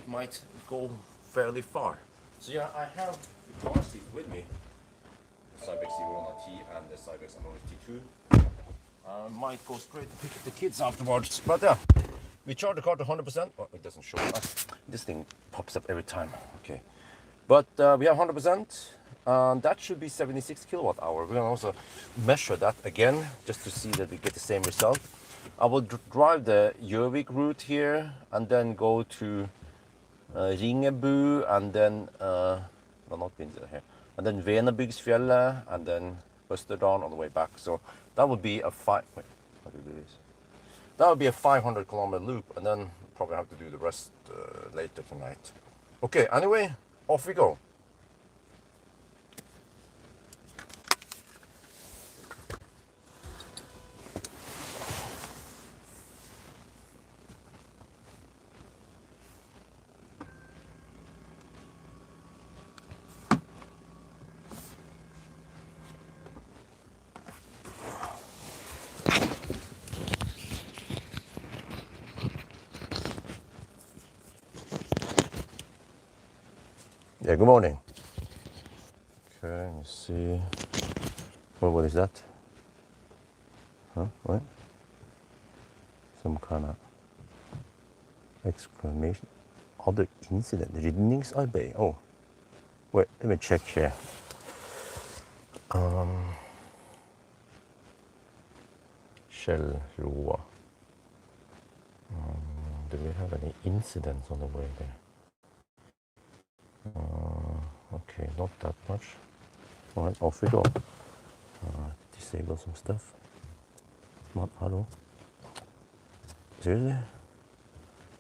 it might go fairly far. So yeah, I have the car seat with me, the Cybex T and the Cybex T2. Might go straight to pick up the kids afterwards, but yeah, we charge the car to 100%. Oh, it doesn't show up. This thing pops up every time. Okay, but we have 100%. That should be 76 kilowatt hour. We're gonna also measure that again just to see that we get the same result. I will drive the Gjøvik route here and then go to Ringebu and then no, not Vinje here, and then Venebygdsfjellet and then Østerdalen on the way back. So that would be a how do you do this? That would be a 500 kilometer loop, and then probably have to do the rest later tonight. Okay, anyway, off we go. Yeah, good morning. Okay, let me see. Well, what is that? Huh? What? Some kind of exclamation. Other incident. Ridningsarbeid. Oh, wait, let me check here. Shell Roa. Do we have any incidents on the way there? Okay, not that much. Alright, off we go. Disable some stuff. What? Hello? Seriously?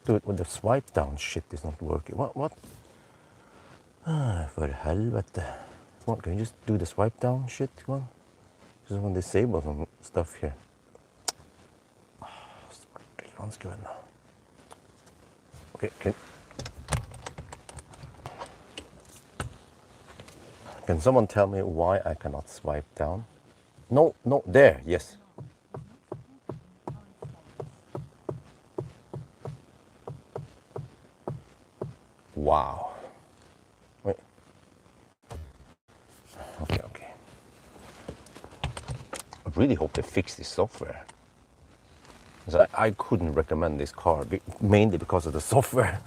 Dude, when the swipe down shit is not working. What? For helvete. Come on, can you just do the swipe down shit? Come on. Just want to disable some stuff here. Okay, can someone tell me why I cannot swipe down? No, there, yes. Wow. Wait. Okay. I really hope they fix this software. I couldn't recommend this car, mainly because of the software.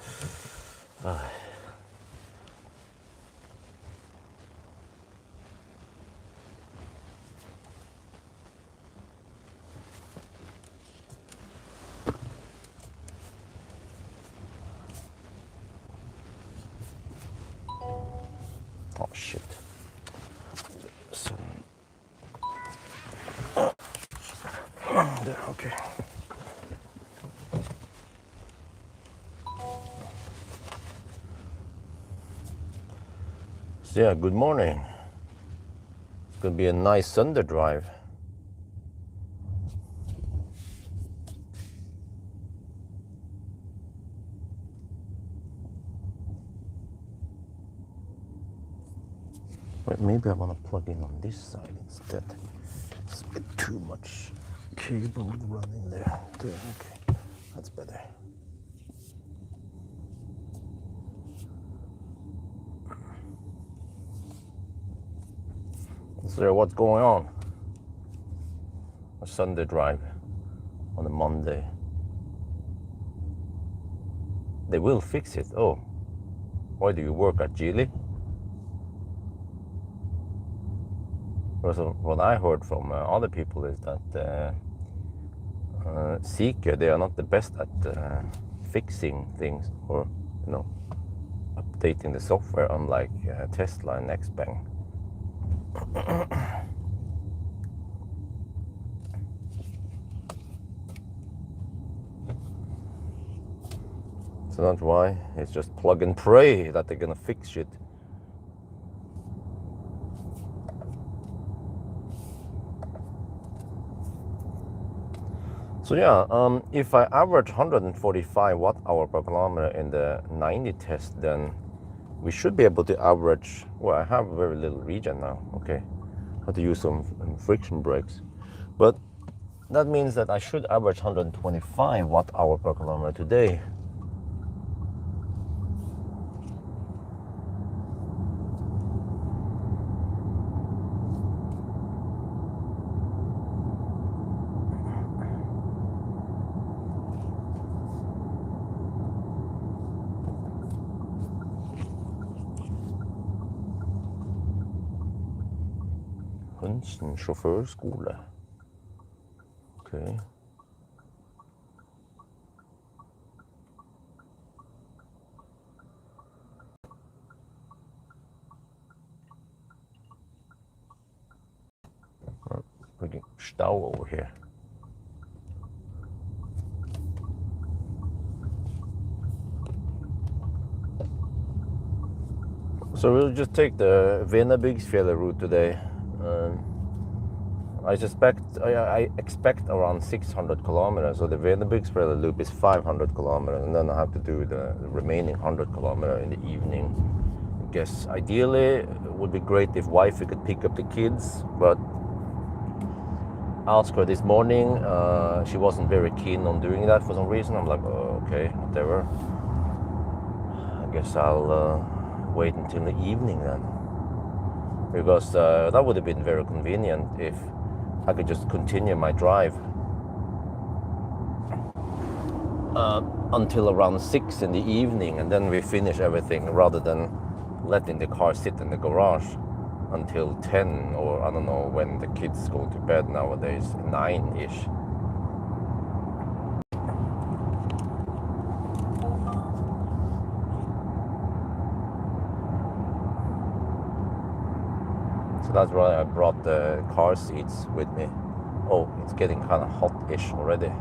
Oh shit. There, okay. So yeah, good morning. It's gonna be a nice Sunday drive. But maybe I want to plug in on this side instead. It's a bit too much cable running there. Okay, that's better. So what's going on? A Sunday drive on a Monday. They will fix it. Oh, why do you work at Geely? What I heard from other people is that Zeekr, they are not the best at fixing things or updating the software, unlike Tesla and Xpeng. So that's why it's just plug and pray that they're gonna fix shit. So yeah, if I average 145 watt-hour per kilometer in the 90 test, then we should be able to average, well, I have very little regen now, okay. I have to use some friction brakes. But that means that I should average 125 watt-hour per kilometer today. Hunsen sjåførskole. Okay. Pretty Stau over here. So we'll just take the Venabygdsfjellet route today. I expect around 600 kilometers. So the Venabygdsfjellet loop is 500 kilometers, and then I have to do the remaining 100 kilometers in the evening. I guess ideally it would be great if wifey could pick up the kids, but asked her this morning. She wasn't very keen on doing that for some reason. I'm like, oh, okay, whatever. I guess I'll wait until the evening then, because that would have been very convenient if I could just continue my drive until around 6 in the evening, and then we finish everything, rather than letting the car sit in the garage until 10, or I don't know when the kids go to bed nowadays, 9-ish. So that's why I brought the car seats with me. Oh, it's getting kind of hot-ish already.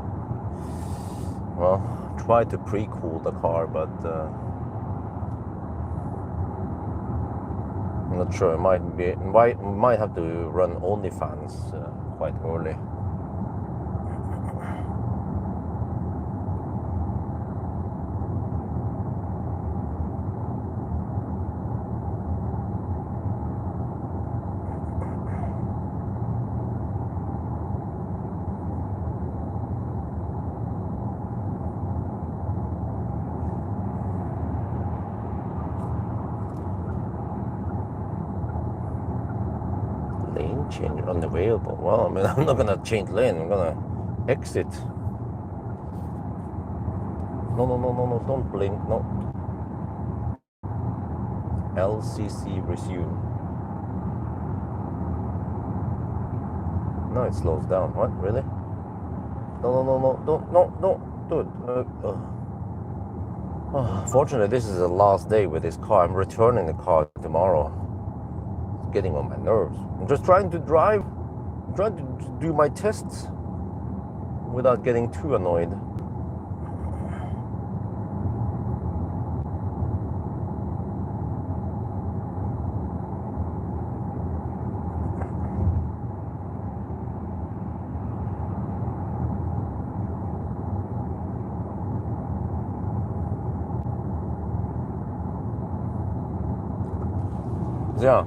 Well, try to pre-cool the car, but I'm not sure. It might have to run OnlyFans quite early. Lane change unavailable. Well, I mean, I'm not gonna change lane. I'm gonna exit. No, don't blink. No. LCC resume. No, it slows down. What? Really? No. Don't do it. Fortunately, this is the last day with this car. I'm returning the car tomorrow. It's getting on my nerves. I'm just trying to drive. I'm trying to do my tests without getting too annoyed. Yeah,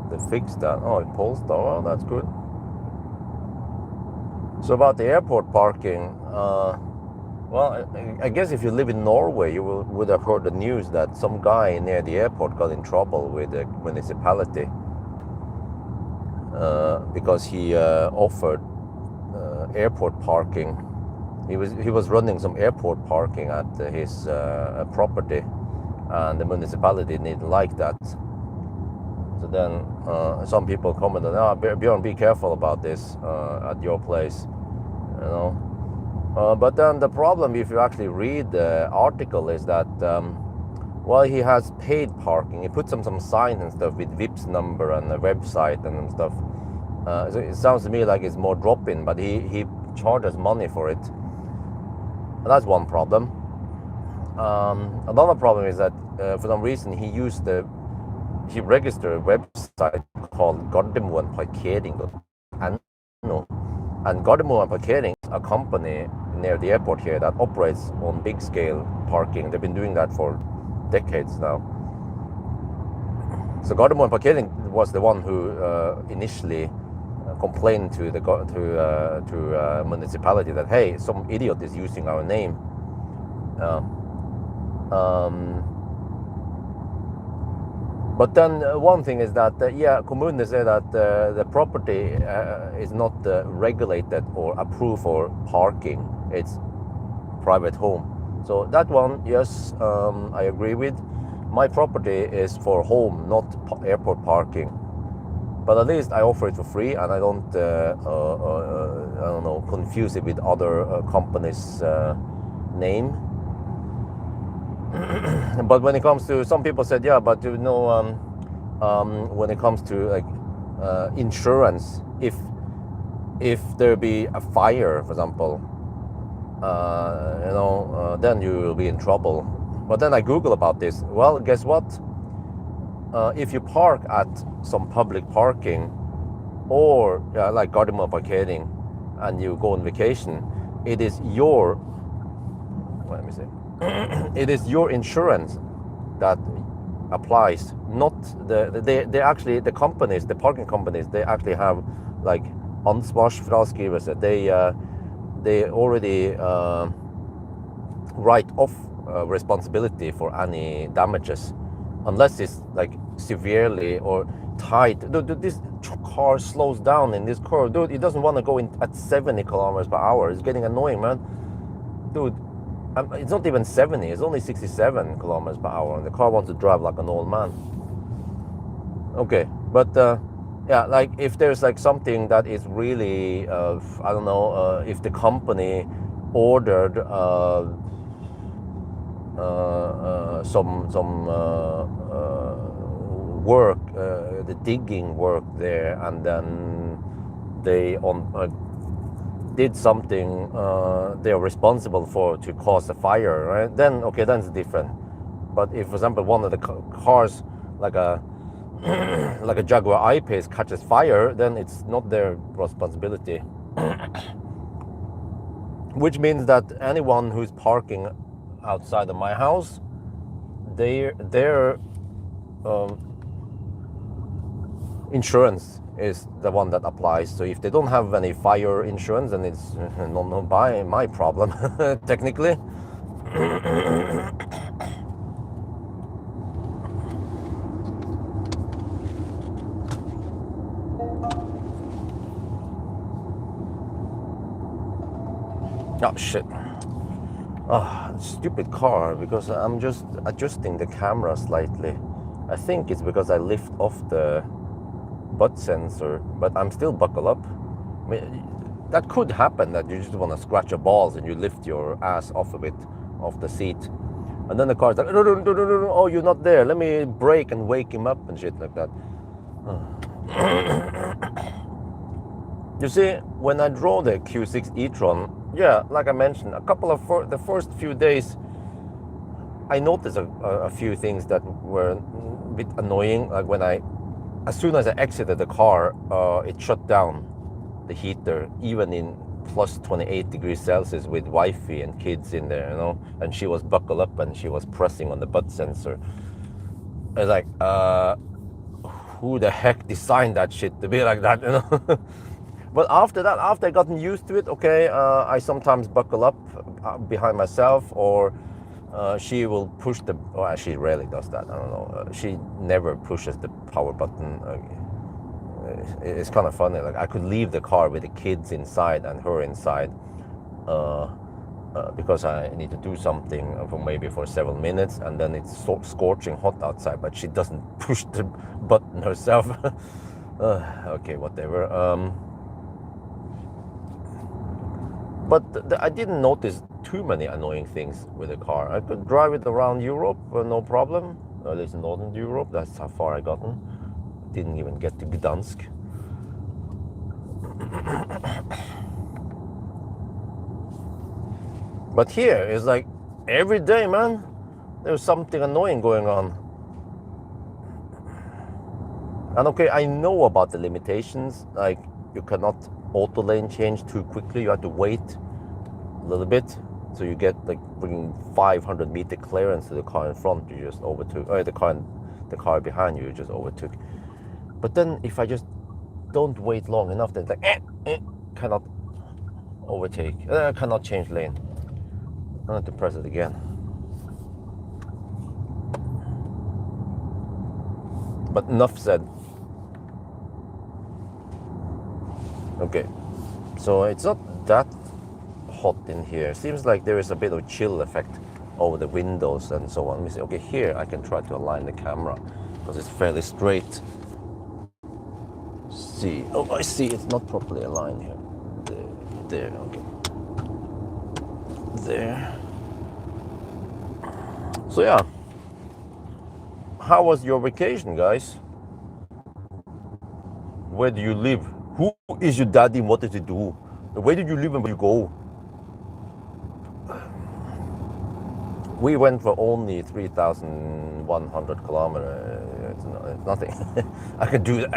they fixed that. Oh, it pulls down. Oh, that's good. So about the airport parking, well, I guess if you live in Norway, you would have heard the news that some guy near the airport got in trouble with the municipality because he offered airport parking. He was running some airport parking at his property, and the municipality didn't like that. So then some people commented, Björn, be careful about this at your place, you know. But then the problem, if you actually read the article, is that well, he has paid parking. He put some signs and stuff with Vip's number and a website and stuff. So it sounds to me like it's more drop-in, but he charges money for it. And that's one problem. Another problem is that for some reason he registered a website called Gardermoen Parkering.no, and Gardermoen Parkering is a company near the airport here that operates on big scale parking. They've been doing that for decades now. So Gardermoen Parkering was the one who initially complained to the municipality that, hey, some idiot is using our name. But then one thing is that, kommunen say that the property is not regulated or approved for parking. It's private home. So that one, yes, I agree with. My property is for home, not airport parking. but at least I offer it for free, and I don't confuse it with other companies' name. But when it comes to, some people said, yeah, but when it comes to like insurance, if there be a fire, for example, then you will be in trouble. But then I Google about this. Well, guess what? If you park at some public parking or like Gardermoen parkering, and you go on vacation, it is your, let me see, it is your insurance that applies, not they actually, the companies, the parking companies, they actually have like ansvarsfraskrivelse. They already write off responsibility for any damages, unless it's like severely or tight. Dude, this car slows down in this curve. Dude, it doesn't want to go in at 70 kilometers per hour. It's getting annoying, man. Dude, it's not even 70. It's only 67 kilometers per hour, and the car wants to drive like an old man. Okay, but yeah, like if there's like something that is really, I don't know, if the company ordered some work, the digging work there, and then they did something they're responsible for to cause a fire, right? Then okay, then it's different. But if, for example, one of the cars, like a like a Jaguar I-Pace, catches fire, then it's not their responsibility. Which means that anyone who's parking outside of my house, their insurance is the one that applies. So if they don't have any fire insurance, then it's not my problem, technically. Oh shit. Oh, stupid car, because I'm just adjusting the camera slightly. I think it's because I lift off the butt sensor, but I'm still buckled up. I mean, that could happen, that you just want to scratch your balls and you lift your ass off a bit off the seat. And then the car's like, oh, you're not there. Let me brake and wake him up and shit like that. You see, when I drove the Q6 e-tron, yeah, like I mentioned, a couple of the first few days, I noticed a few things that were a bit annoying. Like when as soon as I exited the car, it shut down the heater, even in plus 28 degrees Celsius with wifey and kids in there, and she was buckled up and she was pressing on the butt sensor. I was like, who the heck designed that shit to be like that, But after that, after I gotten used to it, okay, I sometimes buckle up behind myself, or she will push the, well, she rarely does that, I don't know. She never pushes the power button. It's kind of funny, like I could leave the car with the kids inside and her inside, because I need to do something for several minutes, and then it's so scorching hot outside, but she doesn't push the button herself. Okay, whatever. But I didn't notice too many annoying things with the car. I could drive it around Europe, no problem. At least in Northern Europe, that's how far I gotten. Didn't even get to Gdansk. But here, it's like every day, man, there's something annoying going on. And okay, I know about the limitations, like you cannot auto lane change too quickly. You have to wait a little bit, so you get like bringing 500 meter clearance to the car in front. You just overtook, or the car behind you just overtook. But then if I just don't wait long enough, then it's like cannot overtake, cannot change lane. I have to press it again. But enough said. Okay, so it's not that hot in here. Seems like there is a bit of chill effect over the windows and so on. Let me see. Okay, here I can try to align the camera because it's fairly straight. see. Oh, I see. It's not properly aligned here. There. Okay. There. So yeah. How was your vacation, guys? Where do you live? Who is your daddy? What did you do? Where did you live and where did you go? We went for only 3,100 kilometers. It's nothing. I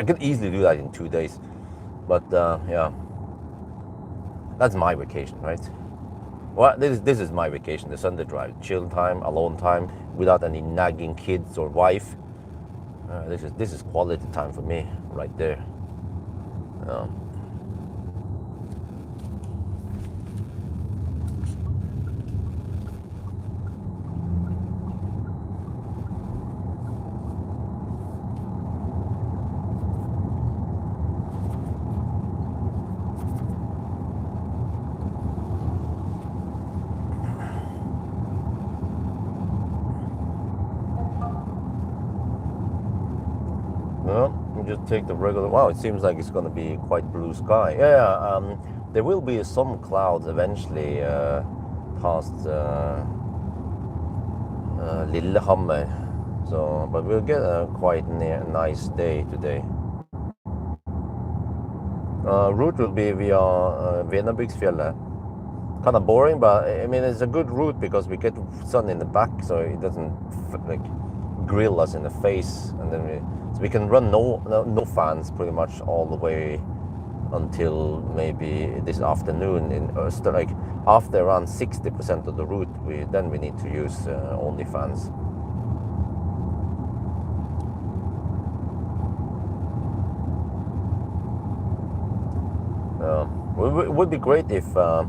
could easily do that in 2 days. But yeah, that's my vacation, right? Well, this is my vacation. The Sunday drive, chill time, alone time, without any nagging kids or wife. This is quality time for me, right there. Well, we just take the regular. Wow, it seems like it's going to be quite blue sky. Yeah, there will be some clouds eventually past Lillehammer. So, but we'll get a quite nice day today. Route will be via Venabygdsfjellet. Kind of boring, but I mean it's a good route because we get sun in the back, so it doesn't like grill us in the face, and then we can run no fans pretty much all the way until maybe this afternoon. In like after around 60% of the route, we need to use only fans. It would be great if I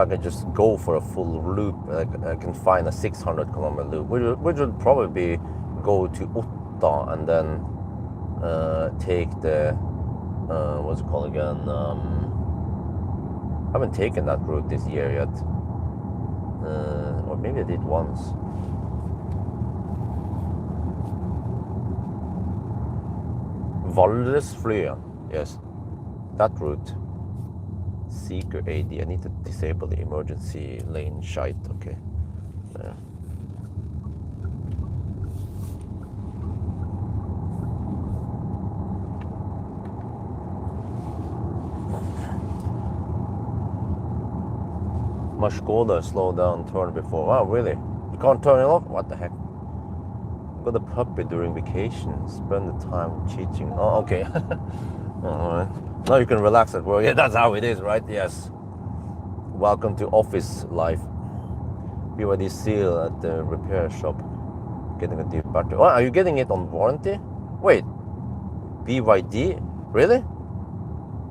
could just go for a full loop. Like I can find a 600-kilometer loop, which would probably go to Otta and then take the what's it called again? I haven't taken that route this year yet, or maybe I did once. Valdresflya, yes, that route. Zeekr AD. I need to disable the emergency lane shite. Okay. Yeah. My Skoda slowed down turn before. Wow, really? You can't turn it off? What the heck? Got a puppy during vacation. Spend the time teaching. Oh, okay. Alright. Now you can relax at work. Yeah, that's how it is, right? Yes. Welcome to office life. BYD seal at the repair shop. Getting a deep battery. Oh, are you getting it on warranty? Wait. BYD? Really?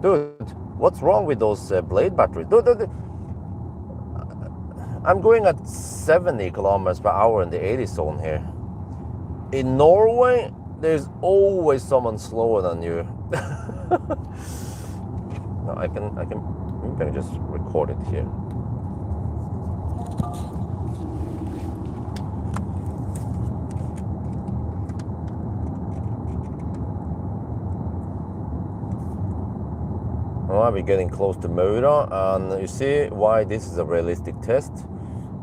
Dude, what's wrong with those blade batteries? Dude. I'm going at 70 kilometers per hour in the 80 zone here. In Norway, there's always someone slower than you. No, I can just record it here. Well, we're getting close to Maura, and you see why this is a realistic test.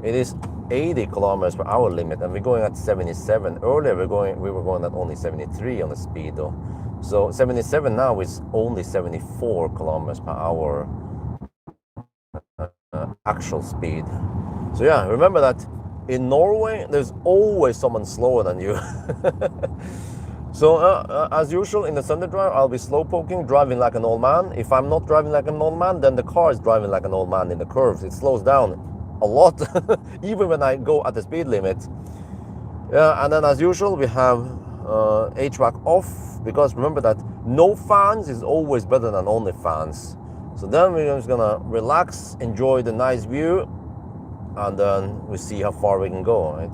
It is 80 kilometers per hour limit, and we're going at 77. Earlier we were going at only 73 on the speed though. So 77 now is only 74 kilometers per hour actual speed. So yeah, remember that in Norway there's always someone slower than you. So as usual in the Sunday drive, I'll be slow poking, driving like an old man. If I'm not driving like an old man, then the car is driving like an old man in the curves. It slows down a lot, even when I go at the speed limit. Yeah, and then as usual we have HVAC off, because remember that no fans is always better than only fans. So then we're just gonna relax, enjoy the nice view, and then we see how far we can go, right?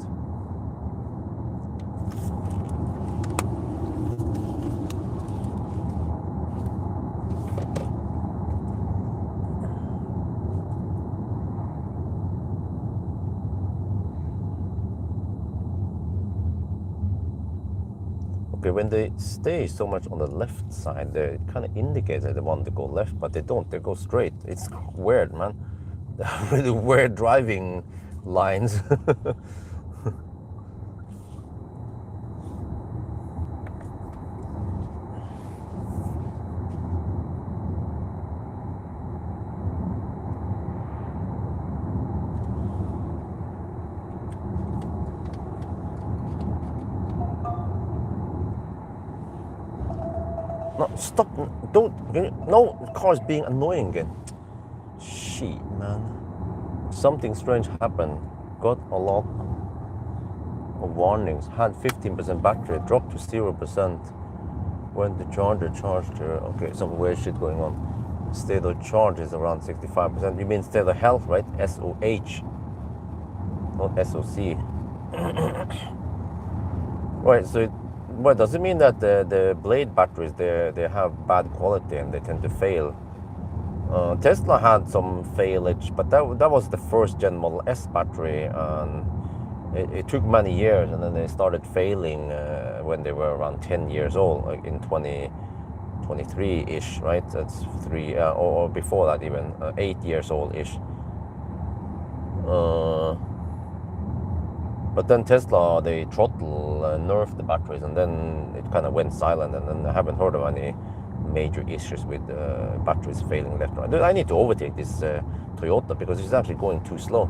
Okay, when they stay so much on the left side, they kind of indicate that they want to go left, but they don't. They go straight. It's weird, man. They're really weird driving lines. No, stop. Don't. No, the car's being annoying again. Shit, man. Something strange happened. Got a lot of warnings. Had 15% battery. Dropped to 0%. When the charger charged her. Okay, some weird shit going on. State of charge is around 65%. You mean state of health, right? SOH. Not SOC. Right, so what does it mean that the blade batteries they have bad quality and they tend to fail? Tesla had some failage, but that was the first Gen Model S battery, and it took many years, and then they started failing when they were around 10 years old, like in 2023-ish, right? That's three, or before that even, 8 years old-ish. But then Tesla, they throttle nerfed the batteries, and then it kind of went silent, and then I haven't heard of any major issues with batteries failing left and right. I need to overtake this Toyota because it's actually going too slow.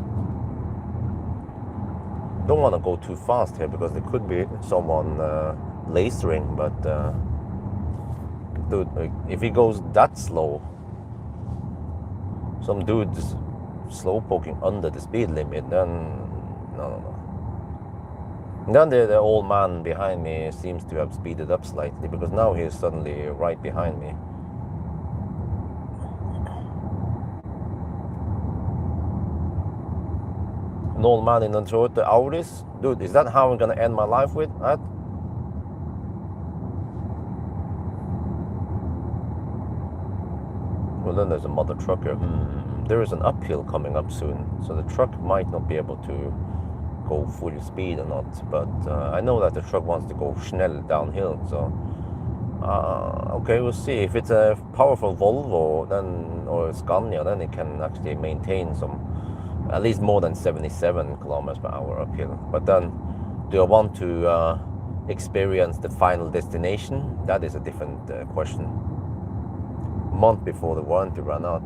Don't want to go too fast here because there could be someone lasering, but dude, if he goes that slow, some dude's slow poking under the speed limit, then no. And then the old man behind me seems to have speeded up slightly because now he's suddenly right behind me. An old man in a Toyota Auris? Dude, is that how I'm gonna end my life with that? Well, then there's a mother trucker. There is an uphill coming up soon, so the truck might not be able to go full speed or not, but I know that the truck wants to go schnell downhill, so okay, we'll see. If it's a powerful Volvo then, or Scania, then it can actually maintain some, at least more than 77 kilometers per hour uphill. But then, do I want to experience the final destination? That is a different question. A month before the warranty ran out.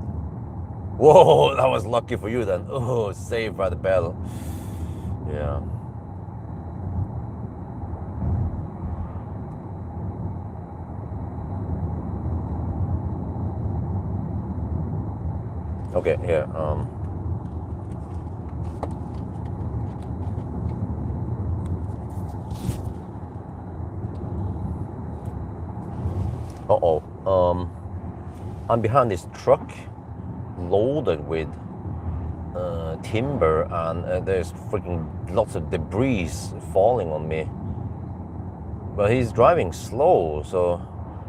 Whoa, that was lucky for you then. Oh, saved by the bell. Yeah. Okay, here. I'm behind this truck loaded with timber, and there's freaking lots of debris falling on me. But he's driving slow,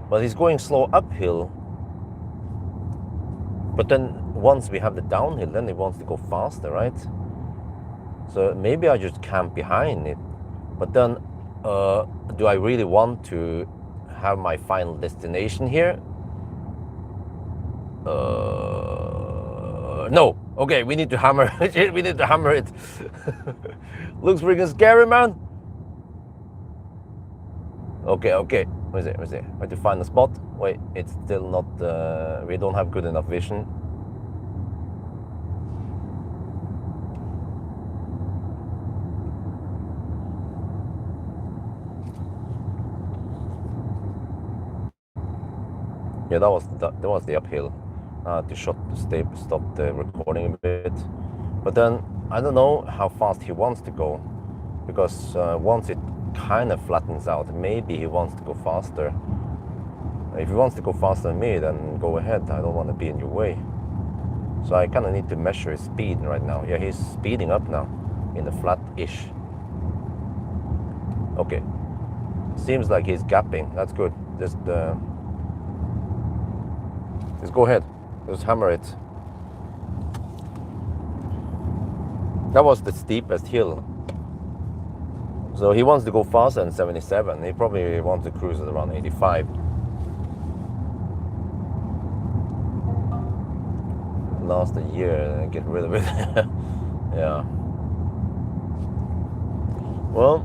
but he's going slow uphill. But then once we have the downhill, then he wants to go faster, right? So maybe I just camp behind it. But then, do I really want to have my final destination here? No. Okay, we need to hammer it. We need to hammer it. Looks freaking scary, man. Okay. Where's it? I have to find a spot. Wait, it's still not, we don't have good enough vision. Yeah, that was the uphill. To stop the recording a bit. But then, I don't know how fast he wants to go. Because once it kind of flattens out, maybe he wants to go faster. If he wants to go faster than me, then go ahead. I don't want to be in your way. So I kind of need to measure his speed right now. Yeah, he's speeding up now in the flat-ish. Okay. Seems like he's gapping. That's good. Just go ahead. Just hammer it. That was the steepest hill. So he wants to go faster than 77. He probably wants to cruise at around 85. Last a year and get rid of it. Yeah. Well,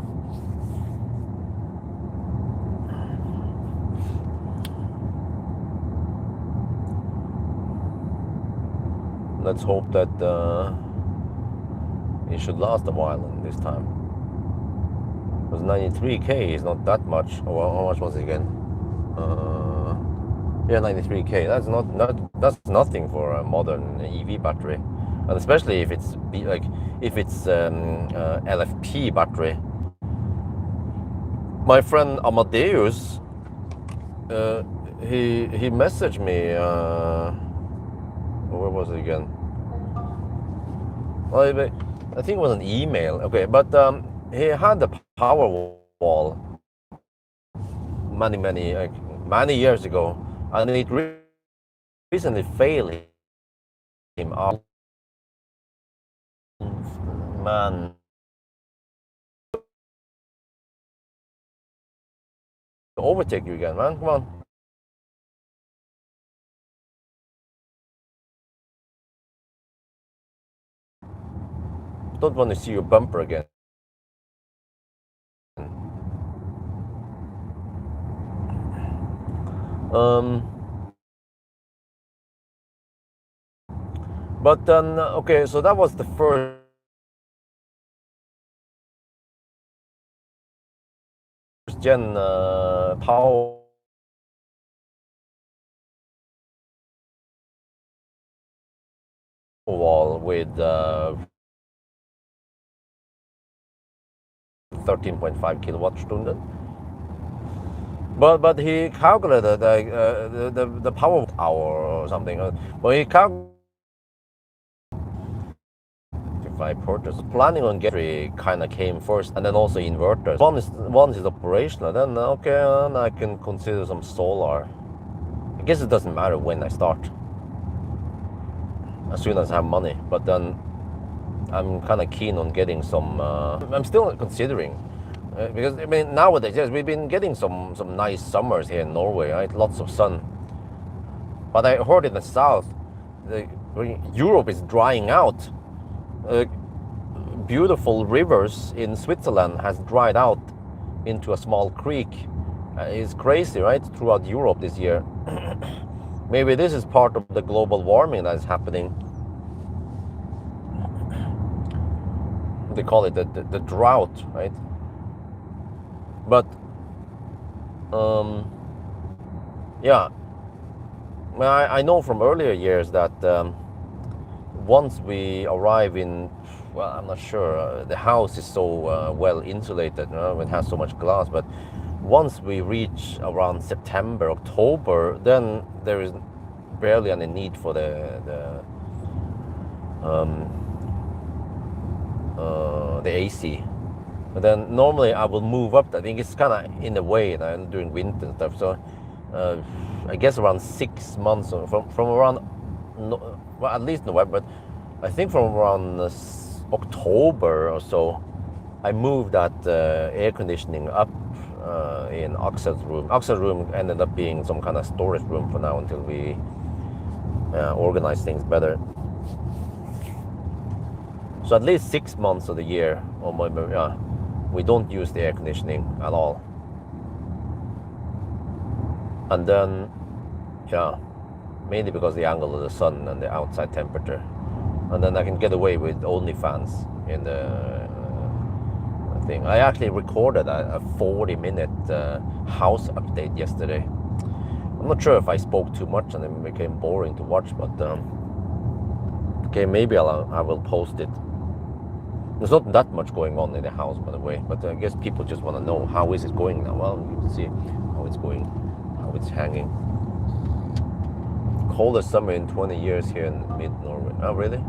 let's hope that it should last a while this time. Because 93k is not that much. Oh, how much was it again? Yeah, 93k. That's nothing for a modern EV battery, and especially if it's LFP battery. My friend Amadeus, he messaged me. Where was it again? Well, I think it was an email. Okay, but he had the Pawel many years ago, and it recently failed him out. Man, overtake you again, man. Come on. Don't want to see your bumper again. But then, okay, so that was the first gen Pawel with 13.5 kilowatt stunden. But he calculated the power hour or something. But he calculated if I purchase, planning on getting kind of came first, and then also inverters. One is operational. Then okay, then I can consider some solar. I guess it doesn't matter when I start, as soon as I have money. But then I'm kind of keen on getting some. I'm still considering. Because I mean nowadays, yes, we've been getting some nice summers here in Norway, right? Lots of sun. But I heard in the south, Europe is drying out. Beautiful rivers in Switzerland has dried out into a small creek. It's crazy, right? Throughout Europe this year. Maybe this is part of the global warming that is happening. They call it the drought, right? But yeah, I know from earlier years that once we arrive in, well, I'm not sure, the house is so well insulated, it has so much glass, but once we reach around September, October, then there is barely any need for the AC. But then normally I will move up. I think it's kind of in a way during winter and stuff. So I guess around 6 months from around, well, at least November. But I think from around October or so, I moved that air conditioning up in Axel's room. Axel's room ended up being some kind of storage room for now until we organize things better. So at least 6 months of the year, or maybe, we don't use the air conditioning at all. And then, mainly because of the angle of the sun and the outside temperature. And then I can get away with only fans in the thing. I actually recorded a 40-minute house update yesterday. I'm not sure if I spoke too much and it became boring to watch, but okay, maybe I will post it. There's not that much going on in the house, by the way, but I guess people just want to know how is it going now. Well, you can see how it's going, how it's hanging. Coldest summer in 20 years here in mid-Norway. Oh, really?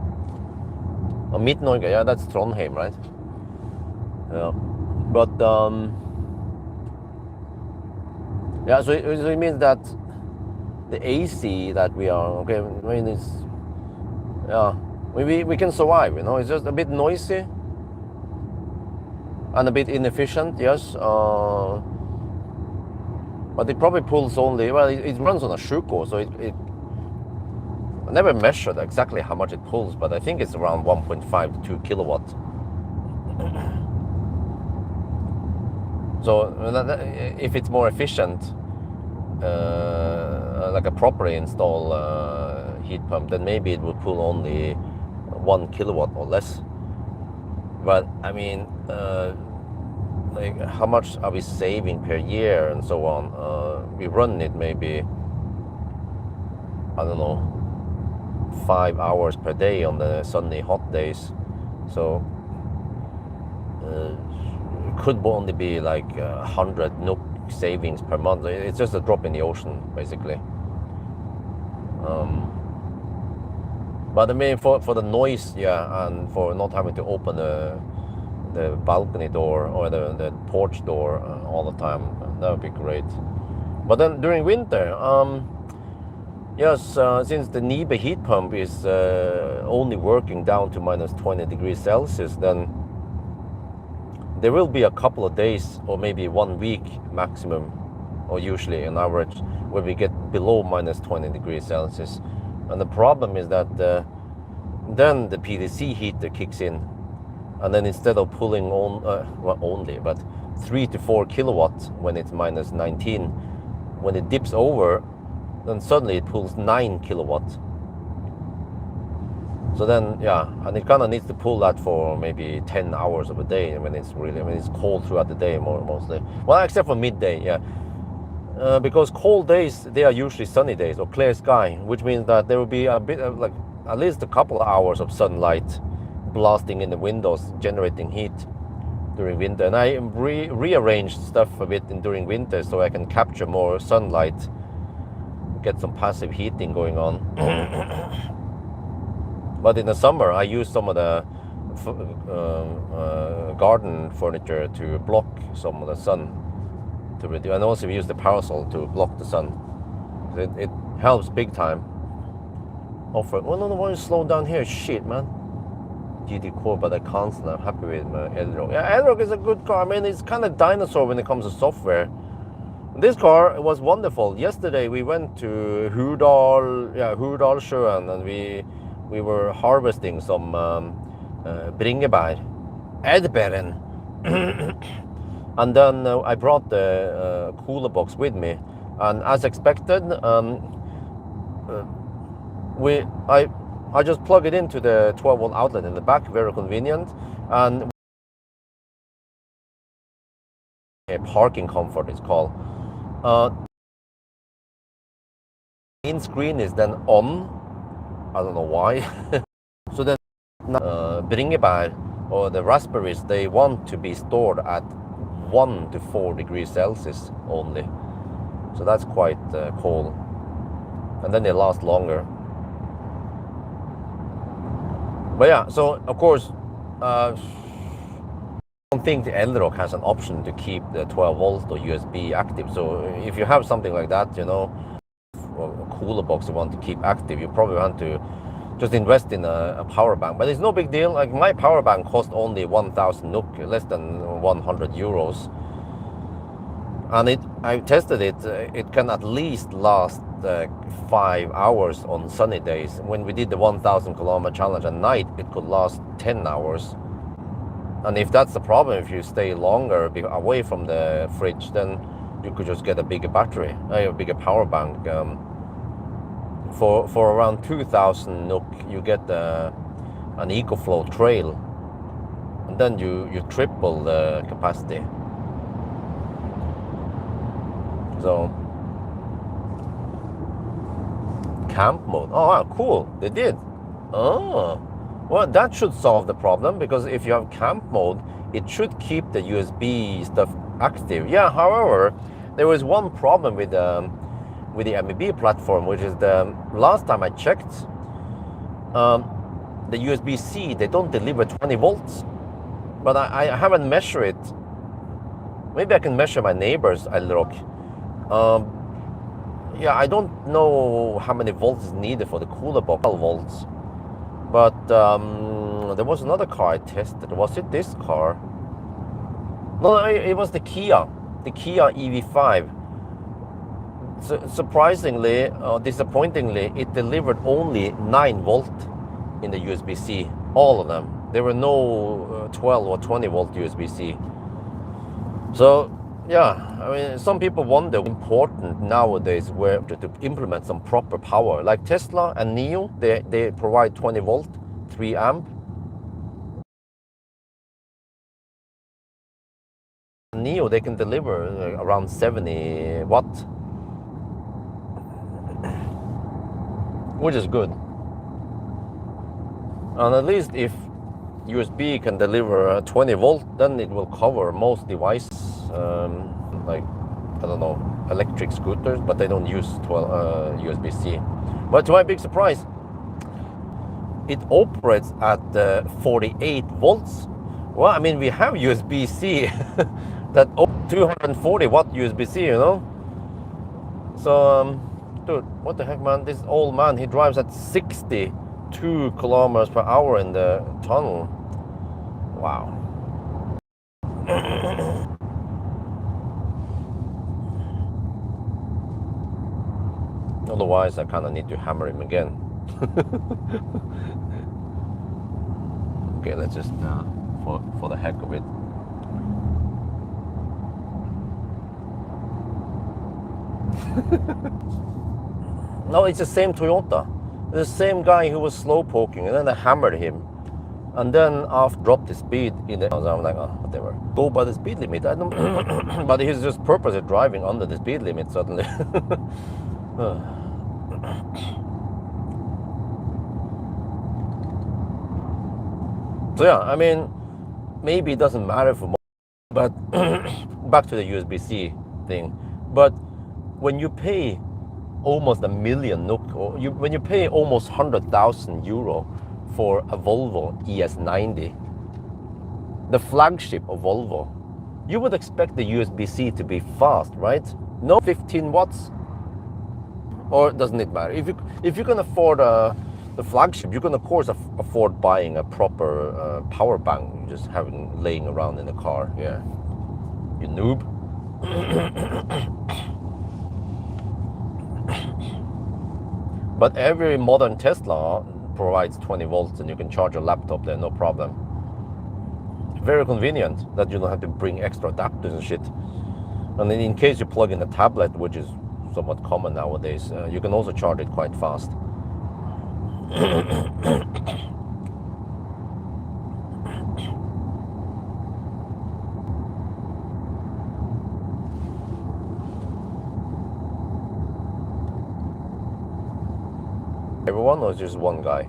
Oh, mid-Norway, yeah, that's Trondheim, right? Yeah, but yeah, so it means that the AC that we are, okay, I mean, it's, we can survive, it's just a bit noisy. and a bit inefficient, yes. But it probably pulls only, well, it runs on a Shuko, so I never measured exactly how much it pulls, but I think it's around 1.5 to 2 kilowatt. So if it's more efficient, like a properly installed heat pump, then maybe it would pull only 1 kilowatt or less. But I mean, like how much are we saving per year and so on? We run it maybe, I don't know, 5 hours per day on the sunny hot days, so it could only be like 100 NOK savings per month. It's just a drop in the ocean, basically. But I mean, for the noise, yeah, and for not having to open the balcony door or the porch door all the time, that would be great. But then during winter, yes, since the NIBE heat pump is only working down to minus 20 degrees Celsius, then there will be a couple of days or maybe 1 week maximum, or usually an average, where we get below minus 20 degrees Celsius. And the problem is that then the PDC heater kicks in, and then instead of pulling only, but 3 to 4 kilowatts when it's minus 19, when it dips over, then suddenly it pulls 9 kilowatts. So then, yeah, and it kind of needs to pull that for maybe 10 hours of a day when it's cold throughout the day mostly. Well, except for midday, yeah. Because cold days, they are usually sunny days or clear sky, which means that there will be a bit of like at least a couple of hours of sunlight blasting in the windows, generating heat during winter. And I rearranged stuff a bit during winter so I can capture more sunlight, get some passive heating going on. But in the summer, I use some of the garden furniture to block some of the sun, to reduce, and also we use the parasol to block the sun. It helps big time. Oh no, why don't you slow down here? Shit, man. GT Core, but I can't. I'm happy with my Elrock. Yeah, Elrock is a good car. I mean, it's kind of dinosaur when it comes to software. This car was wonderful. Yesterday we went to Hurdalsjøen, and we were harvesting some bringebær, edbæren. And then I brought the cooler box with me, and as expected, I just plug it into the 12-volt outlet in the back, very convenient, and a parking comfort it's called. Main screen is then on. I don't know why. So then bringebær or the raspberries, they want to be stored at 1 to 4 degrees Celsius only. So that's quite cold. And then they last longer. But yeah, so of course, I don't think the Elrock has an option to keep the 12 volts or USB active. So if you have something like that, you know, a cooler box you want to keep active, you probably want to just invest in a power bank. But it's no big deal. Like my power bank cost only 1,000 NOK, less than 100 euros. And I tested it. It can at least last 5 hours on sunny days. When we did the 1,000 kilometer challenge at night, it could last 10 hours. And if that's the problem, if you stay longer away from the fridge, then you could just get a bigger battery, a bigger power bank. For around 2,000 NOK, you get an EcoFlow trail, and then you triple the capacity. So camp mode. Oh wow, cool! They did. Oh, well, that should solve the problem, because if you have camp mode, it should keep the USB stuff active. Yeah. However, there was one problem with the MEB platform, which is the last time I checked, the USB-C, they don't deliver 20 volts, but I haven't measured it. Maybe I can measure my neighbor's Elrock. Yeah, I don't know how many volts is needed for the cooler box. 12 volts. But there was another car I tested. Was it this car? No, it was the Kia EV5. Surprisingly, disappointingly, it delivered only 9 volt in the USB-C. All of them. There were no 12 or 20 volt USB-C. So, yeah, I mean, some people wonder important nowadays where to implement some proper power. Like Tesla and NIO, they provide 20 volt, 3 amp. NIO, they can deliver around 70 watt, which is good. And at least if USB can deliver 20 volt, then it will cover most devices, like, I don't know, electric scooters, but they don't use 12 USB-C. But to my big surprise, it operates at 48 volts. Well, I mean, we have USB-C that 240 watt USB-C, you know. So, dude, what the heck, man? This old man, he drives at 62 kilometers per hour in the tunnel. Wow. Otherwise, I kind of need to hammer him again. Okay, let's just, for the heck of it. No, it's the same Toyota. The same guy who was slow poking, and then I hammered him. And then after dropped the speed in the, I'm like, oh, whatever. Go by the speed limit. I don't, but he's just purposely driving under the speed limit suddenly. So yeah, I mean, maybe it doesn't matter for most, but back to the USB-C thing. But when you pay almost $1 million NOK, or when you pay almost 100,000 euro for a Volvo ES90, the flagship of Volvo, you would expect the USB-C to be fast, right? No 15 watts? Or doesn't it matter? If you can afford the flagship, you can of course afford buying a proper power bank, just having laying around in the car. Yeah, you noob. But every modern Tesla provides 20 volts, and you can charge your laptop there, no problem. Very convenient that you don't have to bring extra adapters and shit. And then in case you plug in a tablet, which is somewhat common nowadays, you can also charge it quite fast. Everyone, or just one guy?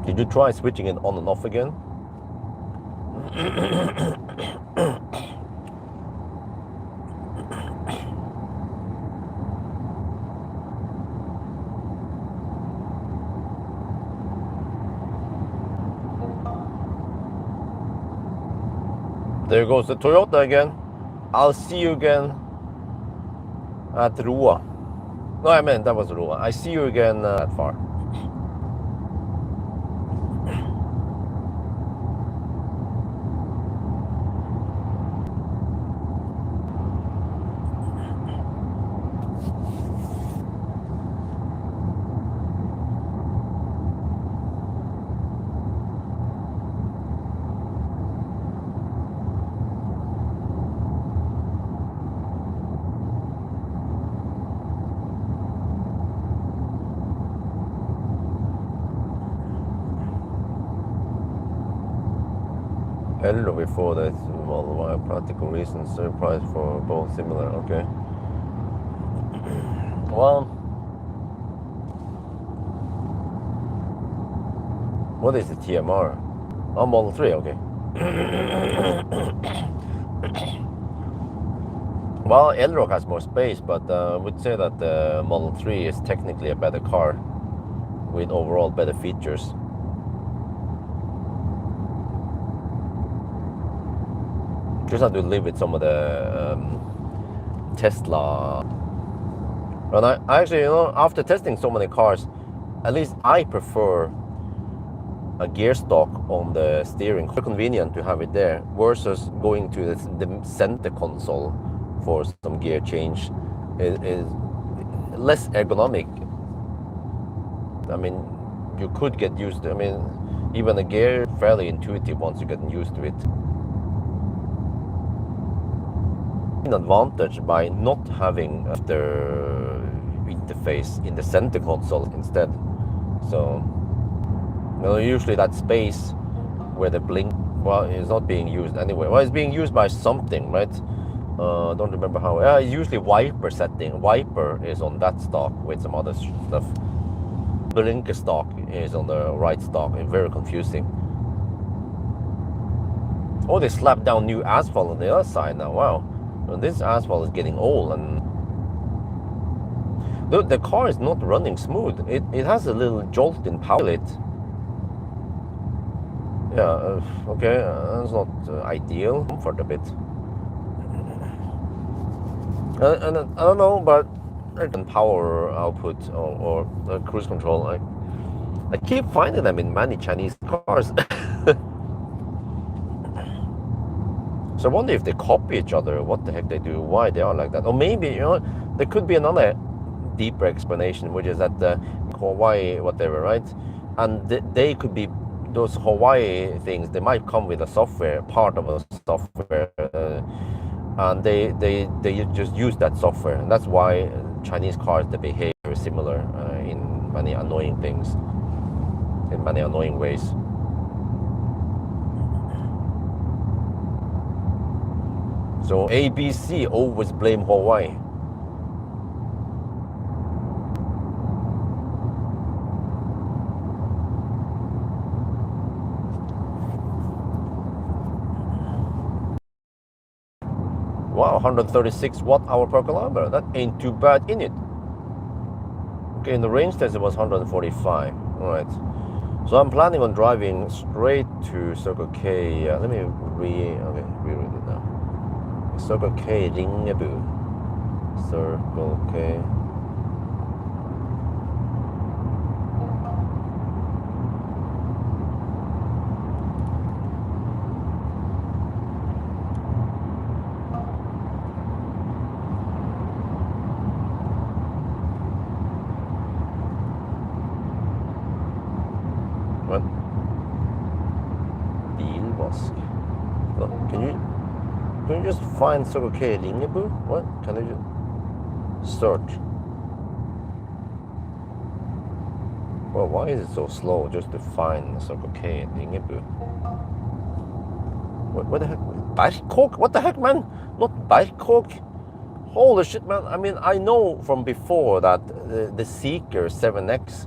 Did you try switching it on and off again? There goes the Toyota again. I'll see you again at Roa. No, I meant that was Roa. I see you again that far. Hello before that, well, why practical reasons, price for both similar, okay. Well, what is the TMR? Oh, Model 3, okay. Well, Elrock has more space, but I would say that the Model 3 is technically a better car with overall better features. Just have to live with some of the Tesla. And I actually, you know, after testing so many cars, at least I prefer a gear stock on the steering. Very convenient to have it there versus going to the center console for some gear change is less ergonomic. I mean, you could get used to, I mean, even the gear fairly intuitive once you get used to it. An advantage by not having the interface in the center console instead. So, you know, usually that space where the blink, well, is not being used anyway. Well, it's being used by something, right? Don't remember how. It's usually wiper setting. Wiper is on that stock with some other stuff. Blinker stock is on the right stock. It's very confusing. Oh, they slapped down new asphalt on the other side now. Wow. Well, this asphalt is getting old, and the car is not running smooth. It has a little jolt in power. Yeah, okay, that's not ideal. Comfort a bit. And I don't know, but power output or cruise control, I keep finding them in many Chinese cars. So I wonder if they copy each other, what the heck they do, why they are like that. Or maybe, you know, there could be another deeper explanation, which is that Hawaii, whatever, right? And they could be, those Hawaii things, they might come with a software, part of a software, and they just use that software. And that's why Chinese cars, they behave very similar in many annoying things, in many annoying ways. So ABC always blame Hawaii. Wow, 136 watt-hour per kilometer. That ain't too bad in it. Okay, in the range test it was 145. All right. So I'm planning on driving straight to Circle K. Let me reread it now. Circle K Ringebu. Circle K. What? Bilvask. Look, can you just find Circle K Ringebu? What? Can you just search? Well, why is it so slow just to find Circle K Ringebu? What the heck? Bergkåk? What the heck, man? Not Bergkåk? Holy shit, man. I mean, I know from before that the Zeekr 7X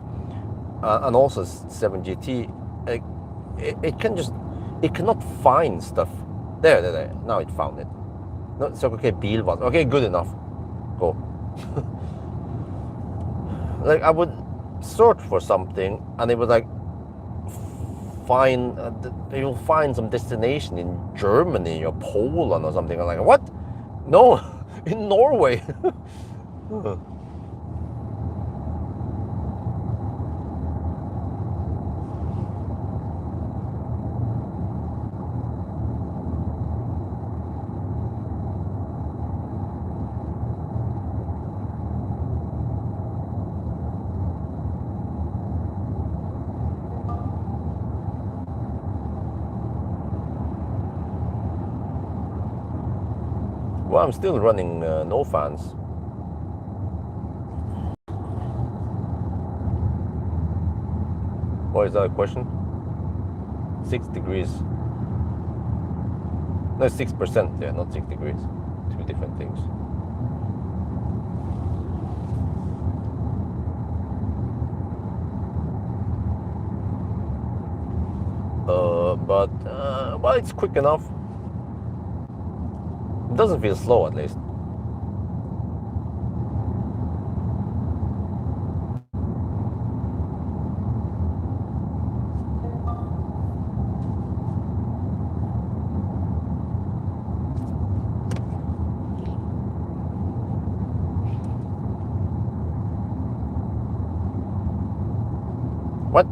and also 7GT, it cannot find stuff. There. Now it found it. No, so okay, Bilvask. Okay, good enough. Go. Like I would search for something, and it was like you'll find some destination in Germany or Poland or something. I'm like, what? No, in Norway. Well, I'm still running no fans. What is that a question? 6 degrees. No, 6%, yeah, not 6 degrees. Two different things. Well, it's quick enough. It doesn't feel slow, at least. What?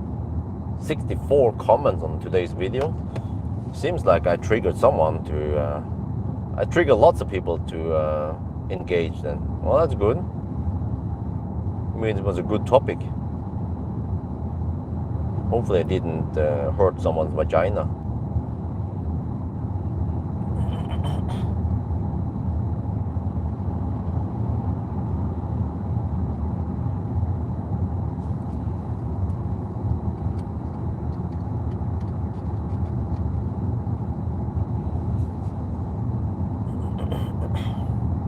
64 comments on today's video. Seems like I triggered someone to, I triggered lots of people to engage then. Well, that's good. I mean, it was a good topic. Hopefully I didn't hurt someone's vagina.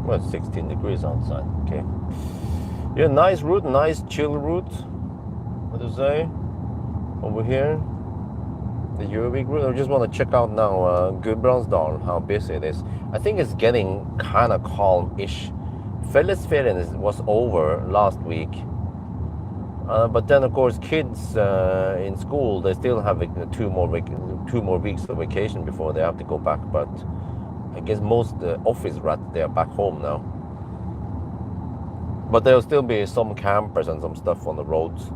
Well, it's 16 degrees outside. Okay. Yeah, nice route, nice chill route. What to say? Over here, the Gjøvik route. I just want to check out now Gudbrandsdalen, how busy it is. I think it's getting kind of calm-ish. Fellesferien was over last week. But then, of course, kids in school, they still have 2 more weeks of vacation before they have to go back. But I guess most office rats, they are back home now. But there'll still be some campers and some stuff on the roads.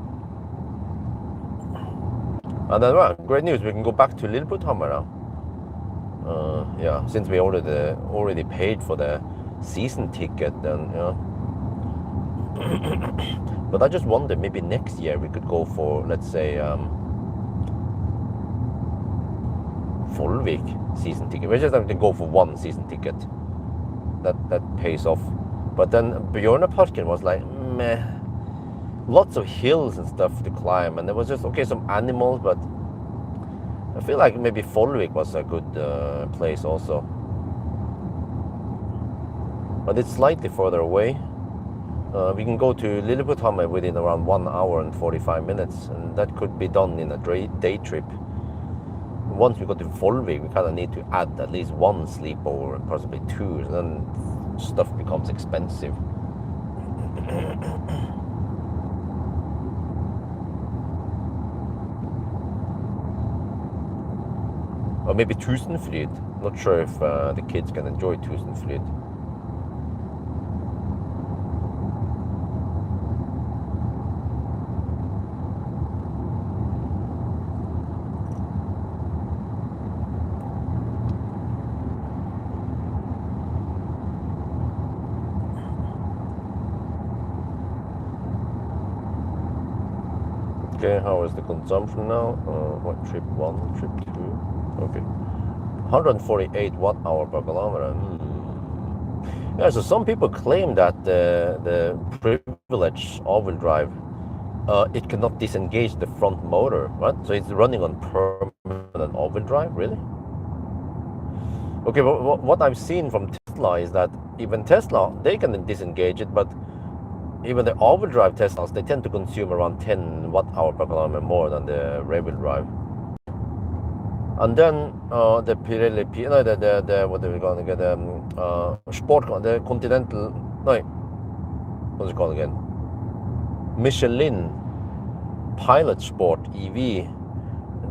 And then, well, great news, we can go back to Lilleputthammer now. Yeah, since we already paid for the season ticket, then, yeah. But I just wonder, maybe next year we could go for, let's say, Folvik season ticket. We just have to go for 1 season ticket. That pays off. But then Bjørneparken was like, meh. Lots of hills and stuff to climb, and there was just, okay, some animals, but I feel like maybe Folvik was a good place also. But it's slightly further away. We can go to Lilleputthammer within around 1 hour and 45 minutes, and that could be done in a day trip. Once we go to Folvik, we kind of need to add at least 1 sleepover, possibly 2, and then stuff becomes expensive. Or maybe Tusenfryd. Not sure if the kids can enjoy Tusenfryd. Okay, how is the consumption now? What, trip 1, trip 2? Okay. 148 watt-hour per kilometer. Yeah, so some people claim that the privilege all-wheel drive, it cannot disengage the front motor, right? So it's running on permanent all-wheel drive, really? Okay, but what I've seen from Tesla is that even Tesla, they can disengage it, but even the all-wheel drive Teslas, they tend to consume around 10 watt-hour per kilometer more than the rear-wheel drive. And then the Pirelli, what are we going to get? Sport, the Continental, no, what's it called again? Michelin Pilot Sport EV.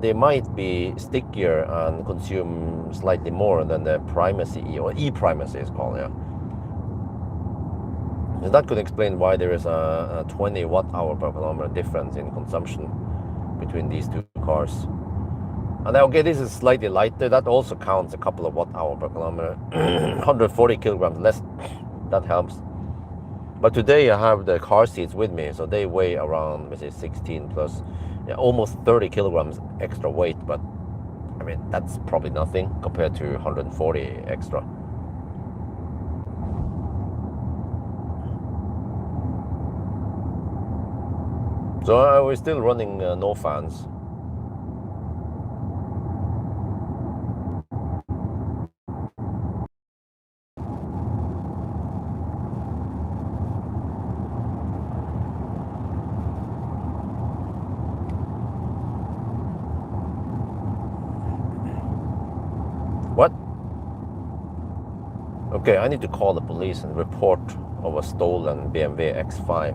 They might be stickier and consume slightly more than the Primacy E, or E-Primacy is called, yeah. So that could explain why there is a 20 watt-hour per kilometer difference in consumption between these 2 cars. And then, okay, this is slightly lighter. That also counts a couple of watt-hour per kilometer. 140 kilograms less. That helps. But today I have the car seats with me, so they weigh around, let's say, 16 plus, yeah, almost 30 kilograms extra weight. But I mean, that's probably nothing compared to 140 extra. So we're still running no fans. What? Okay, I need to call the police and report of a stolen BMW X5.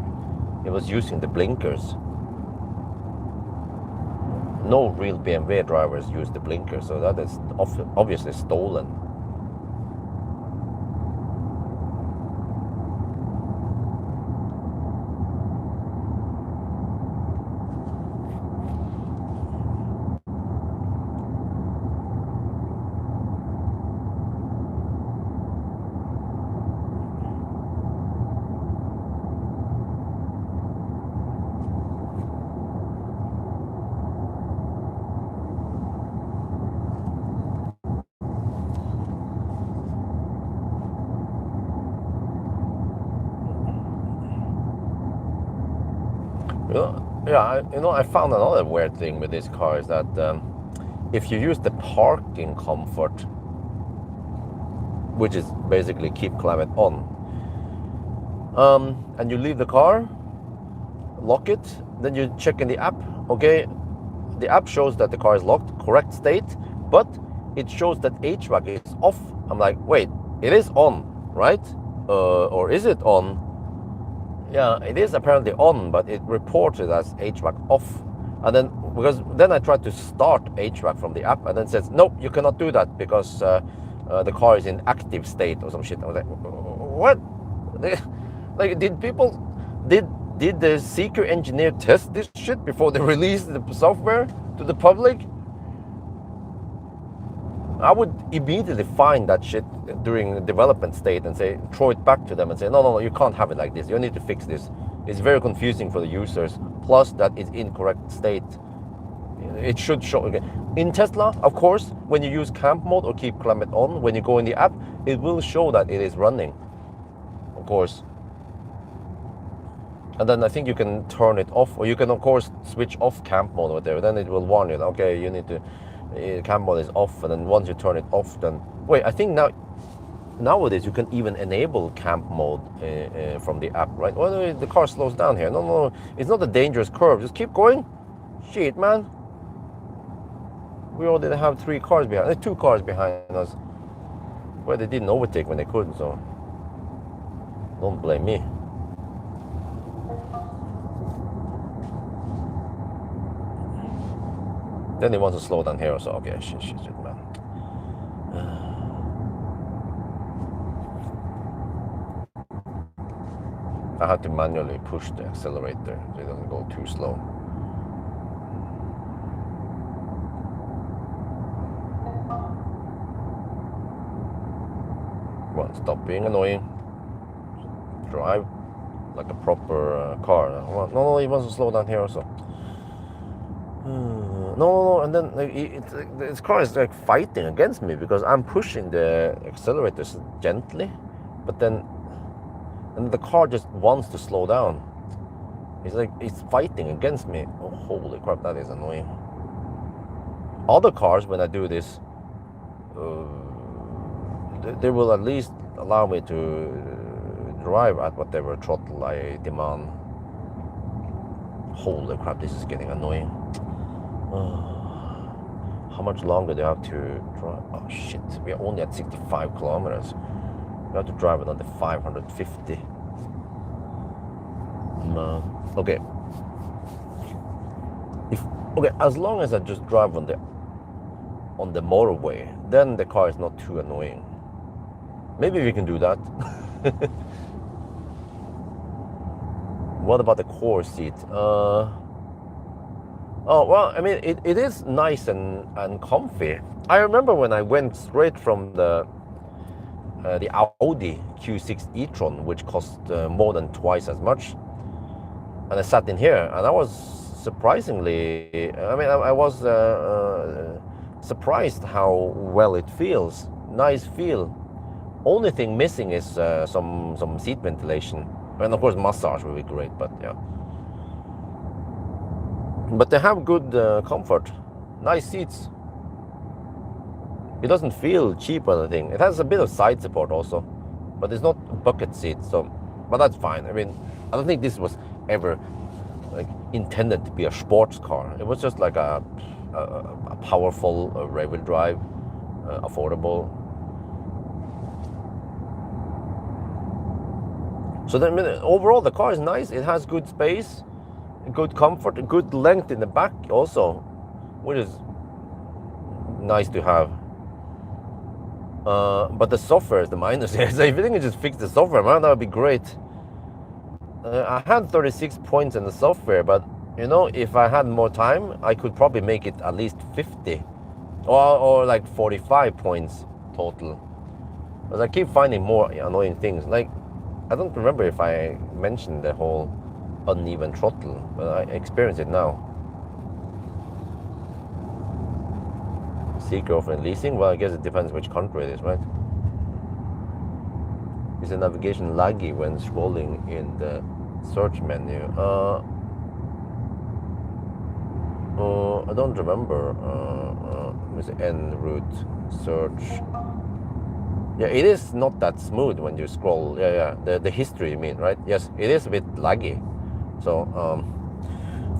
It was using the blinkers. No real BMW drivers use the blinkers, so that is obviously stolen. I found another weird thing with this car is that if you use the parking comfort, which is basically keep climate on, and you leave the car, lock it, then you check in the app. Okay, the app shows that the car is locked, correct state, but it shows that HVAC is off. I'm like, wait, it is on, right? Or is it on? Yeah, it is apparently on, but it reported as HVAC off. And then I tried to start HVAC from the app, and then it says, nope, you cannot do that because the car is in active state or some shit. I was like, what? Like, did the Zeekr engineer test this shit before they released the software to the public? I would immediately find that shit during the development state and throw it back to them and say, no, you can't have it like this. You need to fix this. It's very confusing for the users. Plus, that it's incorrect state. It should show again. In Tesla, of course, when you use camp mode or keep climate on, when you go in the app, it will show that it is running. Of course. And then I think you can turn it off, or you can of course switch off camp mode or whatever. Then it will warn you, okay, you need to, camp mode is off, and then once you turn it off, then, wait, I think nowadays you can even enable camp mode from the app, right? Well, the car slows down here. No, it's not a dangerous curve, just keep going. Shit, man. We already have 2 cars behind us. Well, they didn't overtake when they couldn't, so don't blame me. Then he wants to slow down here, so okay, shit, man. I had to manually push the accelerator so it doesn't go too slow. Well, stop being annoying. Drive like a proper car. Well, no, he wants to slow down here also. No, and then this car is like fighting against me because I'm pushing the accelerators gently, but then the car just wants to slow down. It's fighting against me. Oh, holy crap, that is annoying. Other cars, when I do this, they will at least allow me to drive at whatever throttle I demand. Holy crap, this is getting annoying. How much longer do you have to drive? Oh shit, we are only at 65 kilometers. We have to drive another 550. Okay. As long as I just drive on the motorway, then the car is not too annoying. Maybe we can do that. What about the core seat? Oh, well, I mean, it is nice and comfy. I remember when I went straight from the Audi Q6 e-tron, which cost more than twice as much, and I sat in here, and I was surprisingly, I was surprised how well it feels. Nice feel. Only thing missing is some seat ventilation, and of course massage would be great, but yeah. But they have good comfort, nice seats. It doesn't feel cheap or anything. It has a bit of side support also, but it's not a bucket seat, but that's fine. I mean, I don't think this was ever intended to be a sports car. It was just like a powerful rear-wheel drive, affordable. So then, overall, the car is nice. It has good space, good comfort, good length in the back also, which is nice to have. But the software is the minus here. So if you think you just fix the software, man, that would be great. I had 36 points in the software, but if I had more time, I could probably make it at least 50 or like 45 points total. Because I keep finding more annoying things. Like, I don't remember if I mentioned the whole uneven throttle, but I experience it now. Zeekr offering leasing? Well, I guess it depends which country it is, right? Is the navigation laggy when scrolling in the search menu? I don't remember. With en route search. Yeah, it is not that smooth when you scroll. Yeah. The history, you mean, right? Yes, it is a bit laggy. So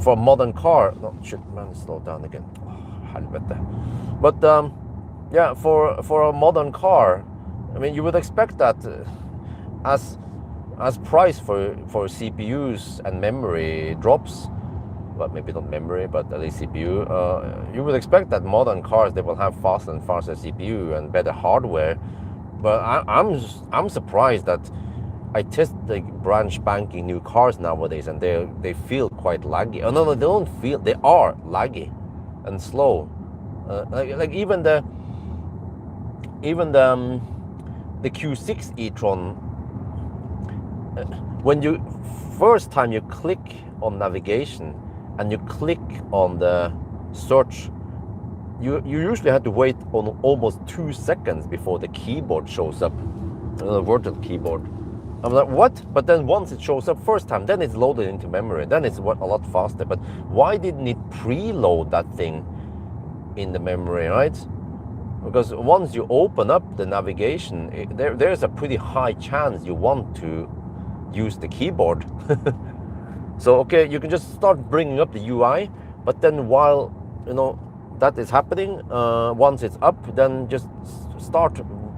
for a modern car, no, shit, man, slow down again. Helvete. But yeah, for a modern car, I mean, you would expect that as price for CPUs and memory drops, well, maybe not memory, but at least CPU, you would expect that modern cars, they will have faster and faster CPU and better hardware. But I'm surprised that I test the brand spanking new cars nowadays, and they feel quite laggy. Oh no, they don't feel. They are laggy and slow. Like even the Q6 e-tron, when you first time you click on navigation and you click on the search, you usually have to wait on almost 2 seconds before the keyboard shows up, the virtual keyboard. I'm like, what? But then once it shows up first time, then it's loaded into memory. Then it's a lot faster. But why didn't it preload that thing in the memory, right? Because once you open up the navigation, there's a pretty high chance you want to use the keyboard. So okay, you can just start bringing up the UI, but then while that is happening, once it's up, then just start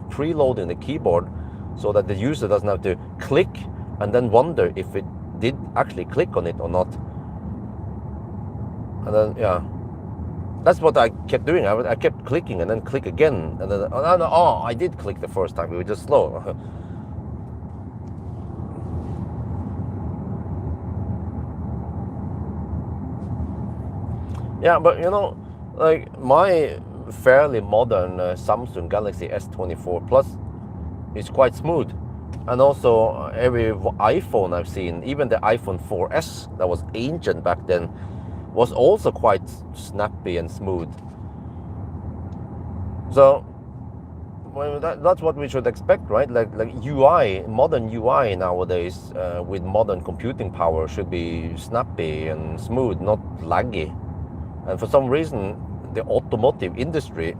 preloading the keyboard so that the user doesn't have to click and then wonder if it did actually click on it or not. And then yeah, that's what I kept doing. I kept clicking and then click again, and then oh, I did click the first time. It was just slow. Yeah, but like my fairly modern Samsung Galaxy S24 Plus is quite smooth, and also every iPhone I've seen, even the iPhone 4S that was ancient back then, was also quite snappy and smooth. So well, that's what we should expect, right? Like UI, modern UI nowadays with modern computing power should be snappy and smooth, not laggy. And for some reason, the automotive industry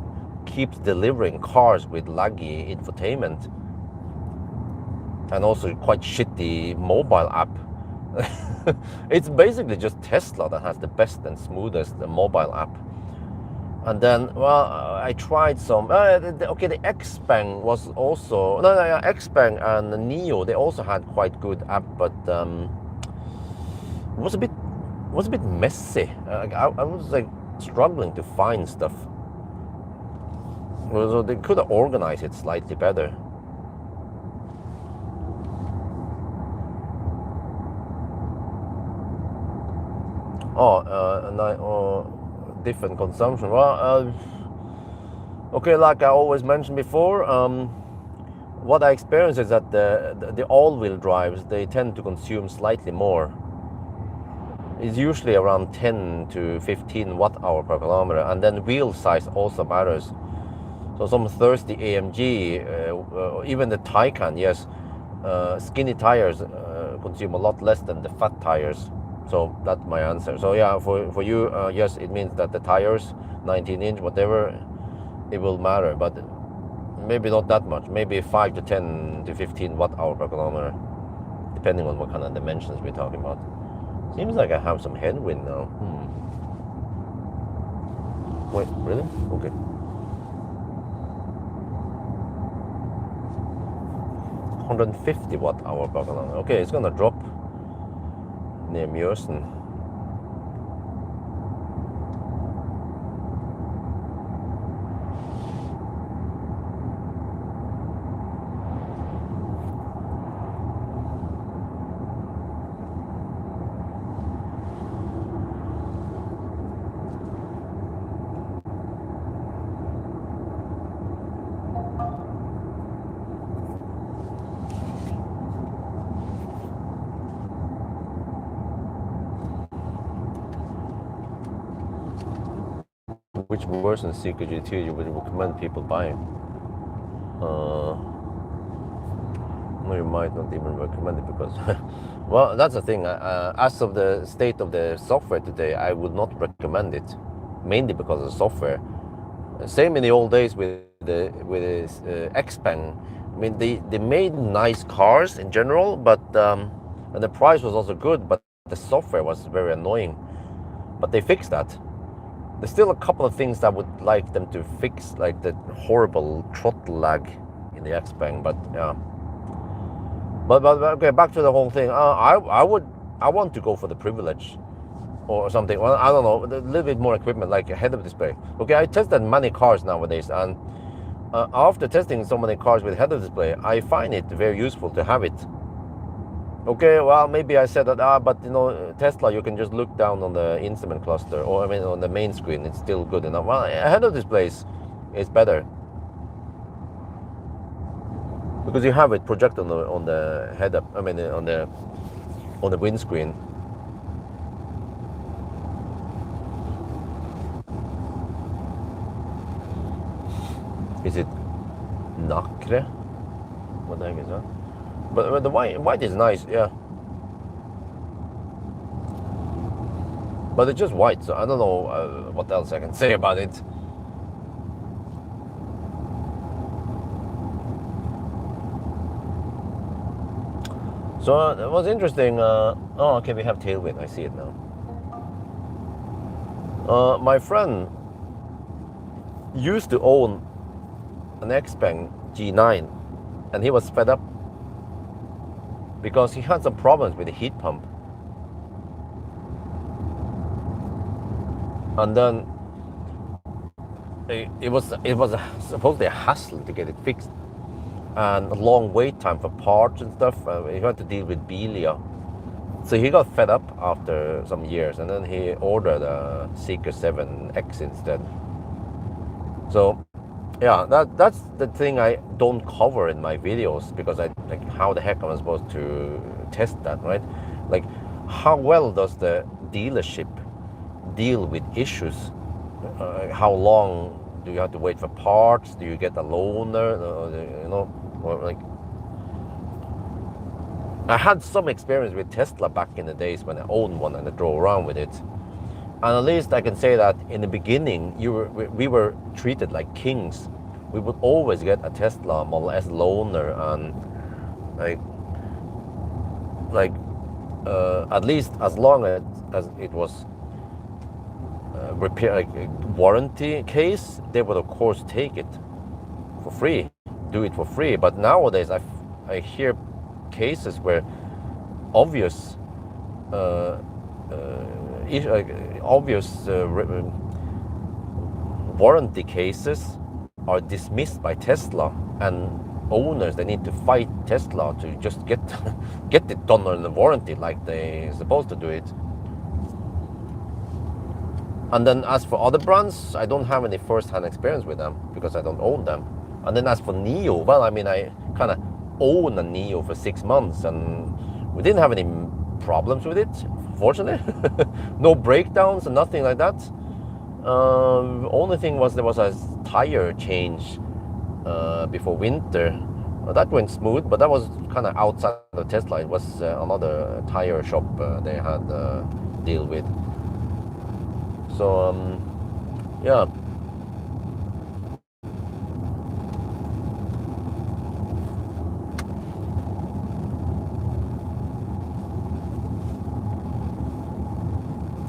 keeps delivering cars with laggy infotainment and also quite shitty mobile app. It's basically just Tesla that has the best and smoothest mobile app. And then, well, I tried some. Okay, the Xpeng was also Xpeng and Neo. They also had quite good app, but it was a bit messy. I was like struggling to find stuff. So they could have organized it slightly better. Different consumption. Well, okay, like I always mentioned before, what I experience is that the all-wheel drives, they tend to consume slightly more. It's usually around 10 to 15 watt-hour per kilometer, and then wheel size also matters. So some thirsty AMG, even the Taycan, yes, skinny tires consume a lot less than the fat tires. So that's my answer. So yeah, for you, yes, it means that the tires, 19-inch, whatever, it will matter, but maybe not that much. Maybe 5 to 10 to 15 watt-hour per kilometer, depending on what kind of dimensions we're talking about. Seems like I have some headwind now. Wait, really? Okay. $150 watt-hour per kilometer. Okay, it's gonna drop near Mjøsen. Which version of Zeekr GT you would recommend people buying? You might not even recommend it because, well, that's the thing. As of the state of the software today, I would not recommend it, mainly because of the software. Same in the old days with the Xpeng. I mean, they made nice cars in general, but and the price was also good, but the software was very annoying. But they fixed that. There's still a couple of things that I would like them to fix, like the horrible throttle lag in the Xpeng. But yeah. But okay, back to the whole thing. I want to go for the privilege or something. Well, I don't know, a little bit more equipment like a head-up display. Okay, I tested many cars nowadays, and after testing so many cars with head-up display, I find it very useful to have it. Okay, well, maybe I said that, but you know, Tesla, you can just look down on the instrument cluster, or I mean, on the main screen, it's still good enough. Well, head-up displays is better because you have it projected on the head-up. I mean, on the windscreen. Is it Nacre? What the heck is that? But the white is nice, yeah. But it's just white, so I don't know what else I can say about it. So it was interesting. Oh, okay, we have tailwind. I see it now. My friend used to own an Xpeng G9, and he was fed up because he had some problems with the heat pump. And then it was supposedly a hassle to get it fixed, and a long wait time for parts and stuff. He had to deal with Belia, so he got fed up after some years, and then he ordered a Zeekr 7X instead. So yeah, that's the thing I don't cover in my videos, because I like, how the heck am I supposed to test that, right? Like, how well does the dealership deal with issues? How long do you have to wait for parts? Do you get a loaner? You know, or like, I had some experience with Tesla back in the days when I owned one and I drove around with it. And at least I can say that in the beginning, we were treated like kings. We would always get a Tesla Model S loaner, and at least as long as it was repair, like a warranty case, they would of course take it for free, do it for free. But nowadays I hear cases where obvious warranty cases are dismissed by Tesla, and owners, they need to fight Tesla to just get it done on the warranty like they're supposed to do it. And then as for other brands, I don't have any first-hand experience with them because I don't own them. And then as for Neo, well, I mean, I kind of own a Neo for 6 months, and we didn't have any problems with it, fortunately. No breakdowns and nothing like that. Only thing was there was a tire change before winter. That went smooth, but that was kind of outside of Tesla. It was another tire shop they had deal with. So yeah.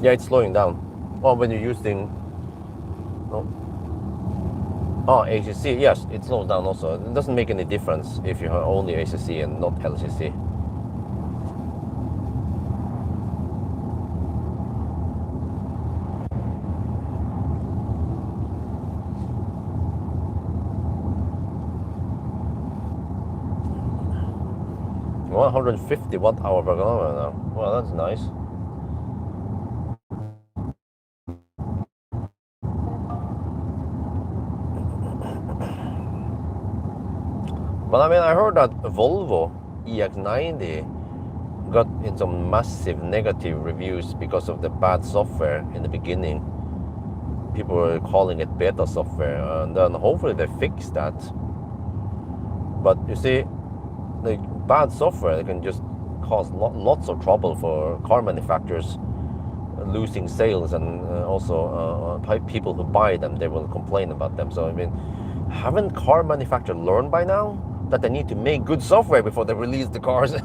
Yeah, it's slowing down. Oh, when you're using, oh, ACC, yes, it slows down also. It doesn't make any difference if you have only ACC and not LCC. Well, 150 watt-hour per kilometer now. Well, that's nice. But I mean, I heard that Volvo EX90 got in some massive negative reviews because of the bad software in the beginning. People were calling it beta software, and then hopefully they fix that. But you see, like, bad software, it can just cause lots of trouble for car manufacturers, losing sales, and also people who buy them, they will complain about them. So I mean, haven't car manufacturers learned by now that they need to make good software before they release the cars?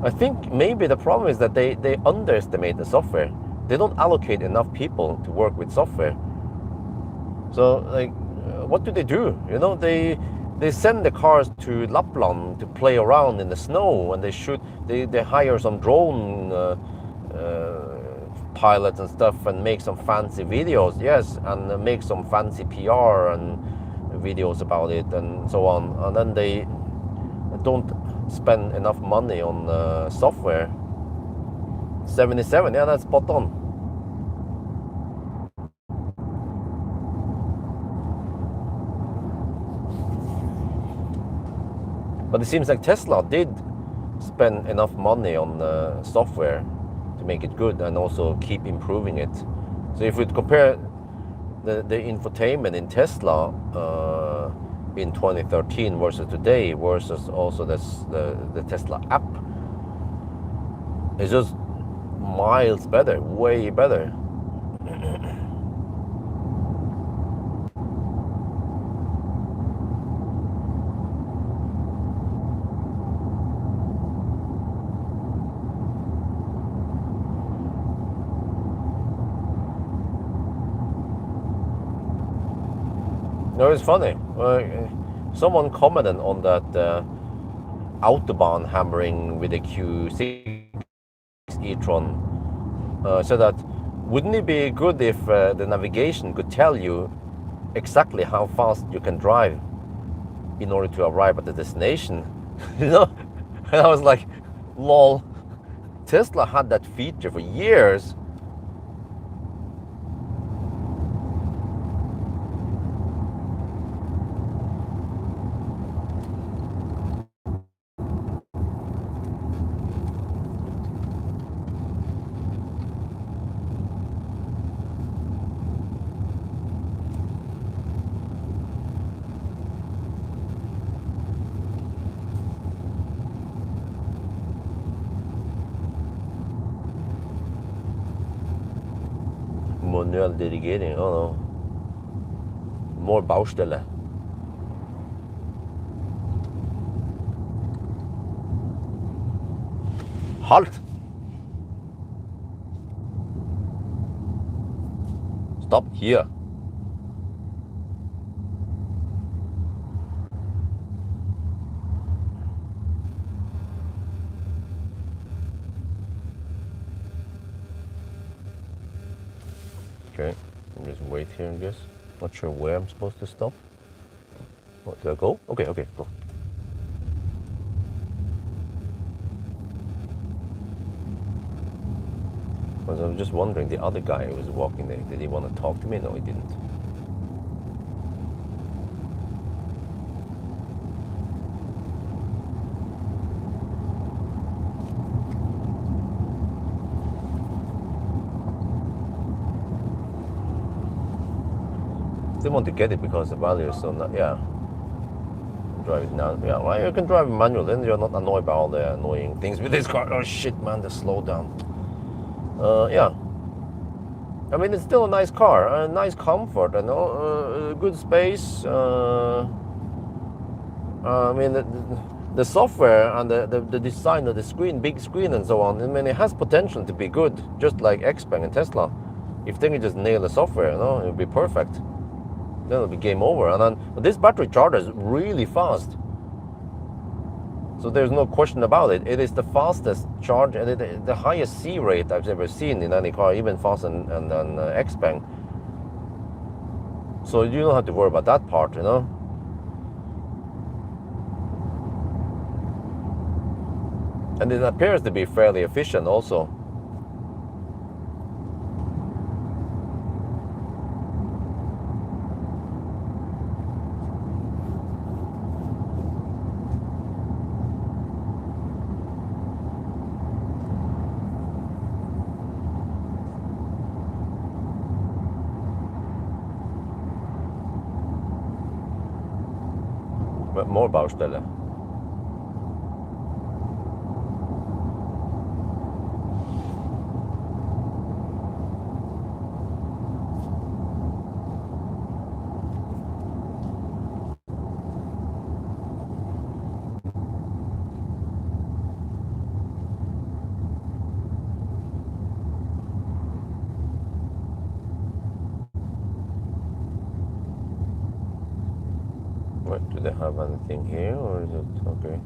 I think maybe the problem is that they underestimate the software. They don't allocate enough people to work with software. So like, what do? You know, they send the cars to Lapland to play around in the snow, and they hire some drone pilots and stuff, and make some fancy videos, yes, and make some fancy PR and videos about it and so on, and then they don't spend enough money on software. 77, yeah, that's spot on. But it seems like Tesla did spend enough money on software to make it good, and also keep improving it. So if we compare the infotainment in Tesla in 2013 versus today, versus also the Tesla app, it's just miles better, way better. No, it's funny. Someone commented on that Autobahn hammering with the Q6 e-tron. So that, wouldn't it be good if the navigation could tell you exactly how fast you can drive in order to arrive at the destination? You know? And I was like, lol. Tesla had that feature for years. Manuell dirigering, oh no. More Baustelle. Halt! Stop here. Okay, I'll just wait here, I guess. Not sure where I'm supposed to stop. What, do I go? Okay, go. I was just wondering, the other guy who was walking there, did he want to talk to me? No, he didn't. Still want to get it because the value is so not, yeah. Drive it now. Yeah, well, you can drive manual, then you're not annoyed by all the annoying things with this car. Oh shit, man, the slow down. Yeah. I mean, it's still a nice car, a nice comfort, and good space. I mean, the software and the design of the screen, big screen and so on, I mean, it has potential to be good, just like Xpeng and Tesla. If they can just nail the software, you know, it would be perfect. Then it'll be game over. And then, but this battery charger is really fast. So there's no question about it. It is the fastest charge, and the highest C rate I've ever seen in any car, even faster than Xpeng. So you don't have to worry about that part, you know. And it appears to be fairly efficient also. More Baustelle. What, do they have anything here, or is it okay?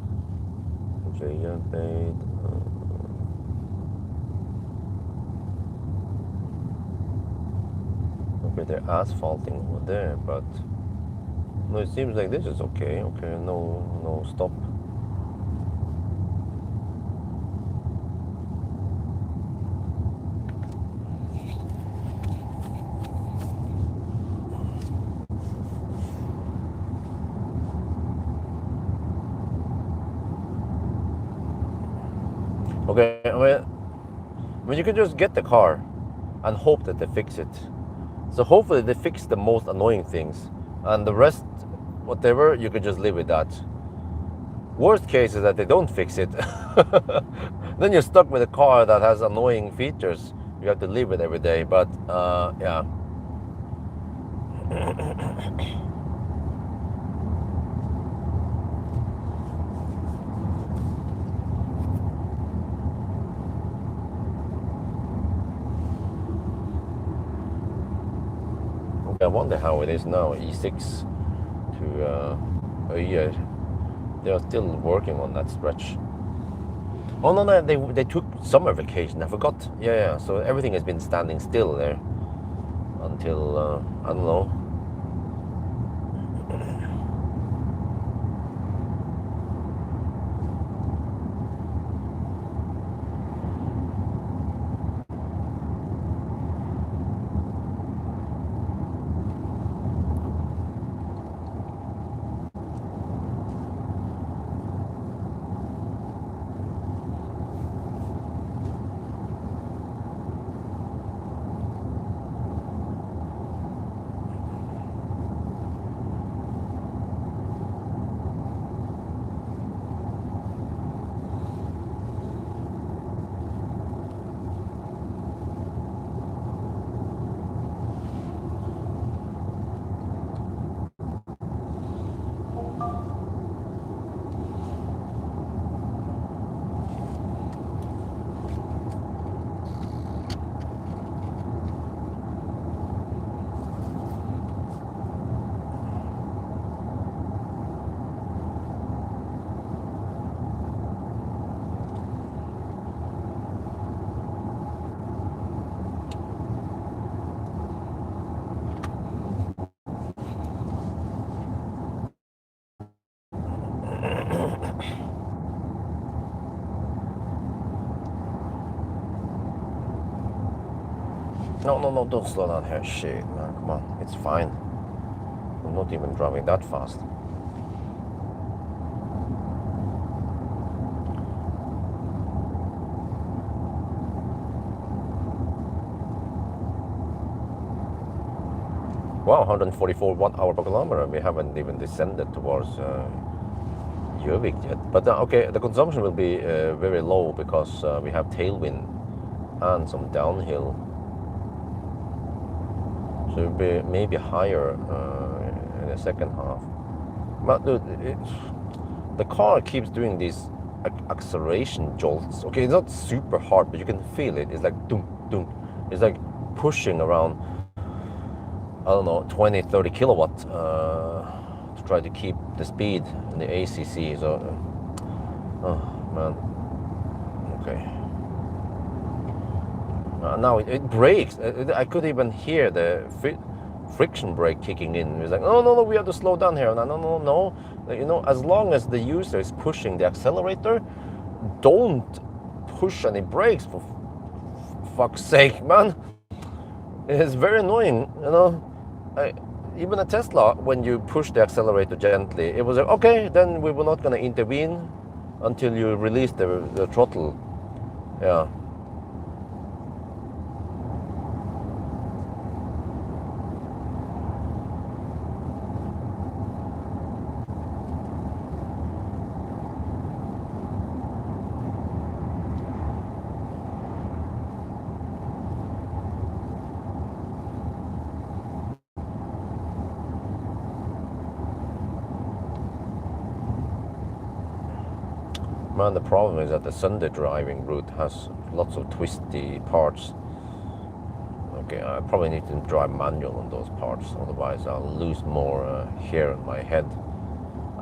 Okay, they're asphalting over there, but no, it seems like this is okay. Okay, no stop. Okay, I mean, you can just get the car and hope that they fix it. So hopefully they fix the most annoying things, and the rest, whatever, you can just live with that. Worst case is that they don't fix it. Then you're stuck with a car that has annoying features you have to live with every day. But yeah. I wonder how it is now, E6 to a year. They are still working on that stretch. Oh no, they took summer vacation. I forgot. Yeah. So everything has been standing still there until I don't know. No, don't slow down here. Shit, man, come on, it's fine. I'm not even driving that fast. Wow, 144 watt-hour per kilometer. We haven't even descended towards Gjøvik yet. But okay, the consumption will be very low because we have tailwind and some downhill. So it'll be maybe higher in the second half. But dude, the car keeps doing these acceleration jolts. Okay, it's not super hard, but you can feel it. It's like doom, doom. It's like pushing around, I don't know, 20, 30 kilowatt to try to keep the speed in the ACC. So, oh man, okay. Now it brakes. I could even hear the friction brake kicking in. It's like, no, we have to slow down here. No. You know, as long as the user is pushing the accelerator, don't push any brakes, for fuck's sake, man. It's very annoying, you know. Even a Tesla, when you push the accelerator gently, it was like, okay, then we were not going to intervene until you release the throttle. Yeah. Man, the problem is that the Sunday driving route has lots of twisty parts. Okay, I probably need to drive manual on those parts, otherwise I'll lose more hair on my head.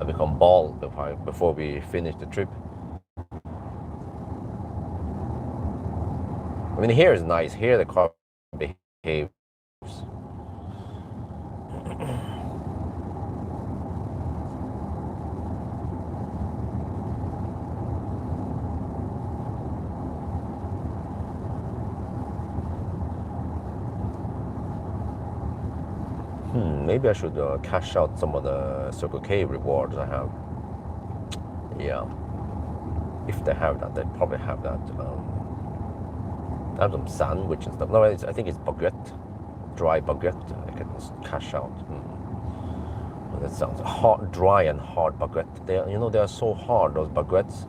I become bald before we finish the trip. I mean, here is nice. Here the car behaves. Maybe I should cash out some of the Circle K rewards I have. Yeah, if they have that, they probably have that. I have some sandwich and stuff. No, I think it's baguette, dry baguette. I can cash out. Well, that sounds hard, dry and hard baguette. They are so hard. Those baguettes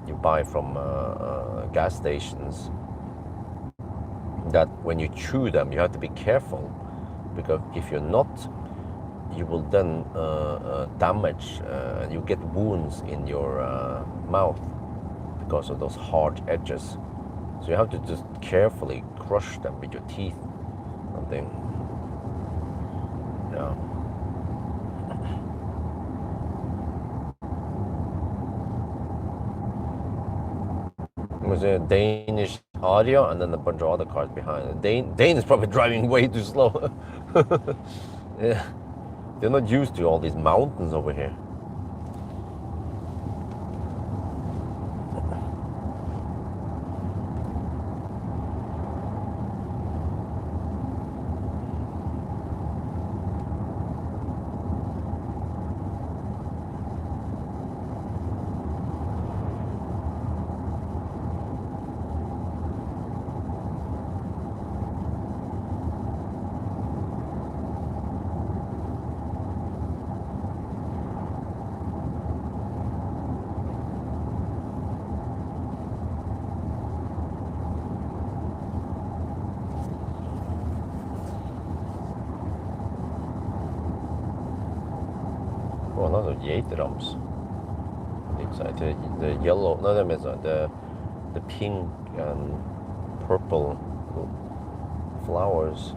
you buy from gas stations. That when you chew them, you have to be careful, because if you're not, you will then damage. You get wounds in your mouth because of those hard edges. So you have to just carefully crush them with your teeth. Something. Yeah. It was a Danish audio and then a bunch of other cars behind. Dane is probably driving way too slow. Yeah. They're not used to all these mountains over here. Oh, lots of Zeekr's. The yellow, no, that means the pink and purple flowers.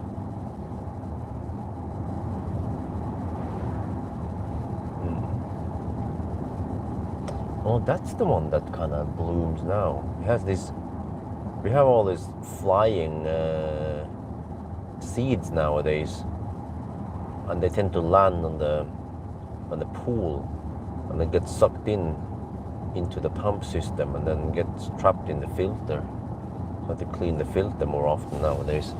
Oh, that's the one that kind of blooms now. It has this. We have all these flying seeds nowadays, and they tend to land on the pool, and they get sucked into the pump system, and then get trapped in the filter. So I have to clean the filter more often nowadays.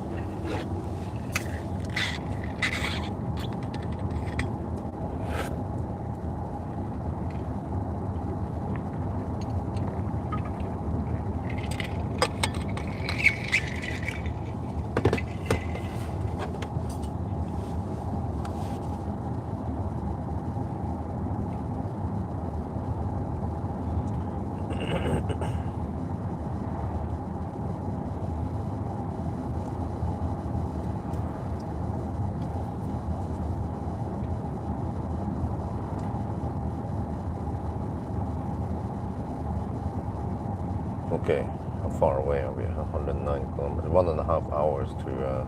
Okay, how far away are we? 109 kilometers, 1.5 hours to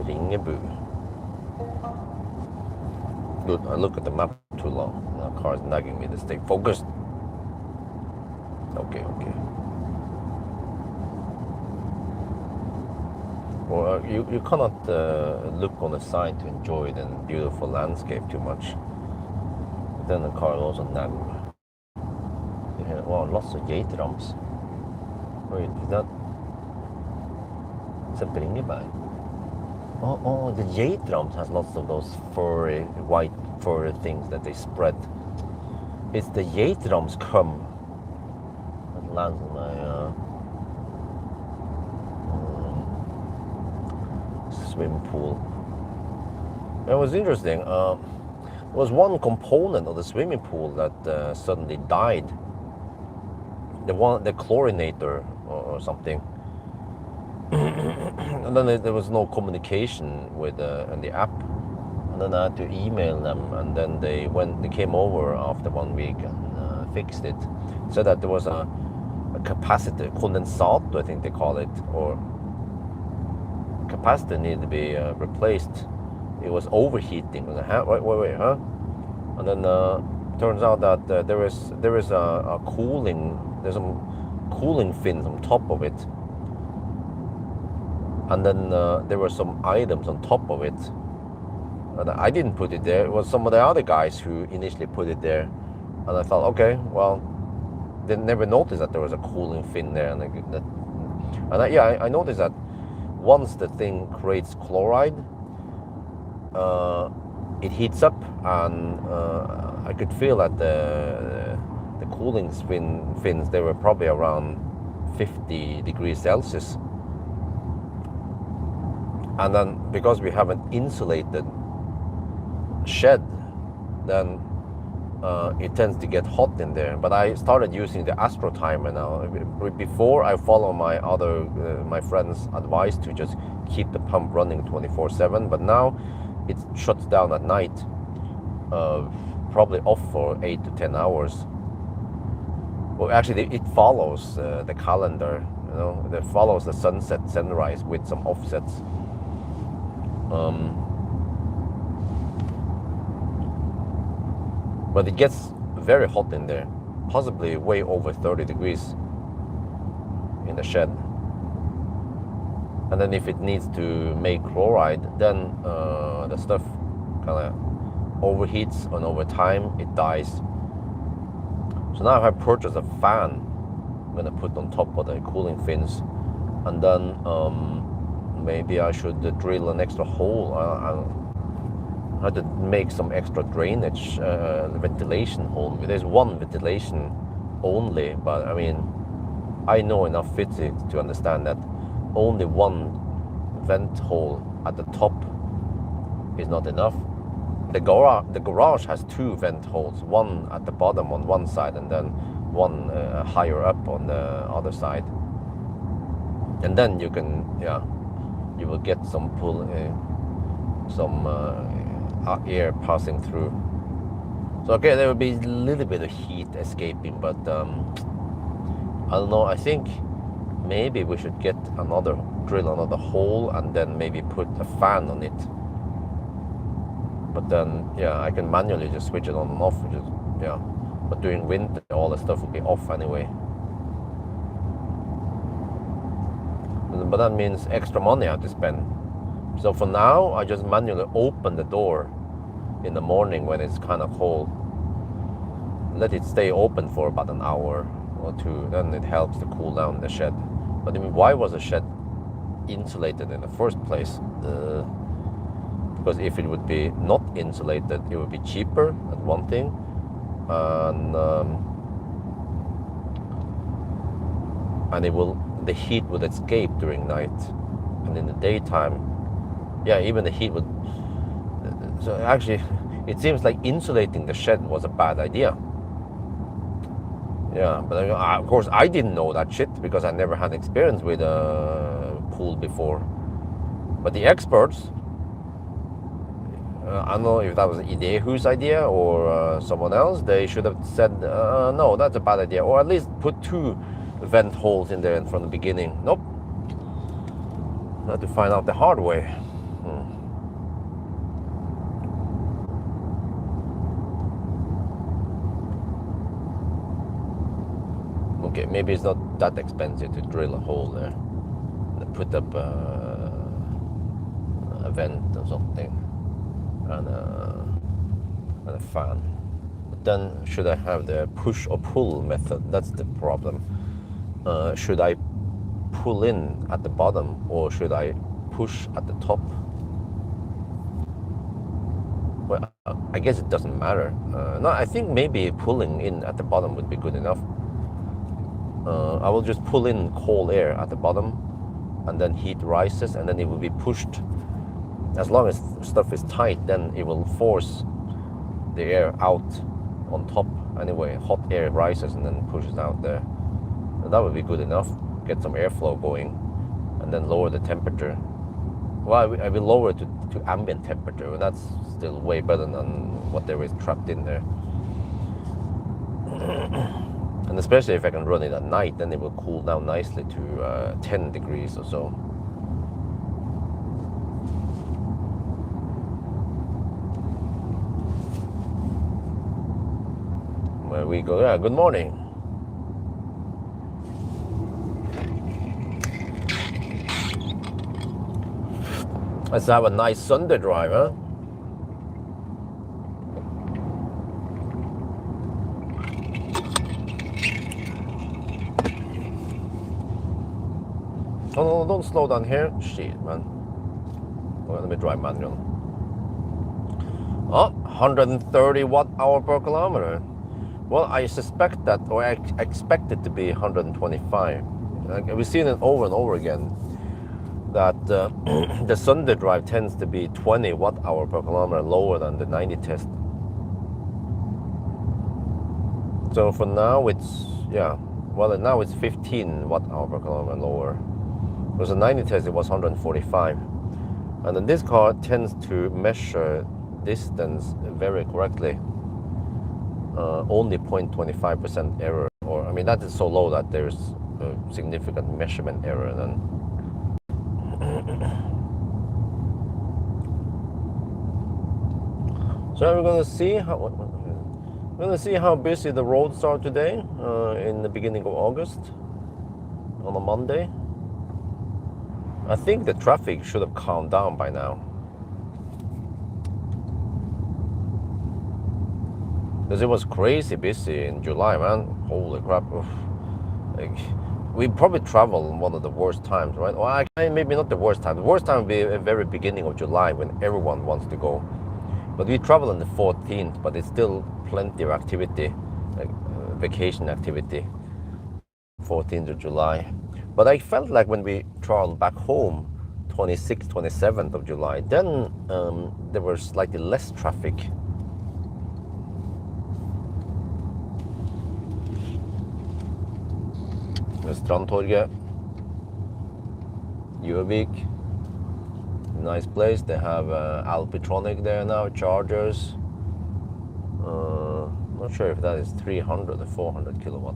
Ringebu. Good, I look at the map too long. The car's nagging me to stay focused. Okay. Well, you cannot look on the side to enjoy the beautiful landscape too much. Then the car will also nag. Wow, lots of Zeekr's. Wait, is that Bringeberg? Oh, the Zeekr's has lots of those furry, white furry things that they spread. It's the Zeekr's cum that lands on my swimming pool. It was interesting. There was one component of the swimming pool that suddenly died. The chlorinator or something. And then there was no communication with the app. And and then I had to email them, and then they came over after 1 week and fixed it. So that there was a capacitor, condensat, I think they call it, or capacitor needed to be replaced. It was overheating. Wait, huh? And then turns out that there is a cooling. There's some cooling fins on top of it, and then there were some items on top of it. And I didn't put it there. It was some of the other guys who initially put it there, and I thought, okay, well, they never noticed that there was a cooling fin there, and I noticed that once the thing creates chloride, it heats up, and I could feel that the cooling fins, they were probably around 50 degrees Celsius. And then because we have an insulated shed, then it tends to get hot in there. But I started using the Astro timer now. Before, I follow my friend's advice to just keep the pump running 24/7, but now it shuts down at night, probably off for 8 to 10 hours. Well, actually, it follows the calendar. It follows the sunset, sunrise with some offsets. But it gets very hot in there, possibly way over 30 degrees in the shed. And then if it needs to make chloride, then the stuff kind of overheats, and over time it dies. So now I have purchased a fan I'm gonna put on top of the cooling fins, and then maybe I should drill an extra hole. I had to make some extra drainage, ventilation hole. There's one ventilation only, but I mean, I know enough physics to understand that only one vent hole at the top is not enough. The garage has 2 vent holes, one at the bottom on one side, and then one higher up on the other side. And then you can, you will get some air passing through. So okay, there will be a little bit of heat escaping, but I don't know. I think maybe we should drill another hole, and then maybe put a fan on it. But then, I can manually just switch it on and off. But during winter, all the stuff will be off anyway. But that means extra money I have to spend. So for now, I just manually open the door in the morning when it's kind of cold. Let it stay open for about an hour or 2. Then it helps to cool down the shed. But I mean, why was the shed insulated in the first place? Because if it would be not insulated, it would be cheaper, that's one thing. And the heat would escape during night. And in the daytime, even the heat would. So actually, it seems like insulating the shed was a bad idea. But of course I didn't know that shit because I never had experience with a pool before. But the experts, I don't know if that was Idehu's idea or someone else, they should have said, no, that's a bad idea. Or at least put 2 vent holes in there from the beginning. Nope. I had to find out the hard way. Okay, maybe it's not that expensive to drill a hole there. Put up a vent or something, and a fan. But then, should I have the push or pull method? That's the problem. Should I pull in at the bottom, or should I push at the top? Well, I guess it doesn't matter. No, I think maybe pulling in at the bottom would be good enough. I will just pull in cold air at the bottom, and then heat rises, and then it will be pushed. As long as stuff is tight, then it will force the air out on top. Anyway, hot air rises and then pushes out there. And that would be good enough. Get some airflow going, and then lower the temperature. well, I will lower it to ambient temperature, and that's still way better than what there is trapped in there. And especially if I can run it at night, then it will cool down nicely to 10 degrees or so. Where we go, yeah, good morning. Let's have a nice Sunday drive, huh? Oh no, don't slow down here. Shit, man. Oh, let me drive manual. Oh, 130 watt-hour per kilometer. Well, I suspect that, or I expect it to be 125. We've seen it over and over again, that the Sunday drive tends to be 20 watt-hour per kilometer lower than the 90 test. So for now it's, yeah, well now it's 15 watt-hour per kilometer lower. Because the 90 test it was 145. And then this car tends to measure distance very correctly. Only 0.25% error, or I mean that is so low that there's a significant measurement error then. So we're gonna see how busy the roads are today in the beginning of August on a Monday. I think the traffic should have calmed down by now. Because it was crazy busy in July, man. Holy crap. Like, we probably travel one of the worst times, right? Well, maybe not the worst time. The worst time would be the very beginning of July when everyone wants to go. But we travel on the 14th, but it's still plenty of activity, like vacation activity, 14th of July. But I felt like when we traveled back home, 26th, 27th of July, then there was slightly less traffic. Strandtorget, Gjøvik, nice place. They have Alpitronic there now, chargers. Not sure if that is 300 or 400 kilowatt.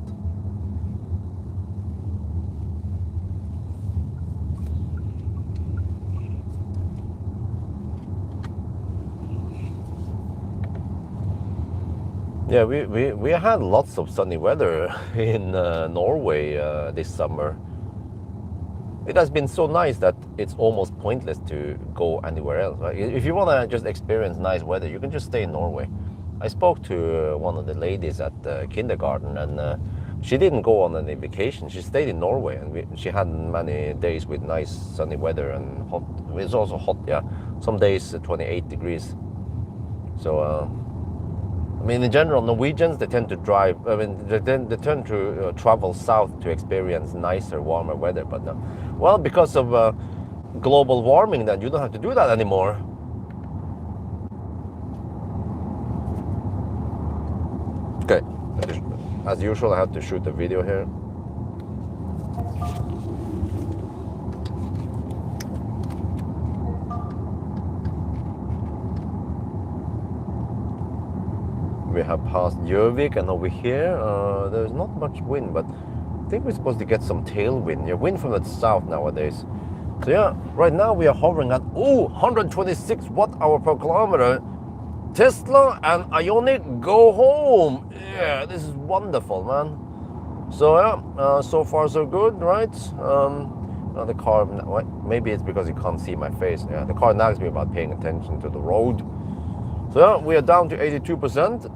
Yeah, we had lots of sunny weather in Norway this summer. It has been so nice that it's almost pointless to go anywhere else. Right? If you want to just experience nice weather, you can just stay in Norway. I spoke to one of the ladies at the kindergarten, and she didn't go on any vacation. She stayed in Norway, and she had many days with nice sunny weather and hot. It's also hot, yeah. Some days 28 degrees. So. I mean, in general, Norwegians, they tend to drive, I mean, they tend to travel south to experience nicer, warmer weather. But no. Well, because of global warming, then you don't have to do that anymore. Okay, as usual, I have to shoot a video here. We have passed Gjøvik, and over here there's not much wind, but I think we're supposed to get some tailwind. Yeah, wind from the south nowadays. So yeah, right now we are hovering at 126 watt-hour per kilometer. Tesla and Ioniq go home. Yeah, this is wonderful, man. So yeah, so far so good, right? The car, maybe it's because you can't see my face. Yeah, the car nags me about paying attention to the road. So yeah, we are down to 82%.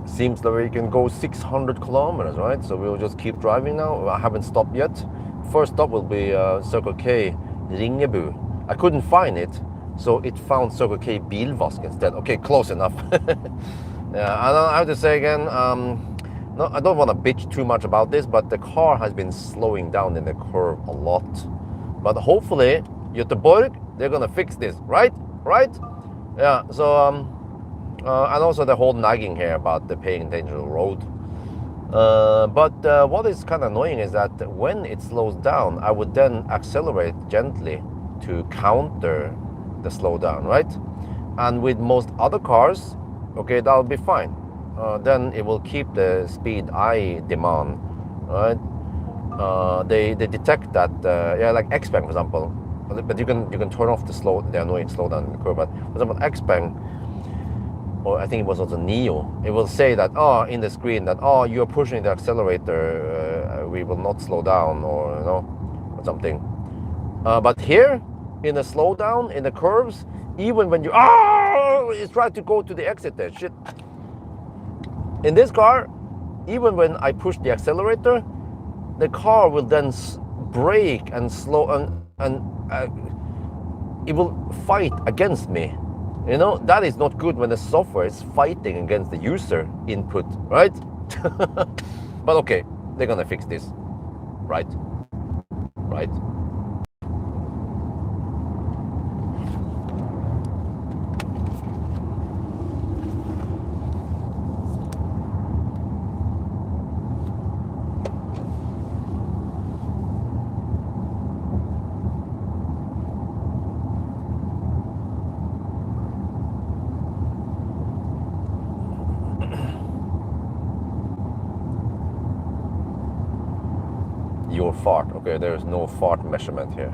Seems that we can go 600 kilometers, right? So we'll just keep driving now. I haven't stopped yet. First stop will be Circle K Ringebu. I couldn't find it, so it found Circle K Bilvask instead. Okay, close enough. Yeah, and I have to say again, no, I don't want to bitch too much about this, but the car has been slowing down in the curve a lot. But hopefully, Göteborg, they're gonna fix this, right? Right? Yeah, so, and also the whole nagging here about the paying attention to the road. But what is kind of annoying is that when it slows down, I would then accelerate gently to counter the slowdown, right? And with most other cars, okay, that'll be fine. Then it will keep the speed I demand, right? They detect that, yeah, like Xpeng, for example. But you can turn off the annoying slowdown in the curve. But for example, Xpeng, or I think it was also Neo, it will say that, oh, in the screen that, oh, you're pushing the accelerator, we will not slow down, or you know, or something. But here, in the slowdown, in the curves, even when you try to go to the exit there, shit. In this car, even when I push the accelerator, the car will then brake and slow, and it will fight against me. You know, that is not good when the software is fighting against the user input, right? But okay, they're gonna fix this, right? Right? Your fart. Okay, there is no fart measurement here.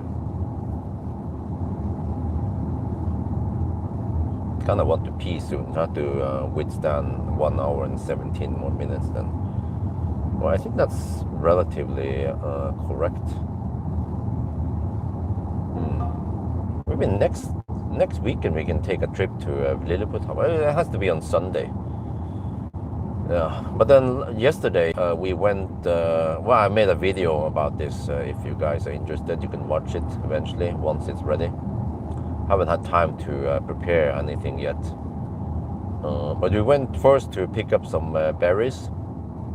Kind of want to pee soon, not to withstand 1 hour and 17 more minutes then. Well, I think that's relatively correct. Maybe next weekend we can take a trip to Lilliput. It has to be on Sunday. Yeah, but then yesterday we went, well, I made a video about this. If you guys are interested, you can watch it eventually once it's ready. Haven't had time to prepare anything yet. But we went first to pick up some berries,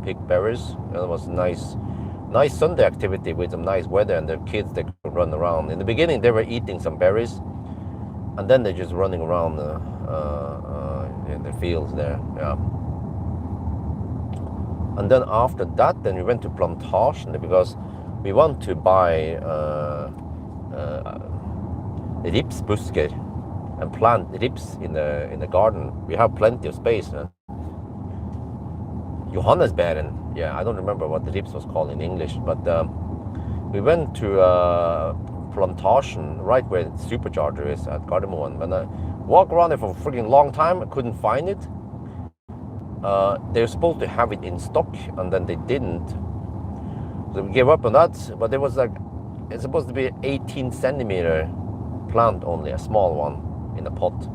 pick berries. And it was nice Sunday activity with some nice weather, and the kids, they could run around. In the beginning they were eating some berries, and then they're just running around in the fields there. Yeah. And then after that, then we went to Plantation because we want to buy ripsbusker and plant rips in the garden. We have plenty of space. Johannesbären, yeah, I don't remember what the rips was called in English, but we went to Plantation, right where the supercharger is at Gardermoen. And I walked around there for a freaking long time. I couldn't find it. They were supposed to have it in stock, and then they didn't. So we gave up on that. But there was like, it's supposed to be an 18 centimeter plant only, a small one in a pot.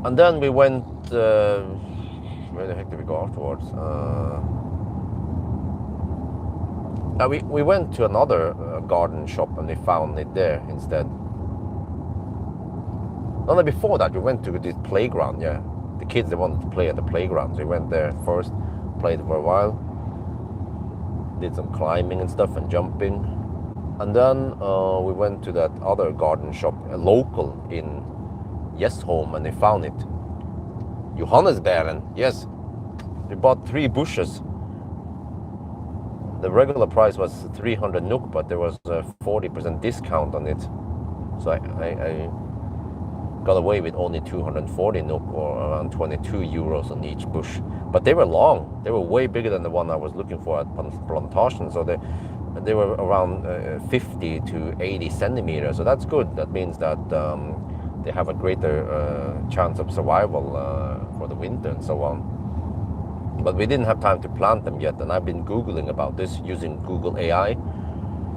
And then we went, where the heck did we go afterwards? We went to another garden shop, and we found it there instead. No, before that, we went to this playground, yeah. The kids, they wanted to play at the playground, so we went there first, played for a while, did some climbing and stuff and jumping. And then we went to that other garden shop, a local in Yesholm, and they found it. Johannesbären, yes. We bought 3 bushes. The regular price was 300 NOK, but there was a 40% discount on it. So I got away with only 240 NOK, or around 22 euros on each bush. But they were long. They were way bigger than the one I was looking for at Plantation. So they were around 50 to 80 centimeters. So that's good. That means that they have a greater chance of survival for the winter and so on. But we didn't have time to plant them yet. And I've been Googling about this using Google AI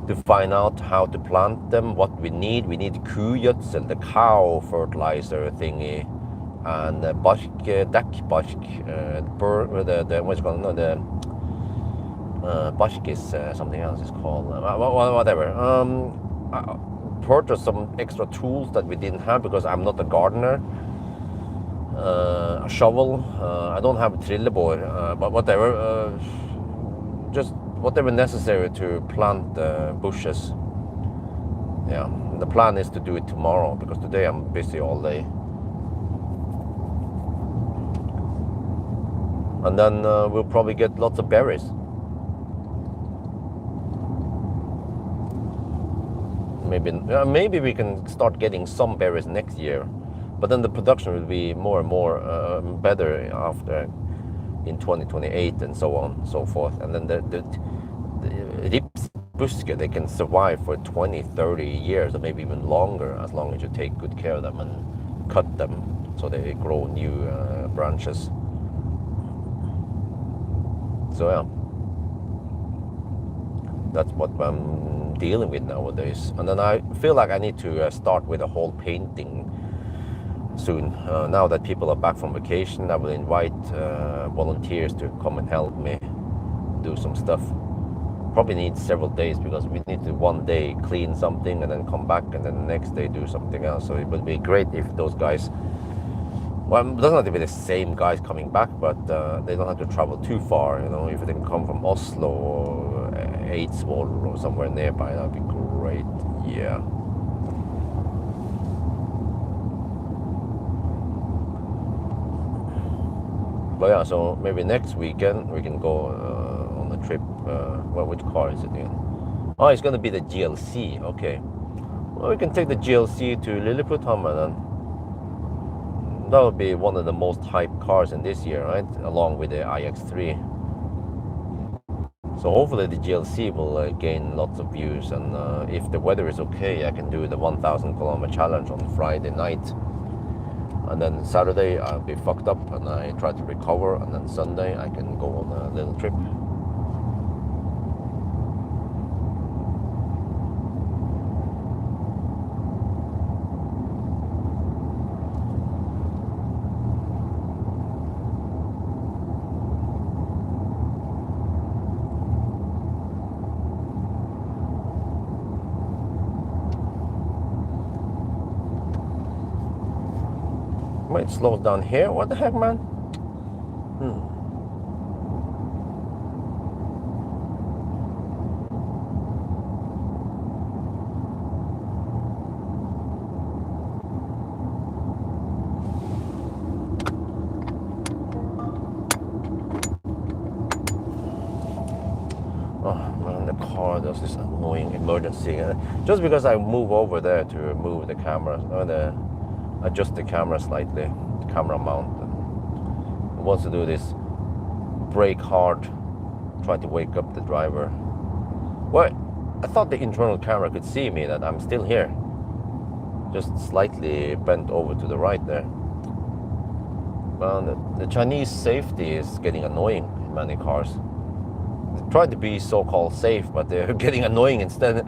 to find out how to plant them, what we need. We need kugjødsel, the cow fertilizer thingy, and deckbark, what's it called? No, the bark is something else it's called. Whatever. I purchased some extra tools that we didn't have because I'm not a gardener. A shovel. I don't have a trillebår, but whatever. Just whatever necessary to plant the bushes. Yeah, the plan is to do it tomorrow because today I'm busy all day. And then we'll probably get lots of berries. maybe we can start getting some berries next year, but then the production will be more and more better after in 2028 and so on and so forth. And then the ripsbuske, they can survive for 20, 30 years or maybe even longer, as long as you take good care of them and cut them so they grow new branches. So yeah, that's what I'm dealing with nowadays. And then I feel like I need to start with a whole painting soon. Now that people are back from vacation, I will invite volunteers to come and help me do some stuff. Probably need several days, because we need to one day clean something and then come back, and then the next day do something else. So it would be great if those guys, well, it doesn't have to be the same guys coming back, but they don't have to travel too far. You know, if they can come from Oslo or Eidsvoll or somewhere nearby, that'd be great. Yeah. But yeah, so maybe next weekend we can go on a trip. Well, which car is it in? Oh, it's gonna be the GLC. Okay. Well, we can take the GLC to Lilleputthammer then. That would be one of the most hyped cars in this year, right? Along with the iX3. So hopefully the GLC will gain lots of views, and if the weather is okay, I can do the 1,000 kilometer challenge on Friday night. And then Saturday I'll be fucked up and I try to recover, and then Sunday I can go on a little trip. It slows down here. What the heck, man? Oh man, the car does this annoying emergency. Just because I move over there to move the camera, adjust the camera slightly, the camera mount. It wants to do this brake hard, try to wake up the driver. Well, I thought the internal camera could see me, that I'm still here, just slightly bent over to the right there. Well, the Chinese safety is getting annoying in many cars. They try to be so-called safe, but they're getting annoying instead.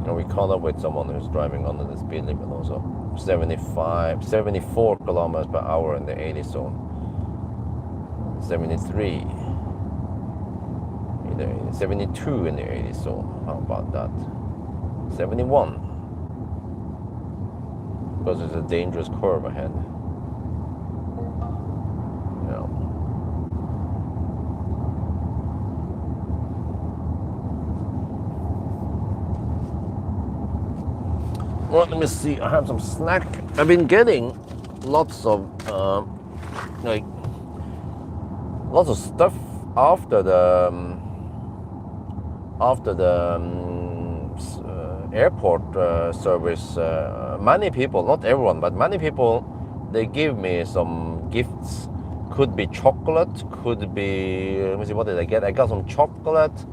We caught up with someone who's driving under the speed limit also. 74 kilometers per hour in the 80 zone. 73. 72 in the 80 zone. How about that? 71. Because there's a dangerous curve ahead. Yeah. Well, let me see. I have some snack. I've been getting lots of stuff after the airport service. Many people, not everyone, but many people, they give me some gifts. Could be chocolate. Could be. Let me see. What did I get? I got some chocolate.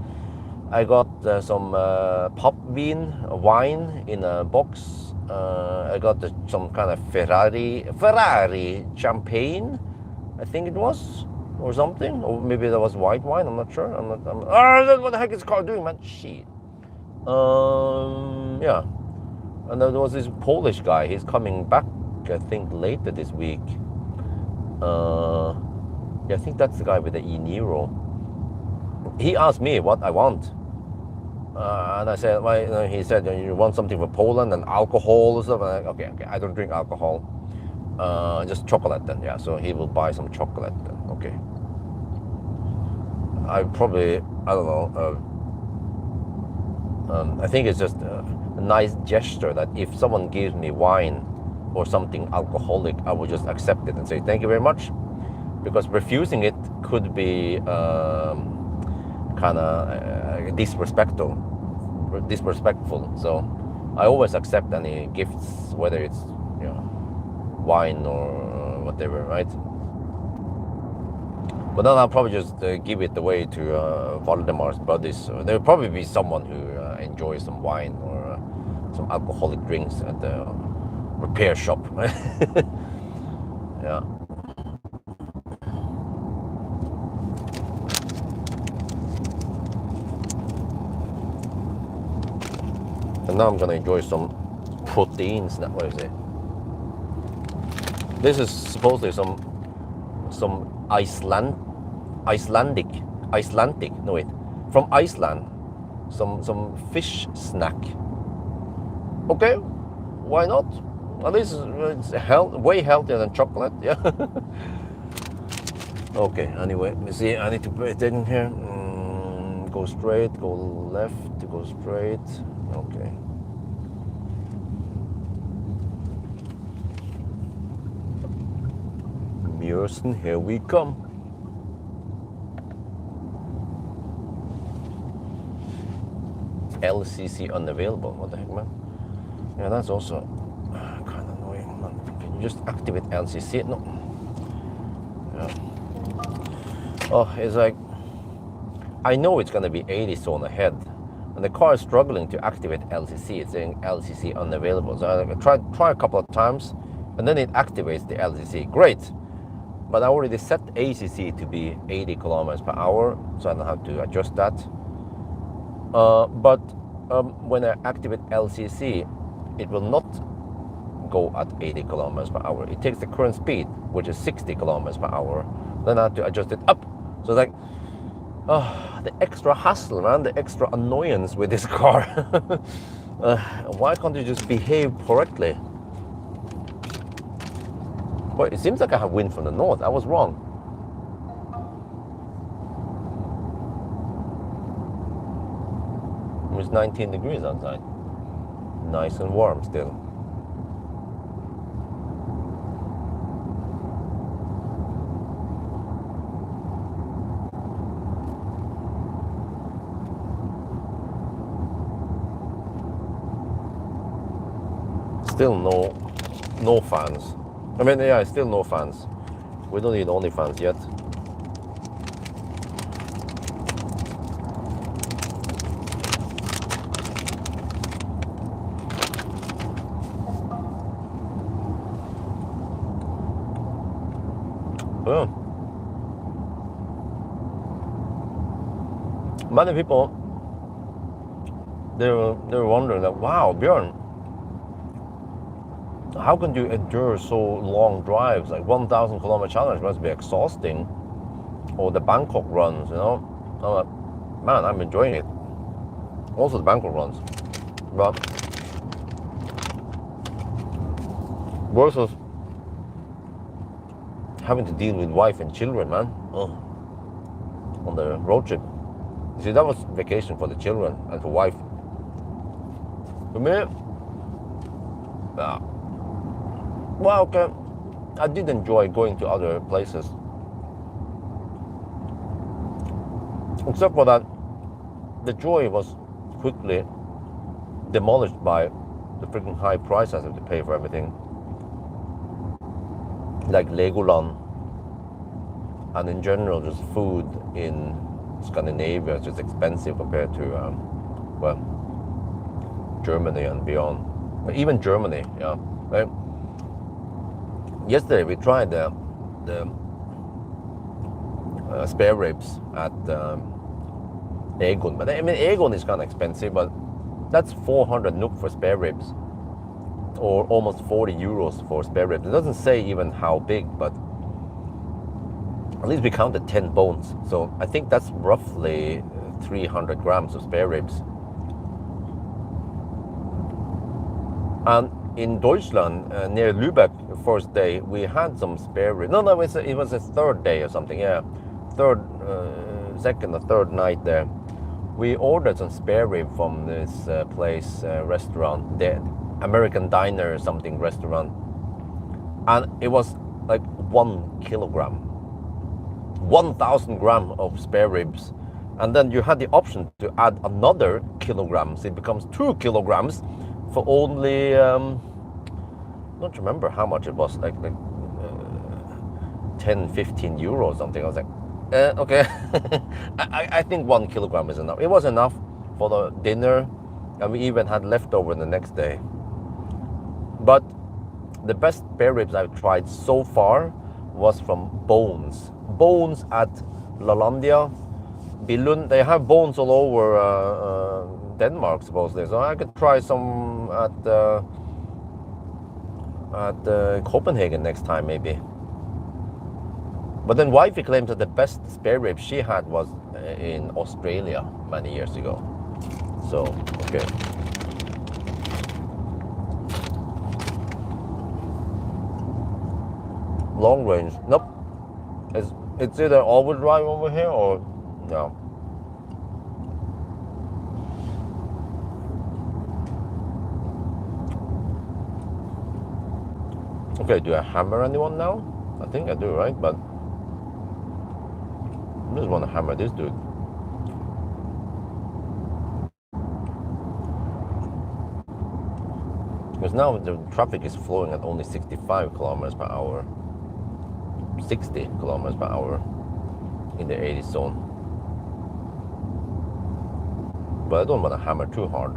I got some wine in a box. I got some kind of Ferrari champagne, I think it was, or something. Or maybe that was white wine, I'm not sure. What the heck is the car doing, man? Shit. Yeah. And there was this Polish guy. He's coming back, I think, later this week. Yeah, I think that's the guy with the E-Niro. He asked me what I want. And I said, well, he said, you want something for Poland and alcohol or stuff? And I'm like, okay, I don't drink alcohol. Just chocolate then, yeah. So he will buy some chocolate then, okay. I probably, I don't know, I think it's just a nice gesture that if someone gives me wine or something alcoholic, I will just accept it and say thank you very much, because refusing it could be kind of disrespectful. So I always accept any gifts, whether it's wine or whatever, right? But then I'll probably just give it away to Valdemar's buddies. There will probably be someone who enjoys some wine or some alcoholic drinks at the repair shop. Yeah. And now I'm gonna enjoy some proteins. That's what I say. This is supposedly some Icelandic. No wait, from Iceland. Some fish snack. Okay, why not? At least it's way healthier than chocolate. Yeah. Okay. Anyway, let me see. I need to put it in here. Go straight. Go left. Go straight. Okay. Mjøsen, here we come. LCC unavailable. What the heck, man? Yeah, that's also kind of annoying, man. Can you just activate LCC? No. Yeah. Oh, it's like I know it's gonna be 80 zone ahead, and the car is struggling to activate LCC. It's saying LCC unavailable. So I try a couple of times, and then it activates the LCC. Great. But I already set ACC to be 80 kilometers per hour, so I don't have to adjust that. But when I activate LCC, it will not go at 80 kilometers per hour. It takes the current speed, which is 60 kilometers per hour. Then I have to adjust it up. So it's like, the extra hassle, man, the extra annoyance with this car. Why can't you just behave correctly? Well, it seems like I have wind from the north. I was wrong. It was 19 degrees outside. Nice and warm still. Still no fans. I mean, yeah, still no fans. We don't need OnlyFans yet. Oh. Many people, they were wondering that, wow, Björn, how can you endure so long drives? Like 1,000 kilometer challenge must be exhausting. Or the Bangkok runs, you know? I'm like, man, I'm enjoying it. Also the Bangkok runs. But versus having to deal with wife and children, man. On the road trip. You see, that was vacation for the children and for wife. For me, well, okay, I did enjoy going to other places. Except for that, the joy was quickly demolished by the freaking high price I have to pay for everything. Like Legoland, and in general, just food in Scandinavia is just expensive compared to, well, Germany and beyond. But even Germany, yeah. Right? Yesterday we tried the spare ribs at Egon, but I mean Egon is kind of expensive, but that's 400 NOK for spare ribs, or almost 40 euros for spare ribs. It doesn't say even how big, but at least we counted 10 bones, so I think that's roughly 300 grams of spare ribs. And in Deutschland, near Lübeck, the first day, we had some spare ribs. No, it was a third day or something, yeah. Second or third night there. we ordered some spare rib from this place, restaurant, the American Diner or something restaurant, and it was like 1 kilogram, 1,000 grams of spare ribs, and then you had the option to add another kilogram, so it becomes 2 kilograms for only don't remember how much it was, like 10-15 euro or something. I was like, okay. I think 1 kilogram is enough. It was enough for the dinner, and we even had leftover the next day. But the best spare ribs I've tried so far was from Bones. Bones at Lalandia, Billund. They have Bones all over Denmark, supposedly. So I could try some at Copenhagen next time, maybe. But then wifey claims that the best spare rib she had was in Australia many years ago. So, okay. Long range, nope. It's either all-wheel drive over here or no. Okay, do I hammer anyone now? I think I do, right? But I just want to hammer this dude. Because now the traffic is flowing at only 65 kilometers per hour. 60 kilometers per hour in the 80 zone. But I don't want to hammer too hard.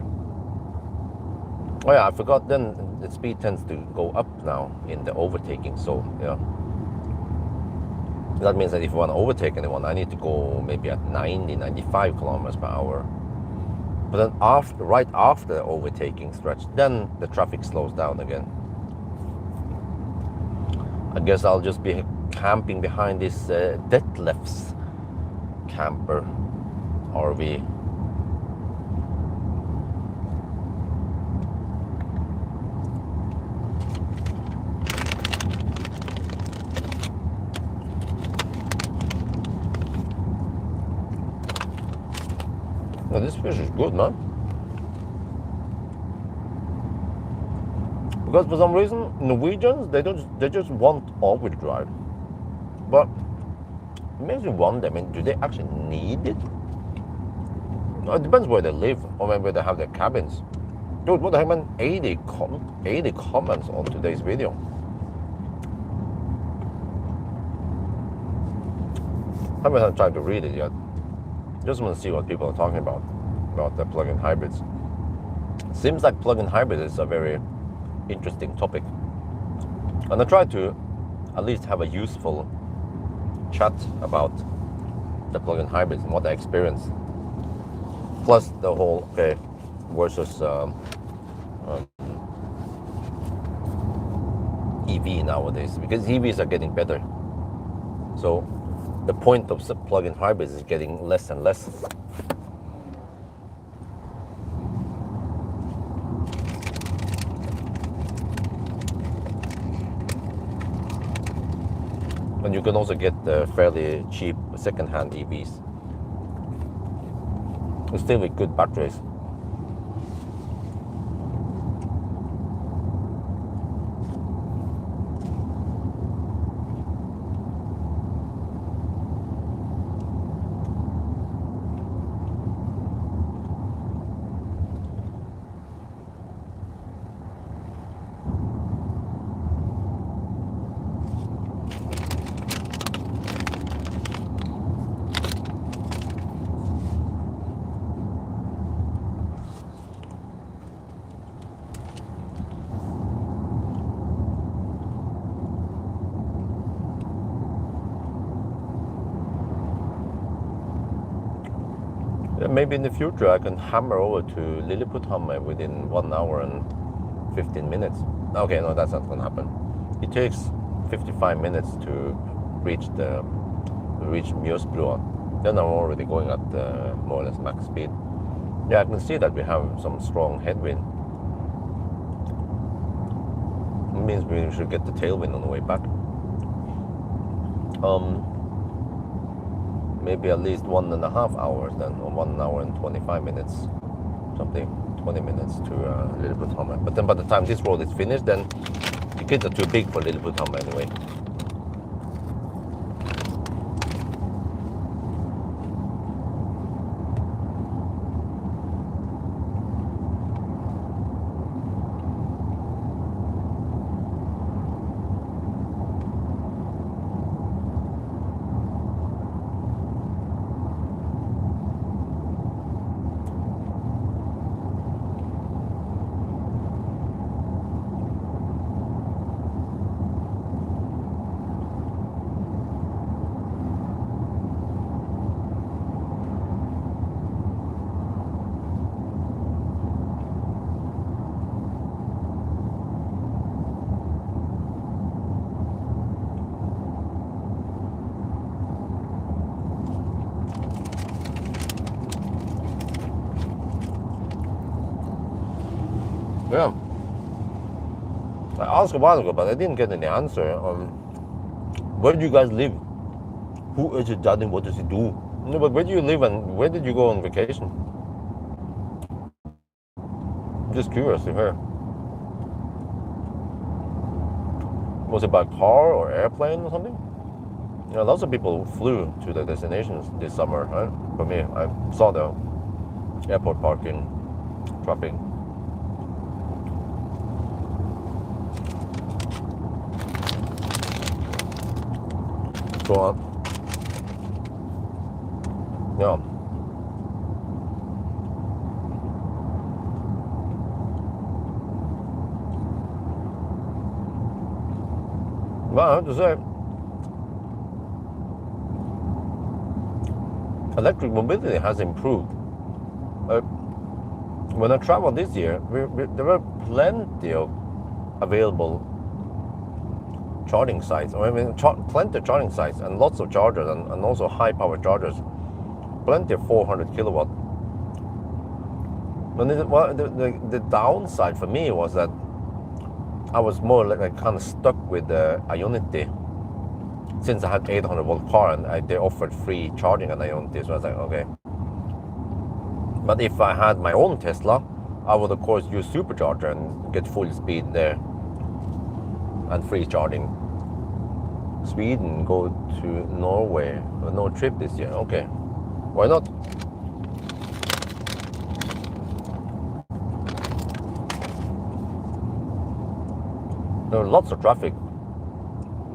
Oh yeah, I forgot, then the speed tends to go up now in the overtaking, so yeah. That means that if I want to overtake anyone, I need to go maybe at 90, 95 kilometers per hour. But then right after the overtaking stretch, then the traffic slows down again. I guess I'll just be camping behind this Detlef's camper RV. Now this fish is good, man. Because for some reason Norwegians they just want all-wheel drive. But it makes me wonder, I mean, do they actually need it? It depends where they live, or maybe where they have their cabins. Dude, what the heck, man? 80 comments on today's video. I haven't had time to read it yet. Just want to see what people are talking about the plug-in hybrids. Seems like plug-in hybrid is a very interesting topic. And I try to at least have a useful chat about the plug-in hybrids and what I experience. Plus the whole, okay, versus EV nowadays, because EVs are getting better. So the point of plug-in hybrids is getting less and less. And you can also get fairly cheap second-hand EVs. Still with good batteries. Maybe in the future I can hammer over to Lilleputthammer within 1 hour and 15 minutes. Okay, no, that's not going to happen. It takes 55 minutes to reach Mjøsbrua. Then I'm already going at more or less max speed. Yeah, I can see that we have some strong headwind. It means we should get the tailwind on the way back. maybe at least 1.5 hours then, or 1 hour and 25 minutes, something, 20 minutes to Lilleputthammer. But then by the time this road is finished, then the kids are too big for Lilleputthammer anyway. Yeah. I asked a while ago, but I didn't get any answer. Where do you guys live? Who is it, Daddy? What does he do? No, but where do you live and where did you go on vacation? I'm just curious to hear. Was it by car or airplane or something? You know, lots of people flew to the destinations this summer, right? For me, I saw the airport parking, traffic. So on. Yeah. Well, I have to say, electric mobility has improved. When I traveled this year, there were plenty of available charging sites. I mean, plenty of charging sites and lots of chargers and also high power chargers. Plenty of 400 kilowatt. And the downside for me was that I was more like kind of stuck with the Ionity. Since I had 800 volt car and they offered free charging on Ionity, so I was like, okay. But if I had my own Tesla, I would of course use supercharger and get full speed there and free charging. Sweden, go to Norway. No trip this year. Okay, why not? There were lots of traffic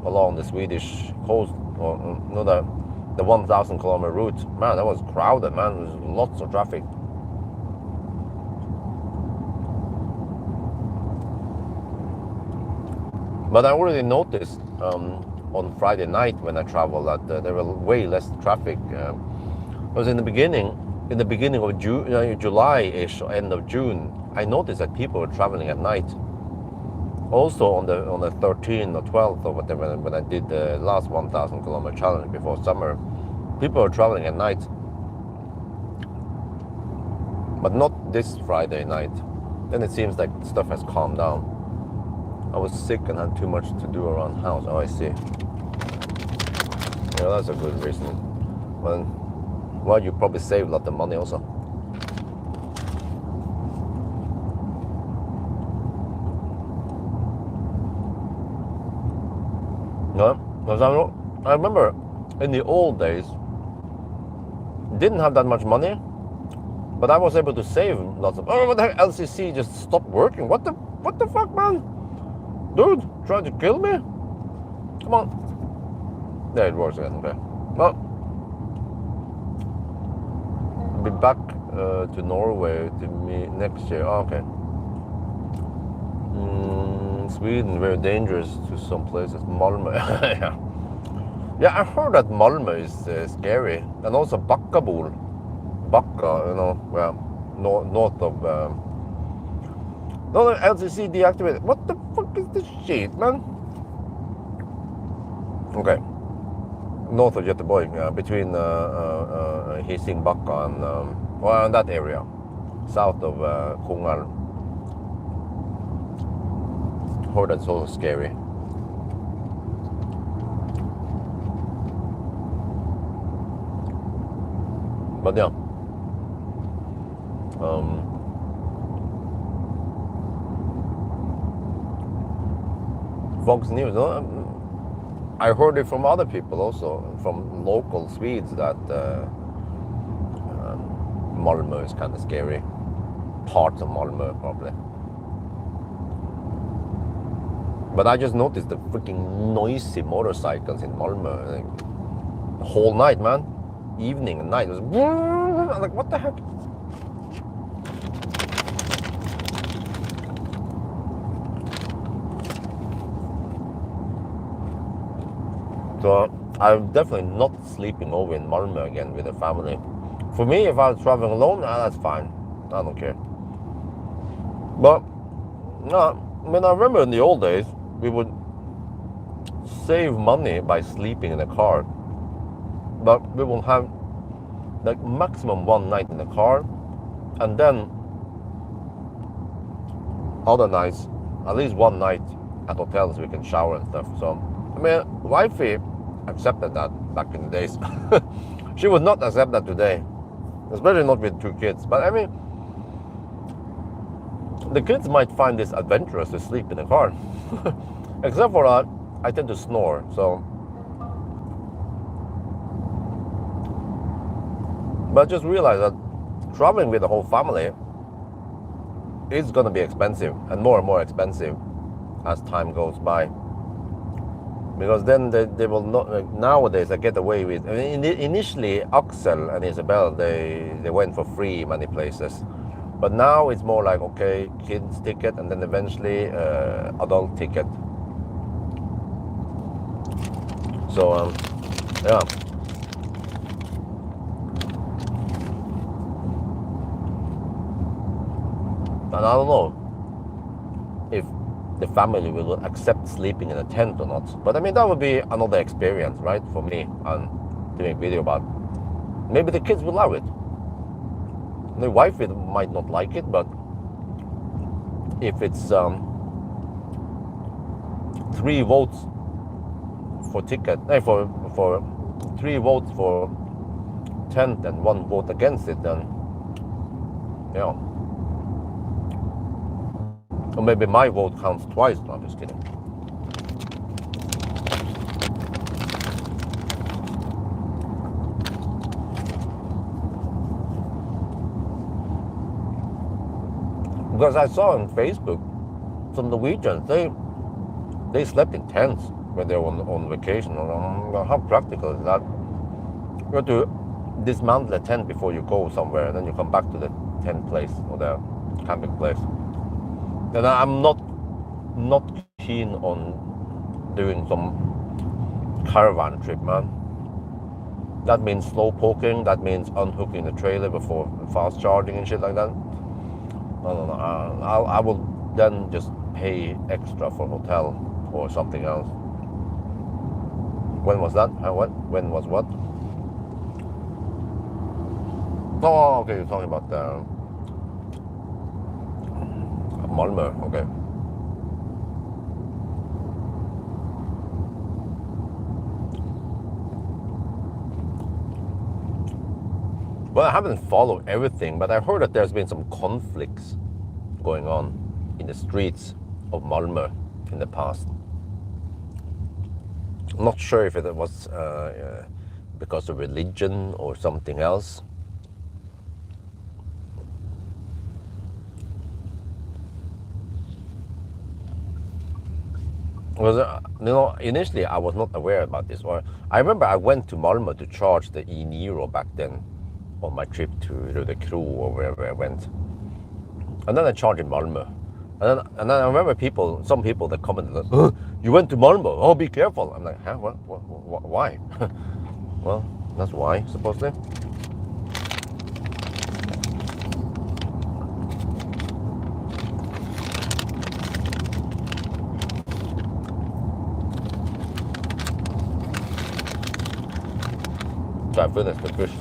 along the Swedish coast, or no, the 1,000 kilometer route. Man, that was crowded. Man, there was lots of traffic. But I already noticed on Friday night when I traveled that there were way less traffic. Because in the beginning of June, July-ish, end of June, I noticed that people were traveling at night. Also on the 13th or 12th or whatever, when I did the last 1,000 kilometer challenge before summer, people were traveling at night. But not this Friday night. Then it seems like stuff has calmed down. I was sick and had too much to do around the house. Oh, I see. Yeah, that's a good reason. Well, you probably save a lot of money also. No, because I remember in the old days, didn't have that much money, but I was able to save lots of. Oh, what the heck? LCC just stopped working. What the fuck, man? Dude, trying to kill me? Come on. There it works again. Okay. Well, I'll be back to Norway to meet next year. Oh, okay. Sweden, very dangerous to some places. Malmö. Yeah, I heard that Malmö is scary, and also Bakkabol. Bakka, you know, well, north of. No, LCC deactivated. What the fuck is this shit, man? Okay. North of Göteborg, between Hising, Bakka, and well, in that area, south of Kungälv. Heard that's so scary. But yeah, Fox News. I heard it from other people also, from local Swedes, that Malmö is kind of scary. Parts of Malmö, probably. But I just noticed the freaking noisy motorcycles in Malmö. Like, the whole night, man. Evening and night. It was like, what the heck? So I'm definitely not sleeping over in Malmö again with the family. For me, if I was traveling alone, that's fine. I don't care. But I mean, I remember in the old days, we would save money by sleeping in the car. But we will have like maximum one night in the car, and then other nights, at least one night at hotels we can shower and stuff. So I mean, wifey accepted that back in the days. She would not accept that today, especially not with 2 kids. But I mean, the kids might find this adventurous to sleep in the car. Except for that, I tend to snore, so. But just realize that traveling with the whole family is going to be expensive, and more expensive as time goes by. Because then they will not, like, nowadays I get away with, I mean, initially Axel and Isabel, they went for free many places. But now it's more like, okay, kids ticket, and then eventually adult ticket. So yeah. And I don't know if the family will accept sleeping in a tent or not. But I mean, that would be another experience, right, for me, and doing video about. Maybe the kids will love it. The wife might not like it, but if it's 3 votes for ticket, for 3 votes for tent and 1 vote against it, then yeah. Or maybe my vote counts twice. No, I'm just kidding. Because I saw on Facebook some Norwegians, they slept in tents when they were on vacation. How practical is that? You have to dismantle a tent before you go somewhere, and then you come back to the tent place or the camping place. And I'm not keen on doing some caravan trip, man. That means slow poking. That means unhooking the trailer before fast charging and shit like that. No. I will then just pay extra for hotel or something else. When was that? When was what? Oh, okay. You're talking about Malmö. Okay. Well, I haven't followed everything, but I heard that there's been some conflicts going on in the streets of Malmö in the past. I'm not sure if it was because of religion or something else. Because, initially I was not aware about this. I remember I went to Malmö to charge the e-Niro back then on my trip to the crew or wherever I went. And then I charged in Malmö. And then I remember some people that commented, oh, you went to Malmö, oh, be careful. I'm like, huh, what why? Well, that's why, supposedly. So I finished the fish.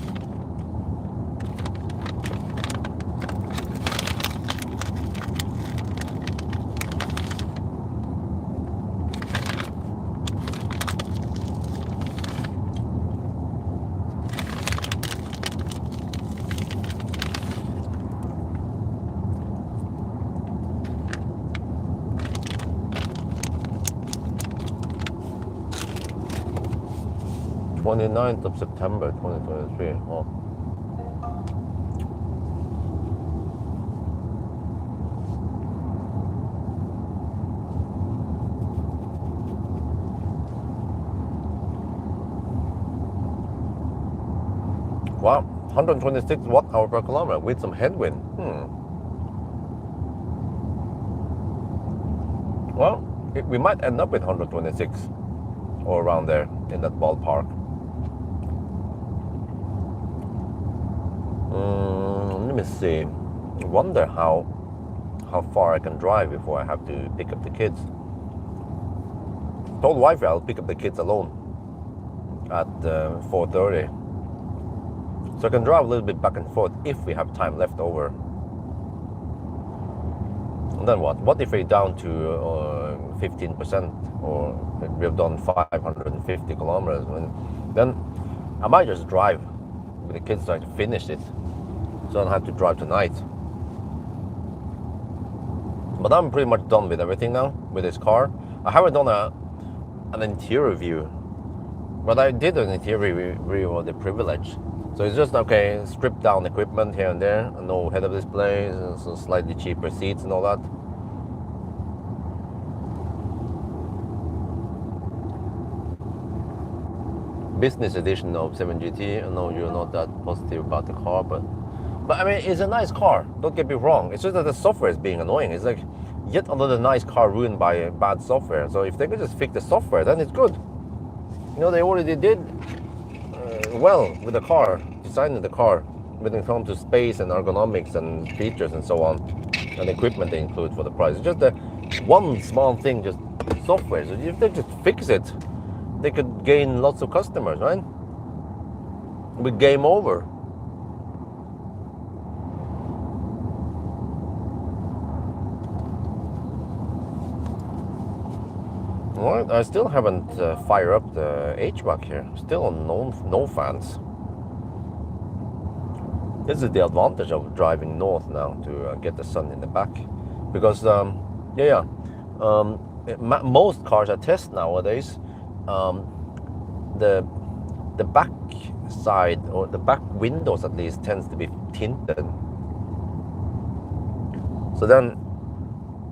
29th of September 2023. Oh. Wow, 126 watt-hour per kilometer with some headwind. Well, we might end up with 126 or around there in that ballpark. Let me see. I wonder how far I can drive before I have to pick up the kids. Told wife I'll pick up the kids alone at 4:30. So I can drive a little bit back and forth if we have time left over. And then what? What if we're down to 15% or we've done 550 kilometers? And then I might just drive with the kids trying to finish it so I don't have to drive tonight. But I'm pretty much done with everything now with this car. I haven't done an interior view, but I did an interior review of the Privilege. So it's just, okay, stripped down equipment here and there, no head-up displays, so slightly cheaper seats and all that. Business edition of 7 GT. I know you're not that positive about the car, but I mean, it's a nice car, don't get me wrong. It's just that the software is being annoying. It's like yet another nice car ruined by bad software. So if they could just fix the software, then it's good. You know, they already did well with the car, designing the car when it comes to space and ergonomics and features and so on, and equipment they include for the price. It's just that one small thing, just software. So if they just fix it, they could gain lots of customers, right? With game over. Well, I still haven't fired up the HVAC here. Still on no fans. This is the advantage of driving north now to get the sun in the back, because most cars I test nowadays, the back side or the back windows at least tends to be tinted. So then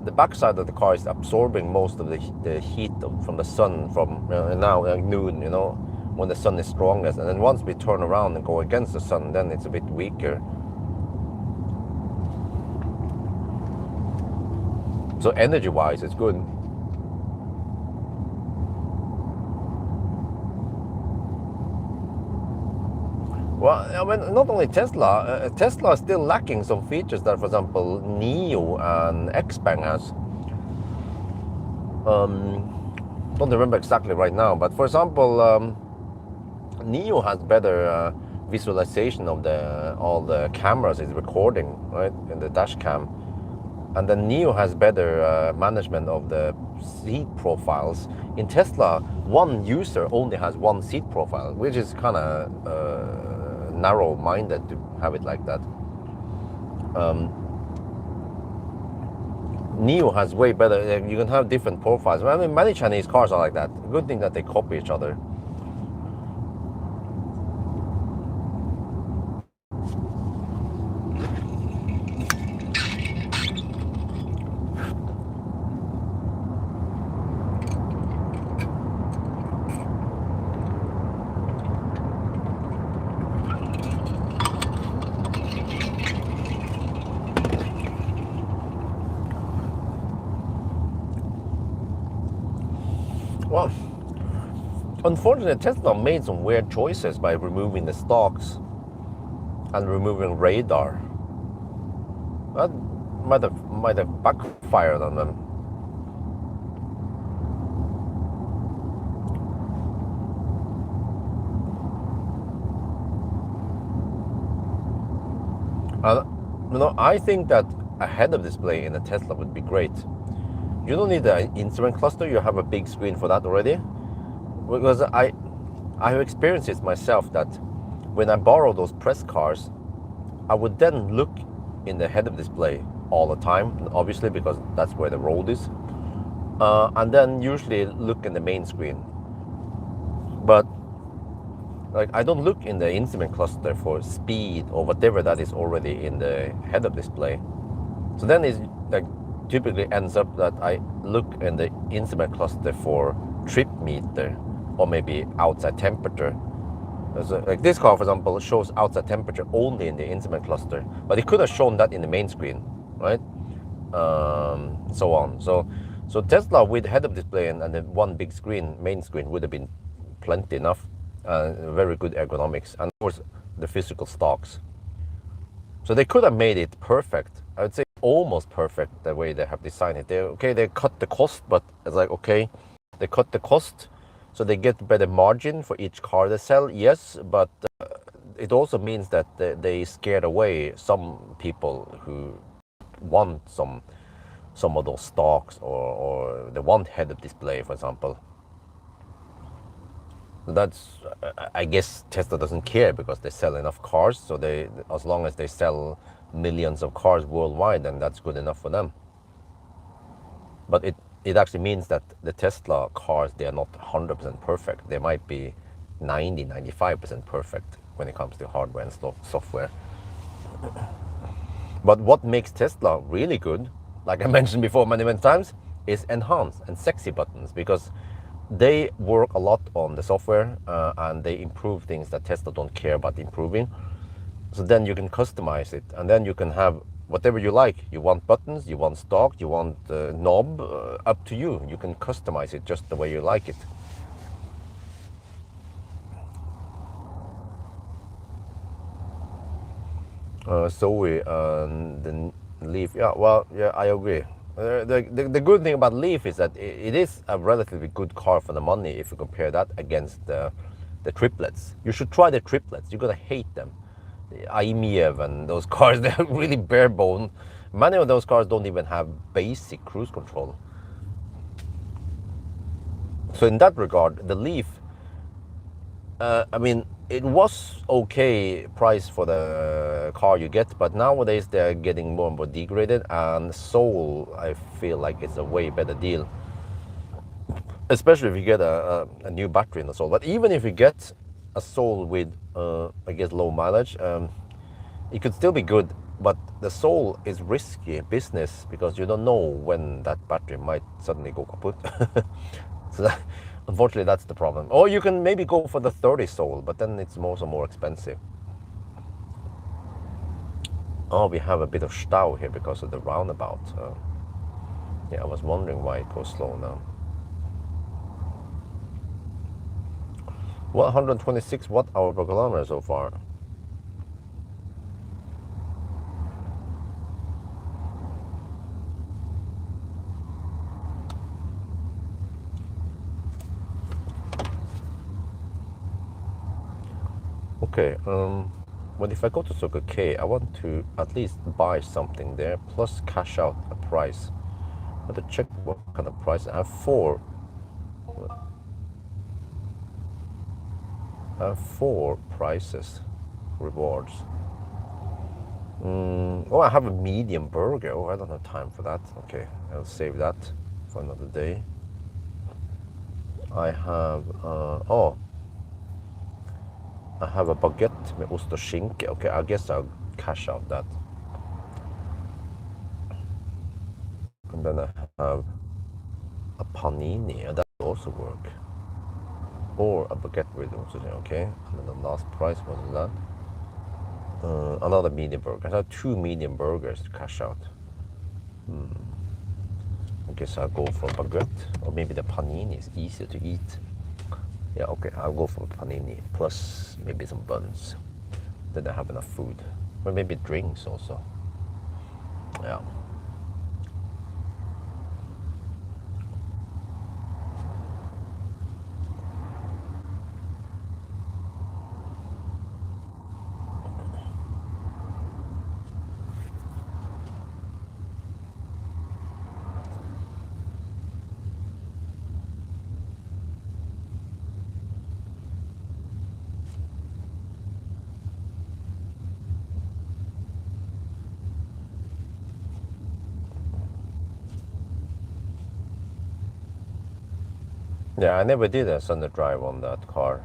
the back side of the car is absorbing most of the heat from the sun from now noon, you know, when the sun is strongest. And then once we turn around and go against the sun, then it's a bit weaker. So energy-wise, it's good. Well, I mean, not only Tesla. Tesla is still lacking some features that, for example, Neo and Xpeng has. Don't remember exactly right now, but for example, Neo has better visualization of all the cameras it's recording, right, in the dash cam, and then Neo has better management of the seat profiles. In Tesla, one user only has one seat profile, which is kind of narrow-minded to have it like that. Neo has way better. You can have different profiles. I mean, many Chinese cars are like that. Good thing that they copy each other. Well, unfortunately, Tesla made some weird choices by removing the stalks and removing radar. That might have backfired on them. You know, I think that a head-up display in a Tesla would be great. You don't need the instrument cluster, you have a big screen for that already. Because I have experienced it myself that when I borrow those press cars, I would then look in the head-up display all the time, obviously because that's where the road is. And then usually look in the main screen. But like I don't look in the instrument cluster for speed or whatever that is already in the head-up display. So then it like typically ends up that I look in the instrument cluster for trip meter or maybe outside temperature. So like this car, for example, shows outside temperature only in the instrument cluster, but it could have shown that in the main screen, right? So on. So Tesla with head-up display and the one big screen, main screen, would have been plenty enough. Very good ergonomics, and of course the physical stocks. So they could have made it perfect. I would say almost perfect the way they have designed it. They cut the cost, but it's like okay, they cut the cost, so they get better margin for each car they sell. Yes, but it also means that they scared away some people who want some of those stocks or they want head-up display, for example. That's, I guess Tesla doesn't care because they sell enough cars, so they, as long as they sell millions of cars worldwide, then that's good enough for them. But it actually means that the Tesla cars, they are not 100% perfect. They might be 95% perfect when it comes to hardware and software. But what makes Tesla really good, like I mentioned before many times, is enhance and sexy buttons, because they work a lot on the software and they improve things that Tesla don't care about improving. So then you can customize it, and then you can have whatever you like. You want buttons, you want stock, you want knob, up to you. You can customize it just the way you like it. Zoe and the Leaf, yeah, well, yeah, I agree. The good thing about Leaf is that it is a relatively good car for the money if you compare that against the triplets. You should try the triplets. You're gonna hate them. The IMEV and those cars, they're really bare bone. Many of those cars don't even have basic cruise control. So in that regard, the Leaf, I mean, it was okay price for the car you get, but nowadays they're getting more and more degraded, and Soul, I feel like it's a way better deal, especially if you get a new battery in the Soul. But even if you get a Soul with, I guess, low mileage, it could still be good, but the Soul is risky business because you don't know when that battery might suddenly go kaput. So that, unfortunately, that's the problem. Or you can maybe go for the 30 Soul, but then it's also more expensive. Oh, we have a bit of stau here because of the roundabout. Yeah, I was wondering why it goes slow now. Well, 126 watt-hour per kilometer so far. Okay, well, if I go to Circle K, I want to at least buy something there, plus cash out a price. I have to check what kind of price. I have four prices, rewards. Oh, I have a medium burger. Oh, I don't have time for that. Okay, I'll save that for another day. I have, I have a baguette med ost och skinka. Okay, I guess I'll cash out that. And then I have a panini, and that will also work. Or a baguette with ost och skinka, okay. And then the last price, what is that? Another medium burger. I have two medium burgers to cash out. I guess I'll go for baguette, or maybe the panini is easier to eat. Yeah, okay, I'll go for panini, plus maybe some buns. Then I have enough food. Or maybe drinks also. Yeah. Yeah, I never did a Sunday drive on that car.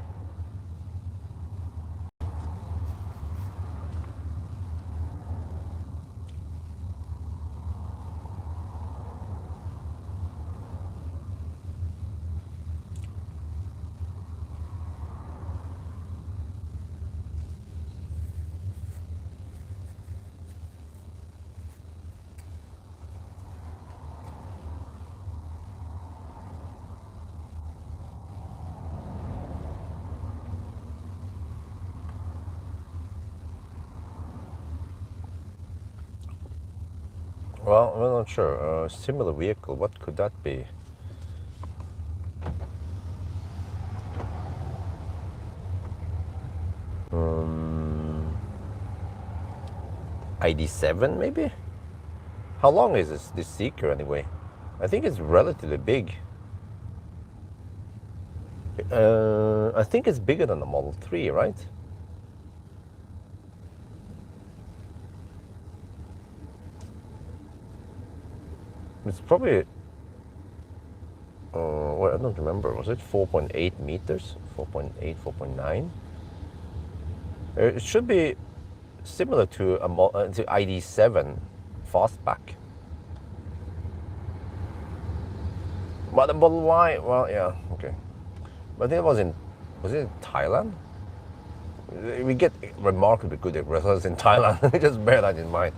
Well, I'm not sure. Similar vehicle, what could that be? ID7 maybe? How long is this Zeekr anyway? I think it's relatively big. I think it's bigger than the Model 3, right? It's probably, well, I don't remember. Was it 4.8 meters? 4.8, 4.9? It should be similar to to ID7 fastback. But the Model Y, well, yeah, okay. But it was it in Thailand? We get remarkably good at results in Thailand. Just bear that in mind.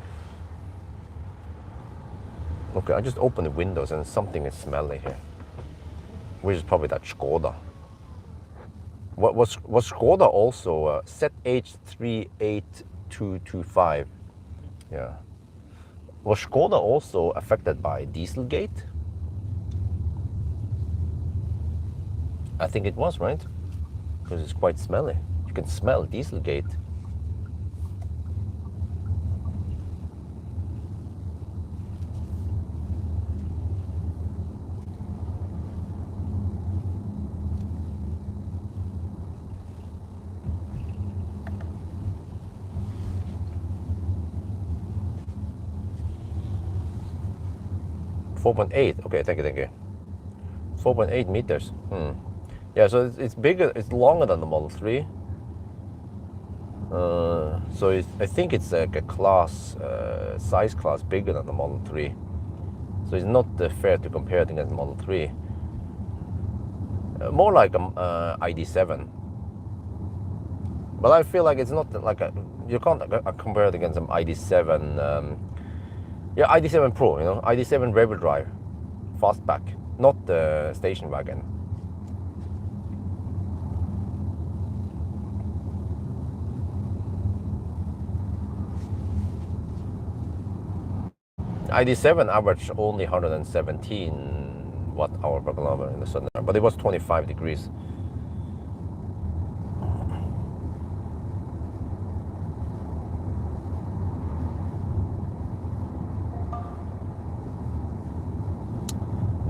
Okay, I just opened the windows and something is smelly here, which is probably that Skoda. Was Skoda also ZH38225? Yeah. Was Skoda also affected by Dieselgate? I think it was, right? Because it's quite smelly. You can smell Dieselgate. .8. Okay, thank you. 4.8 meters. Yeah, so it's bigger. It's longer than the Model 3. So I think it's like a class, size class bigger than the Model 3. So it's not fair to compare it against the Model 3. More like a ID7. But I feel like it's not like you can't compare it against some ID7. Yeah, ID7 Pro, ID7 rear drive, fastback, not the station wagon. ID7 averaged only 117 watt-hour per kilometer in the sun, but it was 25 degrees.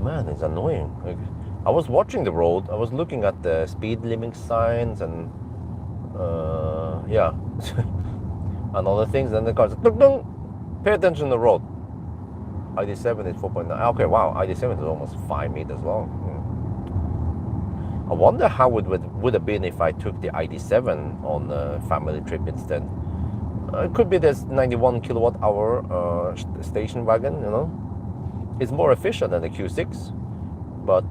Man, it's annoying. Like, I was watching the road, I was looking at the speed limit signs and yeah, and other things, and the cars, pay attention to the road. ID7 is 4.9. Okay, wow, ID7 is almost 5 meters long. I wonder how it would have been if I took the ID7 on a family trip instead. It could be this 91 kilowatt hour station wagon, It's more efficient than the Q6, but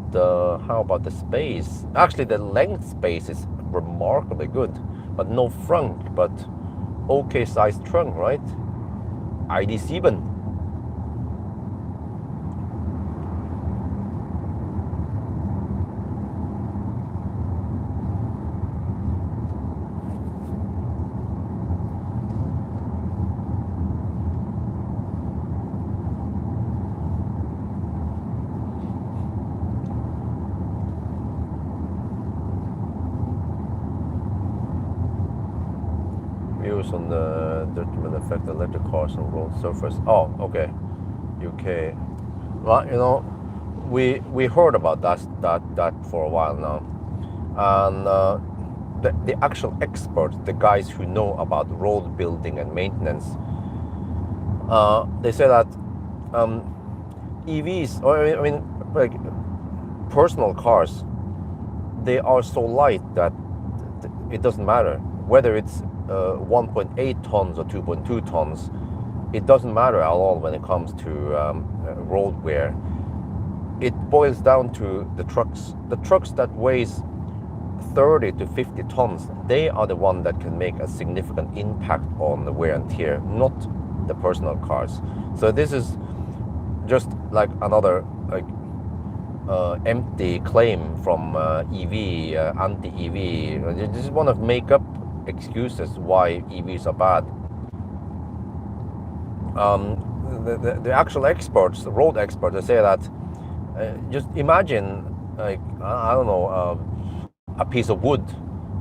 how about the space? Actually, the length space is remarkably good, but no frunk, but okay sized trunk, right? ID7. On the detriment effect of electric cars on road surface. Oh, okay. UK. Well, we heard about that for a while now, and the actual experts, the guys who know about road building and maintenance, they say that EVs, or I mean, like personal cars, they are so light that it doesn't matter whether it's 1.8 tons or 2.2 tons. It doesn't matter at all when it comes to road wear. It boils down to the trucks. The trucks that weighs 30 to 50 tons, they are the one that can make a significant impact on the wear and tear, not the personal cars. So this is just like another empty claim from EV, anti-EV. They just want to make up excuses why EVs are bad. the actual experts, the road experts, they say that just imagine, like, I don't know, a piece of wood,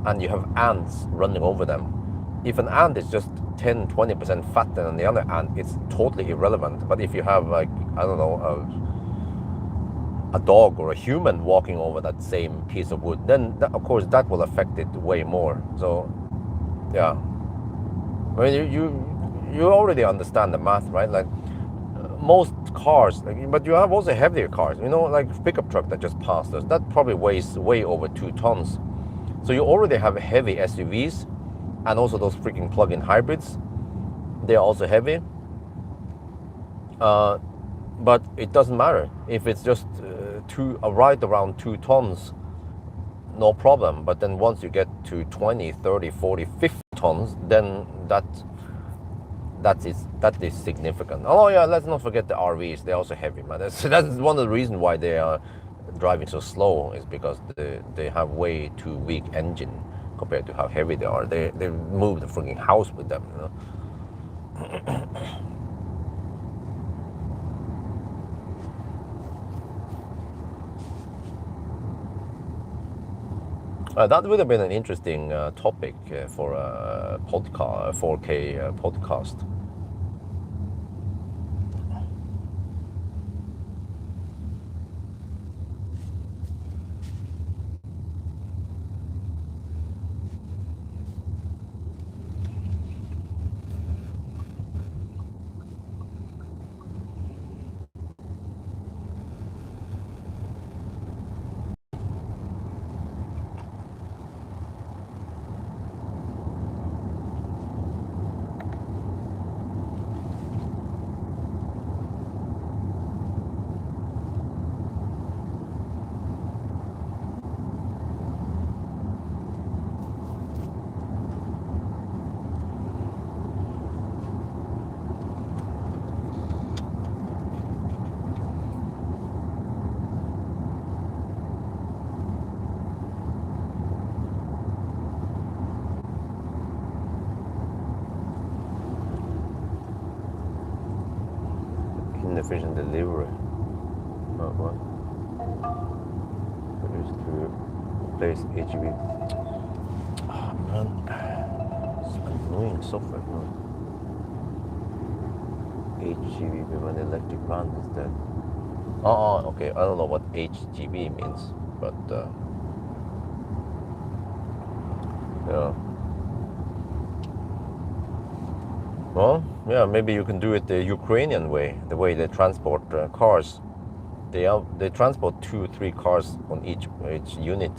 and you have ants running over them. If an ant is just 10-20% fatter than the other ant, it's totally irrelevant. But if you have, like, I don't know, a dog or a human walking over that same piece of wood, then of course that will affect it way more. So yeah, I mean, you already understand the math, right? Like, most cars, like, but you have also heavier cars, you know, like pickup truck that just passed us, that probably weighs way over 2 tons. So you already have heavy SUVs, and also those freaking plug-in hybrids, they are also heavy. But it doesn't matter if it's just right around 2 tons, no problem. But then once you get to 20, 30, 40, 50 tons, then that is significant. Oh yeah, let's not forget the RVs. They're also heavy, man. That's one of the reasons why they are driving so slow, is because they have way too weak engine compared to how heavy they are. They move the freaking house with them, you know. That would have been an interesting topic for a podcast, 4K podcast. Inefficient delivery. What? Used to replace HEV. Oh, man, it's annoying software. No. HGV with an electric van instead. Oh, okay. I don't know what HGV means, but yeah. Well, yeah, maybe you can do it the Ukrainian way, the way they transport cars. They transport 2-3 cars on each unit.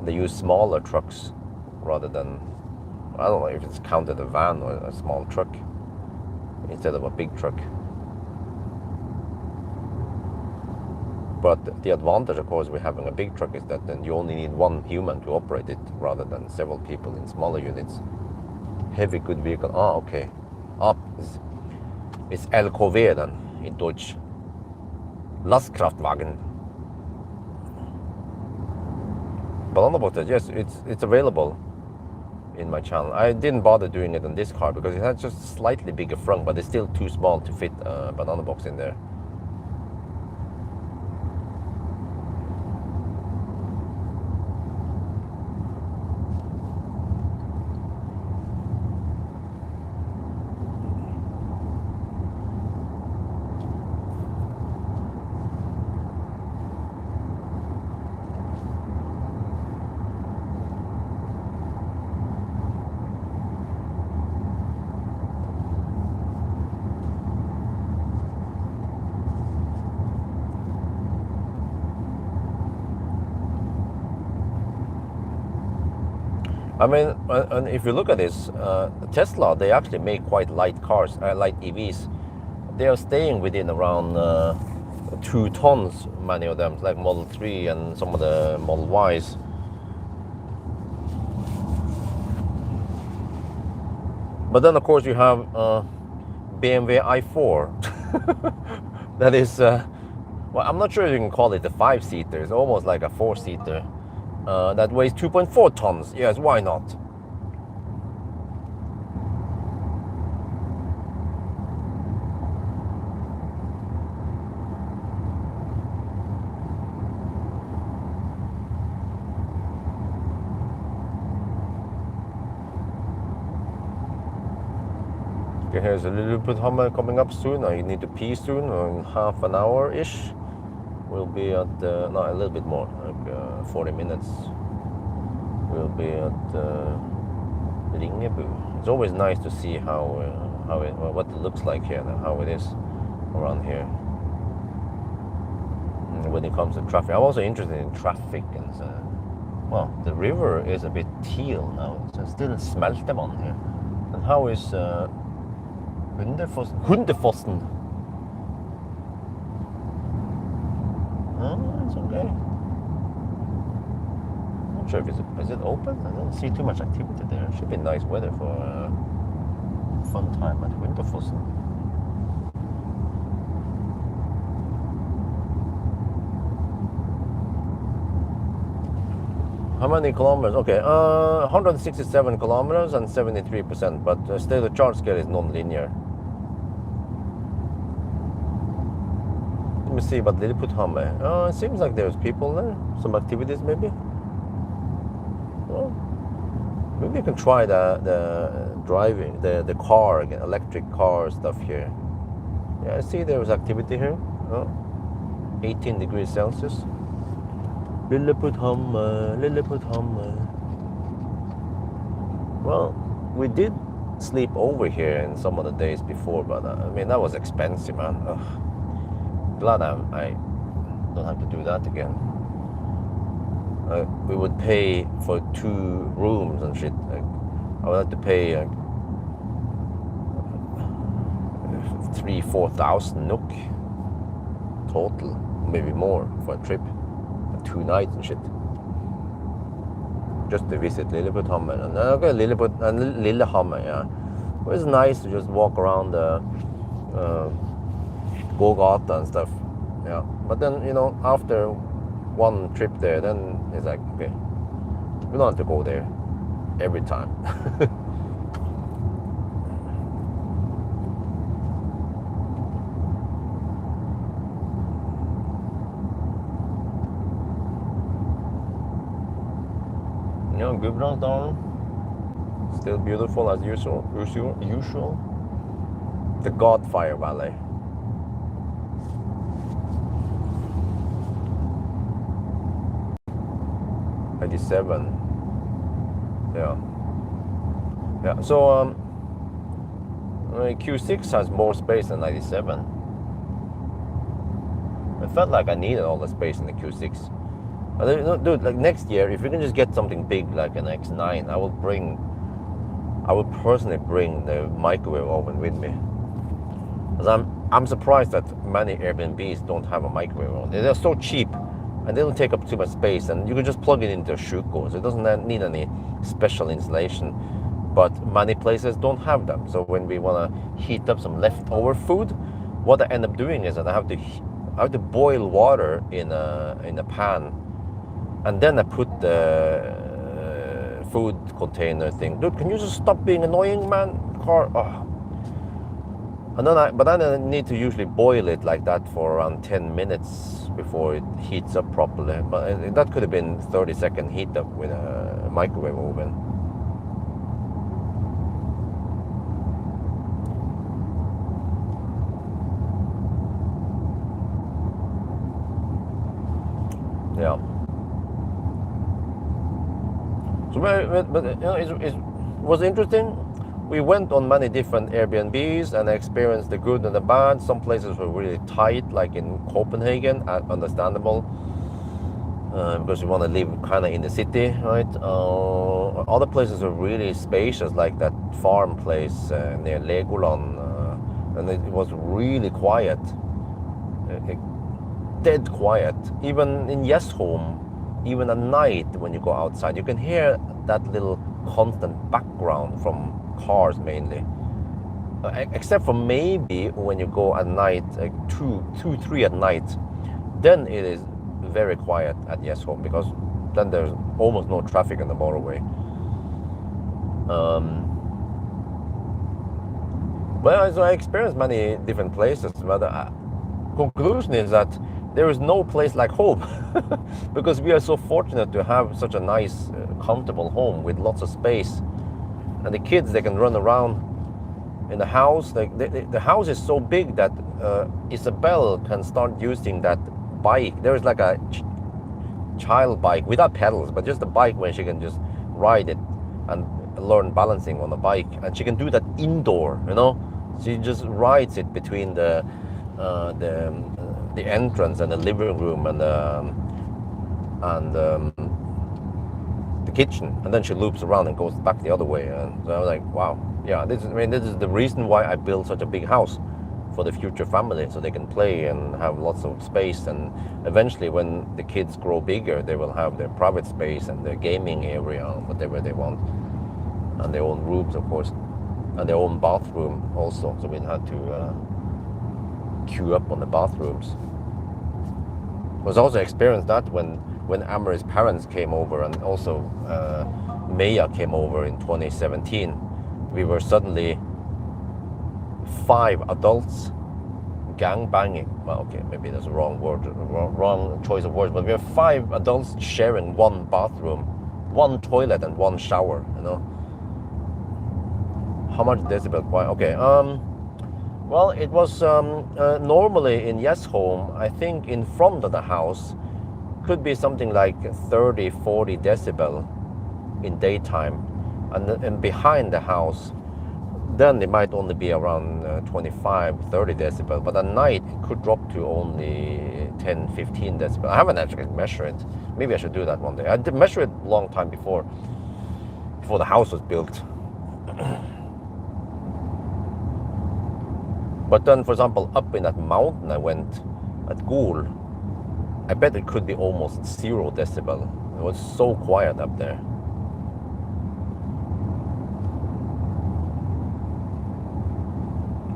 They use smaller trucks rather than, I don't know if it's counted a van or a small truck instead of a big truck. But the advantage, of course, with having a big truck is that then you only need one human to operate it rather than several people in smaller units. Heavy good vehicle. Ah, okay. It's LKW then in Deutsch. Lastkraftwagen. Banana boat, yes, it's available in my channel. I didn't bother doing it on this car because it has just slightly bigger front, but it's still too small to fit a banana box in there. I mean, and if you look at this, Tesla, they actually make quite light cars, light EVs. They are staying within around 2 tons, many of them, like Model 3 and some of the Model Ys. But then, of course, you have BMW i4. That is, well, I'm not sure you can call it a 5-seater. It's almost like a 4-seater. That weighs 2.4 tons. Yes, why not? Okay, here's a Lilliputhammer coming up soon. I need to pee soon, in half an hour-ish. We'll be at, no, a little bit more, like 40 minutes. We'll be at Ringebu. It's always nice to see what it looks like here and how it is around here. And when it comes to traffic, I'm also interested in traffic and well, the river is a bit teal now. It's still smeltevann here. And how is Hundefossen? Oh, it's okay. Not sure if is it open? I don't see too much activity there. It should be nice weather for a fun time at Hundefossen. How many kilometers? Okay, 167 kilometers and 73%, but still the charge scale is non-linear. Let me see about Lilliputhammer. It seems like there's people there. Some activities maybe. Well, maybe you can try the driving, the car again, electric car stuff here. Yeah, I see there was activity here. 18 degrees Celsius. Lilliputhammer. Well, we did sleep over here in some of the days before, but I mean, that was expensive, man. Ugh. Glad I don't have to do that again. We would pay for 2 rooms and shit. Like, I would have to pay 3,000-4,000 NOK total, maybe more for a trip. 2 nights and shit, just to visit Lilliputhammer and okay, Lillehammer. Yeah, it was nice to just walk around the Gågata and stuff. Yeah, but then after one trip there, then it's like, okay, we don't have to go there every time. Gudbrandsdalen, still beautiful as usual. The Godfire Valley. '87. Yeah. So Q6 has more space than '97. I felt like I needed all the space in the Q6. Dude, like next year, if we can just get something big like an X9, I will personally bring the microwave oven with me. Because I'm surprised that many Airbnbs don't have a microwave oven. They're so cheap, and they don't take up too much space, and you can just plug it into a sjuko, so it doesn't need any special installation. But many places don't have them. So when we want to heat up some leftover food, what I end up doing is that I have to boil water in a pan. And then I put the food container thing. Dude, can you just stop being annoying, man? Car. Oh. And then I need to usually boil it like that for around 10 minutes before it heats up properly. But that could have been 30-second heat up with a microwave oven. Yeah. So, but it was interesting. We went on many different Airbnbs and experienced the good and the bad. Some places were really tight, like in Copenhagen, understandable, because you want to live kind of in the city, right? Other places were really spacious, like that farm place near Legoland, and it was really quiet, dead quiet. Even in Gjesholm, even at night when you go outside, you can hear that little constant background from cars mainly, except for maybe when you go at night, like 3 at night, then it is very quiet at Gjesholm, because then there's almost no traffic on the motorway. Well, so I experienced many different places, but the conclusion is that there is no place like home, because we are so fortunate to have such a nice, comfortable home with lots of space. And the kids, they can run around in the house. Like the house is so big that Isabel can start using that bike. There is like a child bike without pedals, but just a bike where she can just ride it and learn balancing on the bike, and she can do that indoor. She just rides it between the entrance and the living room and the kitchen, and then she loops around and goes back the other way. And so I was like, wow, yeah, this is the reason why I built such a big house for the future family, so they can play and have lots of space, and eventually when the kids grow bigger, they will have their private space and their gaming area, whatever they want, and their own rooms, of course, and their own bathroom also. So we had to queue up on the bathrooms. I was also experienced that when Amory's parents came over, and also Maya came over in 2017. We were suddenly 5 adults gang banging. Well, okay, maybe that's a wrong word, wrong choice of words, but we have 5 adults sharing one bathroom, one toilet, and one shower. How much decibel? Why? Okay. Well, it was normally in Yes Home, I think in front of the house, could be something like 30, 40 decibel in daytime. And behind the house, then it might only be around 25, 30 decibel. But at night, it could drop to only 10, 15 decibel. I haven't actually measured it. Maybe I should do that one day. I did measure it a long time before the house was built. But then, for example, up in that mountain I went at Gol, I bet it could be almost 0 decibel. It was so quiet up there.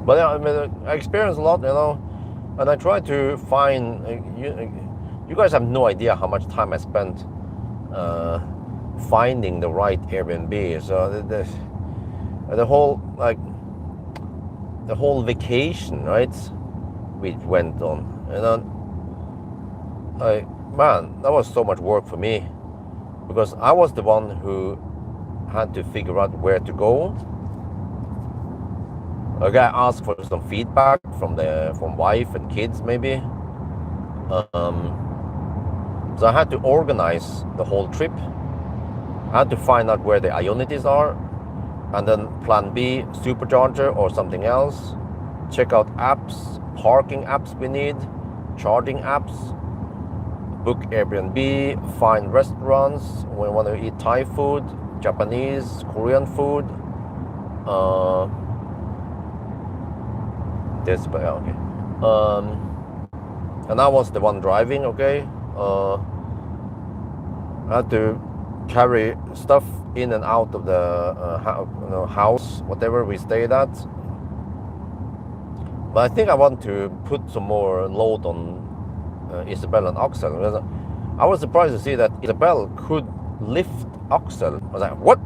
But yeah, I experienced a lot, and I try to find. You guys have no idea how much time I spent finding the right Airbnb. So the whole vacation, right? We went on, man, that was so much work for me, because I was the one who had to figure out where to go. Okay, I asked for some feedback from wife and kids, maybe. So I had to organize the whole trip. I had to find out where the Ionities are, and then plan B, supercharger or something else. Check out apps, parking apps we need, charging apps, book Airbnb, find restaurants. We want to eat Thai food, Japanese, Korean food. Okay. And I was the one driving, okay. I had to carry stuff in and out of the house, whatever we stayed at. But I think I want to put some more load on Isabel and Axel. I was surprised to see that Isabel could lift Axel. I was like, what?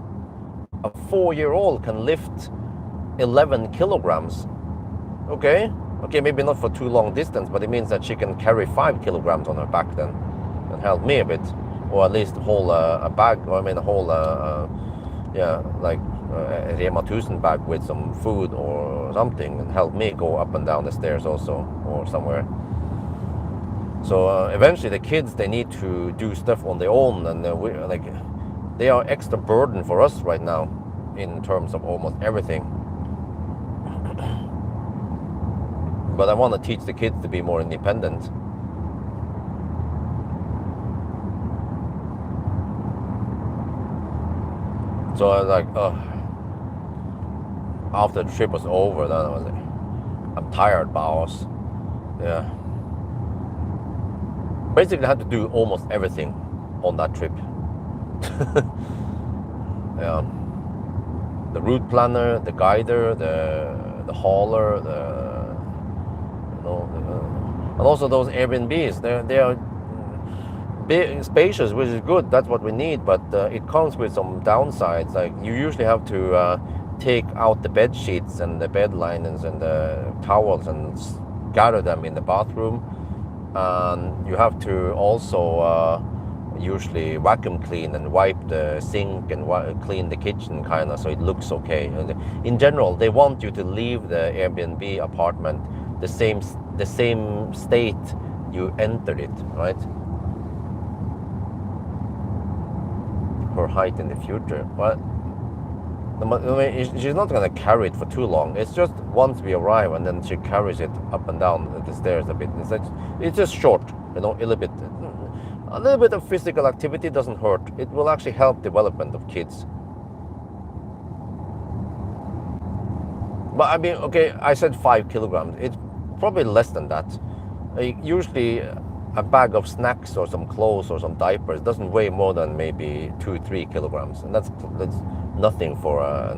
A 4-year-old can lift 11 kilograms. Okay, maybe not for too long distance, but it means that she can carry 5 kilograms on her back then, and help me a bit, or at least hold a bag, or a Rema 1000 bag with some food or something, and help me go up and down the stairs also, or somewhere. So eventually the kids, they need to do stuff on their own, and they are extra burden for us right now in terms of almost everything. But I want to teach the kids to be more independent. So I was like, after the trip was over, then I was like, I'm tired, boss. Yeah. Basically, I had to do almost everything on that trip. Yeah. The route planner, the guider, the hauler, and also those Airbnbs, they are big, spacious, which is good. That's what we need, but it comes with some downsides. Like, you usually have to take out the bed sheets and the bed linens and the towels and gather them in the bathroom, and you have to also usually vacuum clean and wipe the sink and clean the kitchen kind of, so it looks okay. And in general, they want you to leave the Airbnb apartment the same state you entered it, right? Her height in the future. Well, she's not going to carry it for too long. It's just once we arrive, and then she carries it up and down the stairs a bit. It's just short, you know, a little bit of physical activity doesn't hurt. It will actually help development of kids. But I mean, okay, I said 5 kilograms. It's probably less than that. Usually a bag of snacks or some clothes or some diapers doesn't weigh more than maybe 2-3 kilograms. And that's nothing for a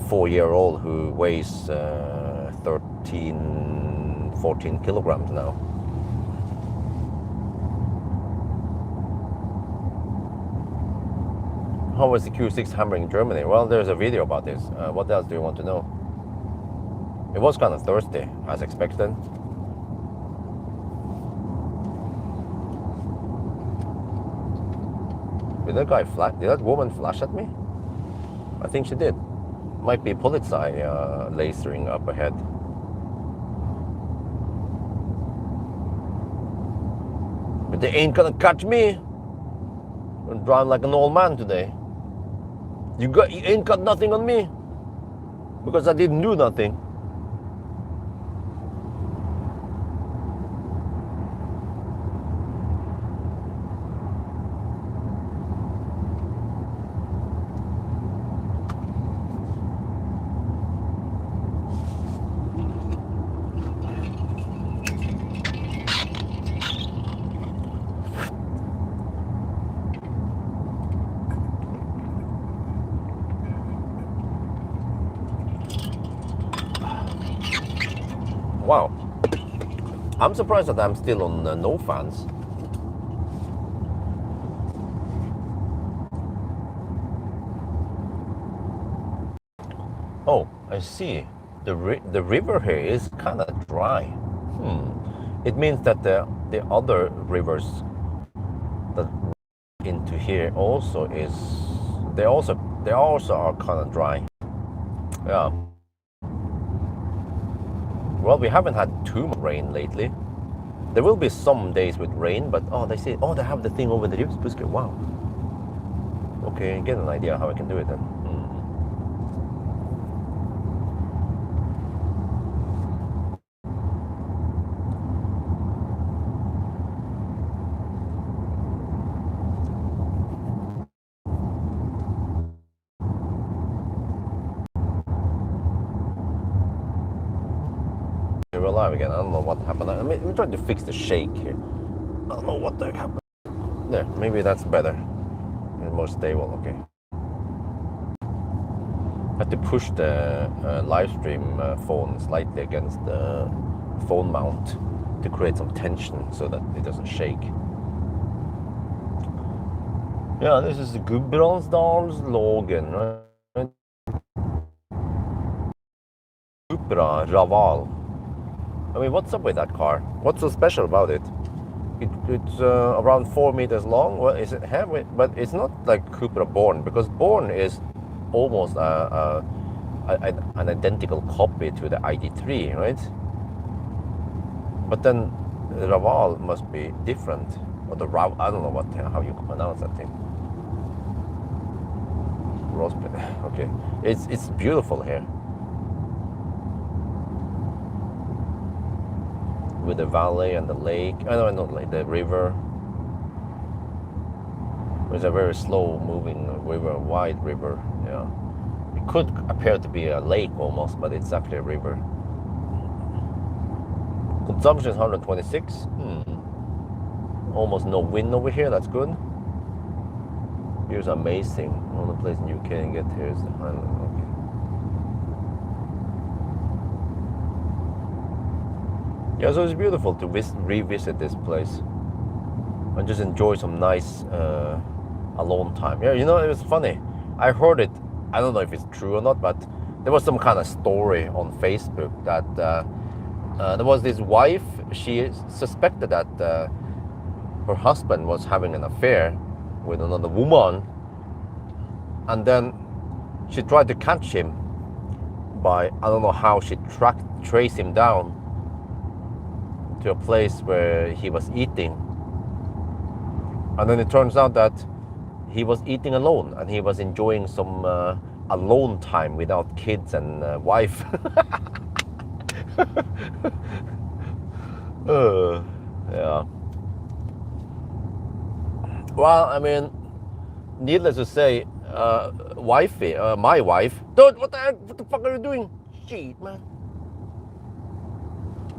4-year-old who weighs 13-14 kilograms now. How was the Q6 hammering in Germany? Well, there's a video about this. What else do you want to know? It was kind of thirsty, as expected. Did that woman flash at me? I think she did. Might be Polizei lasering up ahead. But they ain't gonna catch me. I'm driving like an old man today. You ain't got nothing on me because I didn't do nothing. Wow, I'm surprised that I'm still on no fans. Oh, I see. The river here is kind of dry. It means that the other rivers that into here also is they also are kind of dry. Yeah. Well, we haven't had too much rain lately. There will be some days with rain, but they have the thing over the Rivsbuske. Wow. Okay, get an idea how I can do it then. We're alive again. I don't know what happened. I mean, we're trying to fix the shake here. I don't know what the heck happened. There, maybe that's better. It's more stable. Okay. I have to push the live stream phone slightly against the phone mount to create some tension so that it doesn't shake. Yeah, this is Gudbrandsdalslågen, right? Supra Raval. I mean, what's up with that car? What's so special about it? It's around 4 meters long. Well, is it heavy? But it's not like Cupra Born, because Born is almost an identical copy to the ID3, right? But then the Raval must be different, or the Rav. I don't know how you pronounce that thing. Okay, it's beautiful here. With the valley and the lake, not like the river. It's a very slow-moving river, wide river. Yeah, it could appear to be a lake almost, but it's actually a river. Consumption is 126. Almost no wind over here. That's good. Here's amazing. Only place in UK can get here is the Highland. Okay. Yeah, so it's beautiful to revisit this place and just enjoy some nice alone time. Yeah, you know, it was funny. I heard it, I don't know if it's true or not, but there was some kind of story on Facebook that there was this wife, she suspected that her husband was having an affair with another woman, and then she tried to catch him by, I don't know how she traced him down to a place where he was eating. And then it turns out that he was eating alone, and he was enjoying some alone time without kids and wife. Yeah. Well, I mean, needless to say, wifey, my wife, dude, what the fuck are you doing? Shit, man.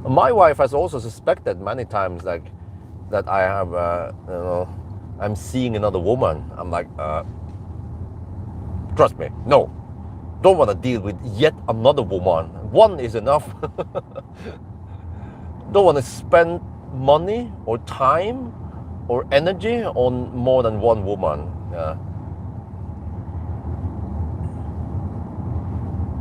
My wife has also suspected many times, like, that I have, you know, I'm seeing another woman. I'm like, trust me, no, don't want to deal with yet another woman. One is enough. Don't want to spend money or time or energy on more than one woman. Yeah.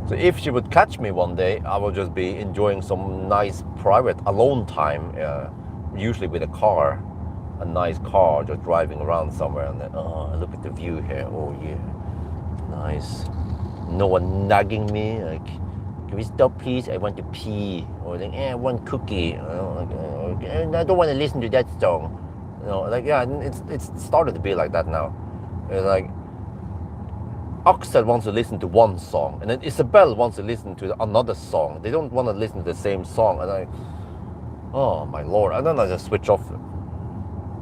So if she would catch me one day, I will just be enjoying some nice private alone time, usually with a car, a nice car, just driving around somewhere, and then, oh, look at the view here. Oh yeah, nice. No one nagging me like, can we stop please? I want to pee. Or like, I want cookie. I don't want to listen to that song. You know, like, yeah, it's started to be like that now. It's like, Axel wants to listen to one song, and then Isabel wants to listen to another song. They don't want to listen to the same song, and I, oh my lord! And then I just switch off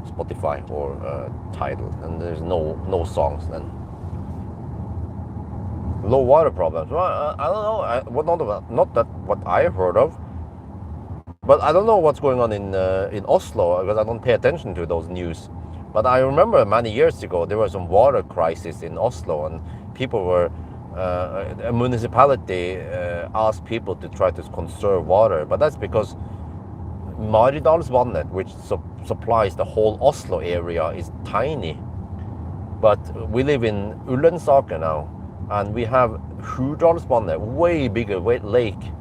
Spotify or Tidal, and there's no songs then. Low water problems. Well, I don't know. Not that what I heard of, but I don't know what's going on in Oslo, because I don't pay attention to those news. But I remember many years ago there was some water crisis in Oslo, and people were a municipality asked people to try to conserve water, but that's because Maridalsvannet, which supplies the whole Oslo area, is tiny. But we live in Ullensaker now, and we have Hurdalsvannet, way bigger lake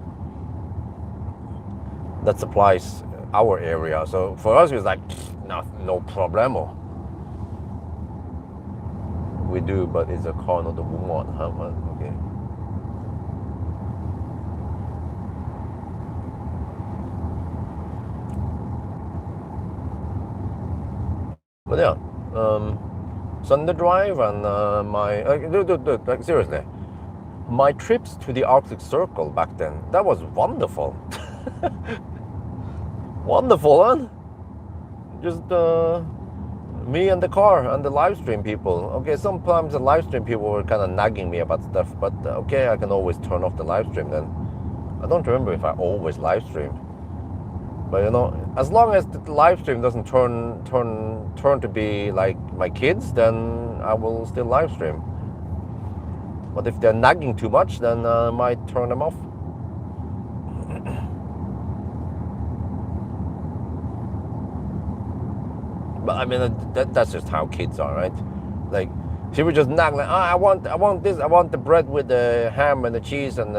that supplies our area. So for us, it's like, no problemo. We do, but it's a car, not a woman. Okay. But yeah, Sunday drive and like seriously, my trips to the Arctic Circle back then, that was wonderful. Wonderful, huh? Just me and the car and the live stream people. Okay, sometimes the live stream people were kind of nagging me about stuff, but okay, I can always turn off the live stream then. I don't remember if I always live stream, but you know, as long as the live stream doesn't turn to be like my kids, then I will still live stream. But if they're nagging too much, then I might turn them off. But I mean, that's just how kids are, right? Like, she would just nag, like, I want this, I want the bread with the ham and the cheese, and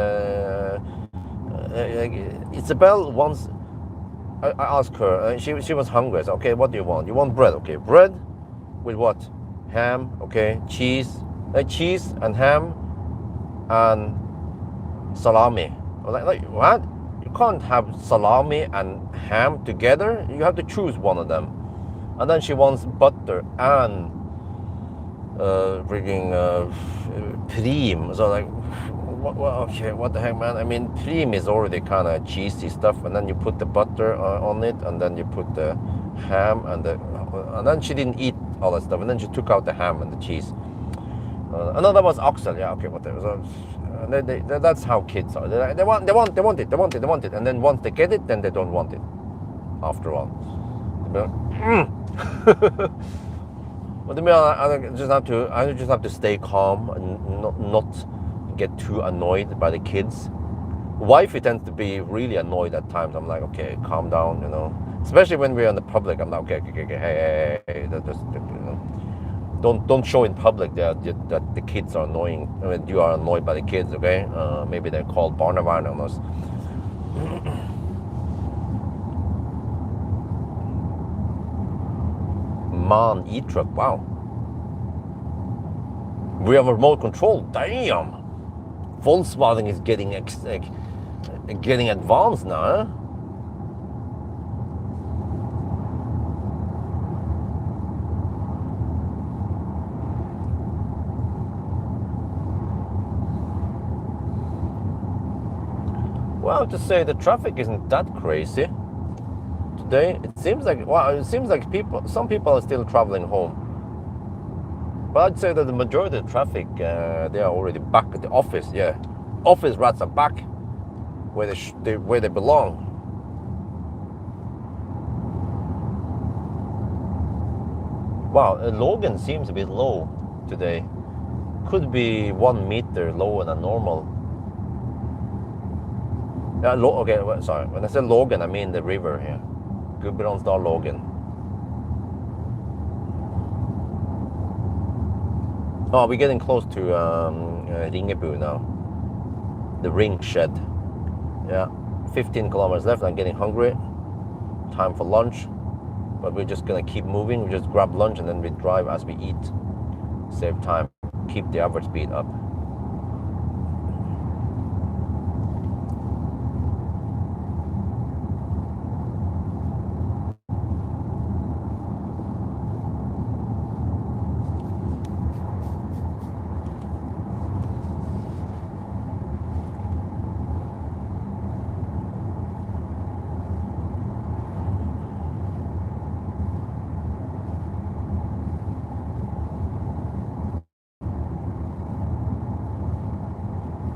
like, Isabel wants. I asked her, she was hungry. I said, okay, what do you want? You want bread? Okay, bread with what? Ham, okay, cheese, cheese and ham and salami. I was like, what? You can't have salami and ham together. You have to choose one of them. And then she wants butter and freaking prim. So like, okay, what the heck, man? I mean, prim is already kind of cheesy stuff, and then you put the butter on it, and then you put the ham and then she didn't eat all that stuff, and then she took out the ham and the cheese. And then that was Axel. Yeah, okay, whatever. So that's how kids are. They want it, and then once they get it, then they don't want it after all. But to me, I just have to stay calm and not get too annoyed by the kids. Wifey tends to be really annoyed at times. I'm like, okay, calm down, you know. Especially when we're in the public, I'm like, okay, hey, just, you know, don't show in public that the kids are annoying. I mean, you are annoyed by the kids, okay? Maybe they're called barnevernet on us. MAN e-truck. Wow. We have a remote control. Damn. Volkswagen is getting advanced now. Huh? Well, to say the traffic isn't that crazy today. It seems like some people are still traveling home. But I'd say that the majority of the traffic, they are already back at the office. Yeah, office rats are back where they belong. Wow, Logan seems a bit low today. Could be 1 meter lower than normal. Yeah, okay, sorry. When I say Logan, I mean the river here. Gudbrandsdal Logan. Oh, we're getting close to Ringebu now. The ring shed. Yeah, 15 kilometers left. I'm getting hungry. Time for lunch. But we're just gonna keep moving. We just grab lunch and then we drive as we eat. Save time. Keep the average speed up.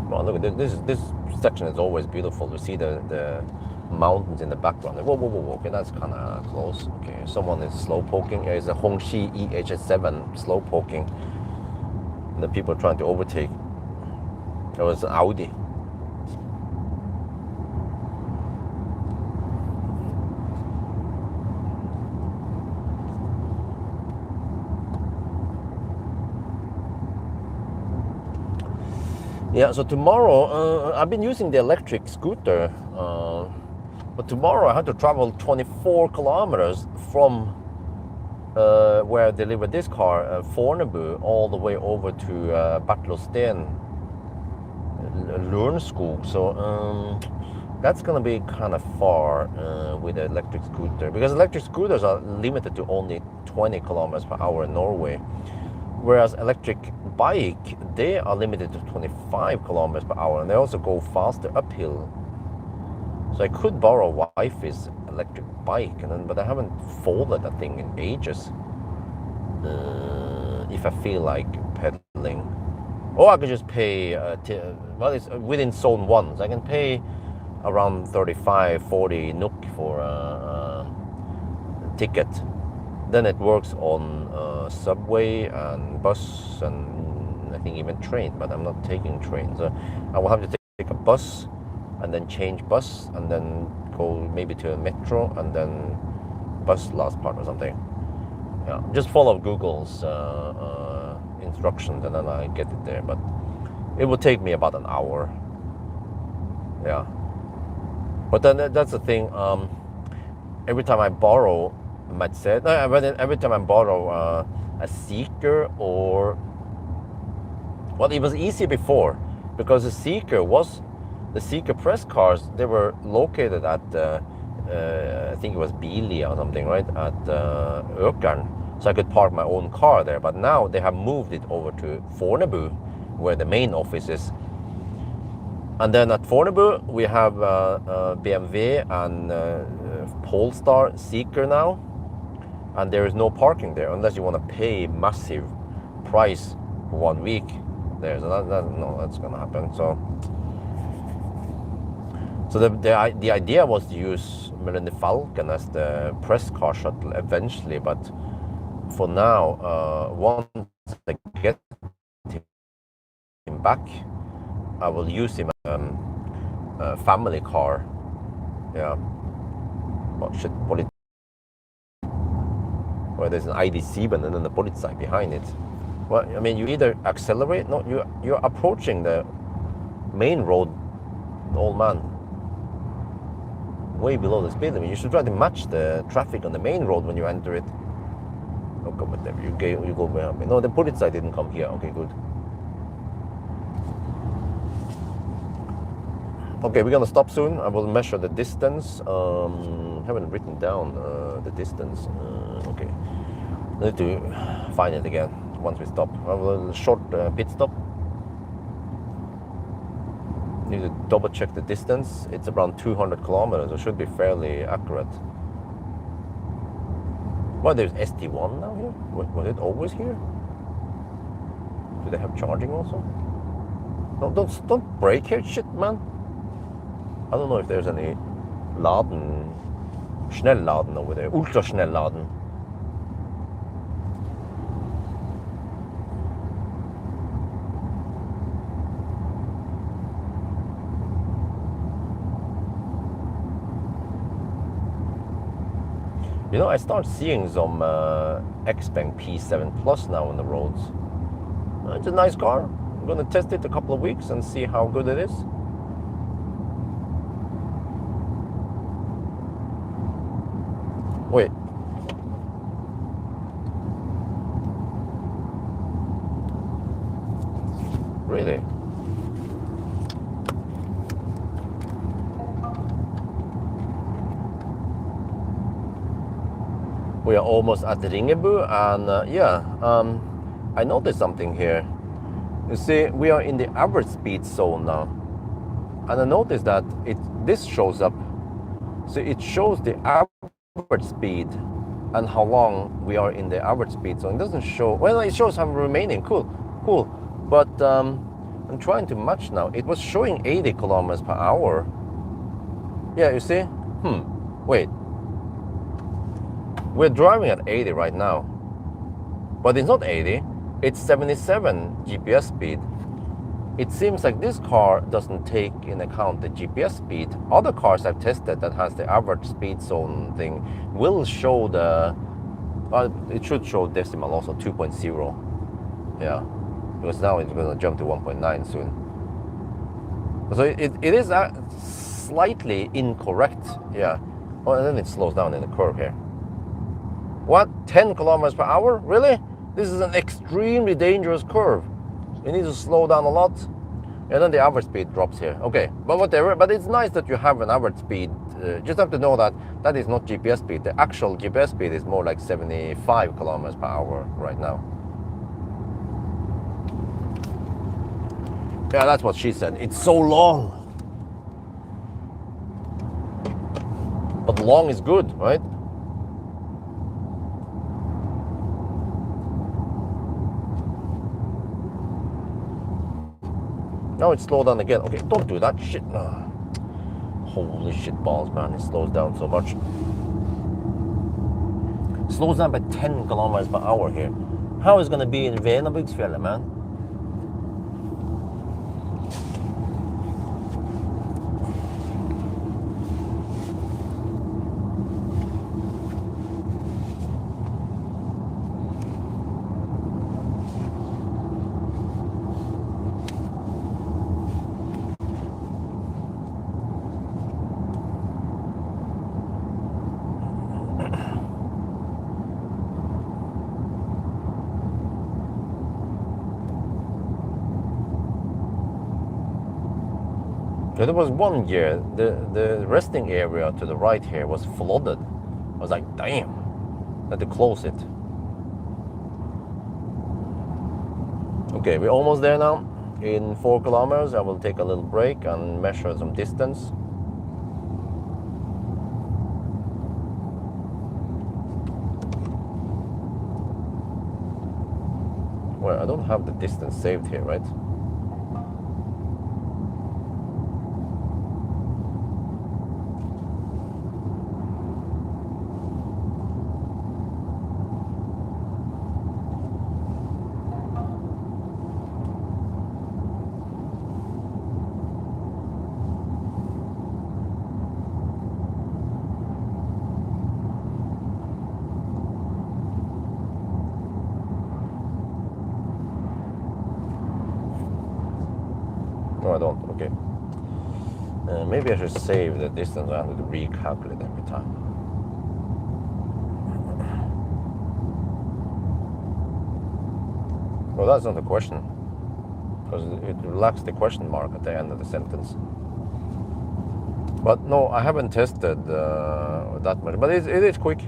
Well, look, this section is always beautiful. You see the mountains in the background. Whoa, whoa, whoa, okay, that's kind of close. Okay, someone is slow poking. It's a Hongxi EHS7 slow poking. And the people are trying to overtake. It was an Audi. Yeah, so tomorrow, I've been using the electric scooter, but tomorrow I had to travel 24 kilometers from where I delivered this car, Fornebu, all the way over to Bertlåsten, Lørenskog. So that's gonna be kind of far with the electric scooter, because electric scooters are limited to only 20 kilometers per hour in Norway. Whereas electric bike, they are limited to 25 kilometers per hour, and they also go faster uphill. So I could borrow wifey's electric bike, but I haven't folded that thing in ages. If I feel like pedaling, or I could just pay. Well, it's within zone 1, so I can pay around 35-40 NOK for a ticket. Then it works on subway and bus and I think even train, but I'm not taking train. So I will have to take a bus and then change bus and then go maybe to a metro and then bus last part or something. Yeah, just follow Google's instructions and then I get it there. But it will take me about an hour. Yeah. But then that's the thing. Every time I borrow every time I borrow a Zeekr or, well, it was easy before because the Zeekr press cars, they were located at I think it was Bilia or something, right, at Økern, so I could park my own car there. But now they have moved it over to Fornebu, where the main office is. And then at Fornebu we have BMW and Polestar Zeekr now. And there is no parking there unless you want to pay massive price for 1 week there. So that's gonna happen. So the idea was to use Melanie Falcon as the press car shuttle eventually, but for now, once I get him back, I will use him as a family car. Yeah. Oh shit, where there's an ID7 and then the Polizei behind it. Well, I mean, you either accelerate, no, you're approaching the main road, old man, way below the speed limit. You should try to match the traffic on the main road when you enter it. I'll come with them. You go behind me. No, the police didn't come here. Okay, good. Okay, we're gonna stop soon. I will measure the distance. Haven't written down the distance. Okay, I need to find it again once we stop. I will short pit stop. Need to double check the distance. It's around 200 kilometers. It should be fairly accurate. Well, there's ST1 now here. Was it always here? Do they have charging also? No, don't break here, shit, man. I don't know if there's any Laden, Schnellladen over there, Ultraschnellladen. You know, I start seeing some Xpeng P7 Plus now on the roads. It's a nice car. I'm gonna test it a couple of weeks and see how good it is. Wait. Really? We are almost at Ringebu, and I noticed something here. You see, we are in the average speed zone now, and I noticed that this shows up. So it shows the average speed and how long we are in the average speed zone. It doesn't show. Well, it shows how remaining. Cool. But I'm trying to match now. It was showing 80 kilometers per hour. Yeah, you see. Wait. We're driving at 80 right now, but it's not 80, it's 77 GPS speed. It seems like this car doesn't take in account the GPS speed. Other cars I've tested that has the average speed zone thing will show it should show decimal also, 2.0. Yeah, because now it's going to jump to 1.9 soon. So it is slightly incorrect, yeah. Oh, and then it slows down in the curve here. What? 10 kilometers per hour? Really? This is an extremely dangerous curve. You need to slow down a lot. And then the average speed drops here. Okay, but whatever. But it's nice that you have an average speed. Just have to know that that is not GPS speed. The actual GPS speed is more like 75 kilometers per hour right now. Yeah, that's what she said. It's so long. But long is good, right? Now it's slowed down again. Okay, don't do that shit. Holy shit balls, man. It slows down so much. It slows down by 10 kilometers per hour here. How is it going to be in Venabygdsfjellet, man? There was one year, the resting area to the right here was flooded. I was like, damn, I had to close it. Okay, we're almost there now. In 4 kilometers, I will take a little break and measure some distance. Well, I don't have the distance saved here, right? No, I don't. Okay. Maybe I should save the distance. I have to recalculate every time. Well, that's not a question, because it lacks the question mark at the end of the sentence. But no, I haven't tested that much. But it is quick.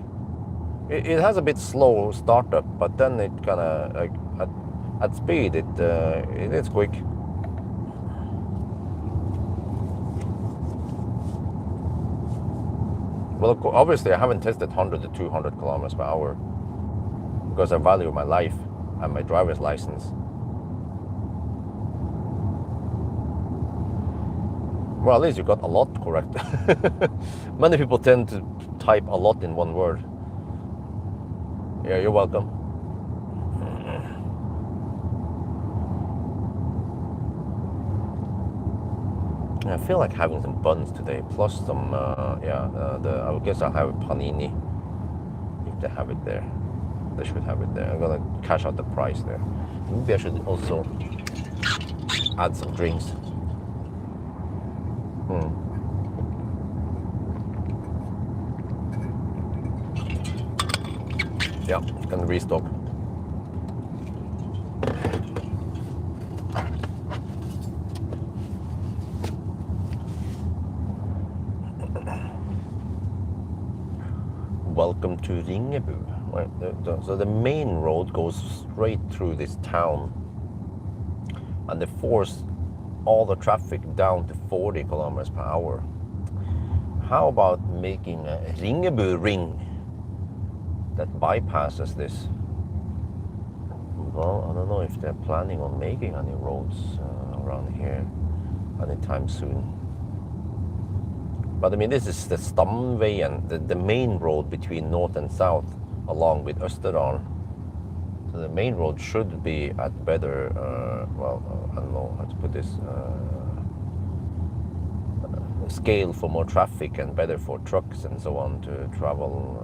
It has a bit slow startup, but then it kind of like at speed it is quick. Well, obviously I haven't tested 100 to 200 kilometers per hour because I value my life and my driver's license. Well, at least you got a lot correct. Many people tend to type a lot in one word. Yeah, you're welcome. I feel like having some buns today, plus some, I guess I'll have a panini, if they have it there. They should have it there. I'm gonna cash out the price there. Maybe I should also add some drinks. Yeah, gonna restock. Welcome to Ringebu. Right, so the main road goes straight through this town, and they force all the traffic down to 40 kilometers per hour. How about making a Ringebu ring that bypasses this? Well, I don't know if they're planning on making any roads around here anytime soon. But I mean, this is the Stamveien, the main road between north and south, along with Østerdalen. So the main road should be at better, I don't know how to put this, scale for more traffic and better for trucks and so on to travel.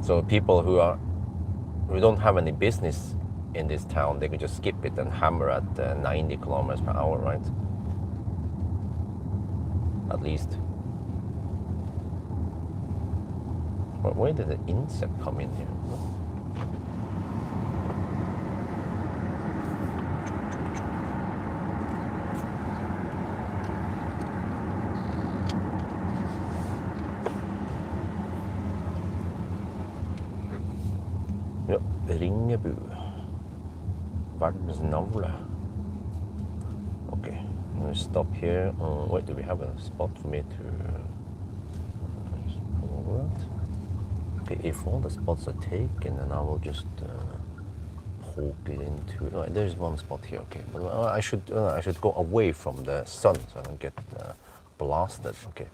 So people who don't have any business in this town, they could just skip it and hammer at 90 kilometers per hour, right? At least. But where did the insect come in here? Ja, Ringebu. Verdens navle. Okay, I'm gonna stop here. Wait, do we have a spot for me to pull over at? Okay, if all the spots are taken, then I will just poke it into. Oh, there's one spot here. Okay, but I should go away from the sun so I don't get blasted. Okay.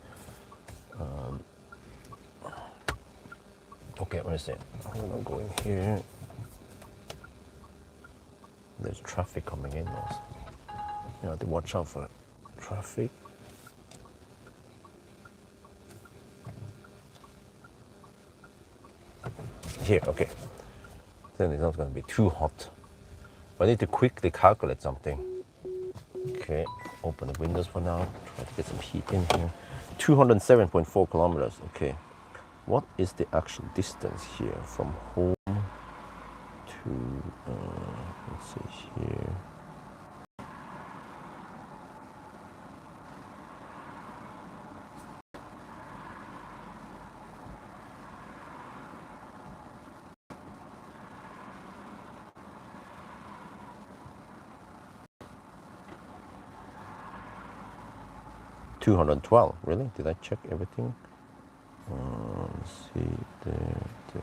Okay, what is it? I'm gonna go in here. There's traffic coming in also. You have to watch out for traffic. Here, okay. Then it's not going to be too hot. But I need to quickly calculate something. Okay, open the windows for now. Try to get some heat in here. 207.4 kilometers. Okay. What is the actual distance here from home to, let's see here. $212, really? Did I check everything? Let's see,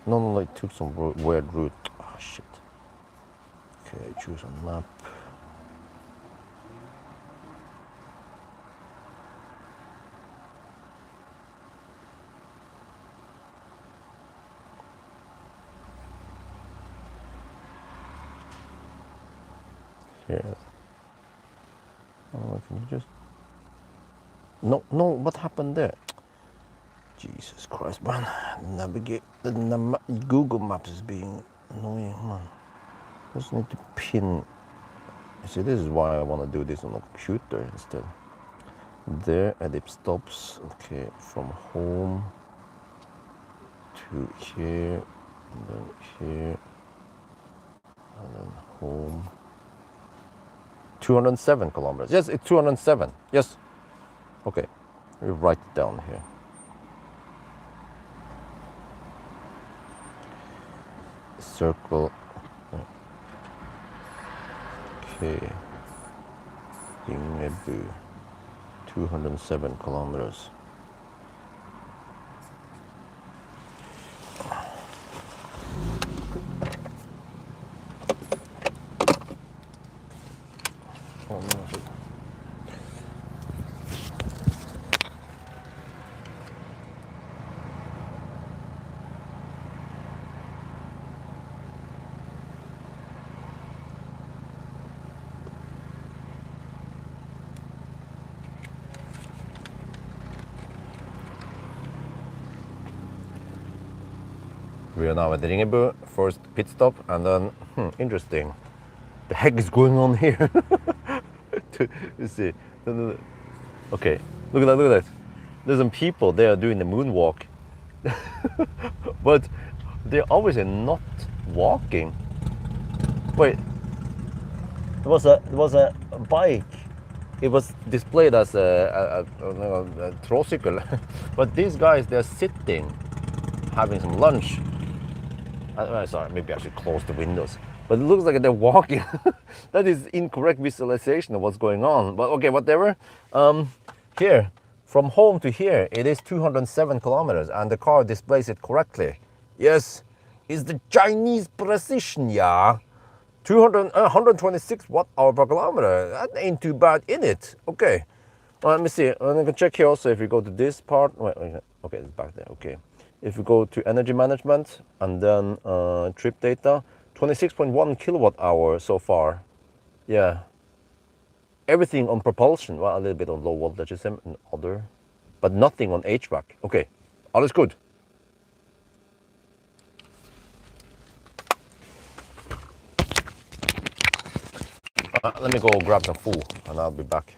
no, it took some weird route. Oh, shit. Okay, choose a map. Here. Oh, can you just... No, what happened there? Jesus Christ, man. Google Maps is being annoying, man. Just need to pin. You see, this is why I want to do this on a computer instead. There, edit stops. Okay, from home to here, and then here. And then home. 207 kilometers. Yes, it's 207. Yes. Okay. We write it down here. Circle. Okay. Ringebu. 207 kilometers. Oh, no. We are now at the Ringebu, first pit stop, and then, interesting. The heck is going on here? You see. Okay, look at that, look at that. There's some people there doing the moonwalk. But they're obviously not walking. Wait, it was a bike. It was displayed as a tricycle. But these guys, they're sitting, having some lunch. Sorry, maybe I should close the windows. But it looks like they're walking. That is incorrect visualization of what's going on. But okay, whatever. Here, from home to here, it is 207 kilometers, and the car displays it correctly. Yes, it's the Chinese precision, yeah. 126 watt hour per kilometer. That ain't too bad in it. Okay. Well, let me see. I'm gonna check here also if we go to this part. Wait, okay, it's back there. Okay. If we go to energy management and then trip data, 26.1 kilowatt hour so far. Yeah. Everything on propulsion. Well, a little bit on low voltages and other, but nothing on HVAC. Okay. All is good. Let me go grab some food and I'll be back.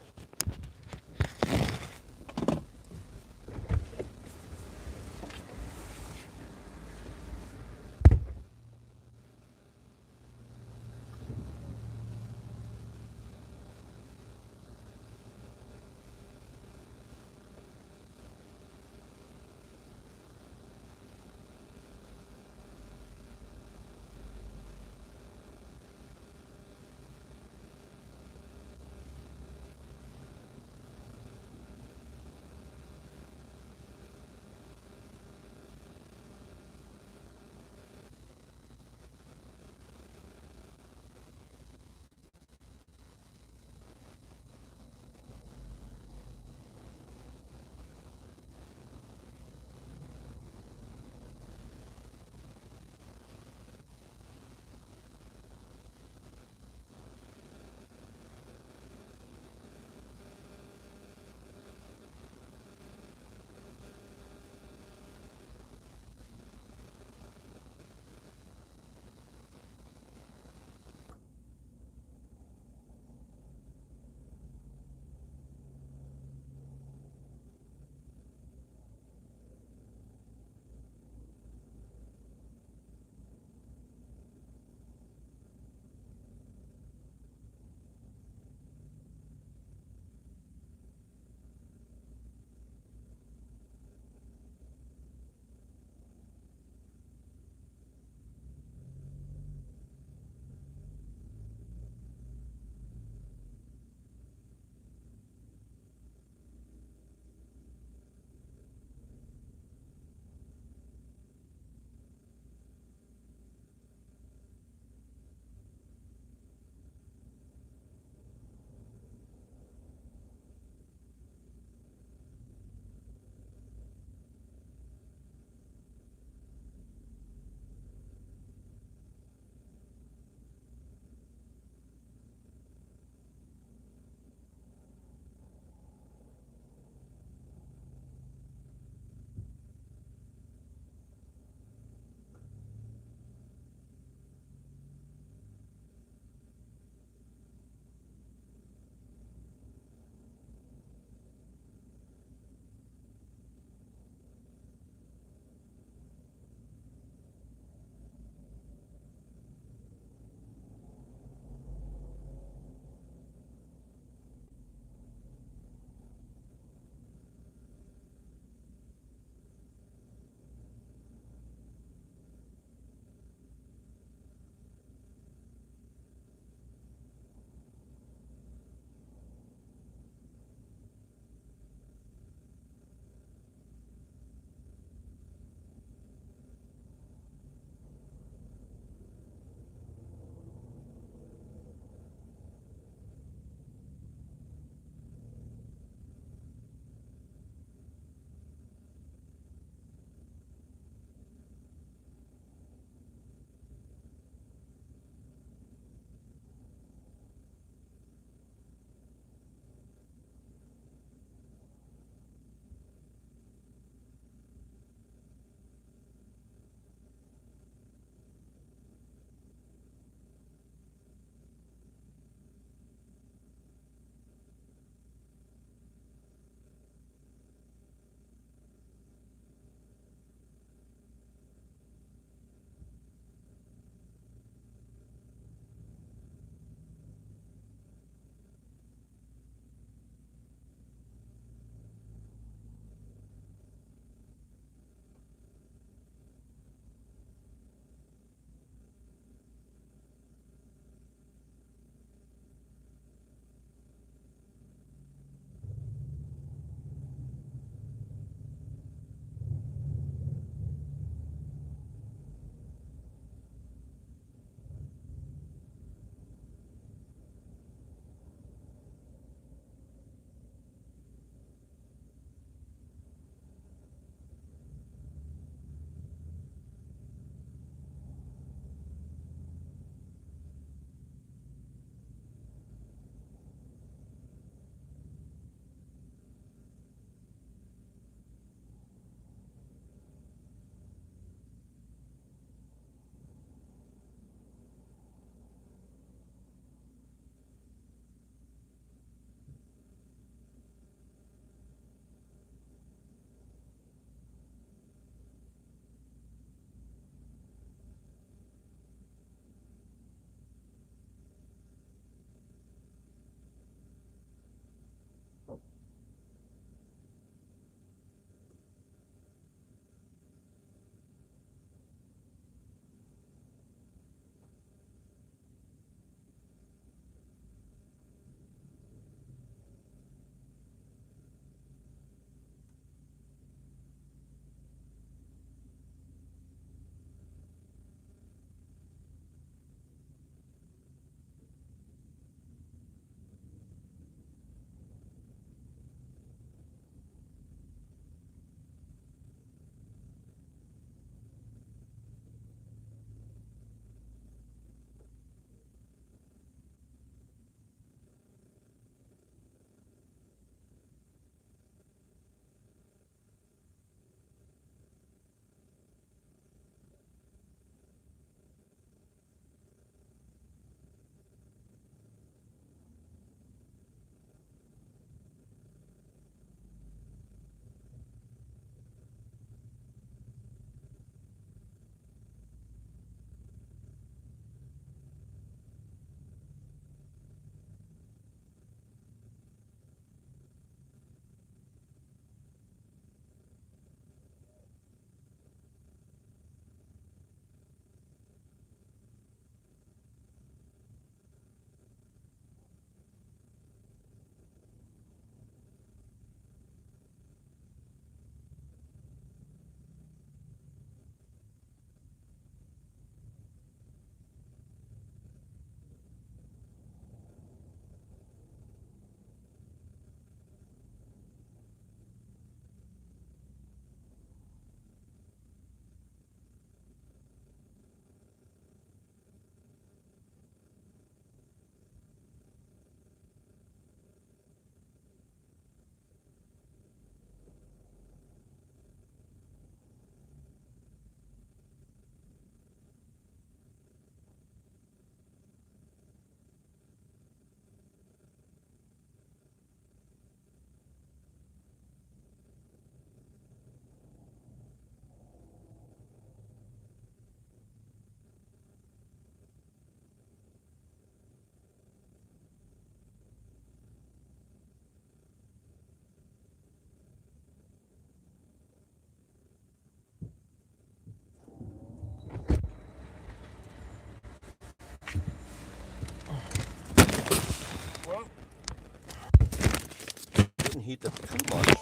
heat up too much,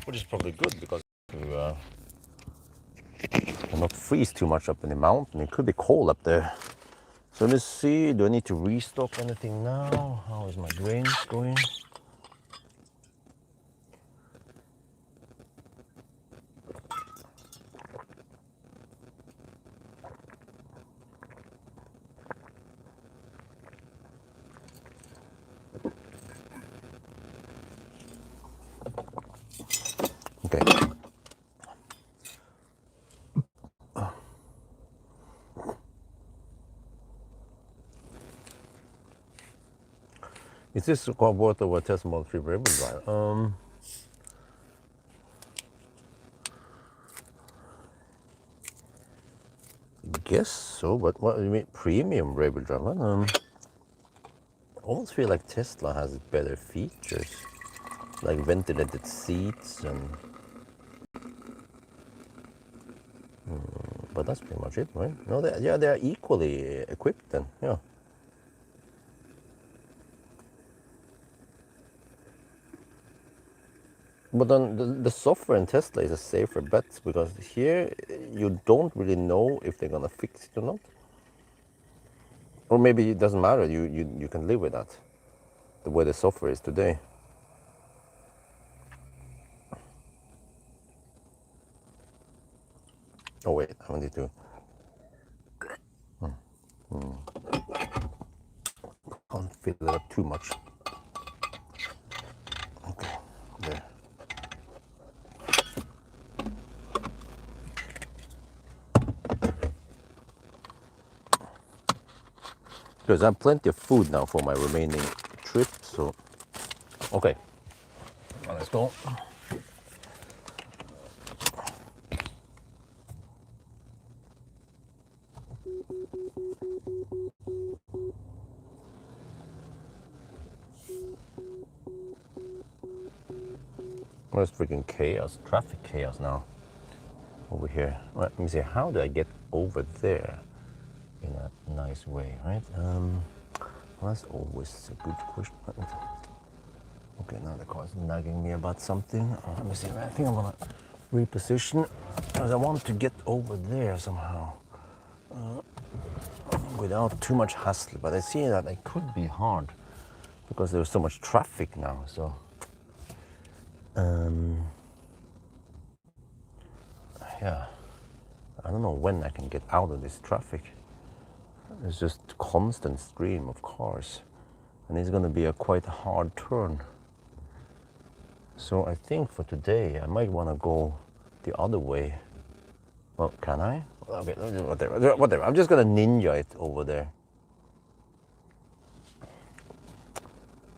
which is probably good because to not freeze too much up in the mountain. It could be cold up there. So let's see, do I need to restock anything now? How is my grains going? Okay. Is this worth of a test model 3 variable drive? Guess so, but what do you mean premium variable drive? I almost feel like Tesla has better features, like ventilated seats and. But that's pretty much it, right? No, they're equally equipped then, yeah. But then the software in Tesla is a safer bet because here you don't really know if they're gonna fix it or not. Or maybe it doesn't matter, you can live with that, the way the software is today. Oh wait, I need to. Can't fill it up too much. Okay, there. Because I have plenty of food now for my remaining trip, so. Okay, well, let's go. Where's freaking chaos, traffic chaos now over here. Let me see, how do I get over there in a nice way, right? Well, that's always a good question. Okay, now the car's nagging me about something. Let me see, I think I'm gonna reposition because I want to get over there somehow without too much hassle, but I see that it could be hard because there's so much traffic now, so yeah, I don't know when I can get out of this traffic. It's just a constant stream of cars, and it's going to be a quite hard turn. So I think for today I might want to go the other way. Well, can I? Okay, whatever. I'm just going to ninja it over there.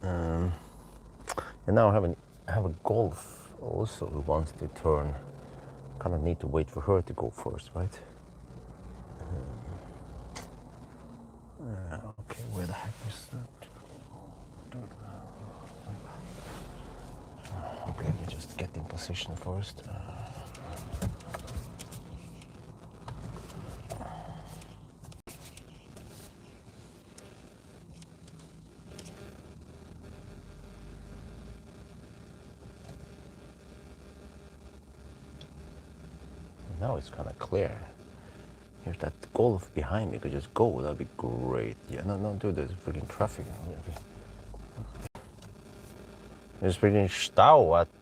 And now I have a Golf also who wants to turn. Kind of need to wait for her to go first, right? Okay, where the heck is that? Okay, let me just get in position first. Now it's kind of clear. Here's that Golf behind me. Could just go. That'd be great. Yeah, no, dude, there's freaking traffic. There's freaking Stau at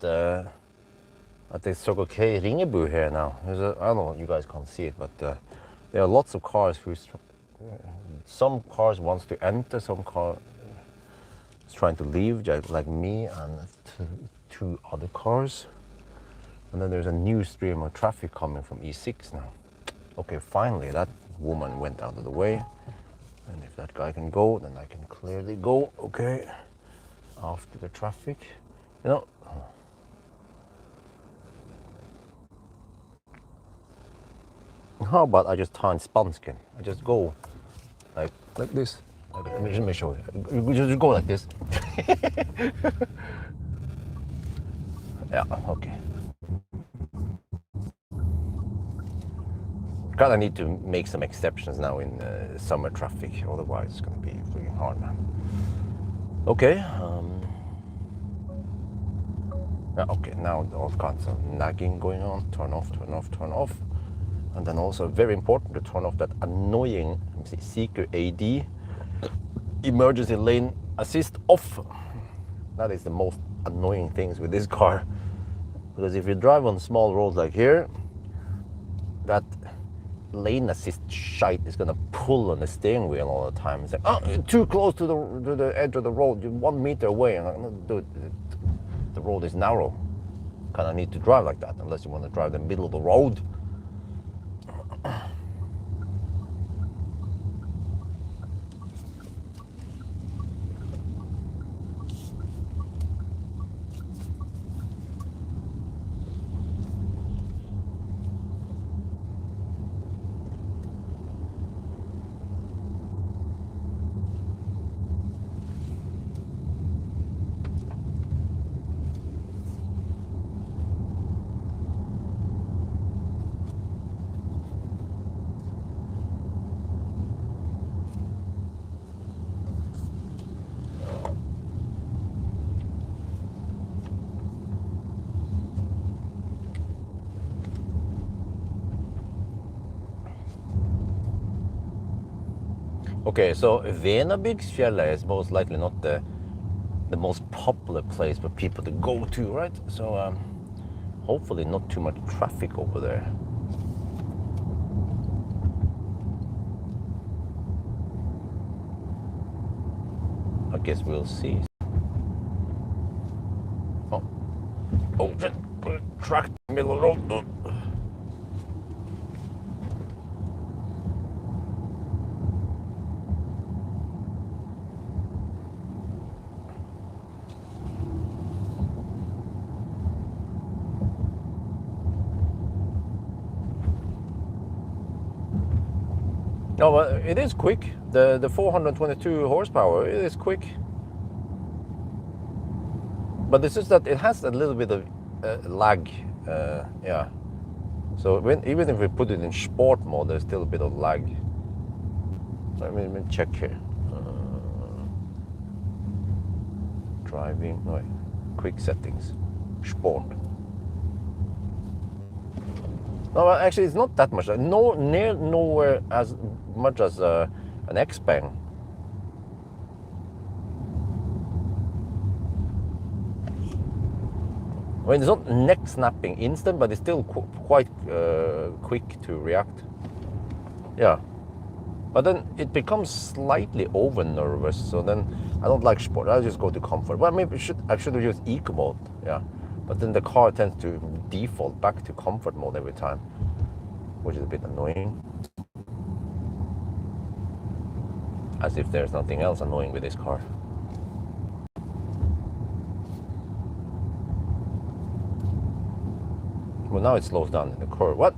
the Circle K Ringebu here now. I don't know, you guys can't see it, but there are lots of cars some cars wants to enter, some car is trying to leave, like me and two other cars. And then there's a new stream of traffic coming from E6 now. Okay, finally that woman went out of the way. And if that guy can go, then I can clearly go, okay, after the traffic. You know, how about I just turn spansken? I just go like this. Okay, let me show you. You just go like this. Yeah, okay. Kind of need to make some exceptions now in summer traffic, otherwise it's going to be freaking hard, man. Okay. Okay, now all kinds of nagging going on. Turn off, turn off, turn off. And then also very important to turn off that annoying Zeekr AD emergency lane assist off. That is the most annoying things with this car. Because if you drive on small roads like here, that lane assist shite is gonna pull on the steering wheel all the time. It's like, oh, you're too close to the edge of the road. You're 1 meter away. And I'm like, dude, the road is narrow. Kind of need to drive like that unless you want to drive the middle of the road. Okay, so Venabygdsfjellet is most likely not the most popular place for people to go to, right? So hopefully not too much traffic over there. I guess we'll see. Oh, shit. Track in the middle of the road. No, but it is quick. The 422 horsepower, it is quick. But it's just that it has a little bit of lag. Yeah. So even if we put it in sport mode, there's still a bit of lag. Let me check here. Driving, no, quick settings, sport. No, actually, it's not that much. Nowhere as much as an X-Bang. I mean, it's not neck snapping instant, but it's still quite quick to react. Yeah. But then it becomes slightly over nervous, so then I don't like sport. I just go to comfort. Well, maybe I should have used eco mode. Yeah. But then the car tends to default back to comfort mode every time, which is a bit annoying. As if there's nothing else annoying with this car. Well, now it slows down in the curve. What?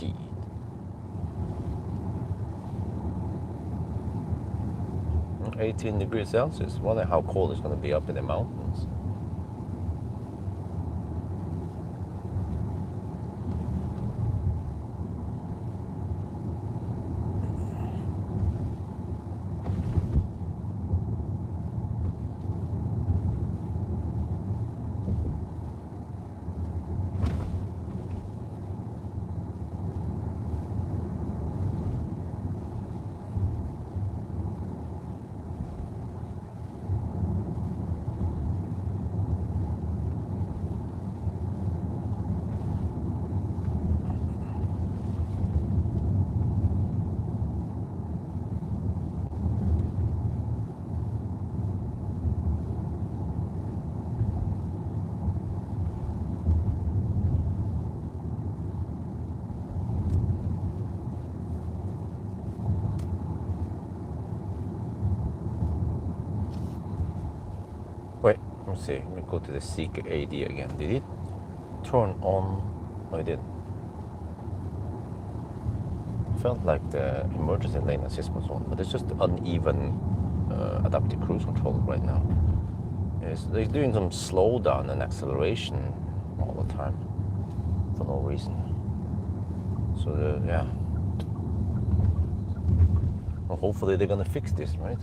Shit. Mm, 18 degrees Celsius. Wonder how cold it's going to be up in the mountains. Wait, let's see. Let me go to the Zeekr AD again. Did it turn on? No, it didn't. Felt like the emergency lane assist was on, but it's just uneven adaptive cruise control right now. They're doing some slowdown and acceleration all the time for no reason. So yeah. Well, hopefully they're gonna fix this, right?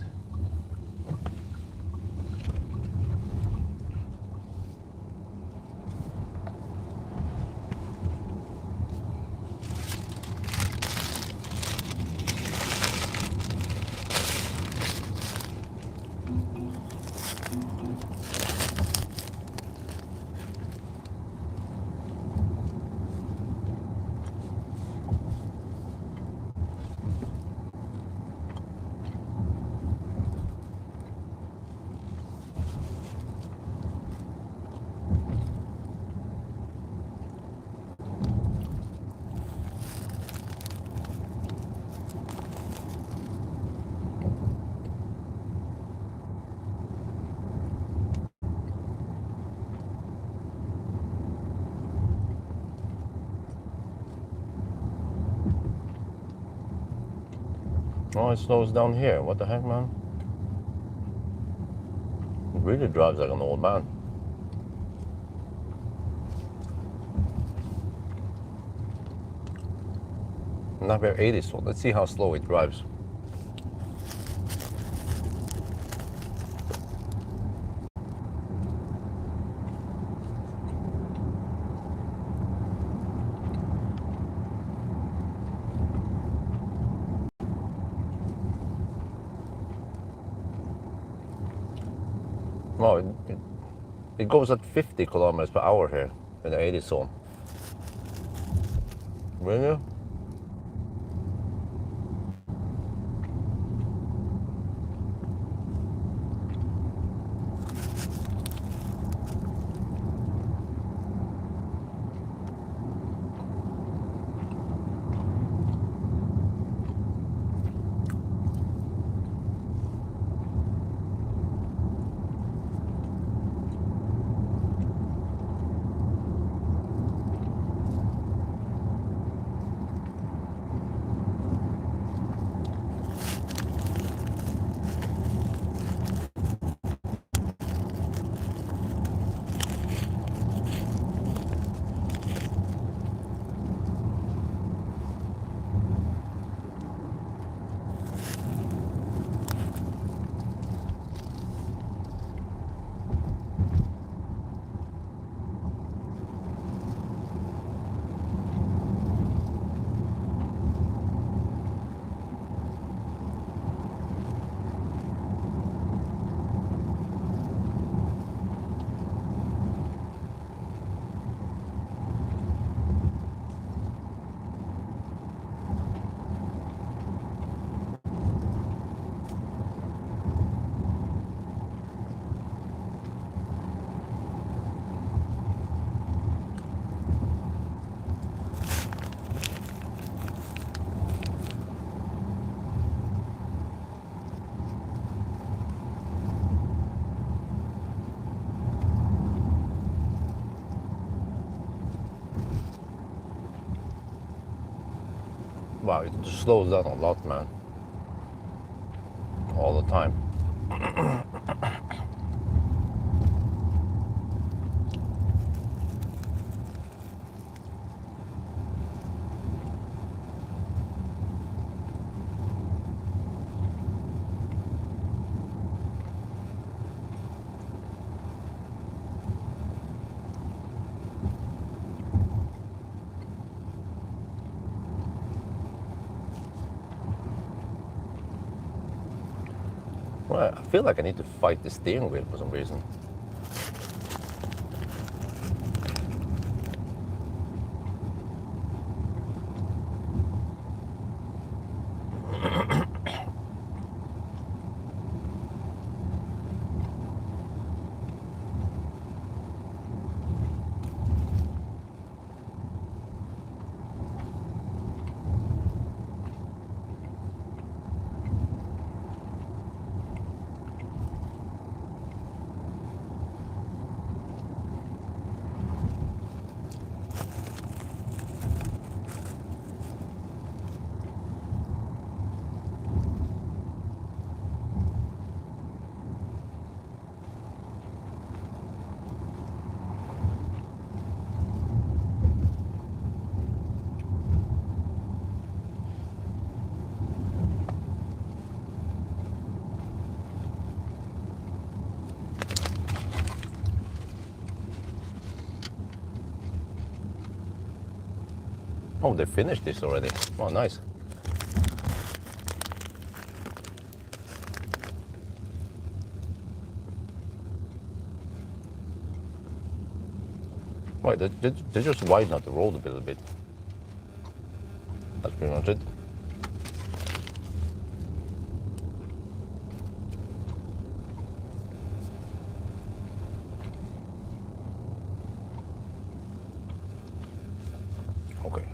Oh, it slows down here. What the heck, man? It really drives like an old man. Not very 80, so let's see how slow it drives. Well, it goes at 50 kilometers per hour here in the 80 zone. Really? Wow, it just slows down a lot, man. All the time. Well, I feel like I need to fight the steering wheel for some reason. Oh, they finished this already. Oh, nice. Wait, they just widen out the road a little bit. That's pretty much it. Okay.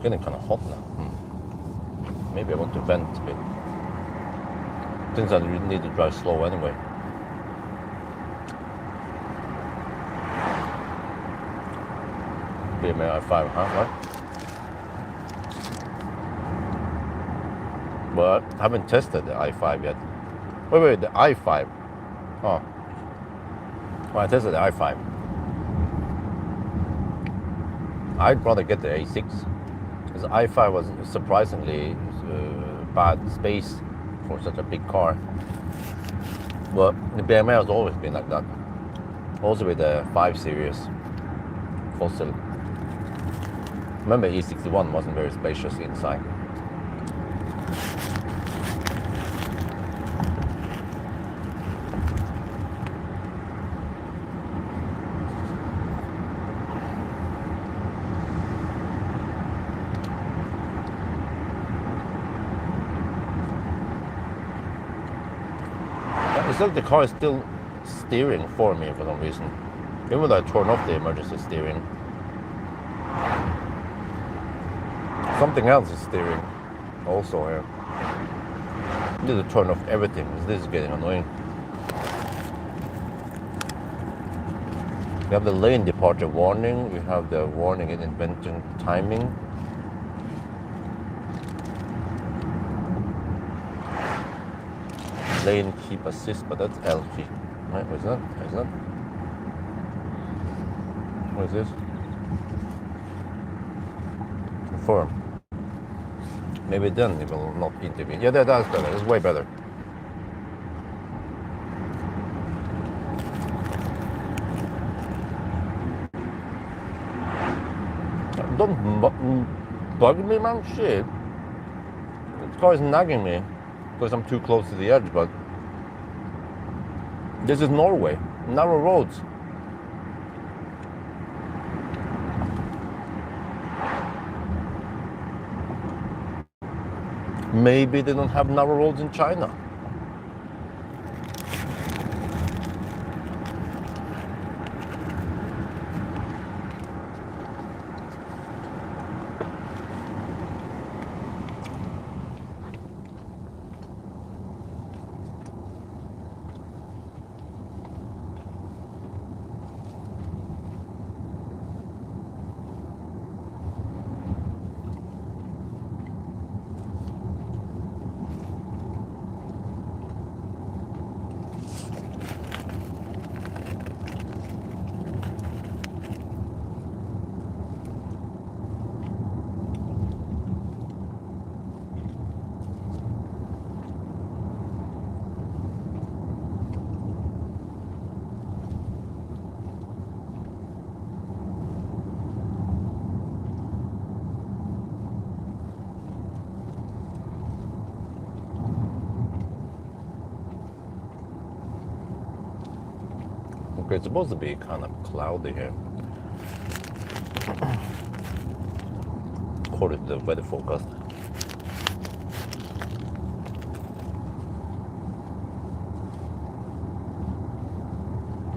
getting kind of hot now. Maybe I want to vent a bit. Since I really need to drive slow anyway. BMW i5, huh? What? But I haven't tested the i5 yet. Wait, the i5. Oh. Well, I tested the i5. I'd rather get the A6. Because the i5 was surprisingly bad space for such a big car. But the BMW has always been like that. Also with the 5 Series fossil. Remember, E61 wasn't very spacious inside. It's like the car is still steering for me for some reason. Even though I turn off the emergency steering. Something else is steering also here. I need to turn off everything because this is getting annoying. We have the lane departure warning. We have the warning in invention timing. Lane keep assist, but that's LG. Right, what is that? What is that? What is this? Confirm. Maybe then it will not intervene. Yeah, that's better. It's way better. Don't bug me, man. Shit. This car is nagging me because I'm too close to the edge, but this is Norway. Narrow roads. Maybe they don't have narrow roads in China. Okay, it's supposed to be kind of cloudy here. According to the weather forecast.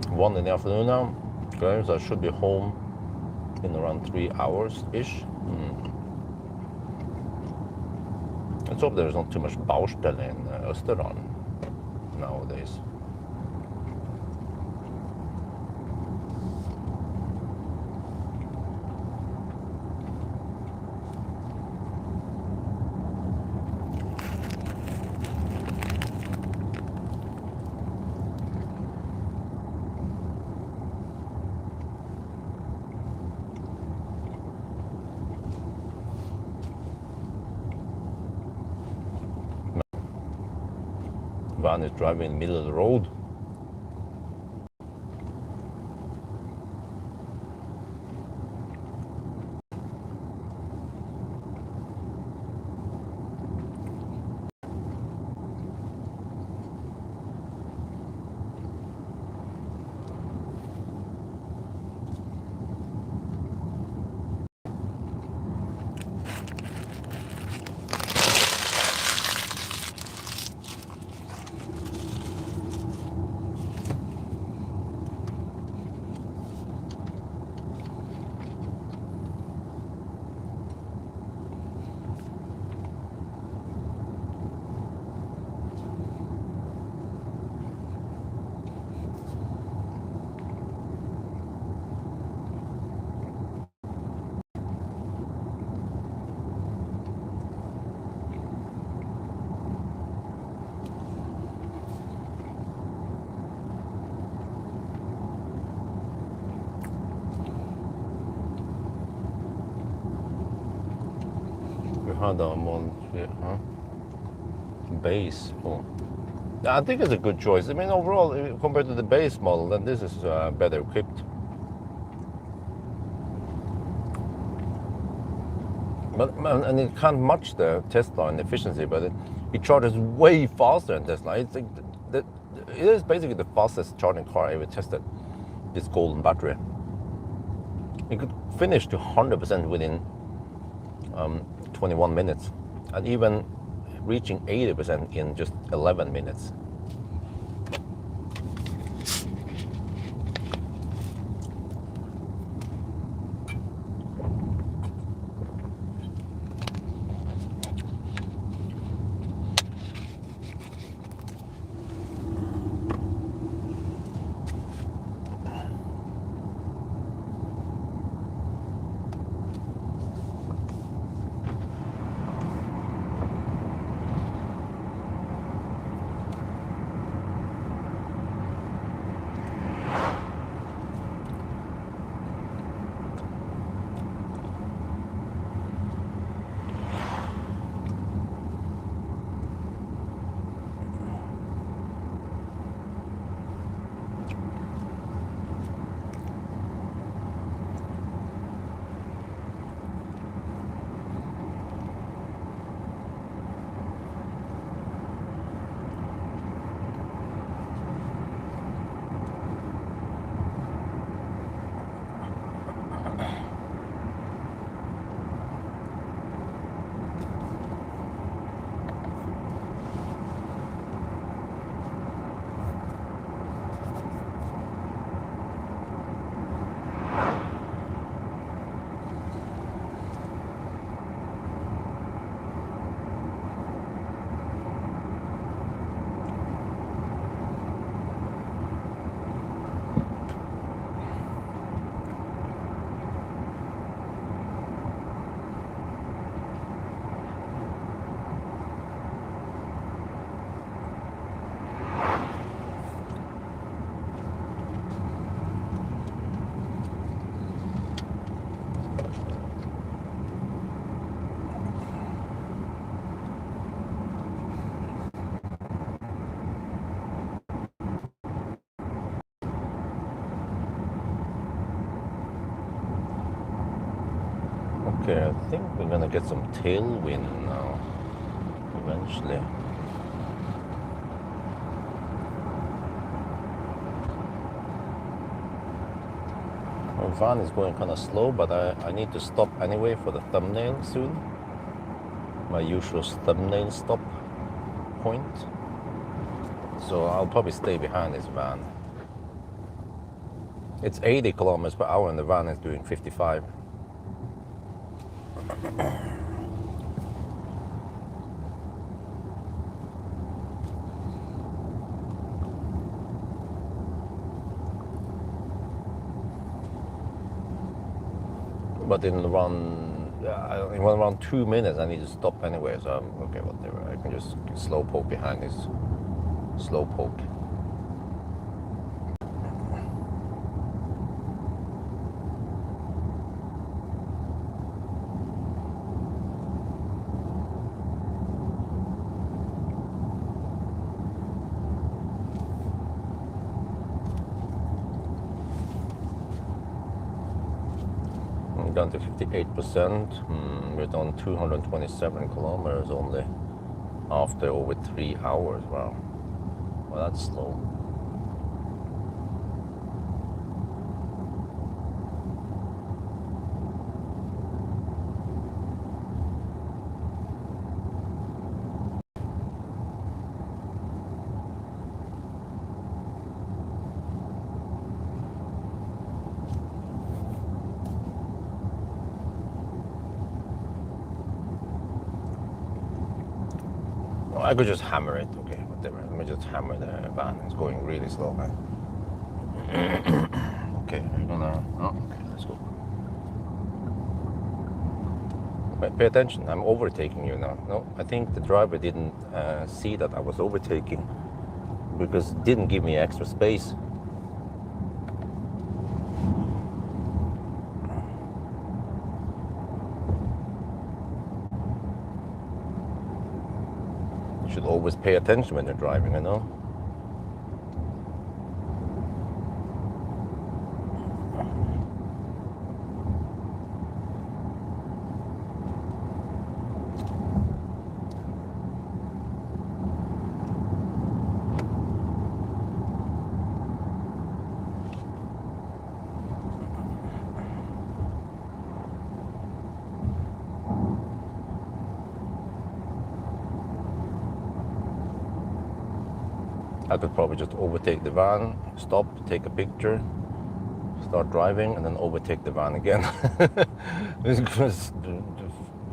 1 in the afternoon now. Okay, so I should be home in around 3 hours-ish. Let's hope there's not too much Baustelle in Österdalen nowadays. Van is driving in the middle of the road. had a more base. Oh. I think it's a good choice. I mean, overall, compared to the base model, then this is better equipped. But and it can't match the Tesla in efficiency, but it charges way faster than Tesla. It's like it is basically the fastest charging car I ever tested. This golden battery. It could finish to 100% within 21 minutes, and even reaching 80% in just 11 minutes. Okay, I think we're gonna get some tailwind now, eventually. Our van is going kind of slow, but I need to stop anyway for the thumbnail soon. My usual thumbnail stop point. So I'll probably stay behind this van. It's 80 kilometers per hour and the van is doing 55. But in around 2 minutes I need to stop anyway, so I'm okay, whatever. I can just slow poke behind this slow poke. Down to 58%. We're done 227 kilometers only after over 3 hours. Wow, well, that's slow. I could just hammer it, okay, whatever. Let me just hammer the van. It's going really slow, man. Okay, we're gonna. Oh, okay, let's go. Pay attention, I'm overtaking you now. No, I think the driver didn't see that I was overtaking because it didn't give me extra space. You should always pay attention when you're driving, you know? I could probably just overtake the van, stop, take a picture, start driving, and then overtake the van again. Because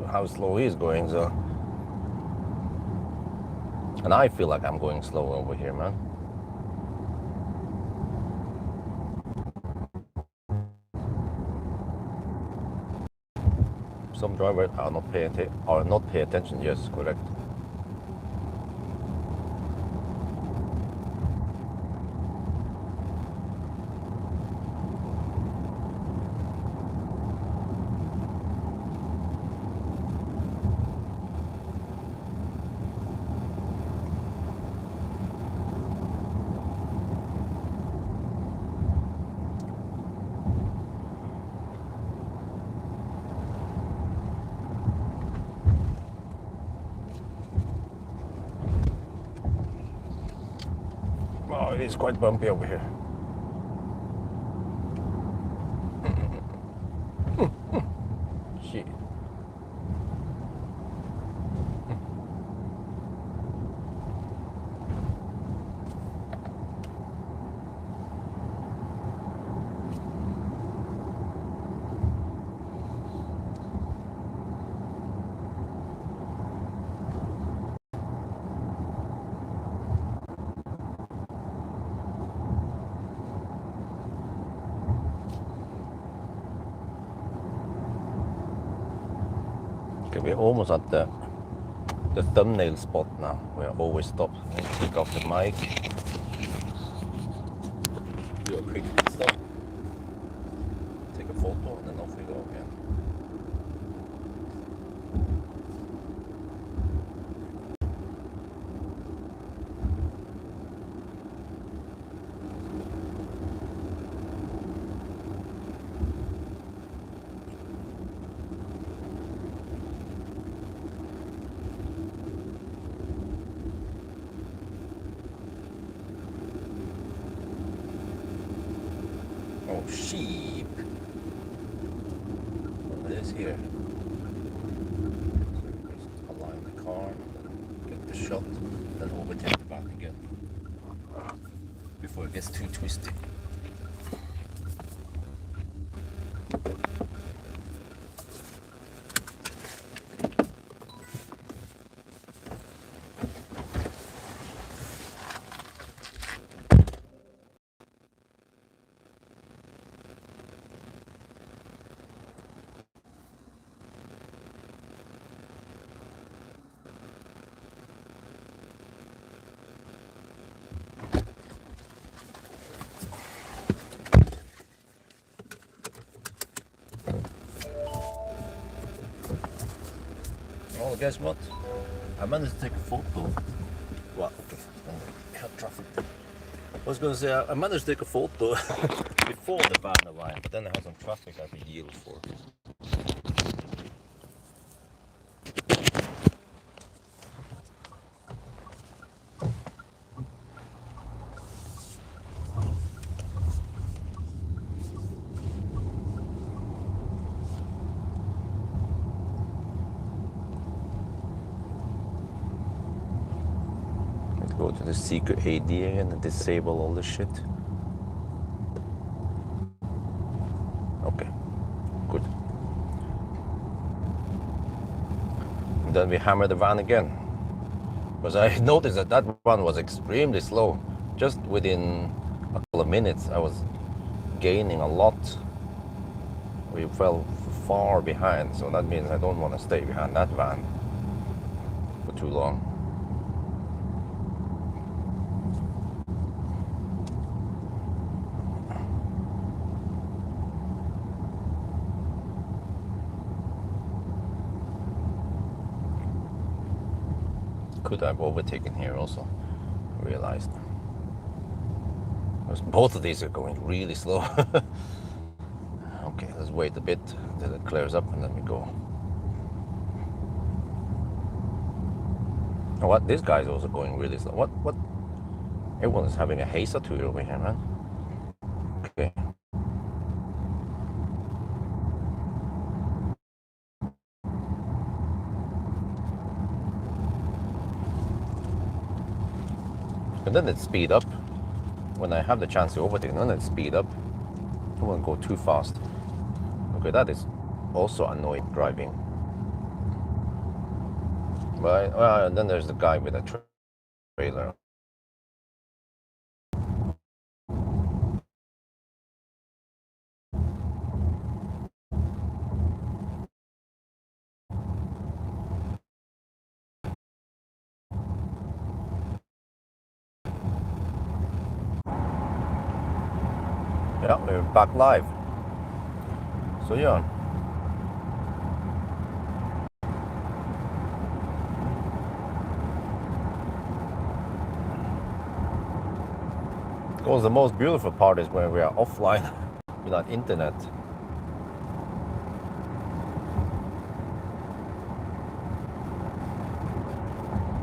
how slow he's going, so. And I feel like I'm going slow over here, man. Some drivers are not pay attention. Yes, correct. Oh, it is quite bumpy over here. Shit. Okay, we're almost at the thumbnail spot now, where I always stop and take off the mic. Do a quick stop, take a photo, and then off we go again. Oh, sheep. What is here? Just align the car, get the shot, then overtake the back again. Before it gets too twisty. Well, guess what? I managed to take a photo. Well, okay, help traffic. I was gonna say I managed to take a photo before the van arrived, but then I had some traffic I could yield for. Go to the Zeekr AD again and disable all this shit. Okay, good. And then we hammer the van again. Because I noticed that that one was extremely slow. Just within a couple of minutes I was gaining a lot. We fell far behind, so that means I don't want to stay behind that van for too long. could have overtaken here also, realized. Because both of these are going really slow. Okay, let's wait a bit until it clears up and then we go. Oh, what? This guy's also going really slow. What? Everyone is having a haze or two over here, man. Okay. And then it speed up. When I have the chance to overtake, then it speed up. I won't go too fast. Okay, that is also annoying driving. But and then there's the guy with a trailer. Yeah, we're back live. So yeah. Of course, the most beautiful part is when we are offline without internet.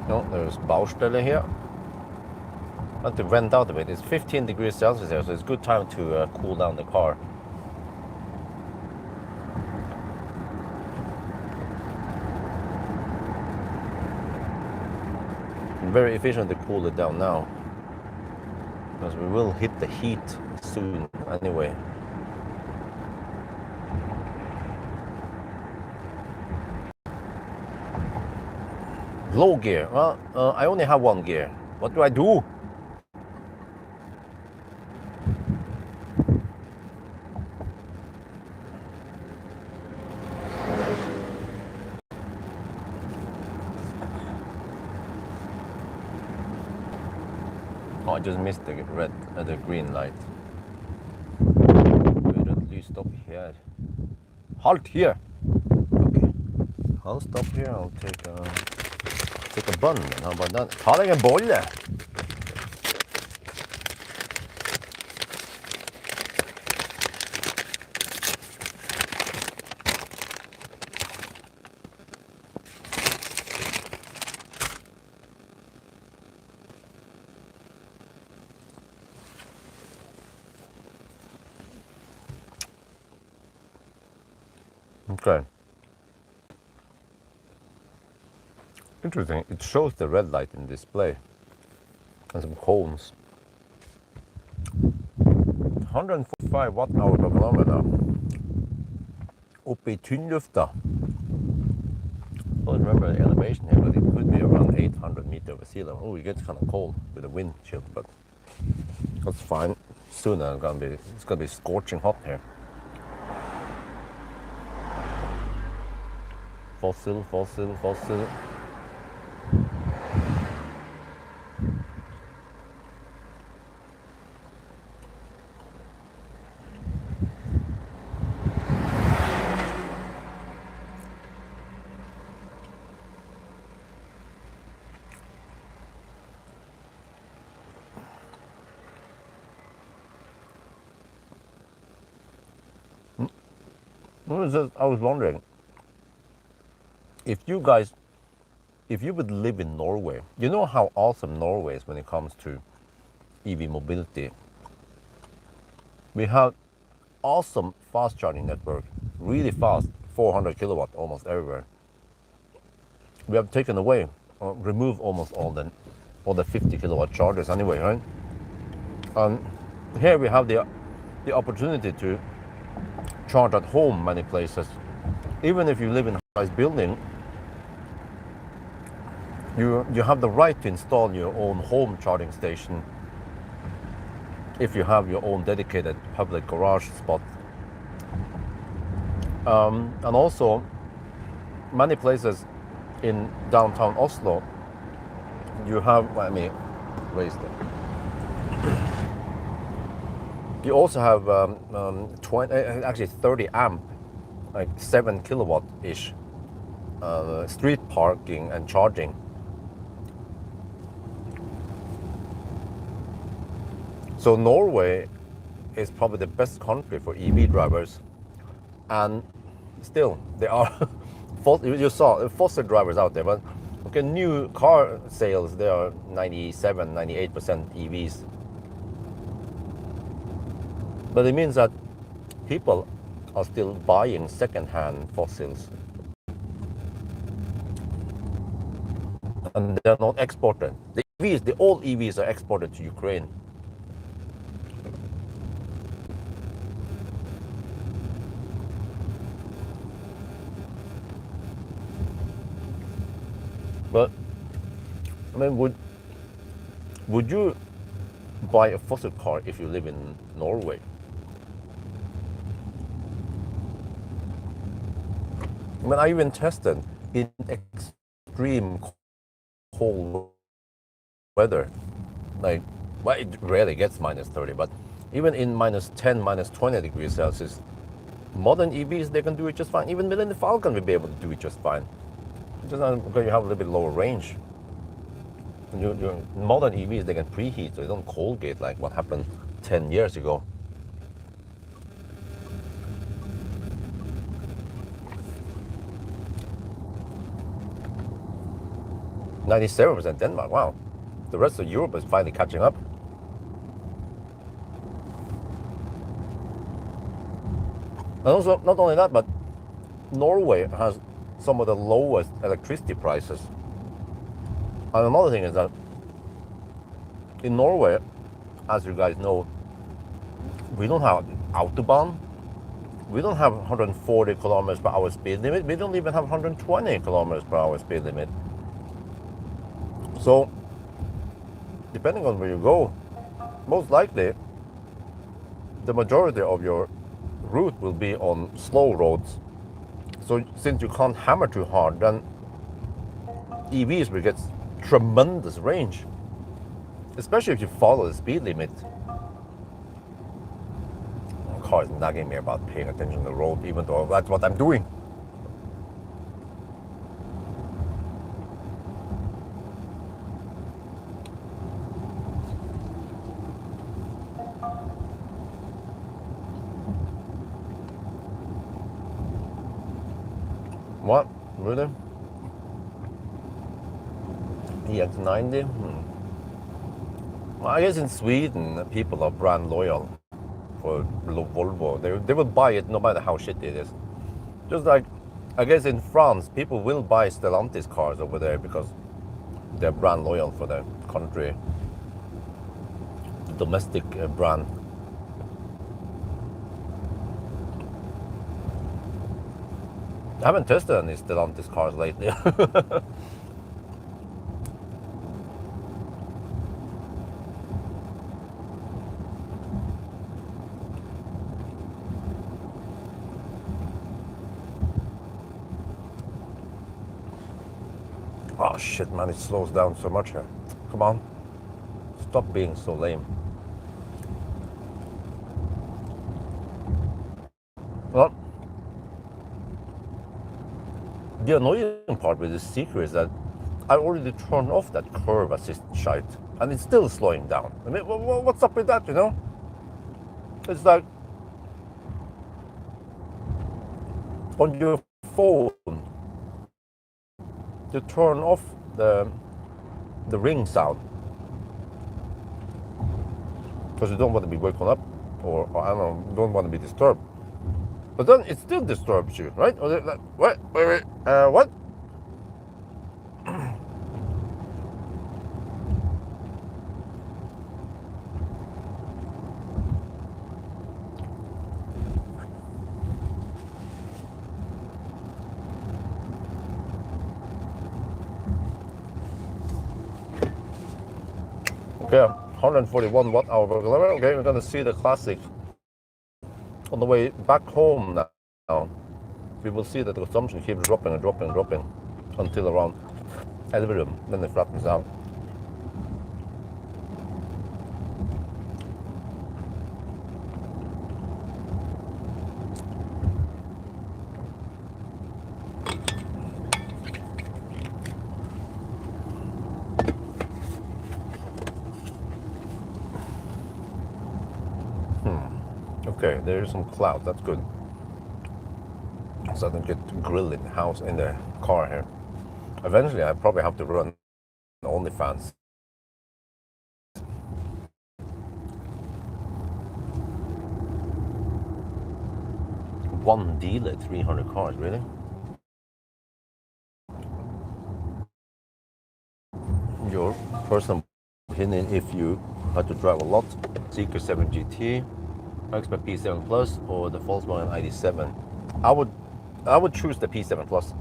No, there's Baustelle here. I have to vent out a bit. It's 15 degrees Celsius here, so it's a good time to cool down the car. Very efficient to cool it down now, because we will hit the heat soon anyway. Low gear. Well, I only have one gear. What do I do? Oh, I just missed the red, the green light. Currently stop here. Halt here. Okay. I'll stop here. I'll take a bun. How about that? Ta deg en bolle. Okay. Interesting. It shows the red light in display and some cones. 145 watt-hour per kilometer. Uppe I tynnlufta. I don't remember the elevation here, but it could be around 800 meters over sea level. Oh, it gets kind of cold with the wind chill, but that's fine. Soon it's gonna be scorching hot here. Fossil. I was wondering, if you would live in Norway, you know how awesome Norway is when it comes to EV mobility. We have awesome fast charging network, really fast, 400 kilowatt almost everywhere. We have taken away, removed almost all the 50 kilowatt chargers anyway, right? Here we have the opportunity to charge at home many places. Even if you live in a high building, you have the right to install your own home charging station if you have your own dedicated public garage spot. And also, many places in downtown Oslo, you have, let me raise that. You also have 30 amp, like 7 kilowatt-ish street parking and charging So Norway is probably the best country for EV drivers, and still there are you saw fossil drivers out there, but okay, new car sales, they are 97-98% EVs. But it means that people are still buying second-hand fossils, and they're not exported. The EVs, the old EVs, are exported to Ukraine. But I mean, would you buy a fossil car if you live in Norway? I mean, I even tested in extreme cold weather. Like, well, it rarely gets minus 30, but even in minus 10, minus 20 degrees Celsius, modern EVs, they can do it just fine. Even Millennium Falcon will be able to do it just fine. Just because you have a little bit lower range. Your modern EVs, they can preheat, so they don't cold gate like what happened 10 years ago. 97% Denmark, wow. The rest of Europe is finally catching up. And also, not only that, but Norway has some of the lowest electricity prices. And another thing is that in Norway, as you guys know, we don't have Autobahn. We don't have 140 kilometers per hour speed limit. We don't even have 120 kilometers per hour speed limit. So, depending on where you go, most likely the majority of your route will be on slow roads. So since you can't hammer too hard, then EVs will get tremendous range, especially if you follow the speed limit. The car is nagging me about paying attention to the road, even though that's what I'm doing. What? Really? EX90? Well, I guess in Sweden, people are brand loyal for Volvo. They will buy it no matter how shitty it is. Just like, I guess in France, people will buy Stellantis cars over there because they're brand loyal for their country. The domestic brand. I haven't tested any Stellantis cars lately. Oh shit, man, it slows down so much here. Come on. Stop being so lame. Well, the annoying part with this Zeekr is that I already turned off that curve assist shite, and it's still slowing down. I mean, what's up with that, you know? It's like on your phone, you turn off the ring sound because you don't want to be woken up, or I don't know, don't want to be disturbed. But then it still disturbs you, right? Or like, what? Wait, what? Okay, 141 watt hour per kilometer. Okay, we're gonna see the classic. On the way back home now, we will see that the consumption keeps dropping and dropping and dropping until around Elverum, then it flattens out. okay, there's some cloud. That's good. So I don't get grilled in the house, in the car here. Eventually, I probably have to run OnlyFans. One dealer, 300 cars, really? Your personal opinion if you had to drive a lot, Zeekr 7 GT, expect P7 Plus or the Volkswagen ID7. I would choose the P7 Plus.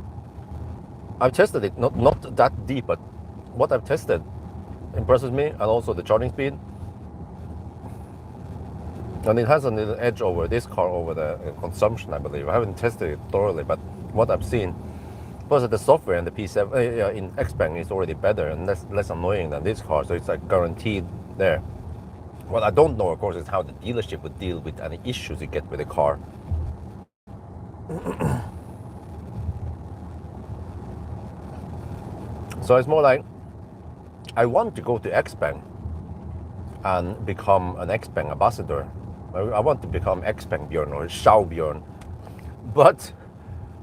I've tested it, not that deep, but what I've tested impresses me, and also the charging speed. And it has a little edge over this car over the consumption, I believe. I haven't tested it thoroughly, but what I've seen, plus the software in the P7 in Xpeng is already better and less annoying than this car, so it's like guaranteed there. What I don't know, of course, is how the dealership would deal with any issues you get with the car. So it's more like I want to go to Xpeng and become an Xpeng ambassador. I want to become Xpeng Björn or Xiao Björn. But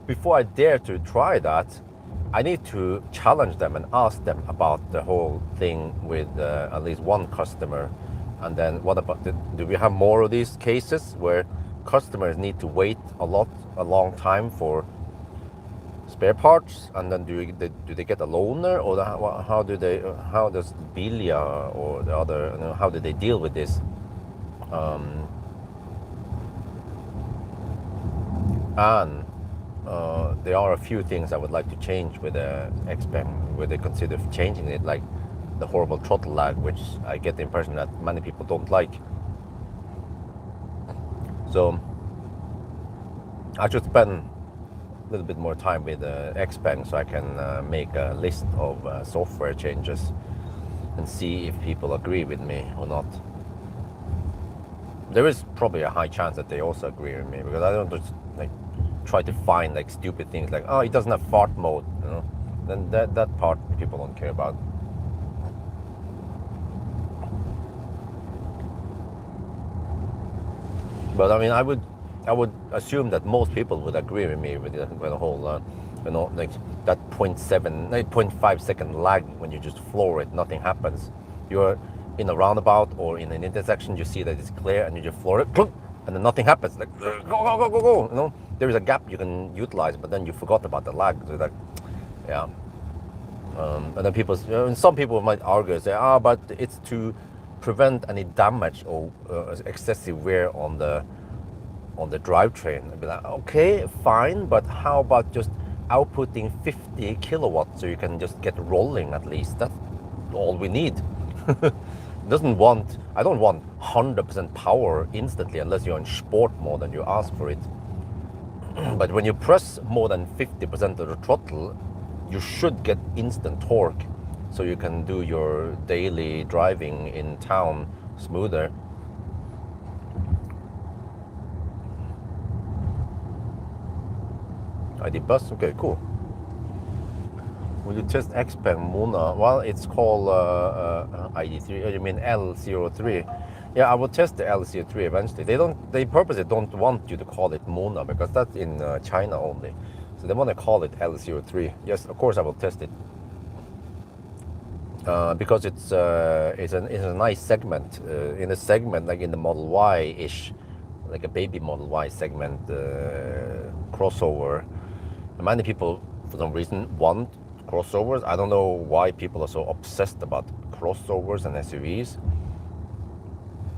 before I dare to try that, I need to challenge them and ask them about the whole thing with at least one customer. And then what about do we have more of these cases where customers need to wait a long time for spare parts, and then do they get a loaner, or how does Bilia or the other, how do they deal with this? And there are a few things I would like to change with the Xpeng, where they consider changing it, like the horrible throttle lag, which I get the impression that many people don't like. So I should spend a little bit more time with Xpeng so I can make a list of software changes and see if people agree with me or not. There is probably a high chance that they also agree with me, because I don't just like try to find like stupid things like, oh, it doesn't have fart mode, you know. Then that part people don't care about. But I mean, I would assume that most people would agree with me with the whole, you know, like that 0.5 second lag when you just floor it, nothing happens. You're in a roundabout or in an intersection, you see that it's clear, and you just floor it, and then nothing happens. Like go. You know, there is a gap you can utilize, but then you forgot about the lag. So like, yeah. And then people, and some people might argue, say, but it's to prevent any damage or excessive wear on the drivetrain. I'd be like, okay, fine, but how about just outputting 50 kilowatts so you can just get rolling at least? That's all we need. I don't want 100% power instantly unless you're in sport mode and you ask for it. But when you press more than 50% of the throttle, you should get instant torque so you can do your daily driving in town smoother. ID bus, okay, cool. Will you test Xpeng Mona? Well, it's called ID3. You mean L03? Yeah, I will test the L03 eventually. They purposely don't want you to call it Mona, because that's in China only. So they want to call it L03. Yes, of course I will test it. Because it's a nice segment. In a segment like in the Model Y-ish, like a baby Model Y segment crossover. Many people, for some reason, want crossovers. I don't know why people are so obsessed about crossovers and SUVs.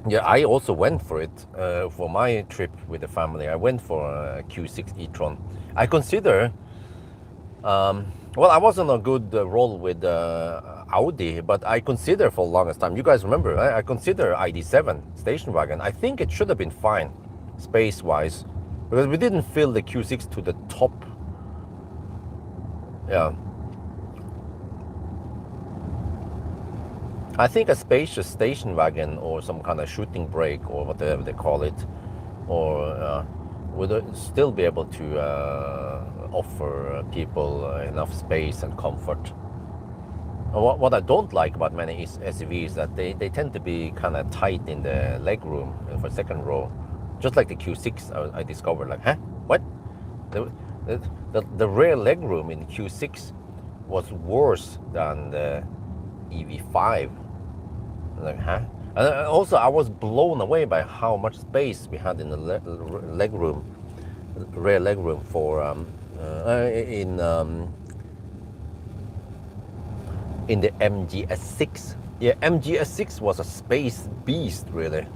Yeah, I also went for it for my trip with the family. I went for a Q6 e-tron. I consider, well, I was on a good roll with Audi, but I consider for the longest time, you guys remember, I consider ID7 station wagon. I think it should have been fine, space-wise, because we didn't fill the Q6 to the top. Yeah. I think a spacious station wagon or some kind of shooting brake or whatever they call it, or would still be able to offer people enough space and comfort. What I don't like about many SUVs is that they tend to be kind of tight in the leg room for second row. Just like the Q6, I discovered like, huh, what? The, the rear legroom in Q6 was worse than the EV5. Like, huh? And also, I was blown away by how much space we had in the legroom, rear legroom for in the MGS6. Yeah, MGS6 was a space beast, really.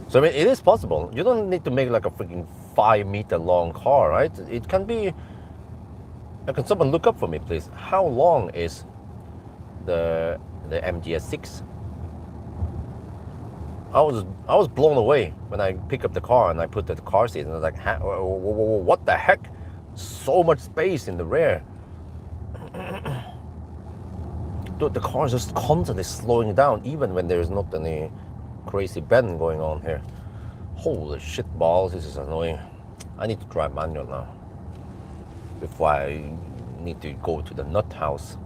So I mean, it is possible. You don't need to make like a freaking 5-meter long car, right? It can be. Can someone look up for me, please? How long is the MGS6? I was blown away when I picked up the car and I put the car seat and I was like, what the heck? So much space in the rear. Dude, the car is just constantly slowing down even when there's not any crazy bend going on here. Holy shit balls, this is annoying. I need to drive manual now before I need to go to the nut house.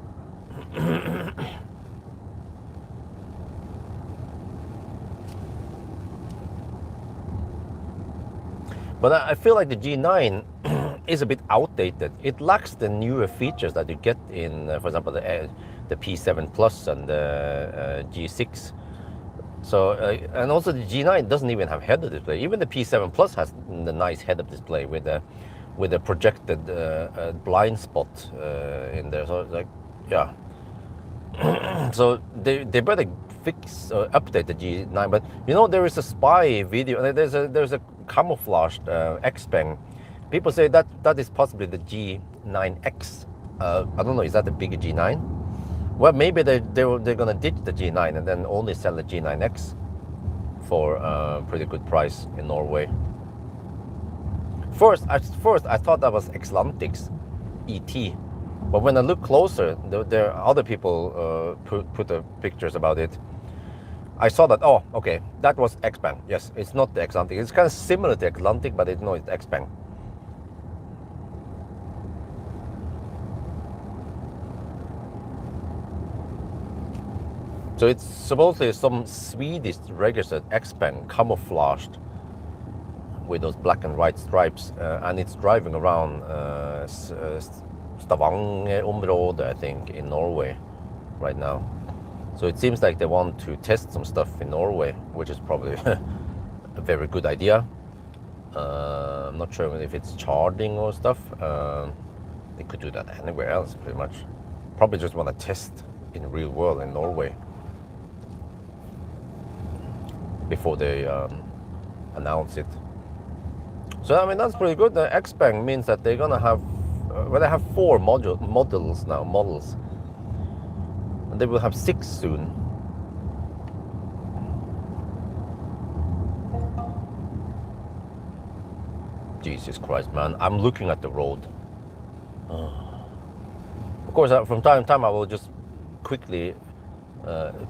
But I feel like the G9 is a bit outdated. It lacks the newer features that you get in, for example, the P7 Plus and the G6. So, and also the G9 doesn't even have head-up display. Even the P7 Plus has the nice head-up display with the projected blind spot in there. So, like, yeah. So they better update the G9. But you know, there is a spy video. There's a camouflaged Xpeng. People say that is possibly the G9X. I don't know. Is that the bigger G9? Well, maybe they're gonna ditch the G9 and then only sell the G9X for a pretty good price in Norway. First, I thought that was Xlantic's ET, but when I look closer, there are other people put the pictures about it. I saw that. Oh, okay, that was Xpeng. Yes, it's not the Xlantic. It's kind of similar to Xlantic, but it's Xpeng. So it's supposedly some Swedish registered Xpeng camouflaged with those black and white stripes, and it's driving around Stavanger-området, I think, in Norway right now. So it seems like they want to test some stuff in Norway, which is probably a very good idea. I'm not sure if it's charging or stuff. They could do that anywhere else, pretty much. Probably just want to test in the real world in Norway before they announce it. So I mean, that's pretty good. The Xpeng means that they're gonna have, well, they have 4 models now, and they will have 6 soon. Jesus Christ, man! I'm looking at the road. Of course, from time to time, I will just quickly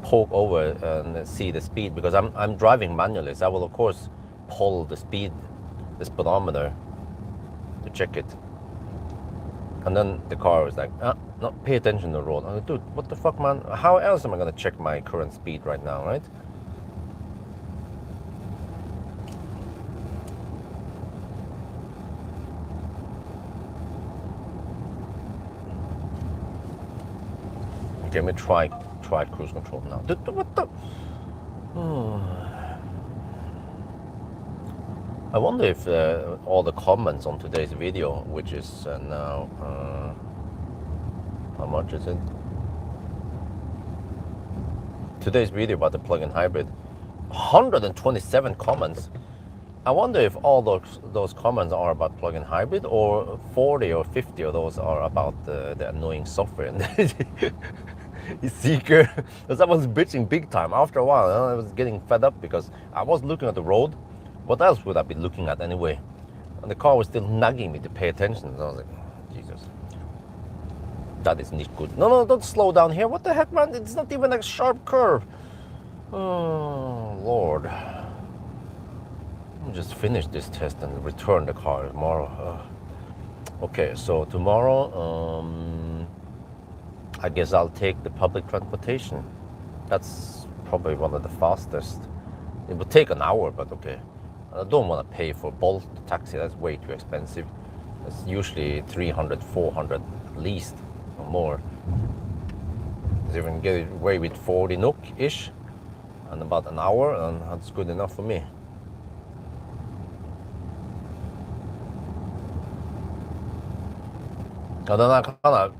poke over and see the speed, because I'm driving manually, so I will of course pull the speed, the speedometer, to check it. And then the car is like, no, pay attention to the road. I'm like, dude, what the fuck, man? How else am I gonna check my current speed right now, right? Okay, let me try cruise control now. What the? I wonder if all the comments on today's video, which is now, how much is it? Today's video about the plug-in hybrid, 127 comments. I wonder if all those comments are about plug-in hybrid, or 40 or 50 of those are about the annoying software. Zeekr, because I was bitching big time. After a while, I was getting fed up because I was looking at the road. What else would I be looking at anyway? And the car was still nagging me to pay attention. So I was like, Jesus, that is not good. No, don't slow down here. What the heck, man? It's not even a sharp curve. Oh, Lord. I'll just finish this test and return the car tomorrow. Okay, so tomorrow, I guess I'll take the public transportation. That's probably one of the fastest. It would take an hour, but okay. I don't want to pay for Bolt taxi. That's way too expensive. It's usually 300, 400 at least, or more. If you can get away with 40 NOK-ish and about an hour, and that's good enough for me. And then I kind of,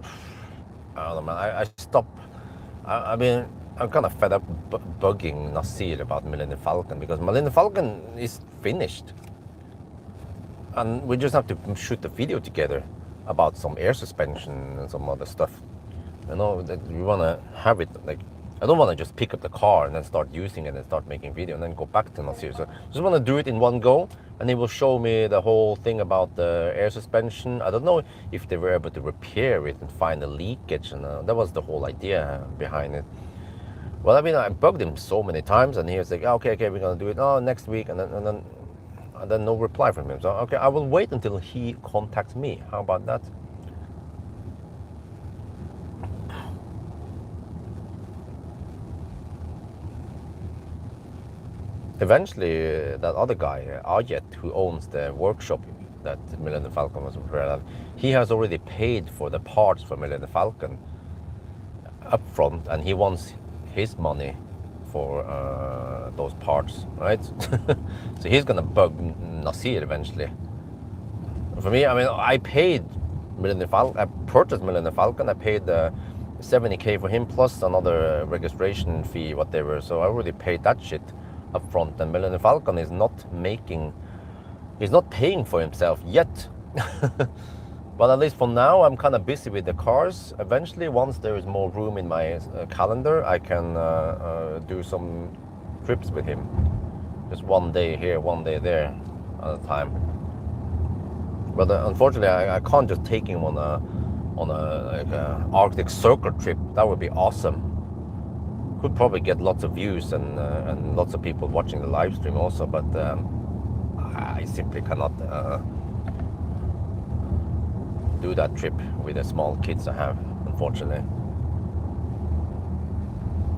I don't know, man, I stopped. I mean, I'm kind of fed up bugging Nasir about Millennium Falcon, because Millennium Falcon is finished. And we just have to shoot a video together about some air suspension and some other stuff. You know, that we want to have it, like, I don't want to just pick up the car and then start using it and start making video and then go back to Nasir. So I just want to do it in one go, and he will show me the whole thing about the air suspension. I don't know if they were able to repair it and find a leakage, and that was the whole idea behind it. Well, I mean, I bugged him so many times, and he was like, okay, we're going to do it next week, and then no reply from him. So, okay, I will wait until he contacts me. How about that? Eventually, that other guy, Ajet, who owns the workshop that Millennium Falcon was repaired at, he has already paid for the parts for Millennium Falcon up front, and he wants his money for those parts, right? So he's gonna bug Nasir eventually. For me, I mean, I paid Millennium Falcon, I purchased Millennium Falcon, I paid 70k for him plus another registration fee, whatever, so I already paid that shit up front, and Millennium Falcon is not paying for himself yet. But at least for now, I'm kind of busy with the cars. Eventually, once there is more room in my calendar, I can do some trips with him. Just one day here, one day there at a time. But unfortunately, I can't just take him on a Arctic Circle trip. That would be awesome. Could probably get lots of views and lots of people watching the live stream also, but I simply cannot do that trip with the small kids I have, unfortunately.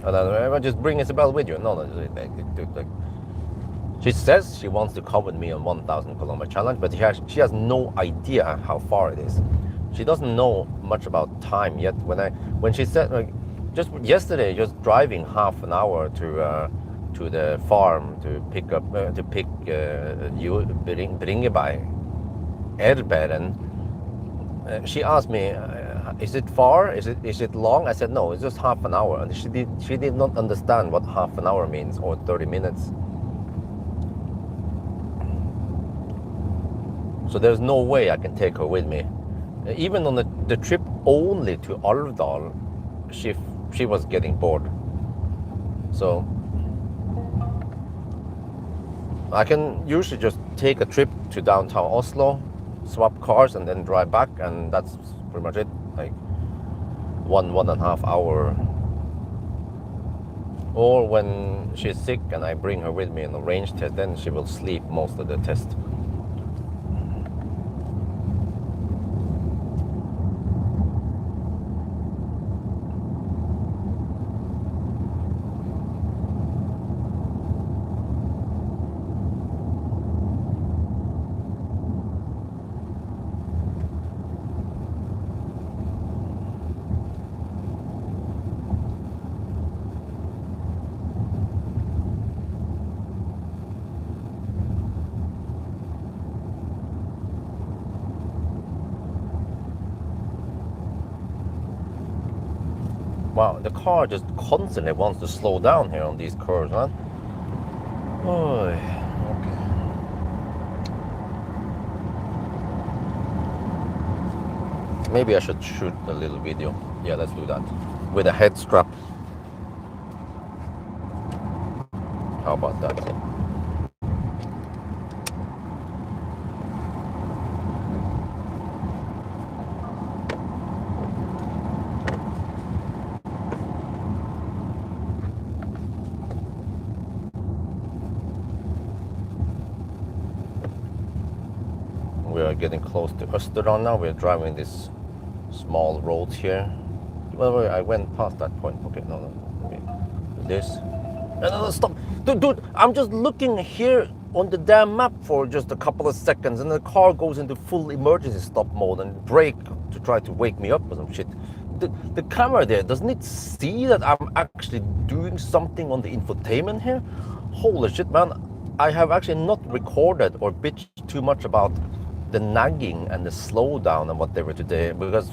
And then I just bring Isabel with you. No, she says she wants to come with me on 1,000 kilometer challenge, but she has no idea how far it is. She doesn't know much about time yet. When she said, like, just yesterday, just driving half an hour to the farm to pick Bringebær, Erberen. She asked me, is it far? Is it long? I said no, it's just half an hour. And she did not understand what half an hour means, or 30 minutes. So there's no way I can take her with me. Even on the trip only to Alvdal, she was getting bored. So I can usually just take a trip to downtown Oslo, swap cars, and then drive back, and that's pretty much it. Like 1.5 hour. Or when she's sick and I bring her with me in a range test, then she will sleep most of the test. Wow, the car just constantly wants to slow down here on these curves, huh? Oh, okay. Maybe I should shoot a little video. Yeah, let's do that. With a head strap. How about that? We are getting close to Østerdal now. We're driving this small road here. Well, I went past that point. Okay, no, maybe this. Stop. Dude, I'm just looking here on the damn map for just a couple of seconds and the car goes into full emergency stop mode and brake to try to wake me up or some shit. The camera there, doesn't it see that I'm actually doing something on the infotainment here? Holy shit, man. I have actually not recorded or bitched too much about the nagging and the slowdown and whatever today because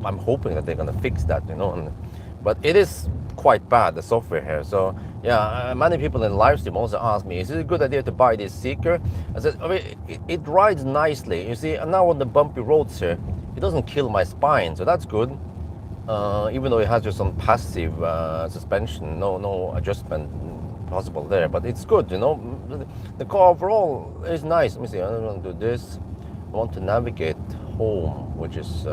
I'm hoping that they're gonna fix that, you know. But it is quite bad, the software here. So yeah, many people in live stream also ask me, is it a good idea to buy this Zeekr? I said, I mean, it rides nicely. You see, now on the bumpy roads here, it doesn't kill my spine, so that's good. Even though it has just some passive suspension, no adjustment possible there, but it's good, you know. The car overall is nice. Let me see, I want to do this. I want to navigate home, which is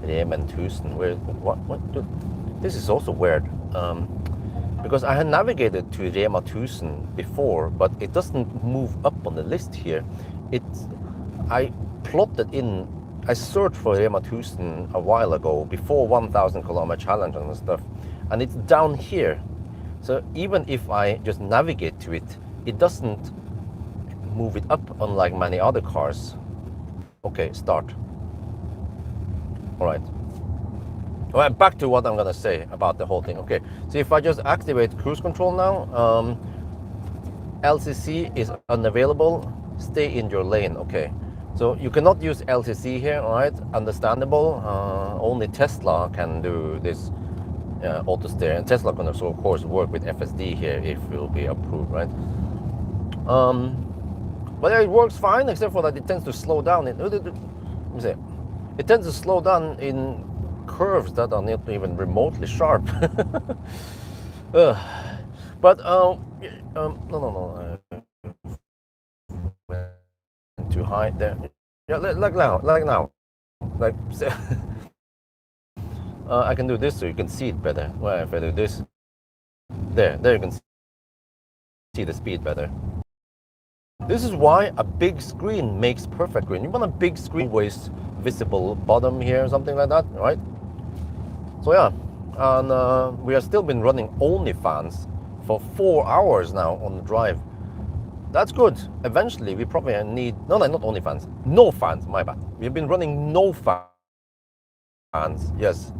Remen 1000. Where, what? Dude, this is also weird. Because I had navigated to Rema 1000 before, but it doesn't move up on the list here. I plotted in, I searched for Rema 1000 a while ago, before 1,000 kilometer challenge and stuff, and it's down here. So even if I just navigate to it, it doesn't move it up unlike many other cars. Okay, start. All right. All right, back to what I'm gonna say about the whole thing. Okay, so if I just activate cruise control now, LCC is unavailable. Stay in your lane. Okay, so you cannot use LCC here. All right, understandable. Only Tesla can do this auto steer, and Tesla can also, of course, work with FSD here if it will be approved, right? But it works fine, except for that it tends to slow down. Let me see. It tends to slow down in curves that are not even remotely sharp. But no, too high there. Yeah, like now. I can do this so you can see it better. Well, if I do this, there you can see the speed better. This is why a big screen makes perfect screen. You want a big screen, always visible bottom here, something like that, right? So yeah, and we have still been running OnlyFans for 4 hours now on the drive. That's good. Eventually, we probably need, no, not OnlyFans, no fans, my bad. We've been running no fans, yes.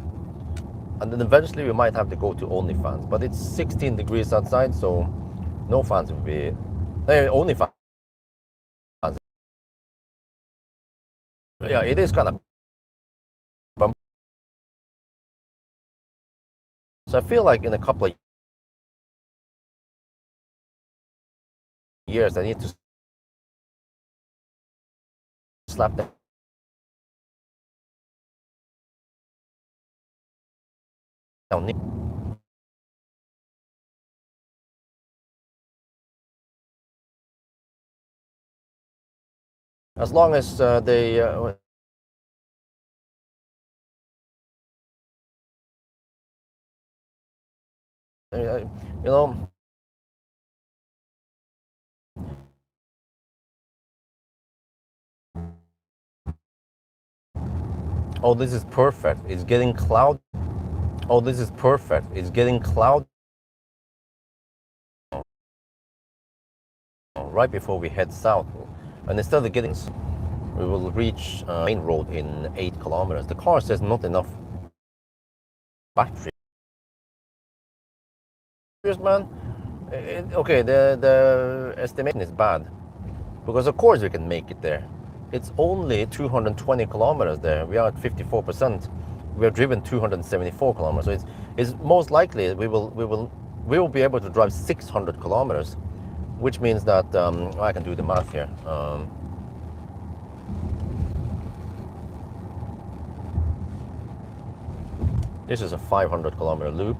And then eventually we might have to go to OnlyFans, but it's 16 degrees outside, so no fans will be, OnlyFans. Yeah, it is kind of bump. So I feel like in a couple of years I need to slap them down. As long as they you know, oh, this is perfect. It's getting cloud. Oh, this is perfect. It's getting cloud right before we head south. And instead of getting, we will reach main road in 8 kilometers. The car says not enough battery. Man, okay, the estimation is bad because of course we can make it there. It's only 220 kilometers there. We are at 54%. We have driven 274 kilometers. So it's most likely we will be able to drive 600 kilometers, which means that I can do the math here. This is a 500 kilometer loop.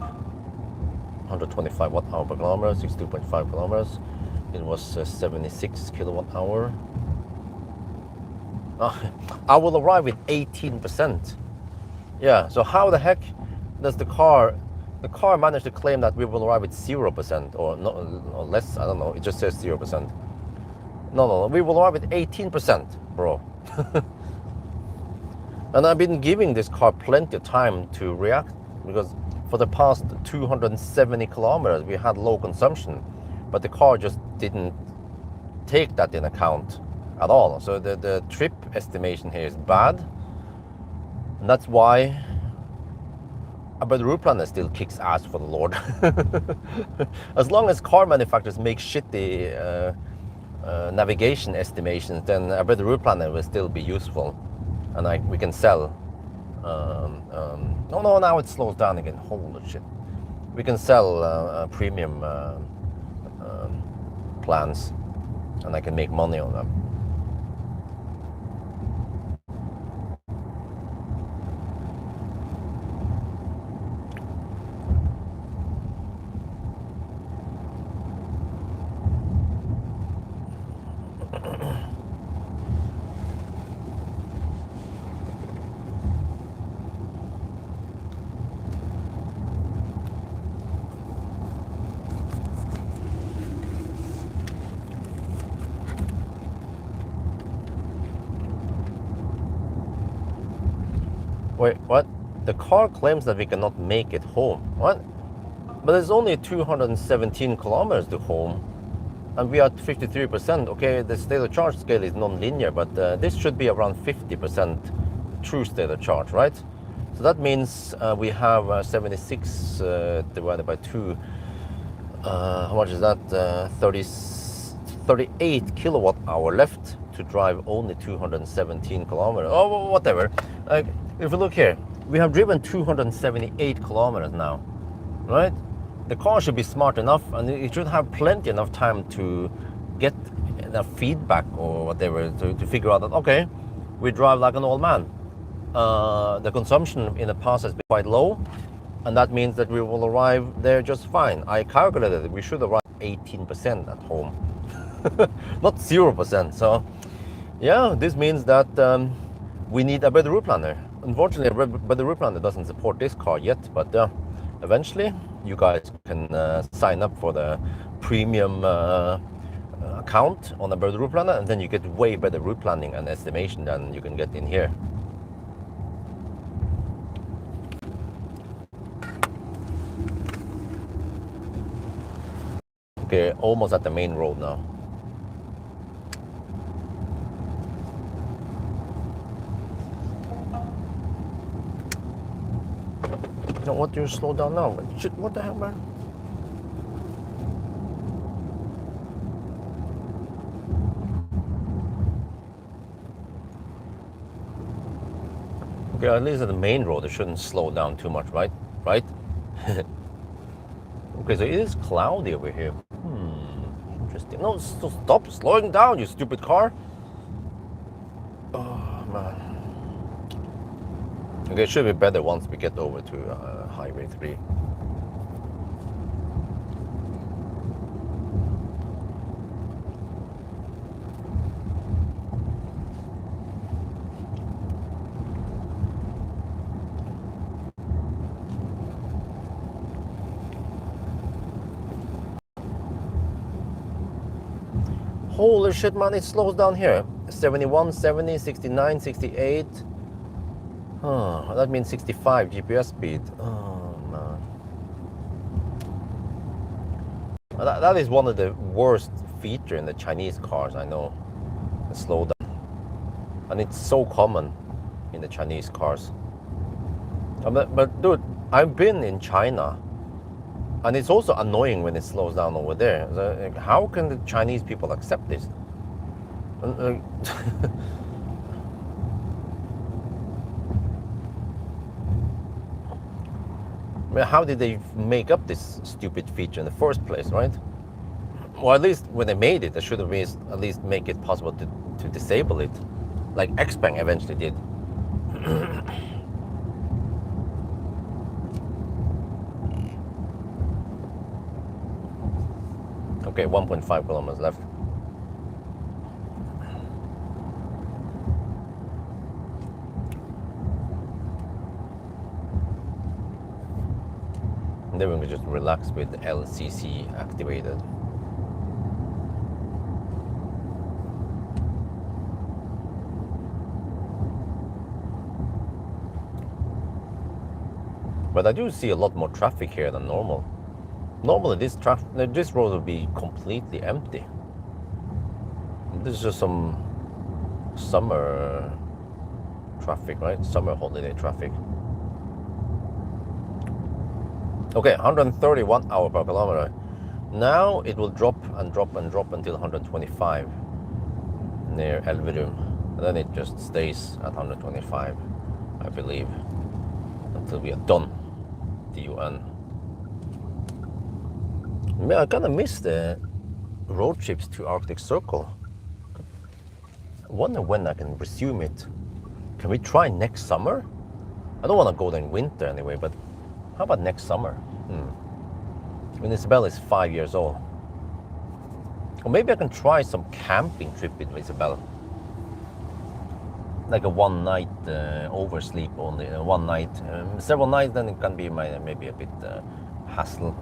125 watt hour per kilometer, 62.5 kilometers. It was 76 kilowatt hour. I will arrive with 18%. Yeah, so how the heck does the car manage to claim that we will arrive with 0% or less? I don't know, it just says 0%. No, we will arrive with 18%, bro. And I've been giving this car plenty of time to react because for the past 270 kilometers, we had low consumption, but the car just didn't take that in account at all. So the trip estimation here is bad. And that's why but the route planner still kicks ass for the Lord. As long as car manufacturers make shitty navigation estimations, then I bet the route planner will still be useful, and we can sell. No, now it slows down again. Holy shit! We can sell premium plans, and I can make money on them. Wait, what? The car claims that we cannot make it home. What? But it's only 217 kilometers to home, and we are at 53%. Okay, the state of charge scale is non-linear, but this should be around 50% true state of charge, right? So that means we have 76 divided by 2. How much is that? 38 kilowatt hour left to drive only 217 kilometers. Oh, whatever. If you look here, we have driven 278 kilometers now, right? The car should be smart enough, and it should have plenty enough time to get enough feedback or whatever to figure out that, okay, we drive like an old man. The consumption in the past has been quite low, and that means that we will arrive there just fine. I calculated that we should arrive 18% at home, not 0%. So, yeah, this means that we need a better route planner. Unfortunately, a better route planner doesn't support this car yet, but eventually you guys can sign up for the premium account on a better route planner, and then you get way better route planning and estimation than you can get in here. Okay, almost at the main road now. No, what, you slow down now? Shit, what the hell, man? Okay, at least at the main road, it shouldn't slow down too much, right? Right? Okay, so it is cloudy over here. Interesting. No, stop slowing down, you stupid car. Oh, man. Okay, it should be better once we get over to Highway 3. Holy shit, man, it slows down here. 71, 70, 69, 68. Oh, that means 65 GPS speed. Oh, man. That is one of the worst features in the Chinese cars, I know. The slow down. And it's so common in the Chinese cars. But dude, I've been in China, and it's also annoying when it slows down over there. So, how can the Chinese people accept this? I mean, how did they make up this stupid feature in the first place, right? Well, at least when they made it, they should have at least make it possible to disable it, like Xpeng eventually did. Okay, 1.5 kilometers left. And then we can just relax with the LCC activated. but I do see a lot more traffic here than normal. Normally this road would be completely empty. This is just some summer traffic, right? Summer holiday traffic. Okay, 131 hour per kilometer. Now it will drop and drop and drop until 125 near Elverum. And then it just stays at 125, I believe, until we are done the UN. I kind of miss the road trips to Arctic Circle. I wonder when I can resume it. Can we try next summer? I don't want to go there in winter anyway, but how about next summer? When Isabel is 5 years old. Or maybe I can try some camping trip with Isabel. Like a one night oversleep only, one night. Several nights, then it can be maybe a bit hassle.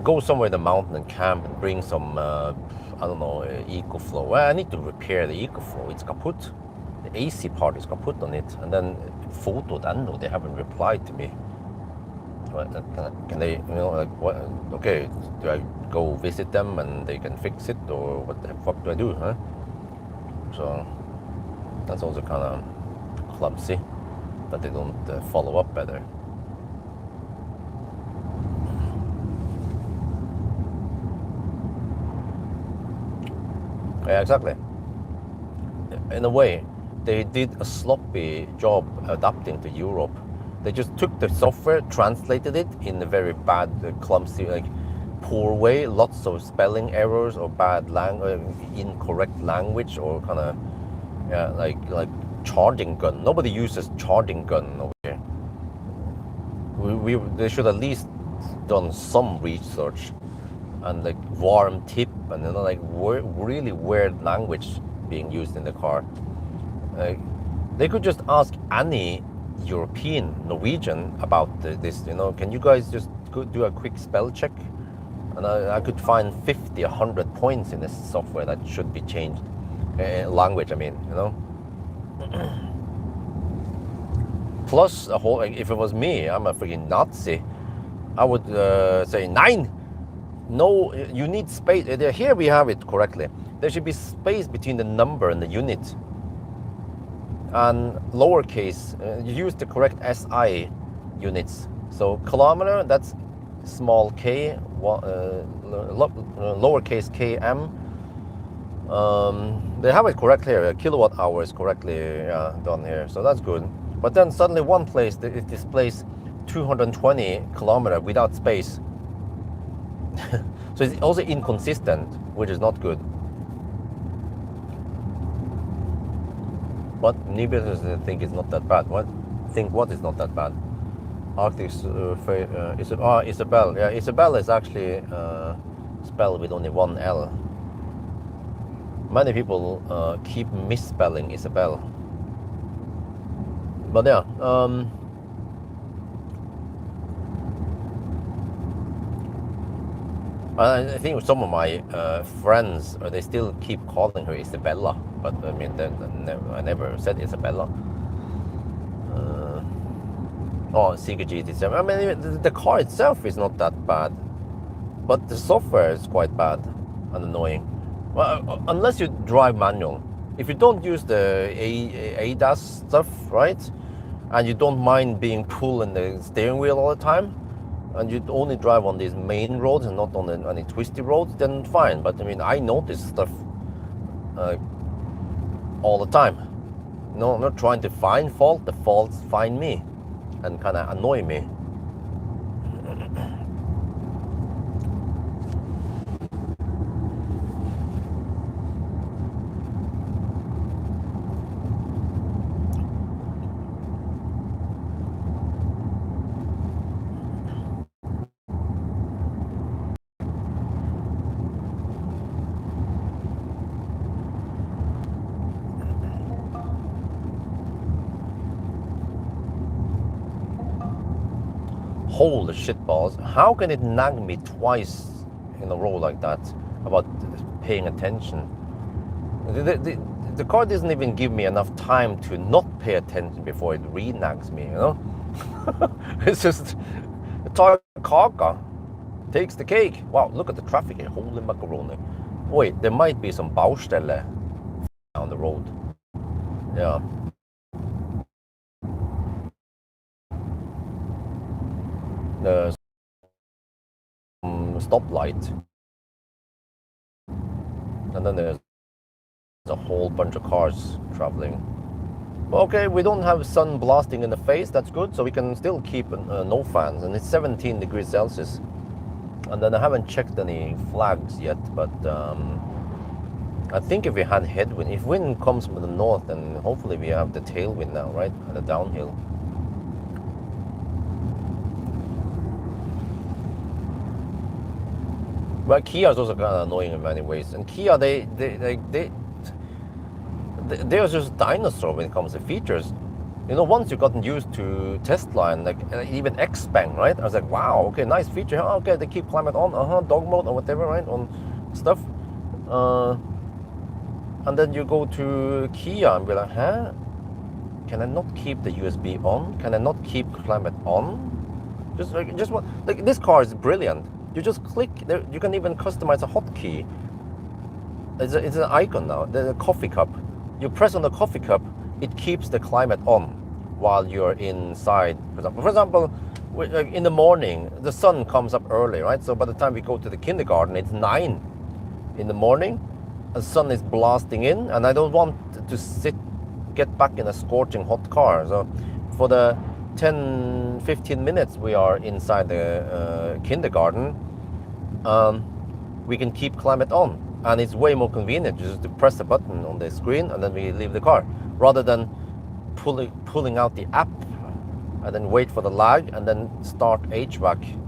Go somewhere in the mountain and camp and bring some, I don't know, EcoFlow. Well, I need to repair the EcoFlow. It's kaput. The AC part is kaput on it. And then Foto.no, they haven't replied to me. Can they, like, what? Okay, do I go visit them and they can fix it, or what the fuck do I do, huh? So that's also kind of clumsy that they don't follow up better. Yeah, exactly. In a way, they did a sloppy job adapting to Europe. They just took the software, translated it in a very bad, clumsy, like poor way. Lots of spelling errors or bad incorrect language, or kind of like charging gun. Nobody uses charging gun over here. They should at least done some research and like warm tip and like really weird language being used in the car. They could just ask any European Norwegian about this, can you guys just do a quick spell check? And I could find 50, 100 points in this software that should be changed. Language, I mean, Plus, if it was me, I'm a freaking Nazi, I would say 9. No, you need space. Here we have it correctly. There should be space between the number and the unit. And lowercase, you use the correct SI units. So kilometer, that's small k, lowercase km. They have it correct here. Kilowatt hour is correctly done here, so that's good. But then suddenly one place it displays 220 kilometer without space. So it's also inconsistent, which is not good. But neighbors think it's not that bad. What is not that bad? Arctic Isabel. Yeah, Isabel is actually spelled with only one L. Many people keep misspelling Isabel. But yeah, I think some of my friends, they still keep calling her Isabella, but I mean, I never said Isabella. Zeekr GT7. I mean, the car itself is not that bad, but the software is quite bad and annoying. Well, unless you drive manual. If you don't use the ADAS stuff, right, and you don't mind being pulled in the steering wheel all the time, and you only drive on these main roads and not on any twisty roads, then fine. But I mean, I notice stuff all the time. No, I'm not trying to find fault. The faults find me and kind of annoy me. Holy shitballs, how can it nag me twice in a row like that about paying attention? The car doesn't even give me enough time to not pay attention before it re-nags me, It's just Toyota takes the cake. Wow, look at the traffic here. Holy macaroni. Wait, there might be some Baustelle down the road. Yeah. There's some stoplight. And then there's a whole bunch of cars traveling. Okay, we don't have sun blasting in the face. That's good. So we can still keep no fans. And it's 17 degrees Celsius. And then I haven't checked any flags yet, but I think if we had headwind, if wind comes from the north, then hopefully we have the tailwind now, right? And the downhill. But Kia is also kind of annoying in many ways. And Kia, they're just dinosaur when it comes to features. You know, once you've gotten used to Tesla and like even Xpeng, right? I was like, wow, okay, nice feature. Oh, okay, they keep climate on, dog mode or whatever, right? On stuff. And then you go to Kia and be like, huh? Can I not keep the USB on? Can I not keep climate on? Like this car is brilliant. You just click there. You can even customize a hotkey. It's an icon now. The coffee cup. You press on the coffee cup, it keeps the climate on while you're inside. For example, in the morning, the sun comes up early, right? So by the time we go to the kindergarten, it's 9 in the morning. The sun is blasting in, and I don't want to get back in a scorching hot car. So for the 10-15 minutes we are inside the kindergarten, we can keep climate on, and it's way more convenient just to press a button on the screen and then we leave the car, rather than pulling out the app and then wait for the lag and then start HVAC,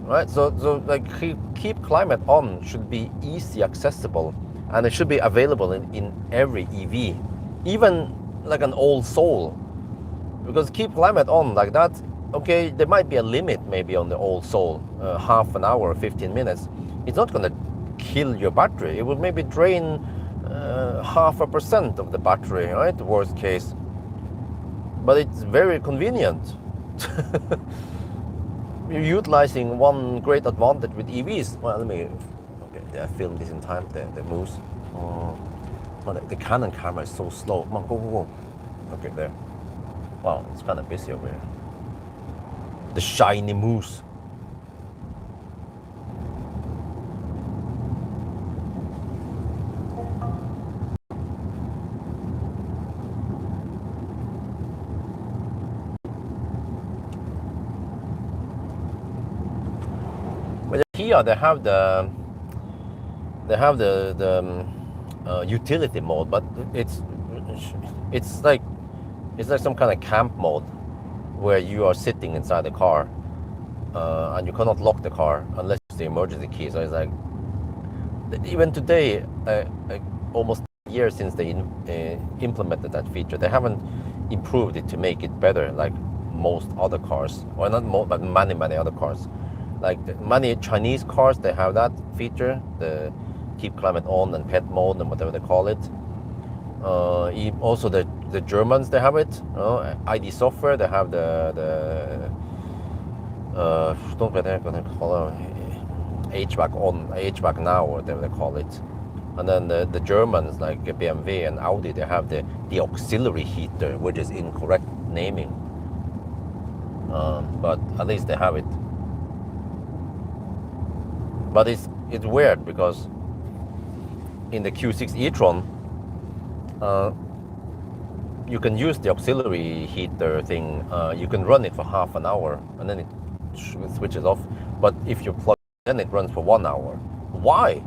right? So like keep climate on should be easy accessible, and it should be available in every EV, even like an old Soul. Because keep climate on like that, okay, there might be a limit maybe on the old Soul, half an hour, 15 minutes. It's not going to kill your battery. It will maybe drain 0.5% of the battery, right? The worst case. But it's very convenient. You're utilizing one great advantage with EVs. Well, okay, I filmed this in time, the moose. Oh, the Canon camera is so slow. Come on, go. Okay, there. Wow, it's kind of busy over here. The shiny moose. But here they have the utility mode, but it's like some kind of camp mode where you are sitting inside the car and you cannot lock the car unless it's the emergency key. So it's like, even today, almost a year since they implemented that feature, they haven't improved it to make it better like most other cars, or not most, but many other cars. Like many Chinese cars, they have that feature, the keep climate on and pet mode and whatever they call it. Also the Germans, they have it. ID software, they have the HVAC on, HVAC now, or whatever they call it. And then the Germans, like BMW and Audi, they have the auxiliary heater, which is incorrect naming. But at least they have it. But it's weird because in the Q6 e-tron, you can use the auxiliary heater thing. You can run it for half an hour and then it switches off. But if you plug it in, it runs for 1 hour. Why?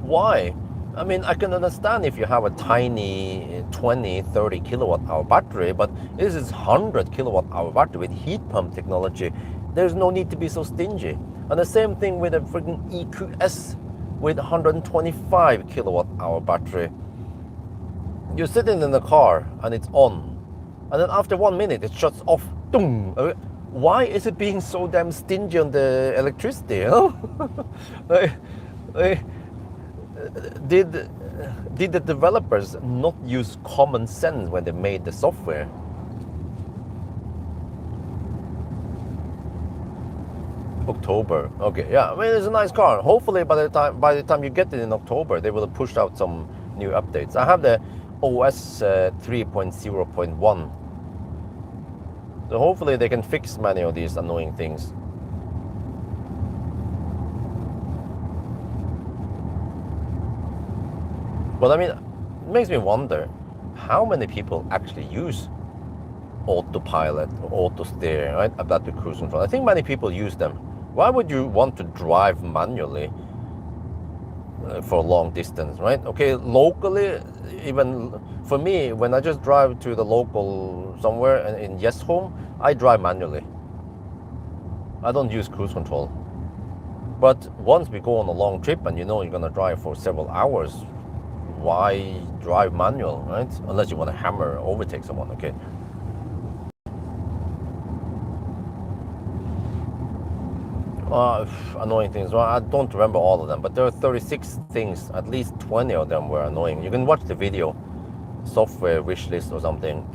Why? I mean, I can understand if you have a tiny 20-30 kilowatt hour battery, but this is 100 kilowatt hour battery with heat pump technology. There's no need to be so stingy. And the same thing with a freaking EQS with 125 kilowatt hour battery. You're sitting in the car and it's on, and then after 1 minute it shuts off. Boom. Why is it being so damn stingy on the electricity? You know? Did the developers not use common sense when they made the software? October. Okay, yeah. I mean, it's a nice car. Hopefully, by the time you get it in October, they will have pushed out some new updates. I have the OS 3.0.1, so hopefully they can fix many of these annoying things. But I mean, it makes me wonder how many people actually use autopilot, auto steer, right? Adaptive cruise control. I think many people use them. Why would you want to drive manually for a long distance, right? Okay, locally, even for me, when I just drive to the local somewhere in Yes Home, I drive manually. I don't use cruise control. But once we go on a long trip and you know you're gonna drive for several hours, why drive manual, right? Unless you want to hammer overtake someone, okay? Annoying things. Well, I don't remember all of them, but there are 36 things. At least 20 of them were annoying. You can watch the video, software wish list or something.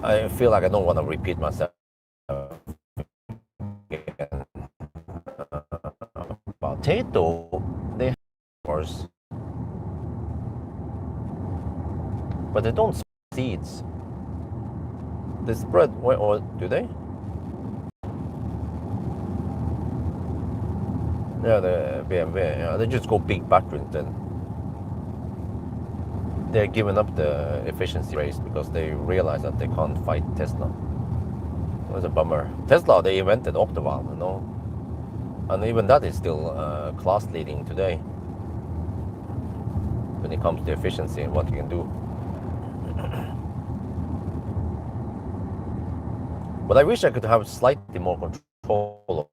I feel like I don't want to repeat myself again. Potato, they have course, but they don't spread seeds. They spread, or do they? Yeah, the BMW, yeah, they just go big batteries then. They're giving up the efficiency race because they realize that they can't fight Tesla. It was a bummer. Tesla, they invented Optival, you know, and even that is still class leading today when it comes to efficiency and what you can do. But I wish I could have slightly more control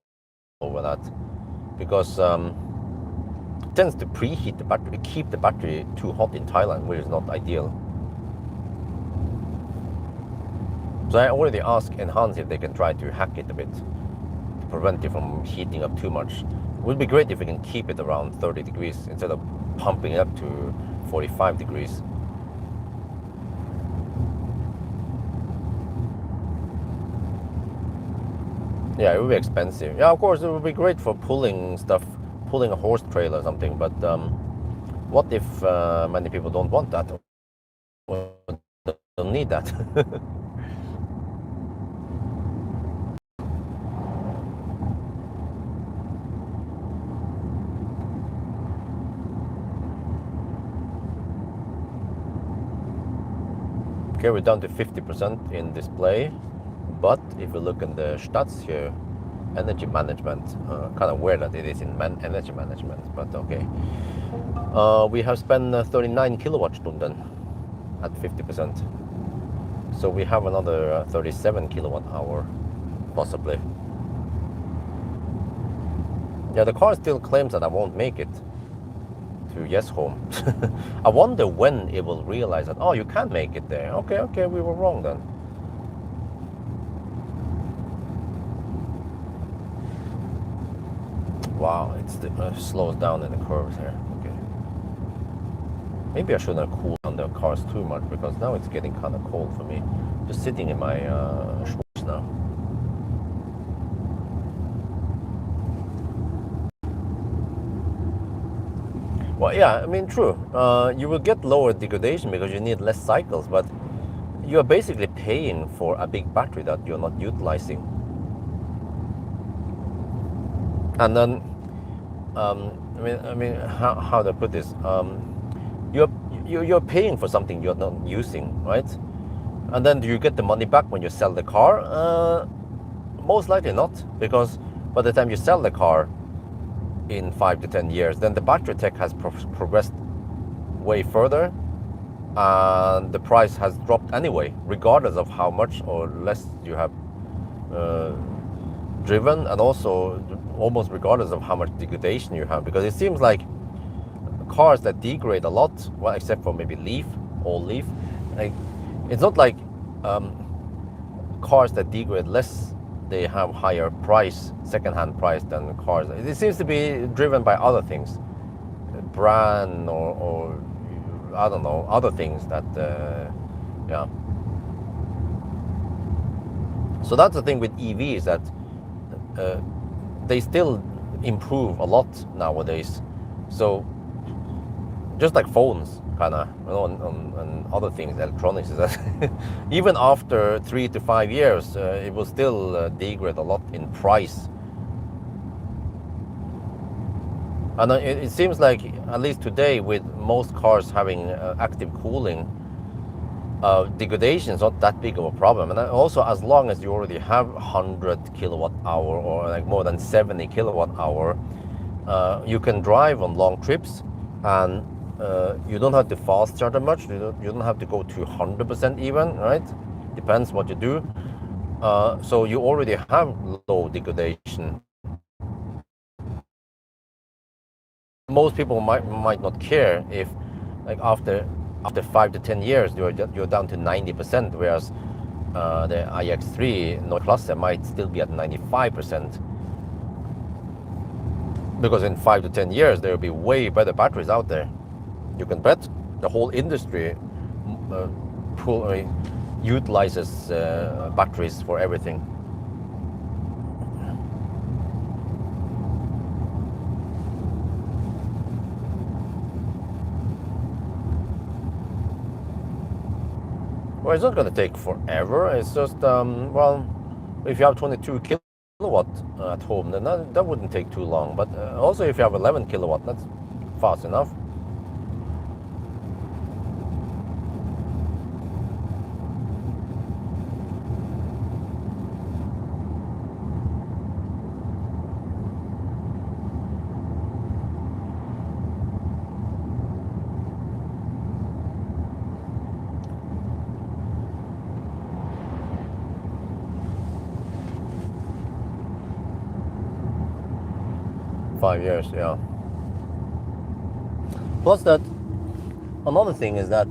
over that, because it tends to preheat the battery, keep the battery too hot in Thailand, which is not ideal. So I already asked Enhance if they can try to hack it a bit to prevent it from heating up too much. It would be great if we can keep it around 30 degrees instead of pumping it up to 45 degrees. Yeah, it would be expensive. Yeah, of course, it would be great for pulling stuff, pulling a horse trailer or something, but what if many people don't want that? Or don't need that? Okay, we're down to 50% in display, but if you look in the stats here, energy management, kind of weird that it is in energy management, but okay. We have spent 39 kilowatt-stunden at 50%. So we have another 37 kilowatt-hour, possibly. Yeah, the car still claims that I won't make it to Yes Home. I wonder when it will realize that, oh, you can make it there. Okay, we were wrong then. Wow, it slows down in the curves here. Okay. Maybe I shouldn't have cooled down the cars too much, because now it's getting kind of cold for me. Just sitting in my shorts now. Well, yeah, I mean, true. You will get lower degradation because you need less cycles, but you're basically paying for a big battery that you're not utilizing. And then, I mean, how do I put this? You're paying for something you're not using, right? And then do you get the money back when you sell the car? Most likely not, because by the time you sell the car in 5 to 10 years, then the battery tech has progressed way further, and the price has dropped anyway, regardless of how much or less you have driven, and also almost regardless of how much degradation you have, because it seems like cars that degrade a lot, well, except for maybe all Leaf, like, it's not like cars that degrade less, they have higher price, second-hand price, than cars. It seems to be driven by other things, brand or I don't know, other things that, yeah. So that's the thing with EVs, that uh, they still improve a lot nowadays. So just like phones, kind of, and other things, electronics, is that even after 3 to 5 years, it will still degrade a lot in price. And it seems like, at least today, with most cars having active cooling, degradation is not that big of a problem. And also, as long as you already have 100 kilowatt hour, or like more than 70 kilowatt hour, you can drive on long trips, and you don't have to fast charge that much. You don't have to go to 100% even, right? Depends what you do. So you already have low degradation. Most people might not care if, like, after 5 to 10 years, you're down to 90%, whereas the iX3 Noise Cluster might still be at 95%, because in 5 to 10 years there will be way better batteries out there. You can bet the whole industry utilizes batteries for everything. Well, it's not going to take forever. It's just, well, if you have 22 kilowatt at home, then that wouldn't take too long. But also, if you have 11 kilowatt, that's fast enough. Five years, yeah. Plus that, another thing is that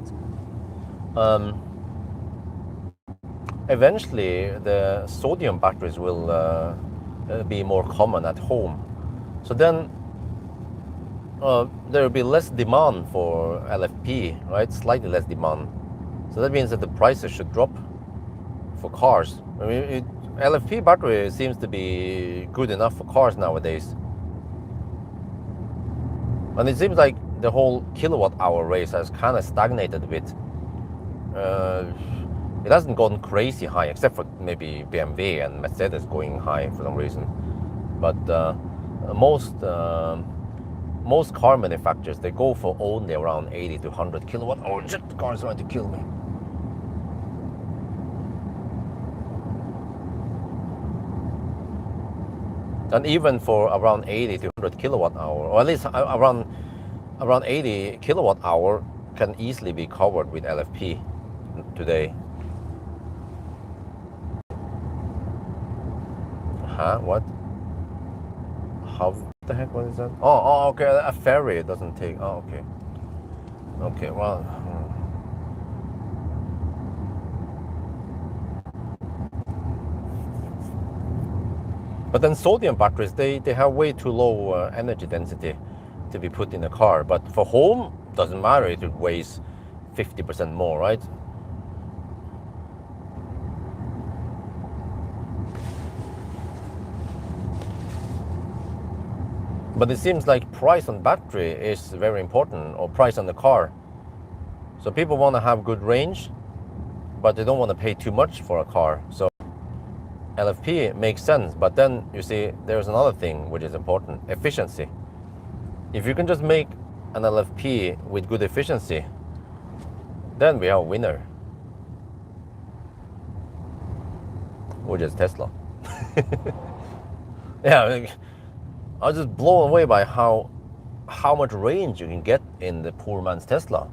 eventually the sodium batteries will be more common at home. So then there will be less demand for LFP, right? Slightly less demand. So that means that the prices should drop for cars. I mean, LFP battery seems to be good enough for cars nowadays. And it seems like the whole kilowatt hour race has kind of stagnated a bit. It hasn't gone crazy high, except for maybe BMW and Mercedes going high for some reason. But most car manufacturers, they go for only around 80 to 100 kilowatt. Oh shit, the car is trying to kill me. And even for around 80 to 100 kilowatt hour, or at least around 80 kilowatt hour, can easily be covered with LFP today. Huh? What? How the heck? What is that? Oh, okay. A ferry doesn't take. Oh, okay. Okay. Well. But then sodium batteries, they have way too low energy density to be put in a car. But for home, doesn't matter if it weighs 50% more, right? But it seems like price on battery is very important, or price on the car. So people want to have good range, but they don't want to pay too much for a car. So LFP makes sense, but then you see there's another thing which is important: efficiency. If you can just make an LFP with good efficiency, then we have a winner, which is Tesla. Yeah, I was just blown away by how much range you can get in the poor man's Tesla,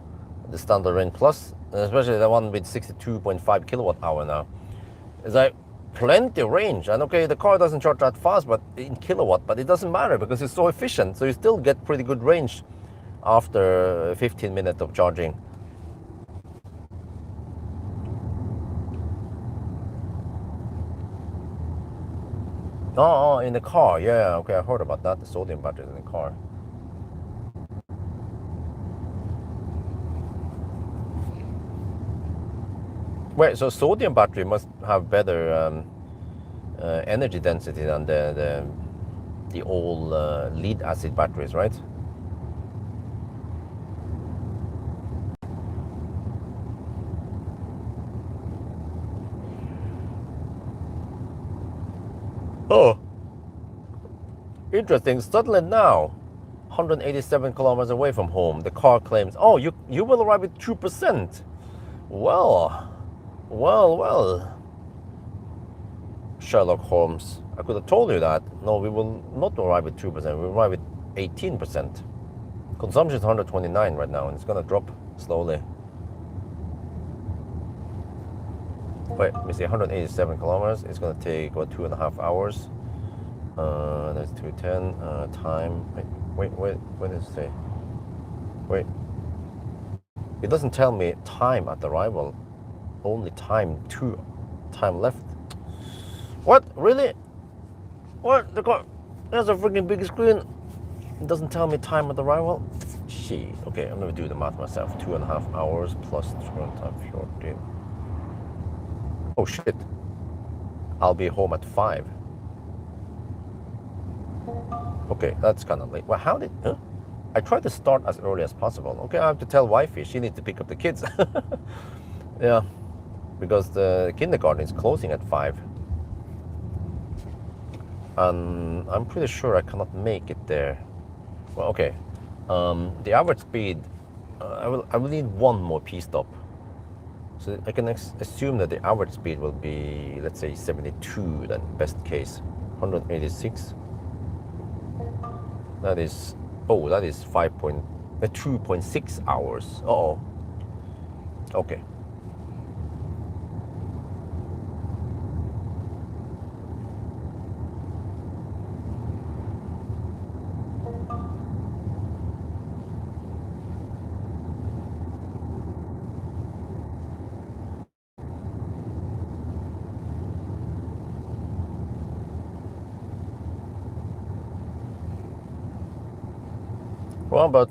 the standard range plus, especially the one with 62.5 kilowatt hour now. It's like plenty of range, and okay, the car doesn't charge that fast, but in kilowatt, but it doesn't matter because it's so efficient. So you still get pretty good range after 15 minutes of charging. Oh, in the car, yeah, okay, I heard about that. The sodium batteries in the car. Wait, so sodium battery must have better energy density than the old lead acid batteries, right? Oh, interesting. Suddenly now, 187 kilometers away from home, the car claims, "Oh, you will arrive at 2%." Well, well. Sherlock Holmes, I could have told you that. No, we will not arrive at 2%. We will arrive at 18%. Consumption is 129 right now, and it's gonna drop slowly. Wait, let me see. 187 kilometers. It's gonna take what, 2.5 hours. That's 210. Time. Wait. What does it say? Wait. It doesn't tell me time at arrival. Only time left. What? Really? What? The car has a freaking big screen. It doesn't tell me time at arrival. Shit. Okay, I'm gonna do the math myself. 2.5 hours plus 214. Oh shit. I'll be home at 5. Okay, that's kind of late. Well, how did... Huh? I tried to start as early as possible. Okay, I have to tell wifey. She needs to pick up the kids. Yeah, because the kindergarten is closing at 5. And I'm pretty sure I cannot make it there. Well, okay. The average speed, I will need one more P-stop. So I can assume that the average speed will be, let's say, 72, then best case. 186. That is 2.6 hours. Uh-oh. Okay. Well, but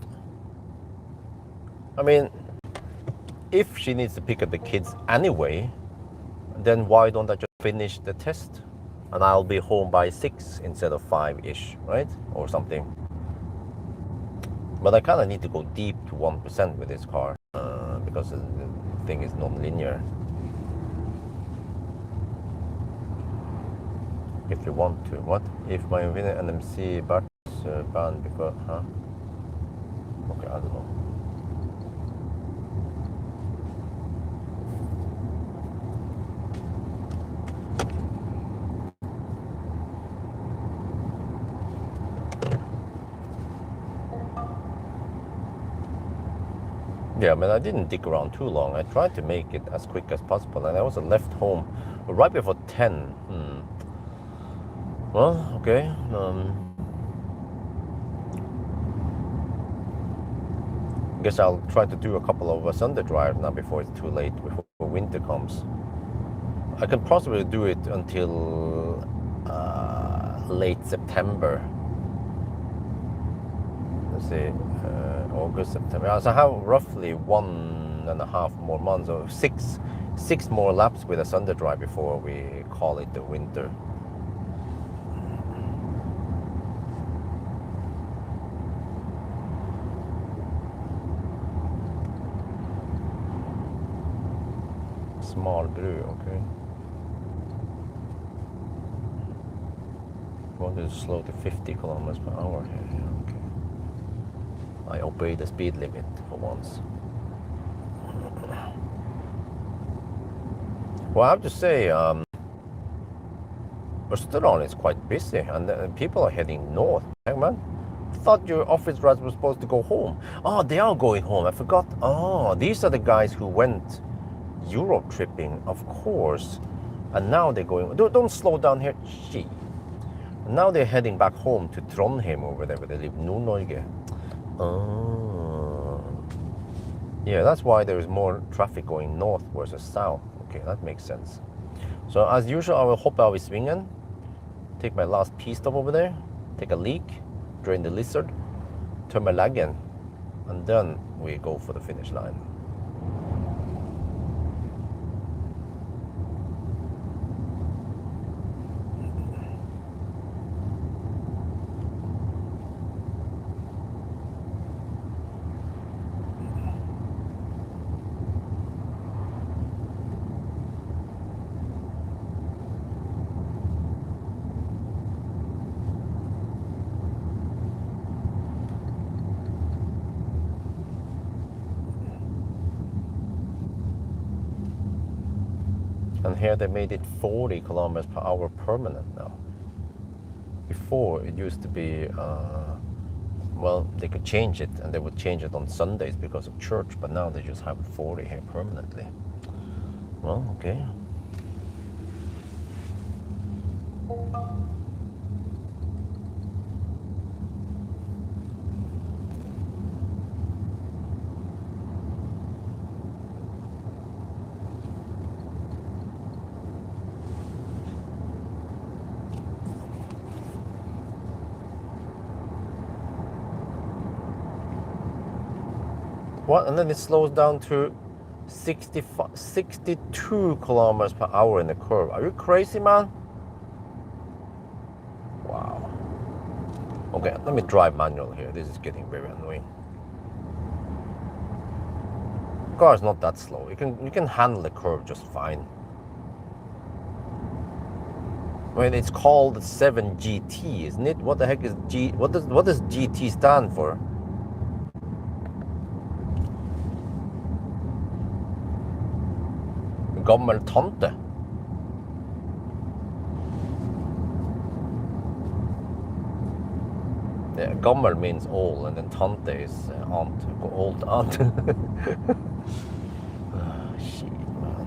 I mean, if she needs to pick up the kids anyway, then why don't I just finish the test and I'll be home by 6 instead of 5-ish, right? Or something. But I kind of need to go deep to 1% with this car because the thing is non-linear. If you want to. What? If my Infiniti NMC batteries banned because... Huh? Okay, I don't know. Yeah, but I didn't dig around too long. I tried to make it as quick as possible, and I was left home right before 10. Well, okay. Guess I'll try to do a couple of Sunday drives now before it's too late, before winter comes. I can possibly do it until late September. Let's see, August, September. So I have roughly 1.5 more months, or six more laps with a Sunday drive before we call it the winter. Small brew, okay. Wanted to slow to 50 kilometers per hour here, okay. I obey the speed limit for once. Well, I have to say, Österlen is quite busy, and people are heading north. Hey, man, I thought your office guys were supposed to go home. Oh, they are going home. I forgot. Oh, these are the guys who went Europe tripping, of course. And now they're going... Don't slow down here. Gee. Now they're heading back home to Trondheim over there where they live, Nord-Norge. Oh. Yeah, that's why there is more traffic going north versus south. Okay, that makes sense. So as usual, I will hop out of Svingen, take my last P-stop over there, take a leak, drain the lizard, turn my leg in, and then we go for the finish line. And here they made it 40 kilometers per hour permanent now. Before it used to be, well, they could change it, and they would change it on Sundays because of church, but now they just have 40 here permanently. Well, okay. What? And then it slows down to 62 kilometers per hour in the curve. Are you crazy, man? Wow. Okay, let me drive manual here. This is getting very annoying. The car is not that slow. You can handle the curve just fine. I mean, it's called 7GT, isn't it? What the heck is G? What does GT stand for? Gammel tante. Yeah, gammel means old, and then tante is aunt, old aunt. Shit, man.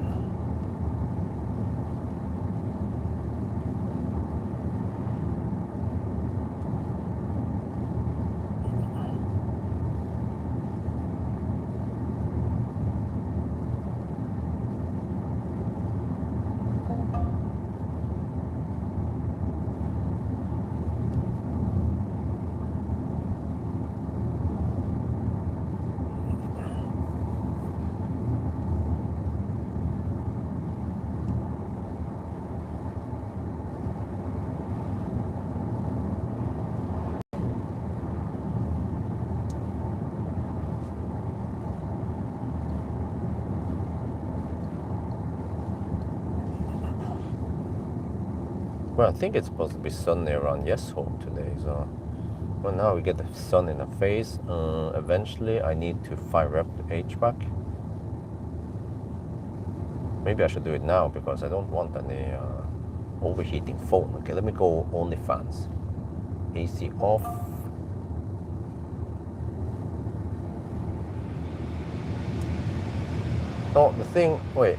Well, I think it's supposed to be sunny around Yesholm today, so well, now we get the sun in the face. Eventually I need to fire up the HVAC. Maybe I should do it now because I don't want any overheating phone. Okay, let me go only fans. AC off. Oh, the thing, wait,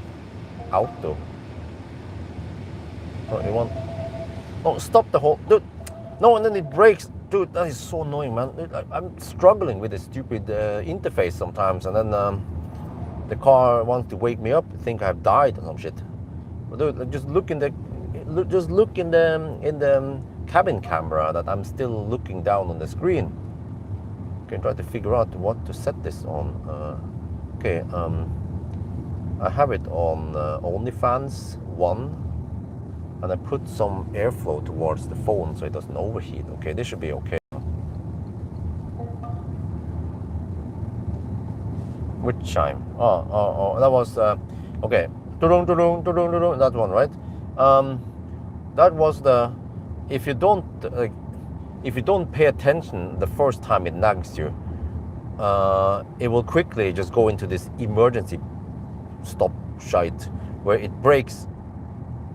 auto. Oh, you want? Oh, stop the whole, dude. No, and then it breaks. Dude, that is so annoying, man. Dude, I'm struggling with this stupid interface sometimes, and then the car wants to wake me up, think I've died or some shit. But dude, just look in the cabin camera that I'm still looking down on the screen. Can try to figure out what to set this on. Okay, I have it on OnlyFans 1. And I put some airflow towards the phone so it doesn't overheat. Okay, this should be okay. Which chime? Oh, that was, okay. That one, right? That was the, if you don't pay attention the first time it nags you, it will quickly just go into this emergency stop shite where it breaks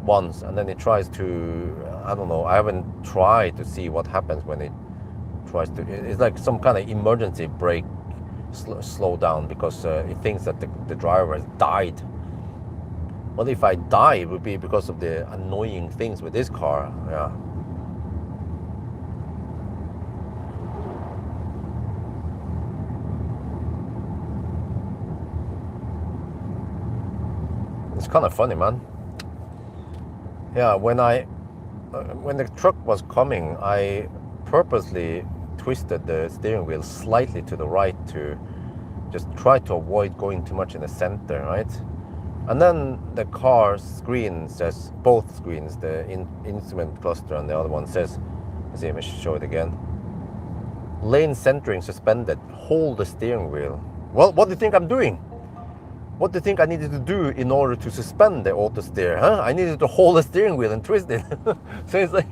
once and then it tries to, I don't know, I haven't tried to see what happens when it tries to, it's like some kind of emergency brake slow down because it thinks that the driver has died. Well, if I die, it would be because of the annoying things with this car. Yeah. It's kind of funny, man. Yeah, when the truck was coming, I purposely twisted the steering wheel slightly to the right to just try to avoid going too much in the center, right? And then the car screen says, both screens, the instrument cluster and the other one says, let's see, let me show it again. Lane centering suspended, hold the steering wheel. Well, what do you think I'm doing? What do you think I needed to do in order to suspend the auto steer? Huh? I needed to hold the steering wheel and twist it. So it's like,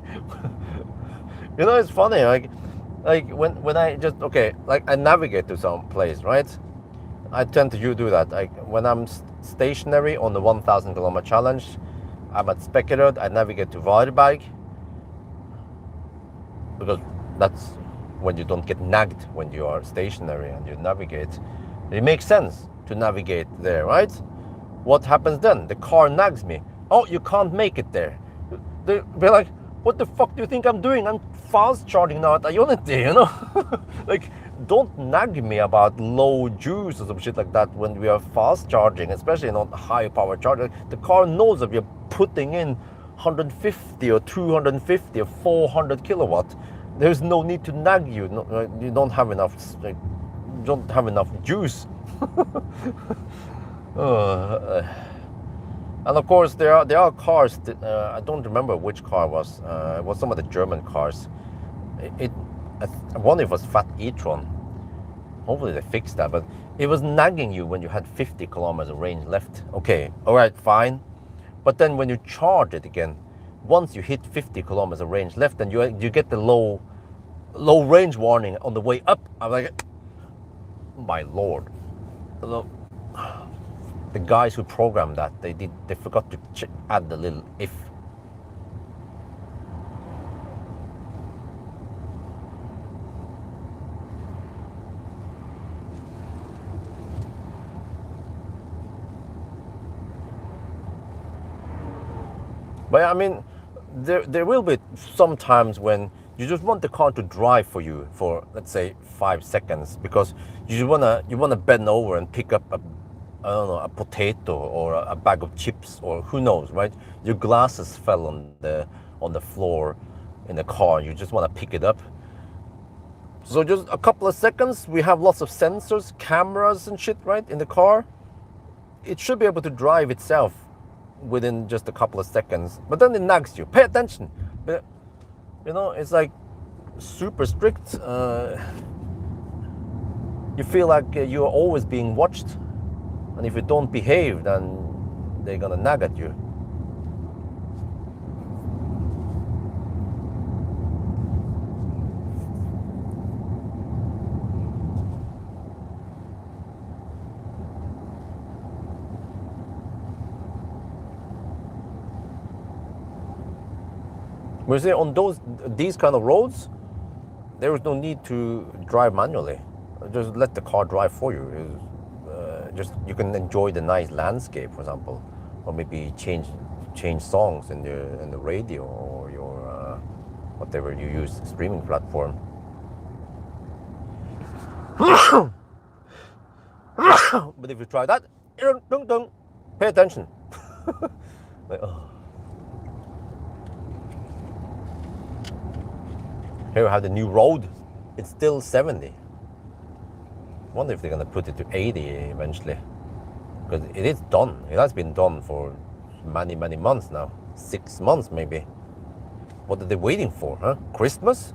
you know, it's funny. Like when I just, okay, like I navigate to some place, right? I tend to do that. Like when I'm stationary on the 1,000 kilometer challenge, I'm at Spekkerud, I navigate to Varberg, because that's when you don't get nagged when you are stationary and you navigate. It makes sense to navigate there, right? What happens then? The car nags me. Oh, you can't make it there. They're like, what the fuck do you think I'm doing? I'm fast charging now at Ionity, you know? Like, don't nag me about low juice or some shit like that when we are fast charging, especially not high power charging. The car knows that we're putting in 150 or 250 or 400 kilowatt. There's no need to nag you. No, you don't have enough. Like, you don't have enough juice. And of course, there are cars. I don't remember which car it was. It was some of the German cars. I wonder if it was Fat e-tron. Hopefully they fixed that. But it was nagging you when you had 50 kilometers of range left. Okay, all right, fine. But then when you charge it again, once you hit 50 kilometers of range left, then you get the low range warning on the way up. I'm like, my lord. The guys who programmed that, they forgot to add the little if. But I mean, there will be some times when you just want the car to drive for you for, let's say, 5 seconds, because you wanna bend over and pick up I don't know, a potato or a bag of chips, or who knows, right? Your glasses fell on the floor in the car. You just want to pick it up. So just a couple of seconds. We have lots of sensors, cameras and shit, right, in the car. It should be able to drive itself within just a couple of seconds. But then it nags you. Pay attention. But, you know, it's like super strict. You feel like you're always being watched. And if you don't behave, then they're gonna nag at you. We say on these kind of roads, there is no need to drive manually. Just let the car drive for you. Just you can enjoy the nice landscape, for example, or maybe change songs in the radio or your whatever you use streaming platform. But if you try that, pay attention. Like, oh. Here we have the new road. It's still 70. Wonder if they're gonna put it to 80 eventually, because it is done. It has been done for many months now, 6 months maybe. What are they waiting for, huh? Christmas?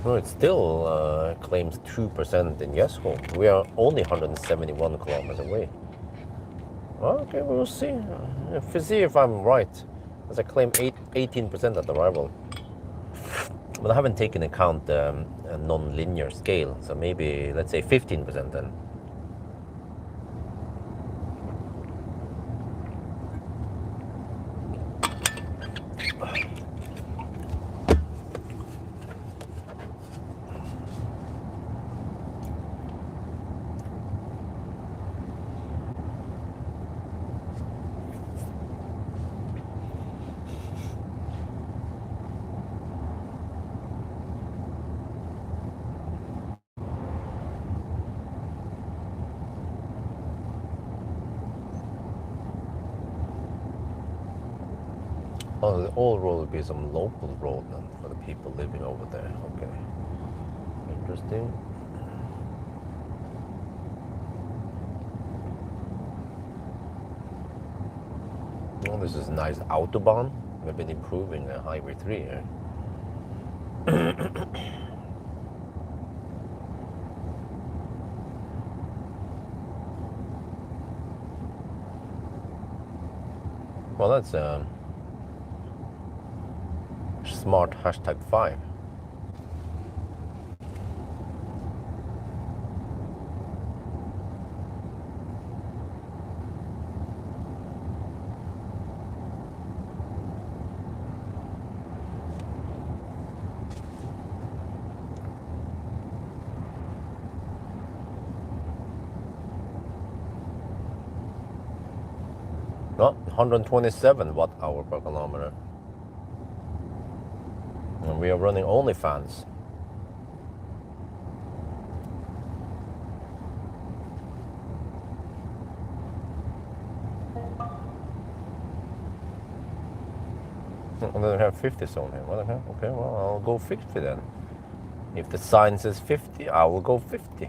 Well, it still claims 2% in Jesco. We are only 171 kilometers away. Well, okay, we'll see. See if I'm right, as I claim 18% at arrival. But I haven't taken account a non-linear scale, so maybe, let's say 15% then. Oh, the old road would be some local road then for the people living over there. Okay. Interesting. Oh, this is a nice autobahn. We've been improving the Highway 3 here. Well, that's smart #5. No, 127 watt-hour per kilometer. And we are running only fans. And then we have 50 zone here. What the heck? Okay, well, I'll go 50 then. If the sign says 50, I will go 50.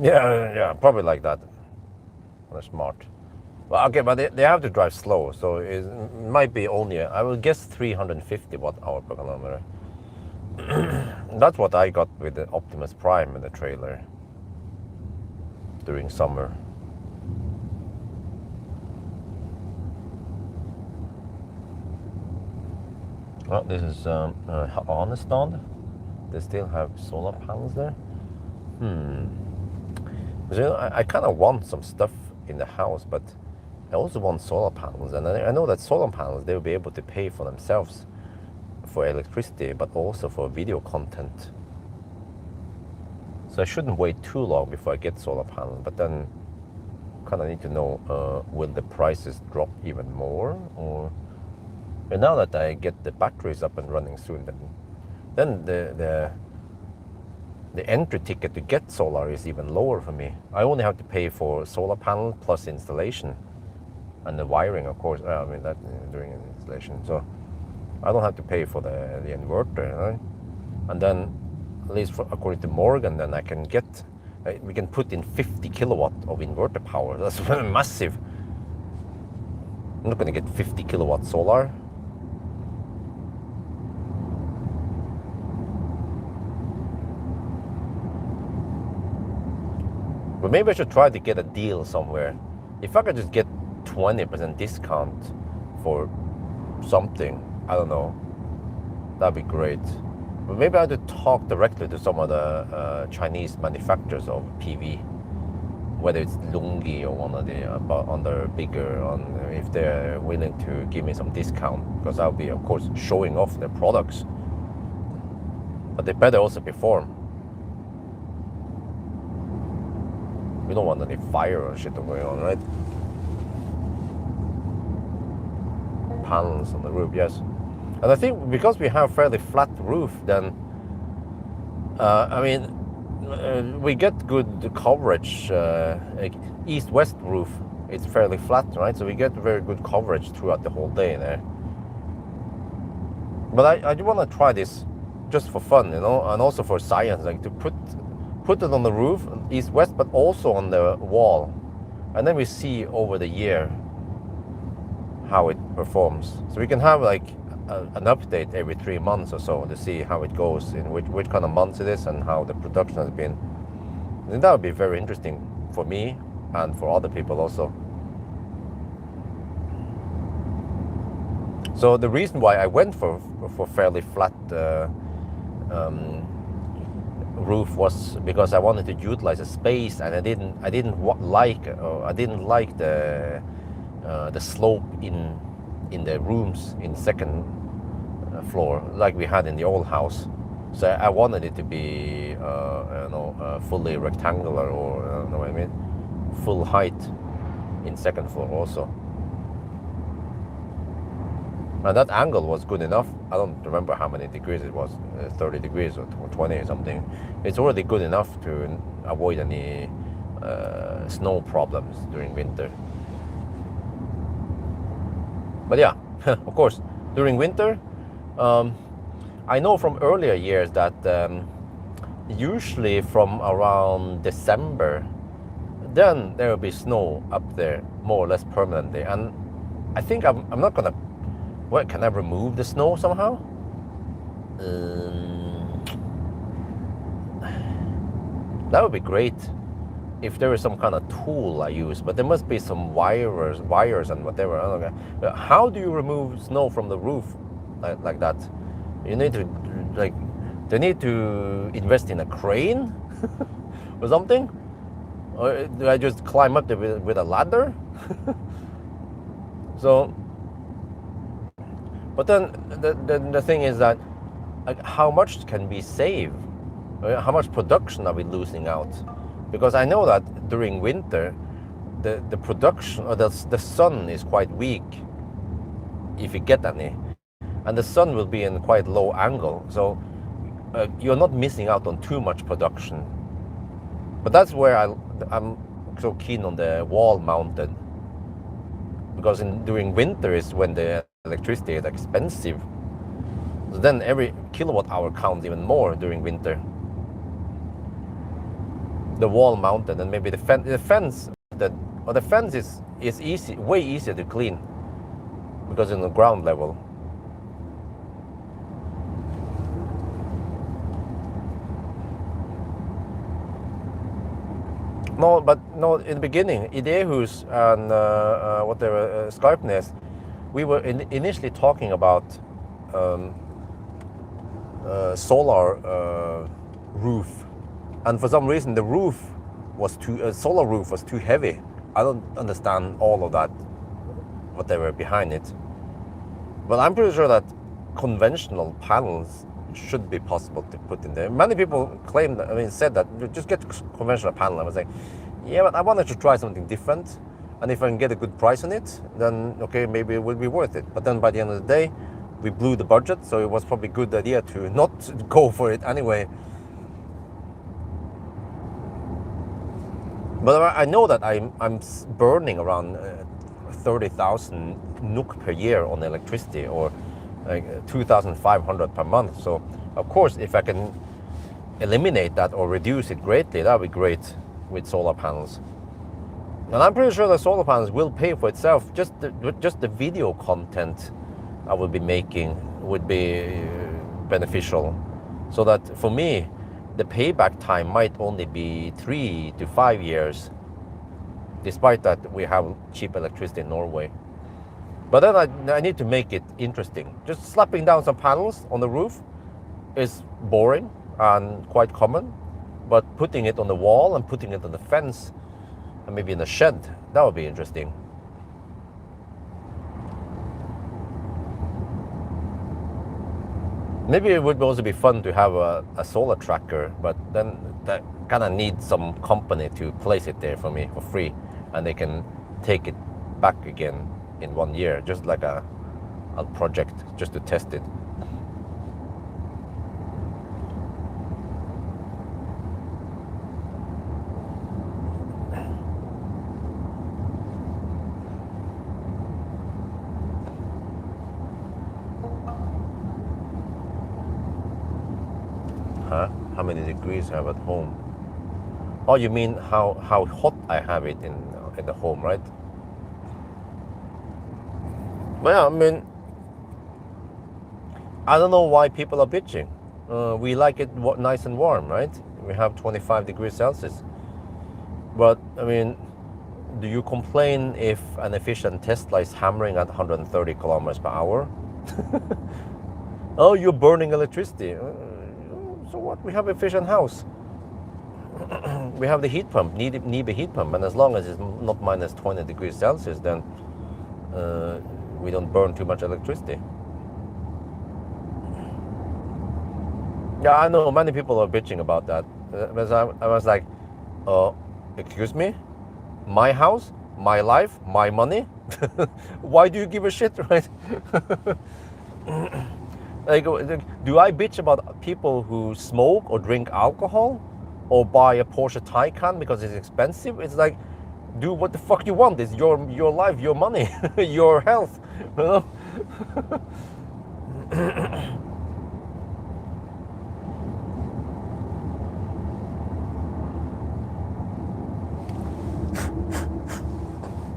Yeah, probably like that. They're smart. Well, okay, but they have to drive slow, so it might be only, I will guess 350 watt-hour per kilometer. That's what I got with the Optimus Prime in the trailer during summer. Well, this is Honestad. They still have solar panels there. So, I kind of want some stuff in the house, but I also want solar panels, and I know that solar panels, they will be able to pay for themselves for electricity, but also for video content. So I shouldn't wait too long before I get solar panels, but then kind of need to know, will the prices drop even more? And now that I get the batteries up and running soon, then the entry ticket to get solar is even lower for me. I only have to pay for solar panel plus installation and the wiring, of course. I mean, that during installation. So I don't have to pay for the inverter. Right? And then, at least according to Morgan, then I can get, we can put in 50 kilowatt of inverter power. That's massive. I'm not going to get 50 kilowatt solar. But maybe I should try to get a deal somewhere. If I could just get 20% discount for something, I don't know, that'd be great. But maybe I have to talk directly to some of the Chinese manufacturers of PV, whether it's Lungi or one of the under bigger, if they're willing to give me some discount, because I'll be, of course, showing off their products. But they better also perform. We don't want any fire or shit going on, right? Panels on the roof, yes. And I think because we have fairly flat roof, then I mean, we get good coverage. Like east-west roof, it's fairly flat, right? So we get very good coverage throughout the whole day there. But I do want to try this just for fun, you know, and also for science, like to put it on the roof, east-west, but also on the wall. And then we see over the year how it performs. So we can have like an update every 3 months or so to see how it goes, in which kind of months it is and how the production has been. And that would be very interesting for me and for other people also. So the reason why I went for fairly flat roof was because I wanted to utilize the space, and I didn't like the slope in the rooms in second floor like we had in the old house. So I wanted it to be fully rectangular, or you know what I mean, full height in second floor also. And that angle was good enough. I don't remember how many degrees it was, 30 degrees or 20 or something. It's already good enough to avoid any snow problems during winter. But yeah, of course, during winter, I know from earlier years that usually from around December, then there will be snow up there more or less permanently. And I think I'm not gonna. What, can I remove the snow somehow? That would be great if there is some kind of tool I use, but there must be some wires and whatever. I don't know. How do you remove snow from the roof like that? You need to they need to invest in a crane or something, or do I just climb up there with a ladder? So, but then the thing is that, like, how much can we save? How much production are we losing out? Because I know that during winter, the production or the sun is quite weak, if you get any, and the sun will be in quite low angle, so you're not missing out on too much production. But that's where I'm so keen on the wall mounted, because during winter is when the electricity is expensive. So then every kilowatt hour counts even more during winter. The wall mounted, and maybe the fence is easy, way easier to clean because it's on the ground level. No, in the beginning, Idehus and whatever Skarpnes, we were initially talking about solar roof, and for some reason the roof was solar roof was too heavy. I don't understand all of that, whatever behind it, but I'm pretty sure that conventional panels should be possible to put in there. Many people said that just get conventional panel. I was like, yeah, but I wanted to try something different, and if I can get a good price on it, then okay, maybe it will be worth it. But then by the end of the day, we blew the budget, so it was probably a good idea to not go for it anyway. But I know that I'm burning around 30,000 NOK per year on electricity, or like 2,500 per month. So of course, if I can eliminate that or reduce it greatly, that would be great with solar panels. And I'm pretty sure the solar panels will pay for itself. Just the video content I will be making would be beneficial. So that for me, the payback time might only be 3 to 5 years, despite that we have cheap electricity in Norway. But then I need to make it interesting. Just slapping down some panels on the roof is boring and quite common. But putting it on the wall and putting it on the fence and maybe in a shed, that would be interesting. Maybe it would also be fun to have a solar tracker, but then that kind of needs some company to place it there for me for free, and they can take it back again in 1 year, just like a project, just to test it. Huh? How many degrees I have at home? Oh, you mean how hot I have it in the home, right? Well, I mean, I don't know why people are bitching. We like it nice and warm, right? We have 25 degrees Celsius. But, I mean, do you complain if an efficient Tesla is hammering at 130 kilometers per hour? Oh, you're burning electricity. So what? We have an efficient house. We have the heat pump, NIBE heat pump, and as long as it's not minus 20 degrees Celsius, then we don't burn too much electricity. Yeah, I know many people are bitching about that. I was like, excuse me? My house, my life, my money? Why do you give a shit, right? Like, do I bitch about people who smoke or drink alcohol or buy a Porsche Taycan because it's expensive? It's like, do what the fuck you want. It's your life, your money, your health. know?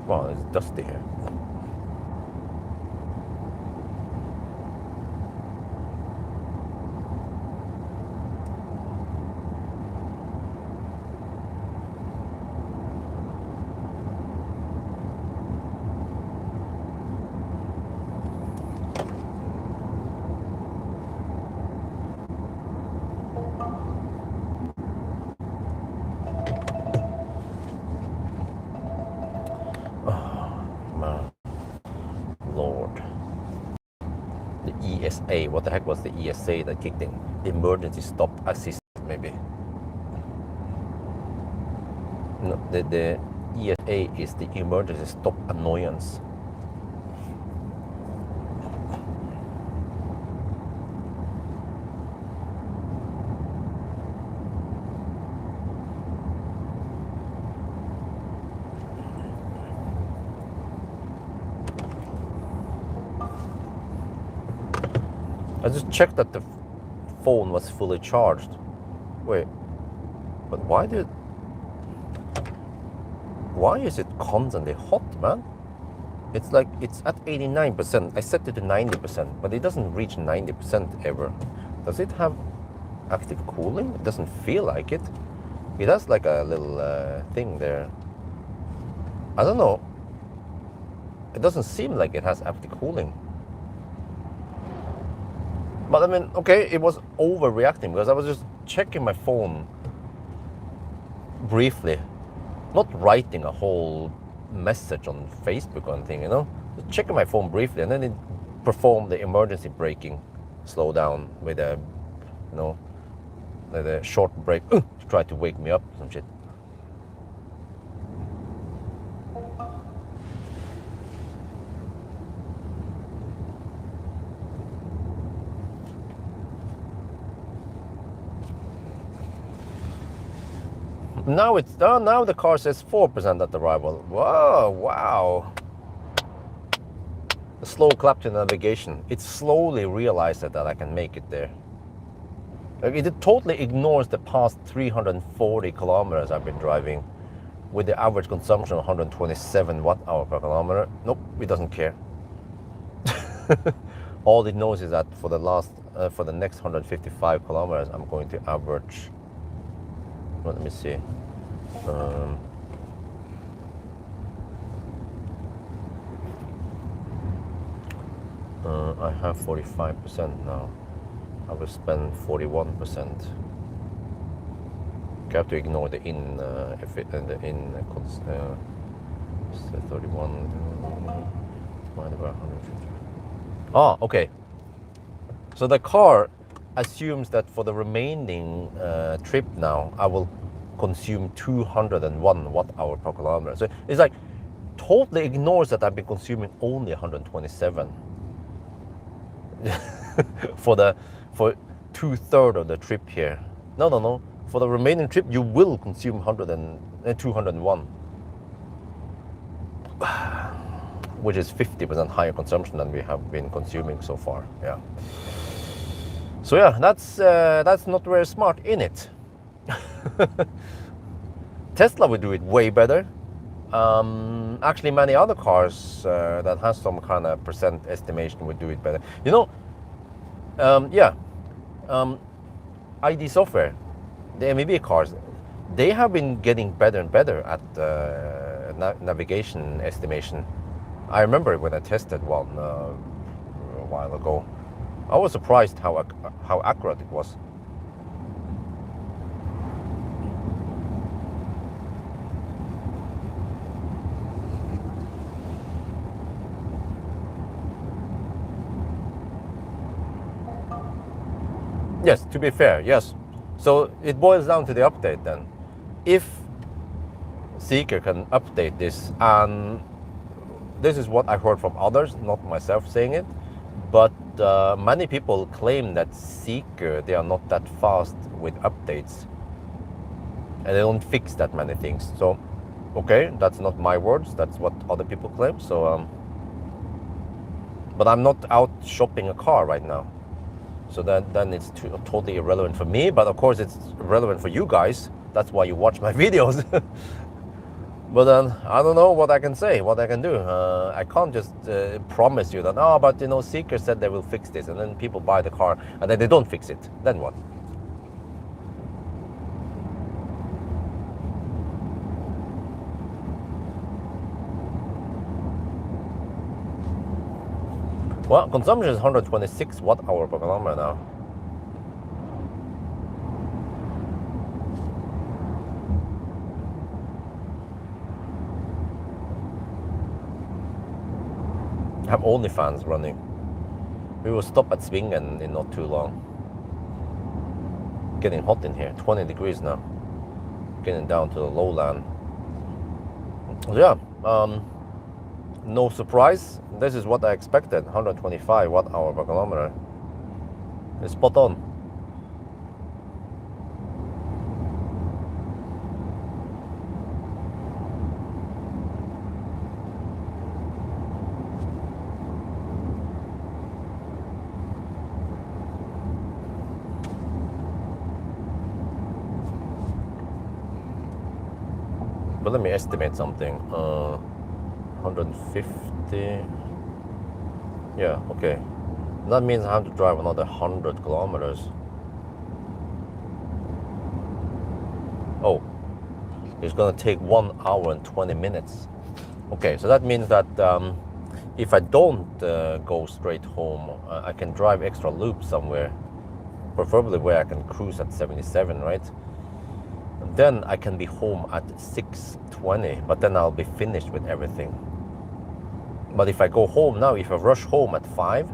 Wow, it's dusty here. Man, Lord. The ESA, what the heck was the ESA that kicked in? Emergency Stop Assist, maybe. No, the ESA is the Emergency Stop Annoyance. I just checked that the phone was fully charged. Wait, but why is it constantly hot, man? It's like it's at 89%. I set it to 90%, but it doesn't reach 90% ever. Does it have active cooling? It doesn't feel like it. It has like a little thing there. I don't know. It doesn't seem like it has active cooling. But I mean, okay, it was overreacting because I was just checking my phone briefly, not writing a whole message on Facebook or anything, you know, just checking my phone briefly, and then it performed the emergency braking slow down with a, you know, the short brake to try to wake me up, some shit. Now it's now the car says 4% at arrival. Whoa, wow. A slow clap to navigation. It slowly realized that I can make it there. It totally ignores the past 340 kilometers I've been driving with the average consumption of 127 watt-hour per kilometer. Nope, it doesn't care. All it knows is that for the next 155 kilometers, I'm going to average. Well, let me see. I have 45% now. I will spend 41%. You have to ignore the in 31 divided by 150. Ah, okay. So the car assumes that for the remaining trip now, I will consume 201 watt-hour per kilometer. So it's like totally ignores that I've been consuming only 127 for 2/3 of the trip here. No. For the remaining trip, you will consume 201, which is 50% higher consumption than we have been consuming so far. Yeah. So yeah, that's not very smart in it. Tesla would do it way better. Actually, many other cars that has some kind of percent estimation would do it better. You know, ID software, the MEB cars, they have been getting better and better at navigation estimation. I remember when I tested one a while ago. I was surprised how accurate it was. Yes, to be fair, yes. So it boils down to the update then. If Zeekr can update this, and this is what I heard from others, not myself saying it, but many people claim that Zeekr, they are not that fast with updates, and they don't fix that many things. So, okay, that's not my words, that's what other people claim. So But I'm not out shopping a car right now. So then it's totally irrelevant for me, but of course it's relevant for you guys. That's why you watch my videos. But then I don't know what I can say, what I can do. I can't just promise you that, oh, but you know, Zeekr said they will fix this, and then people buy the car and then they don't fix it. Then what? Well, consumption is 126 watt-hour per kilometer now. I have OnlyFans running. We will stop at Svingen in not too long. Getting hot in here, 20 degrees now. Getting down to the lowland. So yeah, no surprise. This is what I expected, 125 watt-hour per kilometer. It's spot on. But let me estimate something. 150. Yeah, okay. That means I have to drive another 100 kilometers. Oh, it's gonna take 1 hour and 20 minutes. Okay, so that means that if I don't go straight home, I can drive extra loop somewhere, preferably where I can cruise at 77, right? And then I can be home at 6:20, but then I'll be finished with everything. But if I go home now, if I rush home at 5,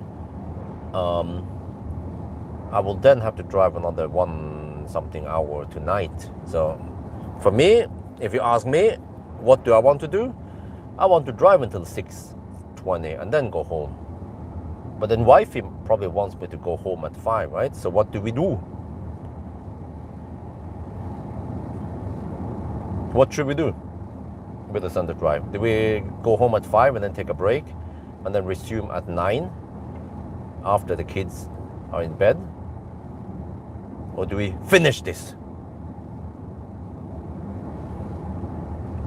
I will then have to drive another 1-something hour tonight. So for me, if you ask me, what do I want to do? I want to drive until 6:20 and then go home. But then wifey probably wants me to go home at 5, right? So what do we do? What should we do with the Sunday drive? Do we go home at 5 and then take a break and then resume at 9 after the kids are in bed? Or do we finish this?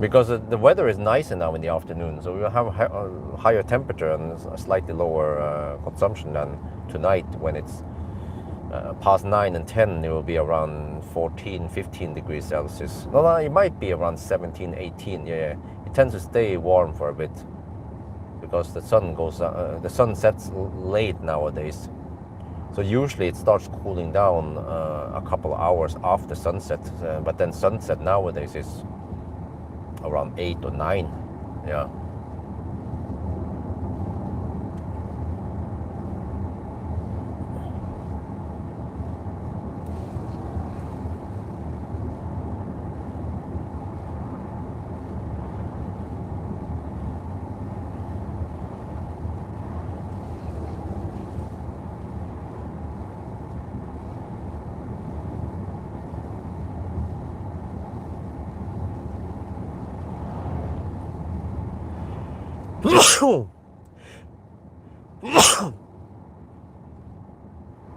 Because the weather is nicer now in the afternoon, so we'll have a higher temperature and a slightly lower consumption than tonight when it's past 9 and 10. It will be around 14, 15 degrees Celsius. No, it might be around 17, 18. Yeah, it tends to stay warm for a bit because the sun sets late nowadays. So usually it starts cooling down a couple of hours after sunset, but then sunset nowadays is around 8 or 9. Yeah.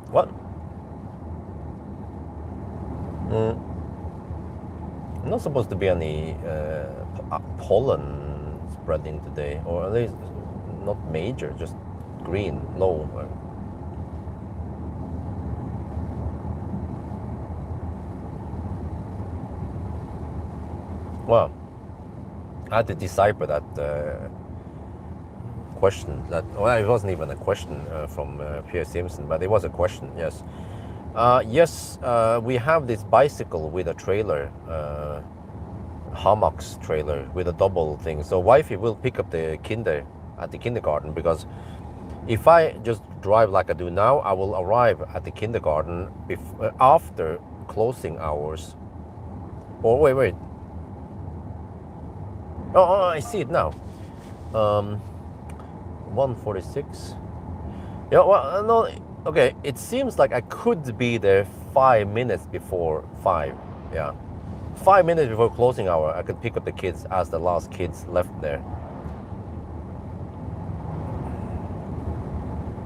What? Not supposed to be any pollen spreading today, or at least not major, just green, low. Well, I had to decipher that question. Well, it wasn't even a question from Pierre Simpson, but it was a question. Yes, yes. We have this bicycle with a trailer, hammocks trailer with a double thing. So wifey will pick up the kinder at the kindergarten, because if I just drive like I do now, I will arrive at the kindergarten after closing hours. Oh wait. Oh, I see it now. 1:46. Yeah, well, no, okay. It seems like I could be there 5 minutes before 5. Yeah, 5 minutes before closing hour, I could pick up the kids as the last kids left there.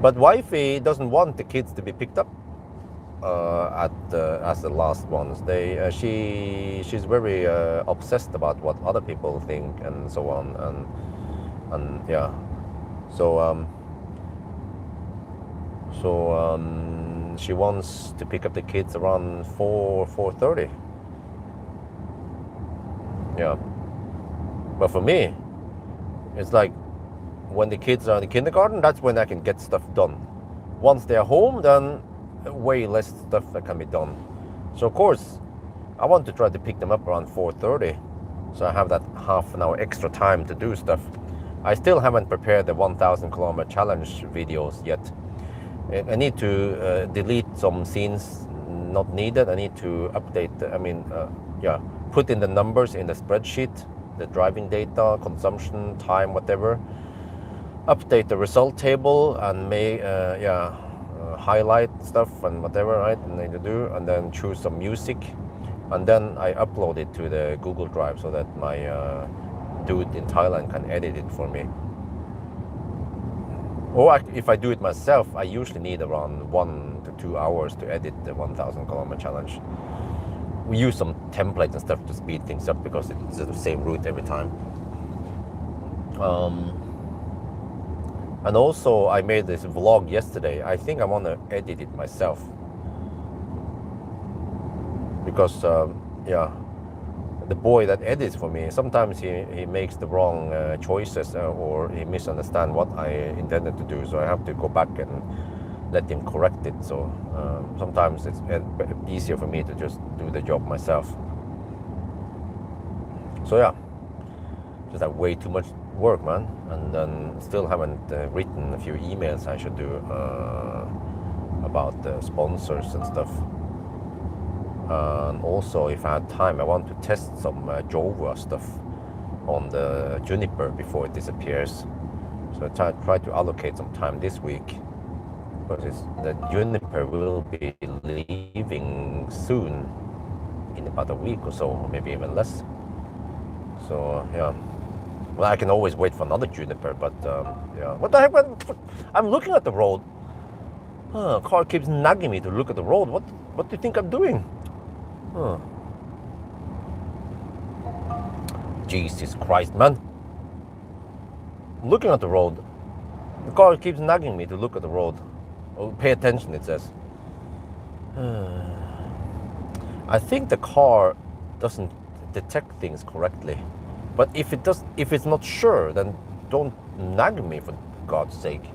But wifey doesn't want the kids to be picked up as the last ones. She's very obsessed about what other people think and so on, and yeah. So she wants to pick up the kids around 4:30. Yeah. But for me, it's like when the kids are in the kindergarten, that's when I can get stuff done. Once they're home, then way less stuff that can be done. So of course, I want to try to pick them up around 4:30, so I have that half an hour extra time to do stuff. I still haven't prepared the 1,000 kilometer challenge videos yet. I need to delete some scenes not needed. I need to update, put in the numbers in the spreadsheet, the driving data, consumption, time, whatever. Update the result table and highlight stuff and whatever, right? I need to do, and then choose some music, and then I upload it to the Google Drive so that my dude in Thailand can edit it for me. Or if I do it myself, I usually need around 1 to 2 hours to edit the 1,000 kilometer challenge. We use some templates and stuff to speed things up because it's the same route every time. And also, I made this vlog yesterday. I think I want to edit it myself because, the boy that edits for me, sometimes he makes the wrong choices or he misunderstands what I intended to do. So I have to go back and let him correct it. So sometimes it's easier for me to just do the job myself. So yeah, just have way too much work, man, and then still haven't written a few emails I should do about the sponsors and stuff. And also, if I had time, I want to test some Jova stuff on the Juniper before it disappears. So I try to allocate some time this week, because the Juniper will be leaving soon, in about a week or so, or maybe even less. So yeah. Well, I can always wait for another Juniper, but yeah. What the heck? I'm looking at the road. Car keeps nagging me to look at the road. What do you think I'm doing? Jesus Christ, man. I'm looking at the road. The car keeps nagging me to look at the road. Oh, pay attention, it says. I think the car doesn't detect things correctly. But if it's not sure, then don't nag me, for God's sake.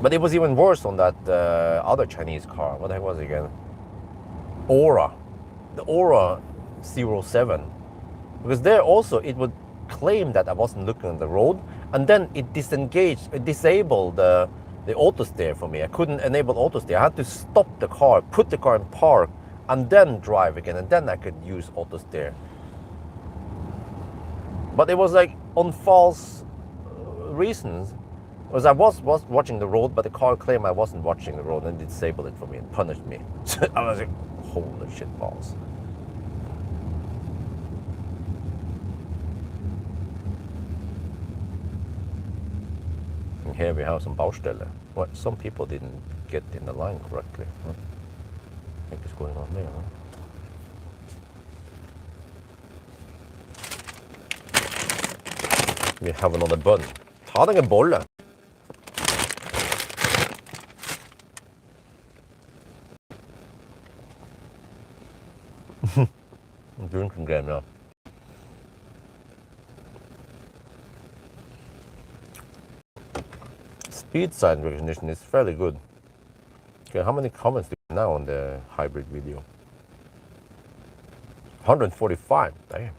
But it was even worse on that other Chinese car. What the heck was it again? Aura. The Aura 07. Because there also it would claim that I wasn't looking at the road, and then it disabled the auto steer for me. I couldn't enable auto steer. I had to stop the car, put the car in park, and then drive again, and then I could use auto steer. But it was like on false reasons. Because I was watching the road, but the car claimed I wasn't watching the road and disabled it for me and punished me. So I was like, holy shit balls. And here we have some Baustelle. What some people didn't get in the line correctly. What the heck is going on there? We have another bun. Ta deg en bolle. Drinking game now. Speed sign recognition is fairly good. Okay, how many comments do you have now on the hybrid video? 145. Damn.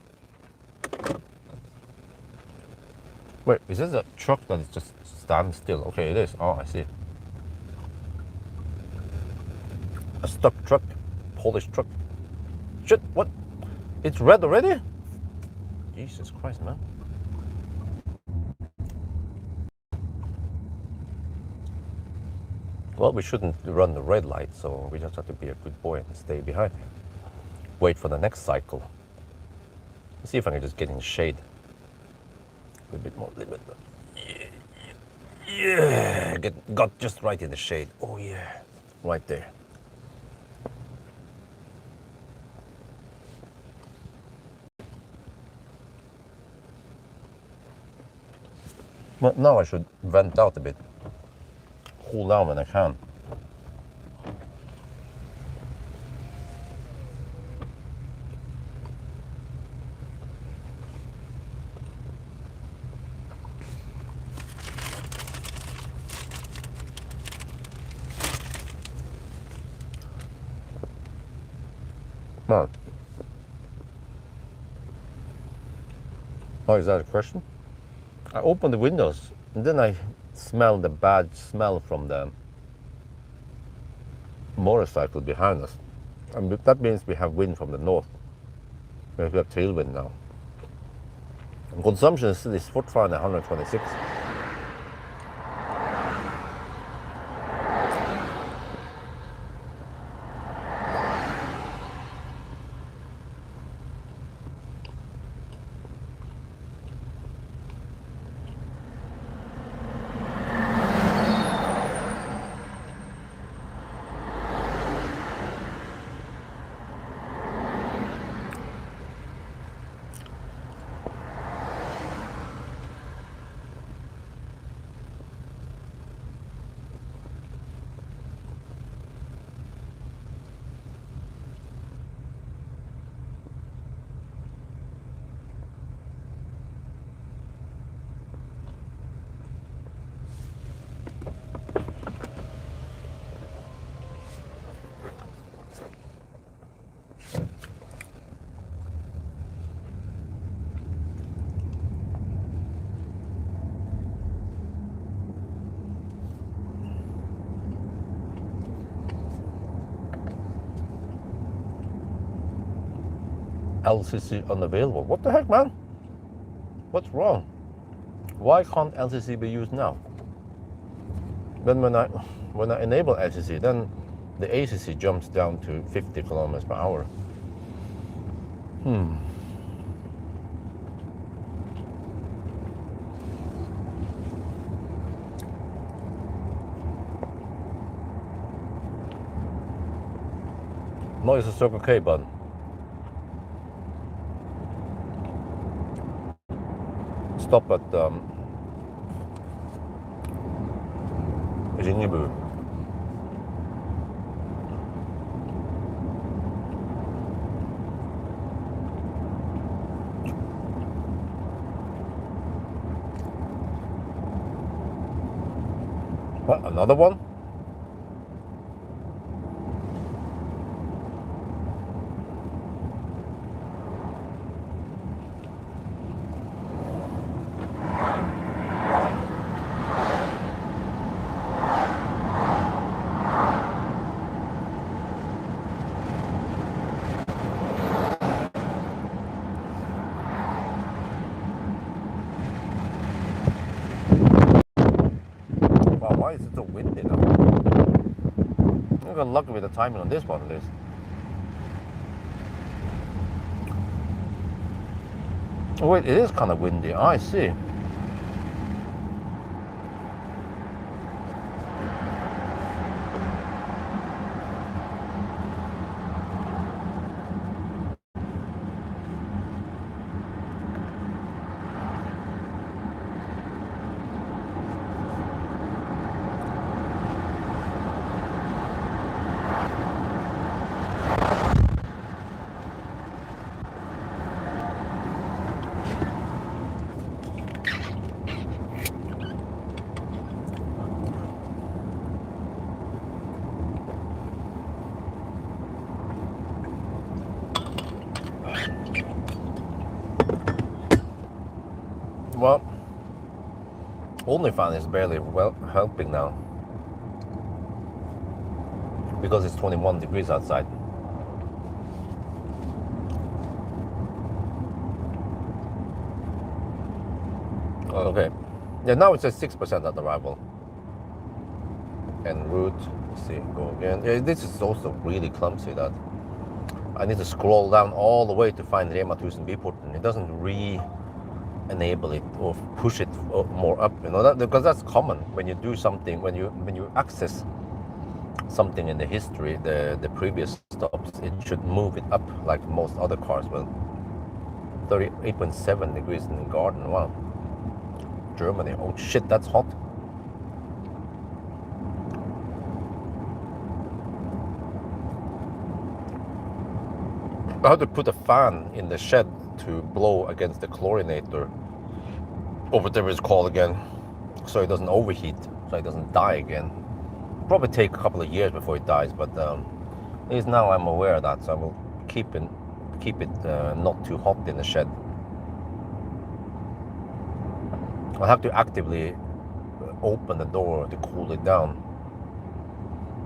Wait, is this a truck that is just standing still? Okay, it is. Oh, I see. A stuck truck, Polish truck. Shit, what? It's red already? Jesus Christ, man. Well, we shouldn't run the red light, so we just have to be a good boy and stay behind. Wait for the next cycle. Let's see if I can just get in the shade. A little bit more, a little bit more. Yeah. Yeah, got just right in the shade. Oh yeah, right there. But now I should vent out a bit, cool down when I can. Well, oh, is that a question? I opened the windows and then I smelled the bad smell from the motorcycle behind us. And that means we have wind from the north. We have tailwind now. And consumption is fortfarande 126. LCC unavailable. What the heck, man? What's wrong? Why can't LCC be used now? Then when I enable LCC, then the ACC jumps down to 50 kilometers per hour. No, it's a Circle K button. Stop at Ringebu. What, another one? Wow, why is it so windy now? I'm gonna lucky with the timing on this one at least. Oh wait, it is kind of windy. I see. Well, OnlyFans is barely helping now because it's 21 degrees outside. Okay, yeah, now it says 6% at arrival. En route, let's see, go again. Yeah, this is also really clumsy that I need to scroll down all the way to find Rema 1000 Biporten. It doesn't enable it or push it more up, because that's common when you do something, when you access something in the history, the previous stops, it should move it up like most other cars will. 38.7 degrees in the garden. Wow. Germany. Oh shit, that's hot. I had to put a fan in the shed to blow against the chlorinator, or whatever it's called again, so it doesn't overheat, so it doesn't die again. Probably take a couple of years before it dies, but at least now I'm aware of that, so I will keep it not too hot in the shed. I'll have to actively open the door to cool it down.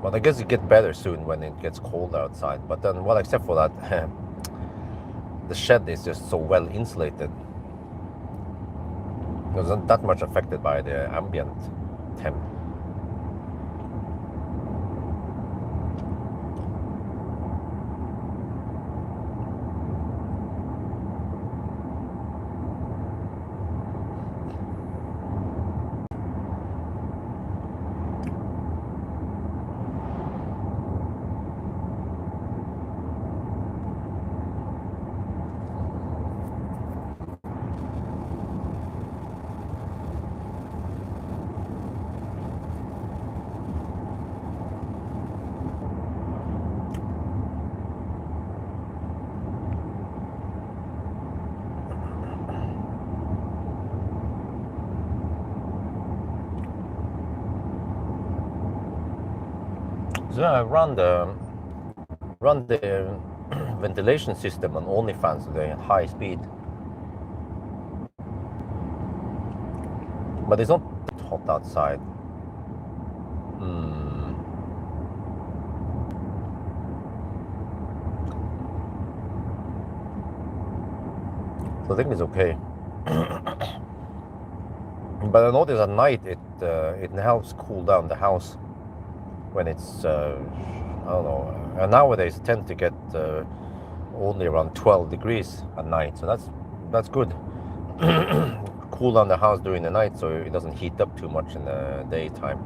But I guess it gets better soon when it gets cold outside. But then, well, except for that, the shed is just so well insulated. It wasn't that much affected by the ambient temp. So I run the ventilation system on OnlyFans today at high speed, but it's not hot outside. So I think it's okay. But I notice at night it helps cool down the house when it's I don't know. Nowadays it tends to get only around 12 degrees at night, so that's good. Cool down the house during the night so it doesn't heat up too much in the daytime.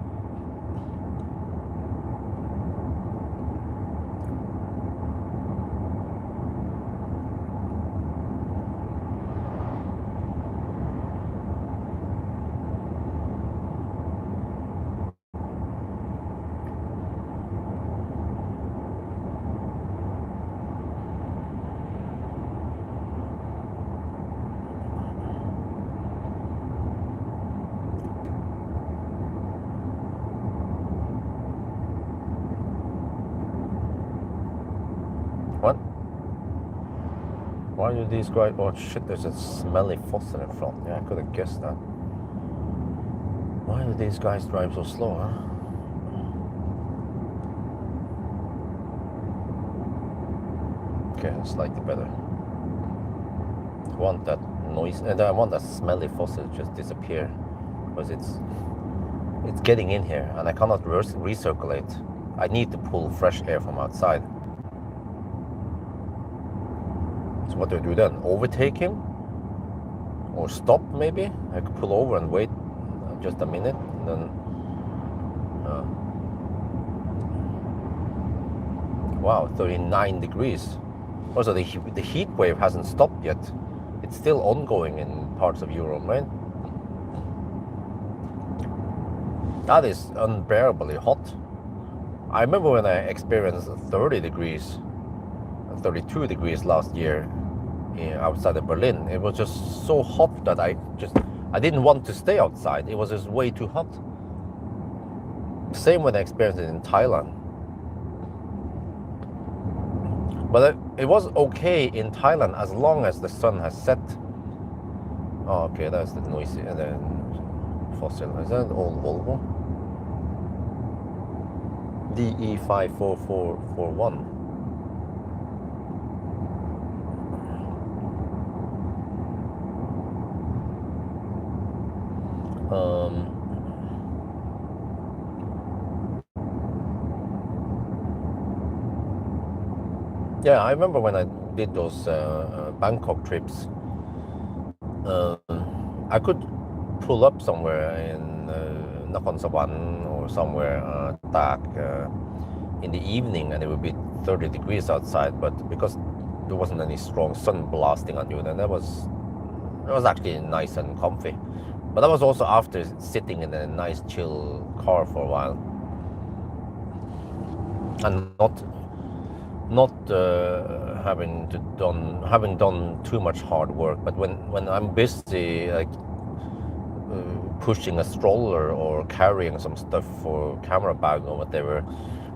What? Why do these guys... Oh shit, there's a smelly fossil in front. Yeah, I could have guessed that. Why do these guys drive so slow, huh? Okay, slightly better. I want that noise, and I want that smelly fossil to just disappear, because it's getting in here, and I cannot recirculate. I need to pull fresh air from outside. So what do I do then? Overtake him? Or stop maybe? I could pull over and wait just a minute, and then... wow, 39 degrees. Also, the heat wave hasn't stopped yet. It's still ongoing in parts of Europe, right? That is unbearably hot. I remember when I experienced 30 degrees, 32 degrees last year outside of Berlin. It was just so hot that I didn't want to stay outside. It was just way too hot. Same when I experienced it in Thailand. But it was okay in Thailand as long as the sun has set. Oh, okay, that's the noisy, the fossil. Is that an old Volvo? DE54441. Yeah, I remember when I did those Bangkok trips. I could pull up somewhere in Nakhon Sawan or somewhere Tak in the evening, and it would be 30 degrees outside. But because there wasn't any strong sun blasting on you, then it was actually nice and comfy. But that was also after sitting in a nice chill car for a while, and not having done too much hard work. But when I'm busy, like pushing a stroller or carrying some stuff for camera bag or whatever,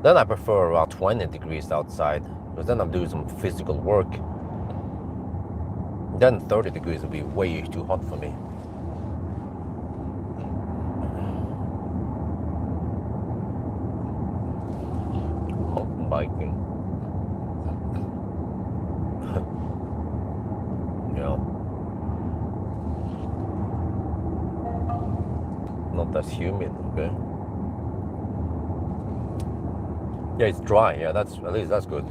then I prefer around 20 degrees outside, because then I'm doing some physical work. Then 30 degrees would be way too hot for me. Mountain biking. Yeah. Not as humid, okay. Yeah, it's dry. Yeah, that's at least that's good.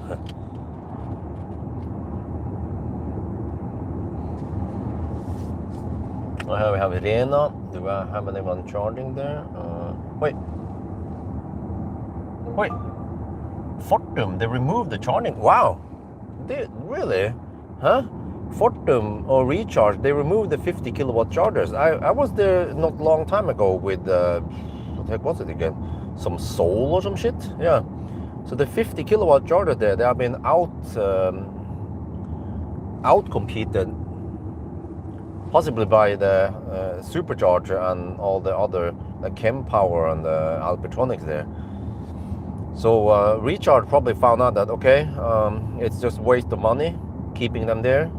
We have Rena. Do I have anyone charging there? Wait. Fortum, they removed the charging. Wow. Really? Huh? Fortum or Recharge, they removed the 50 kilowatt chargers. I was there not long time ago with, what the heck was it again? Some Soul or some shit? Yeah. So the 50 kilowatt charger there, they have been out-competed, possibly by the supercharger and all the other, the Chempower and the Alpitronics there. So Recharge probably found out that, okay, it's just waste of money keeping them there.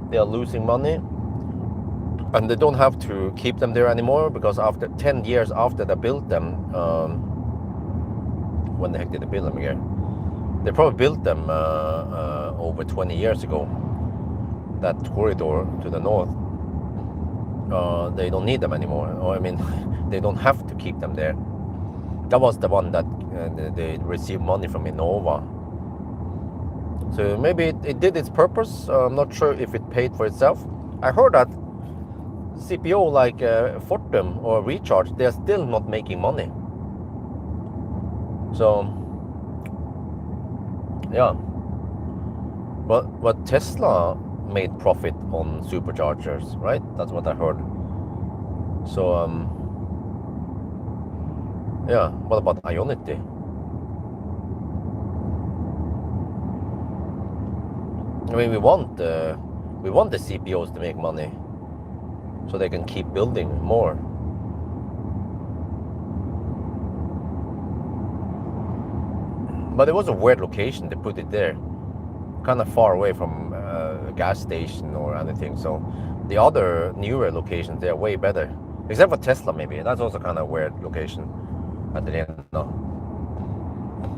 They are losing money, and they don't have to keep them there anymore, because after 10 years after they built them, when the heck did they build them again? They probably built them over 20 years ago, that corridor to the north. They don't need them anymore, or I mean, they don't have to keep them there. That was the one that they received money from Innova. So maybe it did its purpose. I'm not sure if it paid for itself. I heard that CPO like Fortum or Recharge, they're still not making money. So yeah, but Tesla made profit on superchargers, right? That's what I heard. So yeah, what about Ionity? I mean, we want the CPOs to make money, so they can keep building more. But it was a weird location to put it there, kind of far away from a gas station or anything. So the other newer locations, they're way better, except for Tesla maybe. That's also kind of a weird location at the end. No.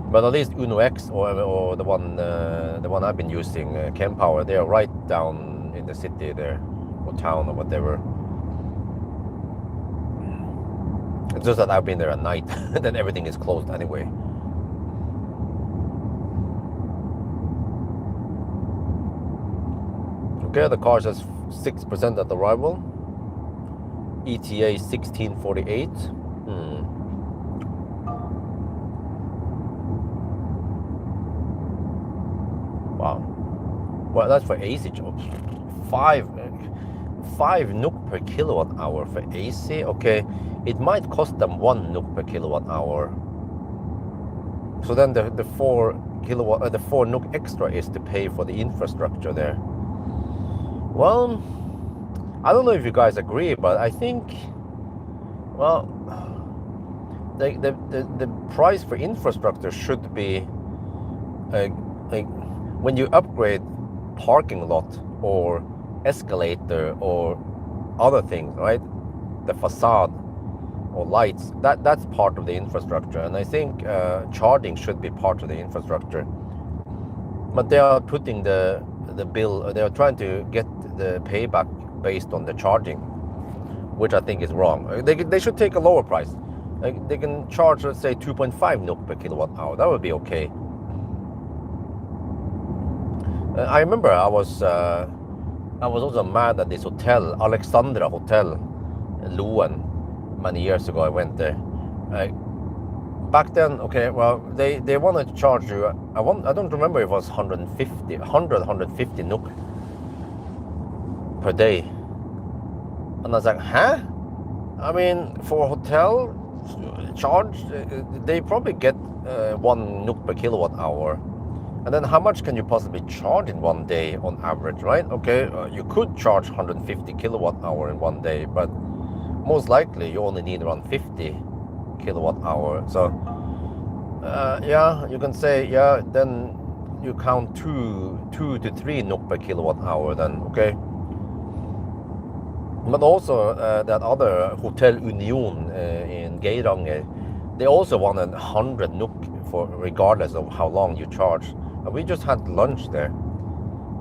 But at least Uno X or the one I've been using, Chempower, they are right down in the city there, or town or whatever. It's just that I've been there at night, then everything is closed anyway. Okay, the car says 6% at arrival. ETA 1648. Wow. Well, that's for AC. 5 NOK per kilowatt hour for AC. Okay, it might cost them 1 NOK per kilowatt hour. So then the 4 NOK extra is to pay for the infrastructure there. Well, I don't know if you guys agree, but I think, well, the price for infrastructure should be like when you upgrade parking lot or escalator or other things, right? The facade or lights, that's part of the infrastructure, and I think charging should be part of the infrastructure. But they are putting the bill, they are trying to get the payback based on the charging, which I think is wrong. They should take a lower price. Like they can charge, let's say, 2.5 NOK per kilowatt hour. That would be okay. I remember I was I was also mad at this hotel, Alexandra Hotel, Loen. Many years ago, I went there. I, Back then, okay, well, they wanted to charge you. I don't remember if it was 150, 150 NOK per day, and I was like, huh? I mean, for a hotel charge, they probably get 1 NOK per kilowatt hour. And then how much can you possibly charge in one day on average, right? Okay, you could charge 150 kilowatt hour in one day, but most likely you only need around 50 kilowatt hour. So yeah, you can say, yeah, then you count 2 to 3 NOK per kilowatt hour then, okay? But also that other Hotel Union in Geiranger, they also wanted 100 NOK for regardless of how long you charge. And we just had lunch there.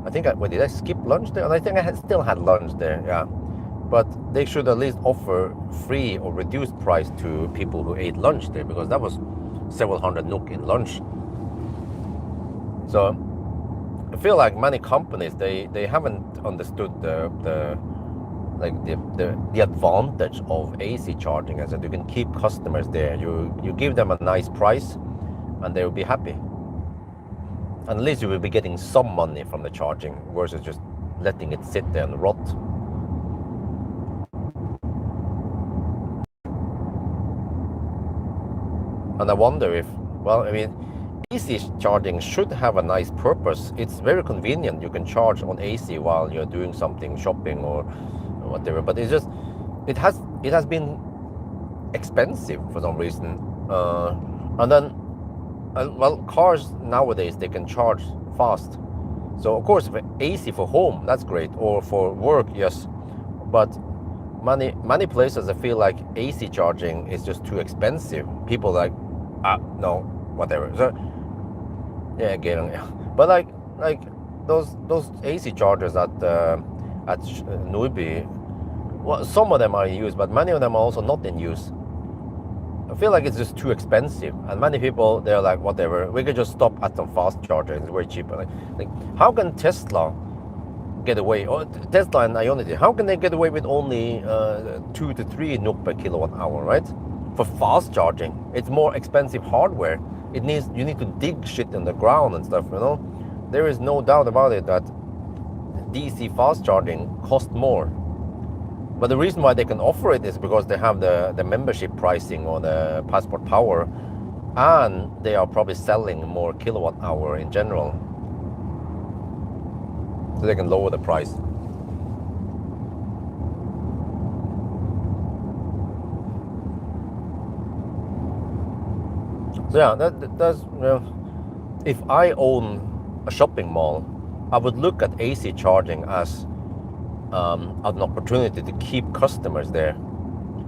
I think, did I skip lunch there? And I think I still had lunch there, yeah. But they should at least offer free or reduced price to people who ate lunch there, because that was several hundred NOK in lunch. So I feel like many companies, they haven't understood the advantage of AC charging, as that you can keep customers there. You give them a nice price and they will be happy. And at least you will be getting some money from the charging versus just letting it sit there and rot. And I wonder if, well, I mean, AC charging should have a nice purpose. It's very convenient. You can charge on AC while you're doing something, shopping or whatever. But it's just, it has been expensive for some reason. And then, well, cars nowadays, they can charge fast. So of course, for AC for home, that's great, or for work, yes. But many places, I feel like AC charging is just too expensive. People like, no, whatever. So yeah, but like those AC chargers at Nordby, well, some of them are in use, but many of them are also not in use. I feel like it's just too expensive, and many people, they're like, whatever, we could just stop at some fast chargers. It's way cheaper. Like how can Tesla get away, or Tesla and Ionity, how can they get away with only 2 to 3 NOK per kilowatt hour, right? For fast charging, it's more expensive hardware. You need to dig shit in the ground and stuff, you know. There is no doubt about it that DC fast charging costs more. But the reason why they can offer it is because they have the membership pricing or the passport power, and they are probably selling more kilowatt hour in general, so they can lower the price. So yeah, that's, you know, if I own a shopping mall, I would look at AC charging as an opportunity to keep customers there.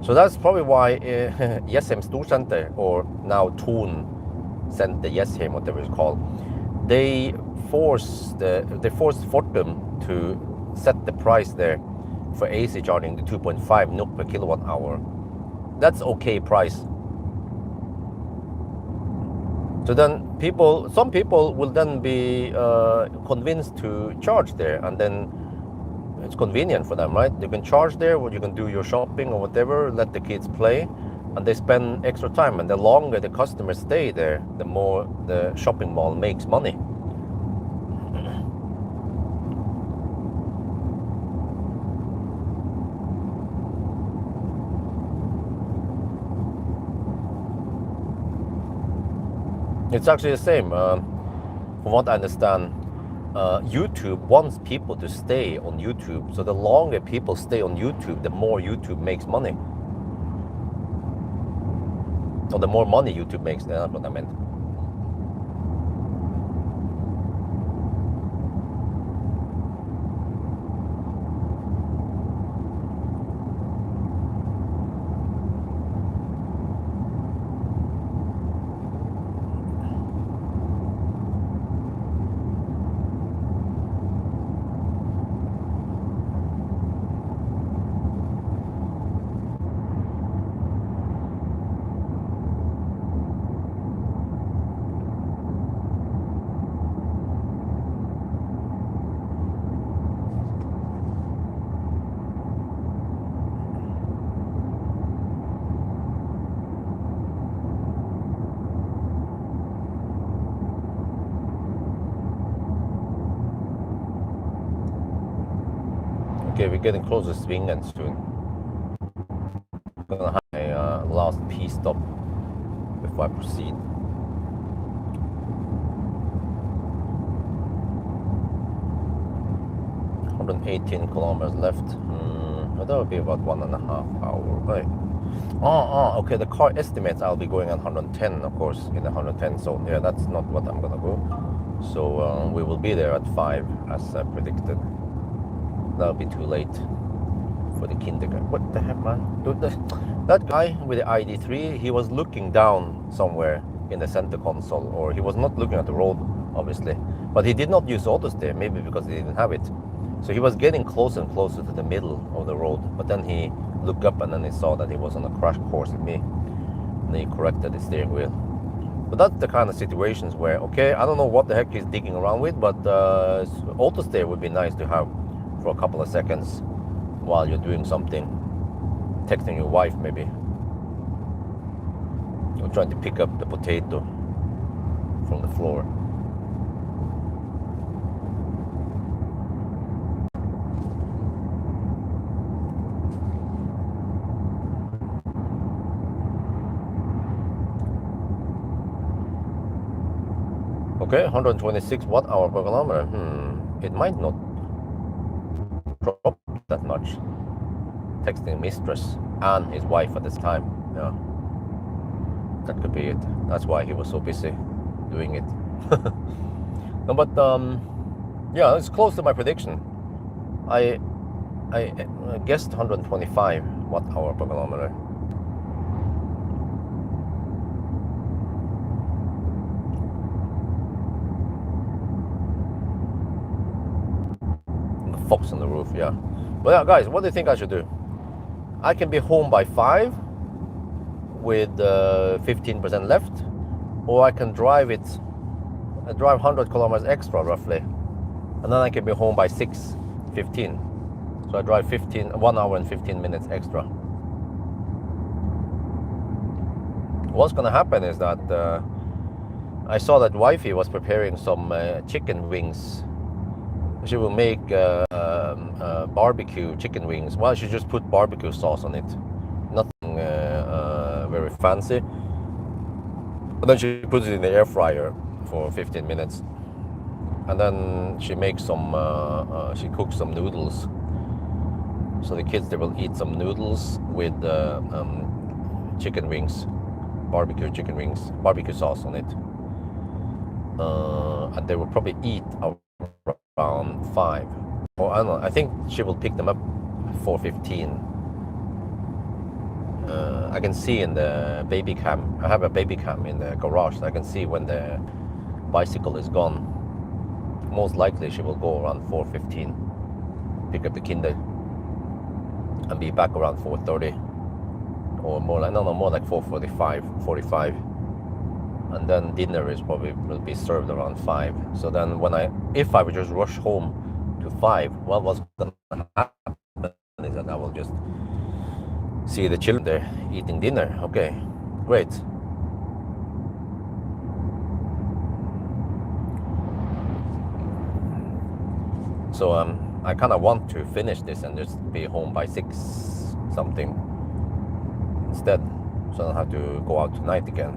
So that's probably why Jessheim Storsenter, or now Thon Center Jessheim, whatever it's called, they forced Fortum to set the price there for AC charging to 2.5 NOK per kilowatt hour. That's okay price. So then some people will then be convinced to charge there, and then it's convenient for them, right? You can charge there, or you can do your shopping or whatever, let the kids play, and they spend extra time. And the longer the customers stay there, the more the shopping mall makes money. It's actually the same. From what I understand, YouTube wants people to stay on YouTube. So the longer people stay on YouTube, the more YouTube makes money. Or the more money YouTube makes. That's what I meant. Okay, we're getting close to Swingen soon. I'm gonna have a last P stop before I proceed. 118 kilometers left. That would be about 1.5 hours, right? Okay. The car estimates I'll be going on 110, of course, in the 110 zone. Yeah, that's not what I'm gonna go. So we will be there at 5, as predicted. That'll be too late for the kindergarten. What the heck, man? Dude, that guy with the ID3, he was looking down somewhere in the center console, or he was not looking at the road, obviously. But he did not use auto steer, maybe because he didn't have it. So he was getting closer and closer to the middle of the road, but then he looked up and then he saw that he was on a crash course with me, and he corrected the steering wheel. But that's the kind of situations where, okay, I don't know what the heck he's digging around with, but auto steer would be nice to have for a couple of seconds while you're doing something, texting your wife maybe, or trying to pick up the potato from the floor. Okay, 126 watt-hour per kilometer. It might not drop that much. Texting mistress and his wife at this time. Yeah, that could be it. That's why he was so busy doing it. No, but yeah, it's close to my prediction. I guessed 125 watt-hour per kilometer. Fox on the roof, yeah. But yeah, guys, what do you think I should do? I can be home by 5 with 15% left, or I can drive 100 kilometers extra roughly, and then I can be home by 6:15. So I drive 1 hour and 15 minutes extra. What's gonna happen is that I saw that wifey was preparing some chicken wings. She will make barbecue chicken wings. Well, she just put barbecue sauce on it. Nothing very fancy. And then she puts it in the air fryer for 15 minutes. And then she makes she cooks some noodles. So the kids, they will eat some noodles with chicken wings, barbecue chicken wings, barbecue sauce on it. And they will probably eat around 5, or I don't know. I think she will pick them up 4:15. I can see in the baby cam. I have a baby cam in the garage, so I can see when the bicycle is gone. Most likely, she will go around 4:15, pick up the kinder, and be back around 4:30, or more like 4:45, 45. And then dinner is probably will be served around 5. So then if I would just rush home to 5, well, what's gonna happen is that I will just see the children there eating dinner. Okay, great. So I kind of want to finish this and just be home by 6 something instead, so I don't have to go out tonight again.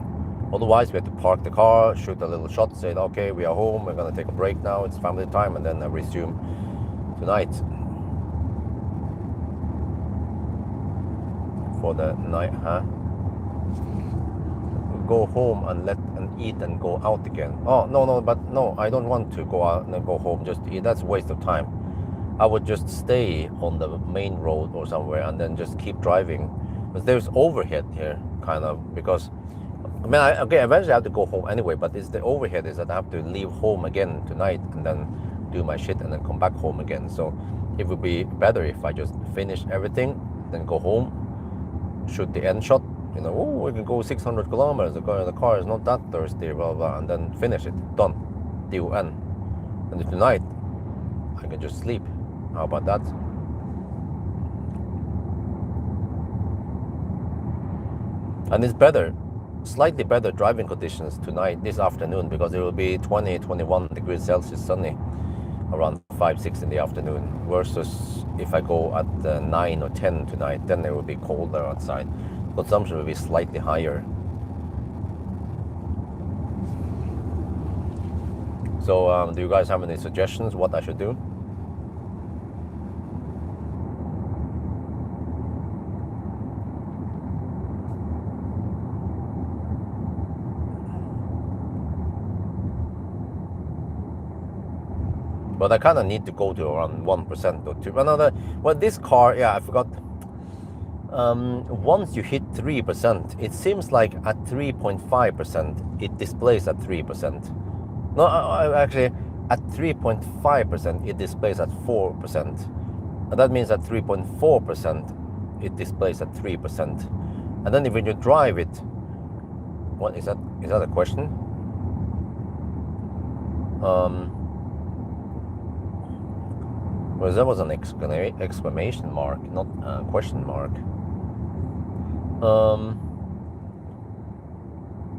Otherwise, we have to park the car, shoot a little shot, say, okay, we are home, we're gonna take a break now, it's family time, and then resume tonight for the night, Go home and eat and go out again. Oh, no, I don't want to go out and go home just to eat. That's a waste of time. I would just stay on the main road or somewhere and then just keep driving. But there's overhead here, kind of, because eventually I have to go home anyway, but it's the overhead is that I have to leave home again tonight and then do my shit and then come back home again. So it would be better if I just finish everything, then go home, shoot the end shot, we can go 600 kilometers, the car is not that thirsty, blah, blah, and then finish it, done, deal end. And then tonight, I can just sleep. How about that? And it's better, slightly better driving conditions tonight, this afternoon, because it will be 20, 21 degrees Celsius sunny around 5, 6 in the afternoon, versus if I go at 9 or 10 tonight, then it will be colder outside. Consumption will be slightly higher. So do you guys have any suggestions what I should do? But I kind of need to go to around 1% or 2%. Well, this car, yeah, I forgot. Once you hit 3%, it seems like at 3.5%, it displays at 3%. No, actually, at 3.5%, it displays at 4%. And that means at 3.4%, it displays at 3%. And then when you drive it, what is that? Is that a question? Well, that was an exclamation mark, not a question mark.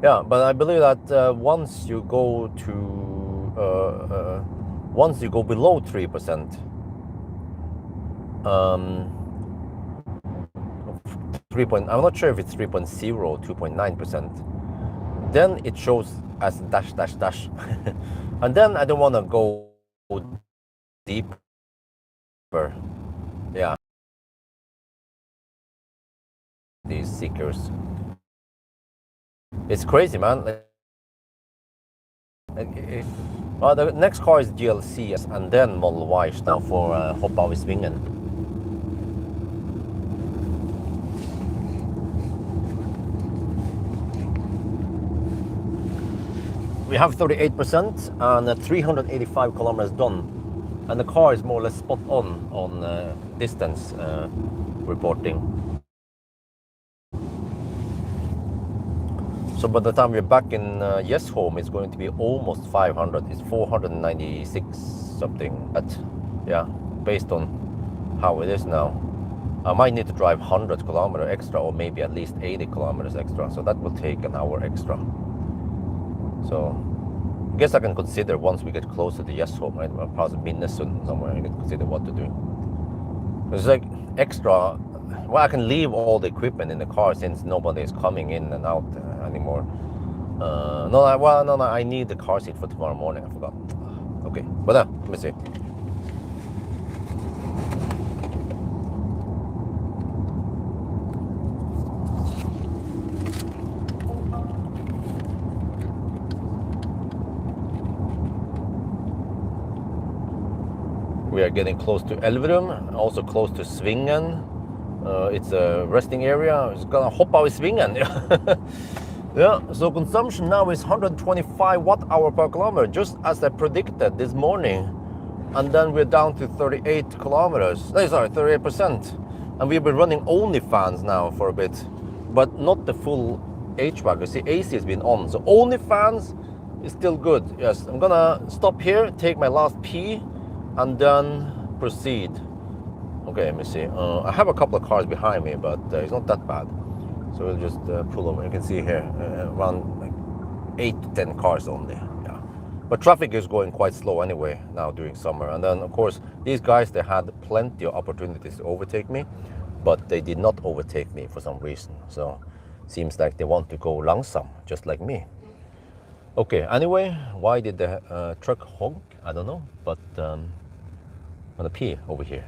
Yeah, but I believe that once you go below 3%, 3 point, I'm not sure if it's 3.0 or 2.9%, then it shows as dash dash dash. And then I don't want to go deeper. Yeah, these Zeekrs. It's crazy, man. Well, the next car is GLC, and then Model Y now for hoppa i svingen. We have 38% and 385 kilometers done, and the car is more or less spot on distance reporting. So by the time we're back in Yes home, it's going to be almost 500. It's 496 something. But yeah, based on how it is now, I might need to drive 100 kilometers extra, or maybe at least 80 kilometers extra. So that will take an hour extra. So I guess I can consider once we get closer to Yes home, right? Probably Minnesota somewhere. I can consider what to do. It's like extra. Well, I can leave all the equipment in the car since nobody is coming in and out anymore. No, I need the car seat for tomorrow morning. I forgot. Okay, but let me see. We are getting close to Elverum, also close to Svingen. It's a resting area. It's gonna hoppa i svingen. Yeah, so consumption now is 125 watt-hour per kilometer, just as I predicted this morning. And then we're down to 38 kilometers. No, sorry, 38%. And we've been running only fans now for a bit, but not the full HVAC. You see, AC has been on, so only fans is still good. Yes, I'm gonna stop here, take my last pee, and then proceed. Okay, let me see. I have a couple of cars behind me, but it's not that bad. So we'll just pull over. You can see here around like 8 to 10 cars only. Yeah, but traffic is going quite slow anyway now during summer. And then of course these guys, they had plenty of opportunities to overtake me, but they did not overtake me for some reason. So seems like they want to go langsam, just like me. Okay. Anyway, why did the truck honk? I don't know. But I'm gonna pee over here.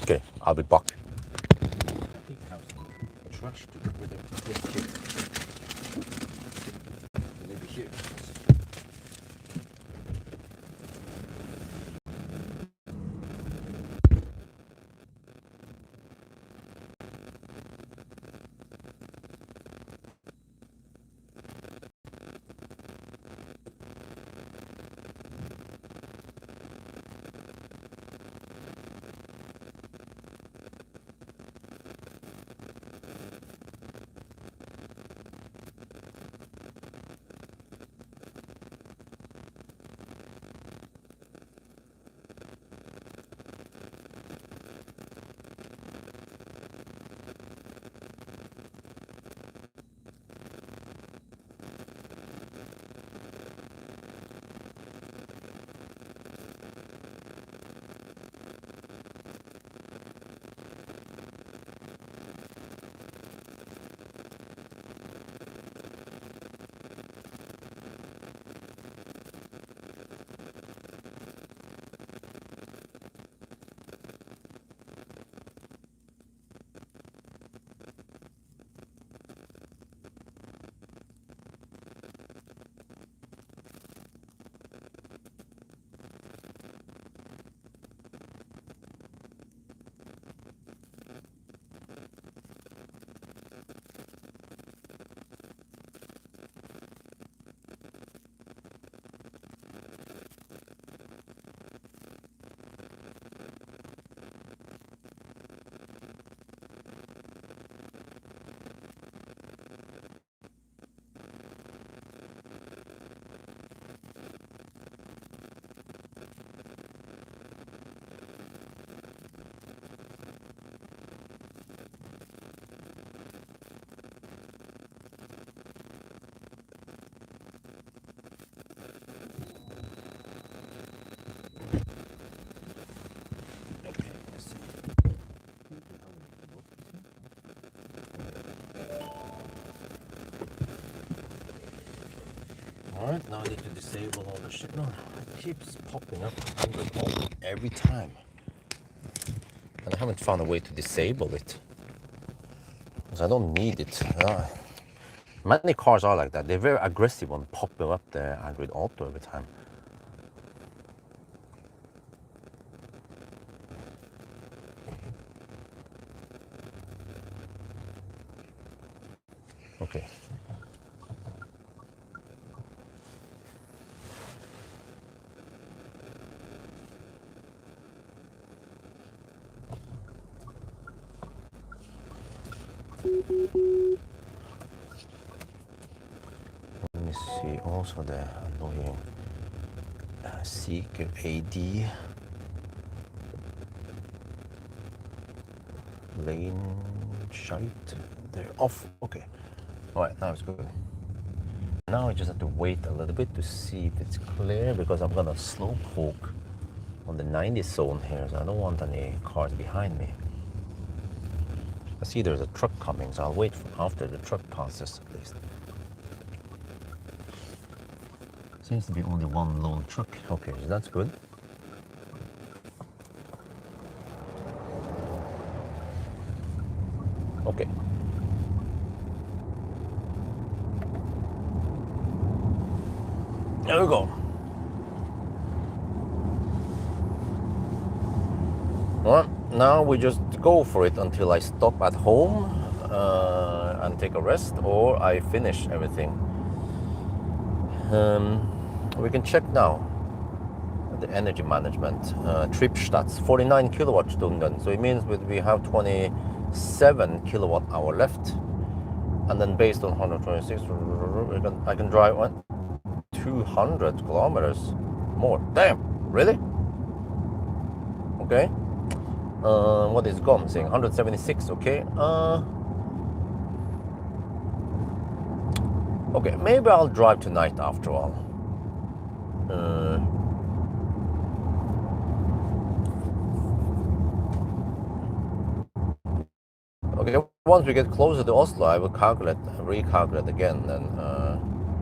Okay, I'll be back. I think I have some trash to get rid of. Yes, here. Maybe here. Alright, now I need to disable all the shit. No, it keeps popping up every time. And I haven't found a way to disable it. Because I don't need it. Many cars are like that. They're very aggressive on popping up the Android Auto every time. Okay. Let me see also the annoying Zeekr AD lane shite. They're off. Okay. Alright, now it's good. Now I just have to wait a little bit to see if it's clear because I'm gonna slow poke on the 90 zone here, so I don't want any cars behind me. I see there's a truck coming, so I'll wait after the truck passes at least. Seems to be only one lone truck. Okay, so that's good. Okay. There we go. Well, now we just go for it until I stop at home and take a rest, or I finish everything. We can check now the energy management trip stats. 49 kilowatt stunden, so it means we have 27 kilowatt hour left, and then based on 126, I can drive 200 kilometers more. Damn, really? Okay. What is gone saying? 176. Okay. Okay, maybe I'll drive tonight after all. Okay, once we get closer to Oslo, I will recalculate again. And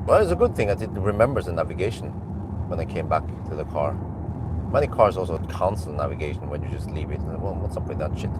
well, it's a good thing that it remembers the navigation when I came back to the car. Many cars also cancel navigation when you just leave it. Well, what's up with that shit?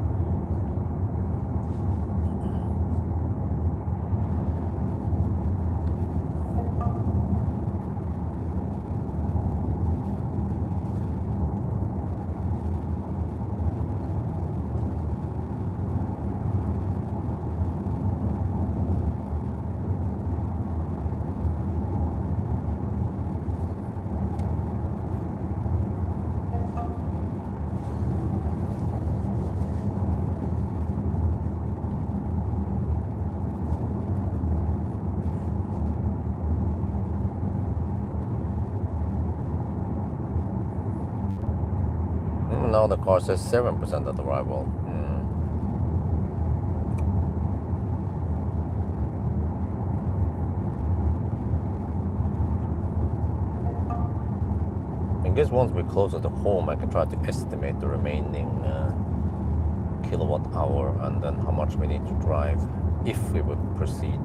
Now the car says 7% at arrival. I guess once we're closer to home, I can try to estimate the remaining kilowatt hour and then how much we need to drive if we would proceed.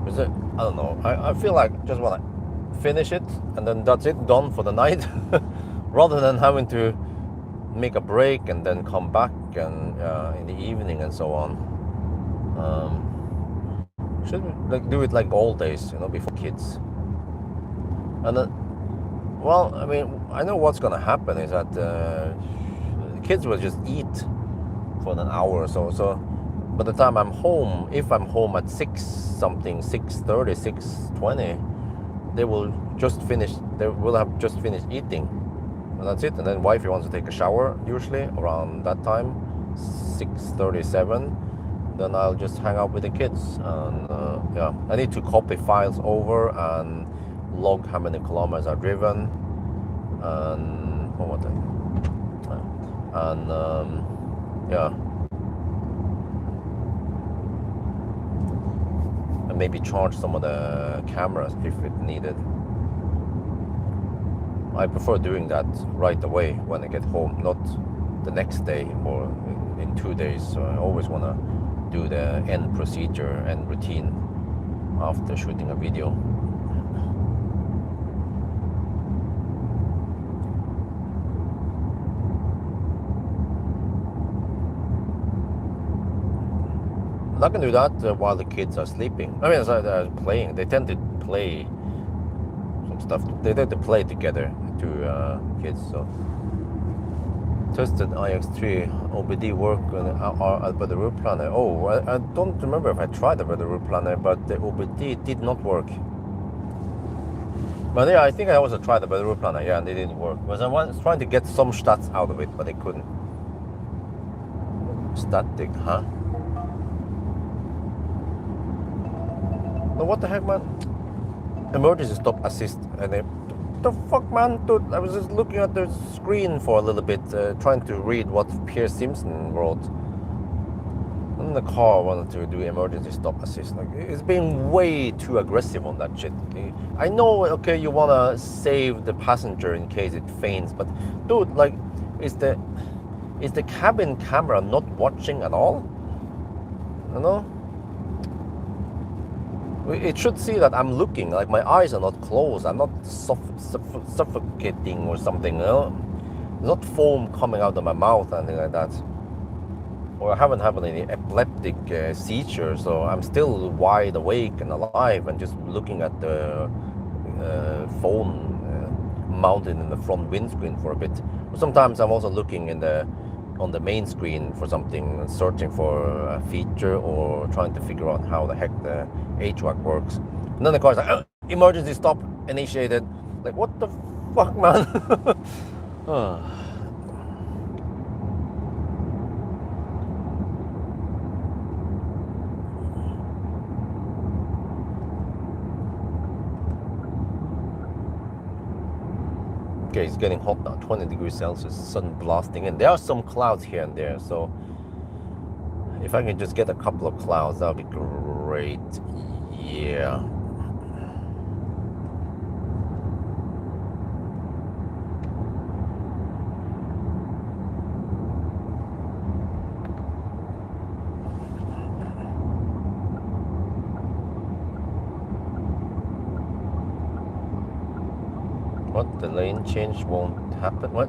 Because I don't know. I feel like I just want to finish it and then that's it, done for the night, rather than having to make a break and then come back and in the evening and so on. Should we do it like all days, before kids? And then, well, I mean, I know what's gonna happen is that the kids will just eat for an hour or so. So by the time I'm home, if I'm home at 6:30, 6:20, they will have just finished eating. And that's it. And then wifey wants to take a shower, usually around that time, 6:37. Then I'll just hang out with the kids. And yeah, I need to copy files over and log how many kilometers I've driven. And what was it? And yeah, and maybe charge some of the cameras if it needed. I prefer doing that right away when I get home, not the next day or in 2 days. So I always want to do the end procedure and routine after shooting a video. not gonna do that while the kids are sleeping. I mean, they're playing. They tend to play some stuff. They tend to play together, two kids. So tested IX3 OBD work on the route planner. Oh, I don't remember if I tried the route planner, but the OBD did not work. But yeah, I think I also tried the route planner. Yeah, and it didn't work. Because I was trying to get some stats out of it, but I couldn't. Static, huh? But what the heck, man? Emergency stop assist. And they, the fuck, man? Dude, I was just looking at the screen for a little bit, trying to read what Pierre Simpson wrote. And the car wanted to do emergency stop assist. Like, it's being way too aggressive on that shit. I know, okay, you wanna save the passenger in case it faints, but dude, like, is the cabin camera not watching at all? You know? It should see that I'm looking, like my eyes are not closed, I'm not suffocating or something, you know? There's not foam coming out of my mouth or anything like that. Or I haven't had any epileptic seizure, so I'm still wide awake and alive and just looking at the phone mounted in the front windscreen for a bit. Sometimes I'm also looking on the main screen for something, searching for a feature or trying to figure out how the heck the HVAC works. And then the car's like, emergency stop initiated. Like, what the fuck, man? Okay, it's getting hot now, 20 degrees Celsius, sun blasting in. There are some clouds here and there, so if I can just get a couple of clouds, that would be great. Yeah. What? The lane change won't happen? What?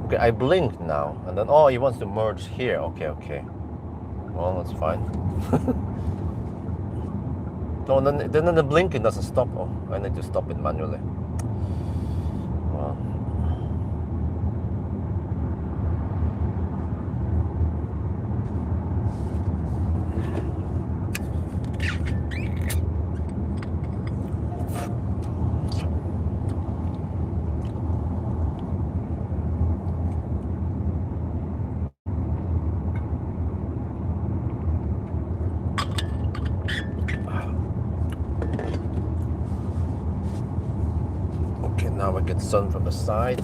Okay, I blinked now, and then, oh, he wants to merge here. Okay. Well, that's fine. No, then the blinking doesn't stop. Oh, I need to stop it manually. Well. Now I get sun from the side.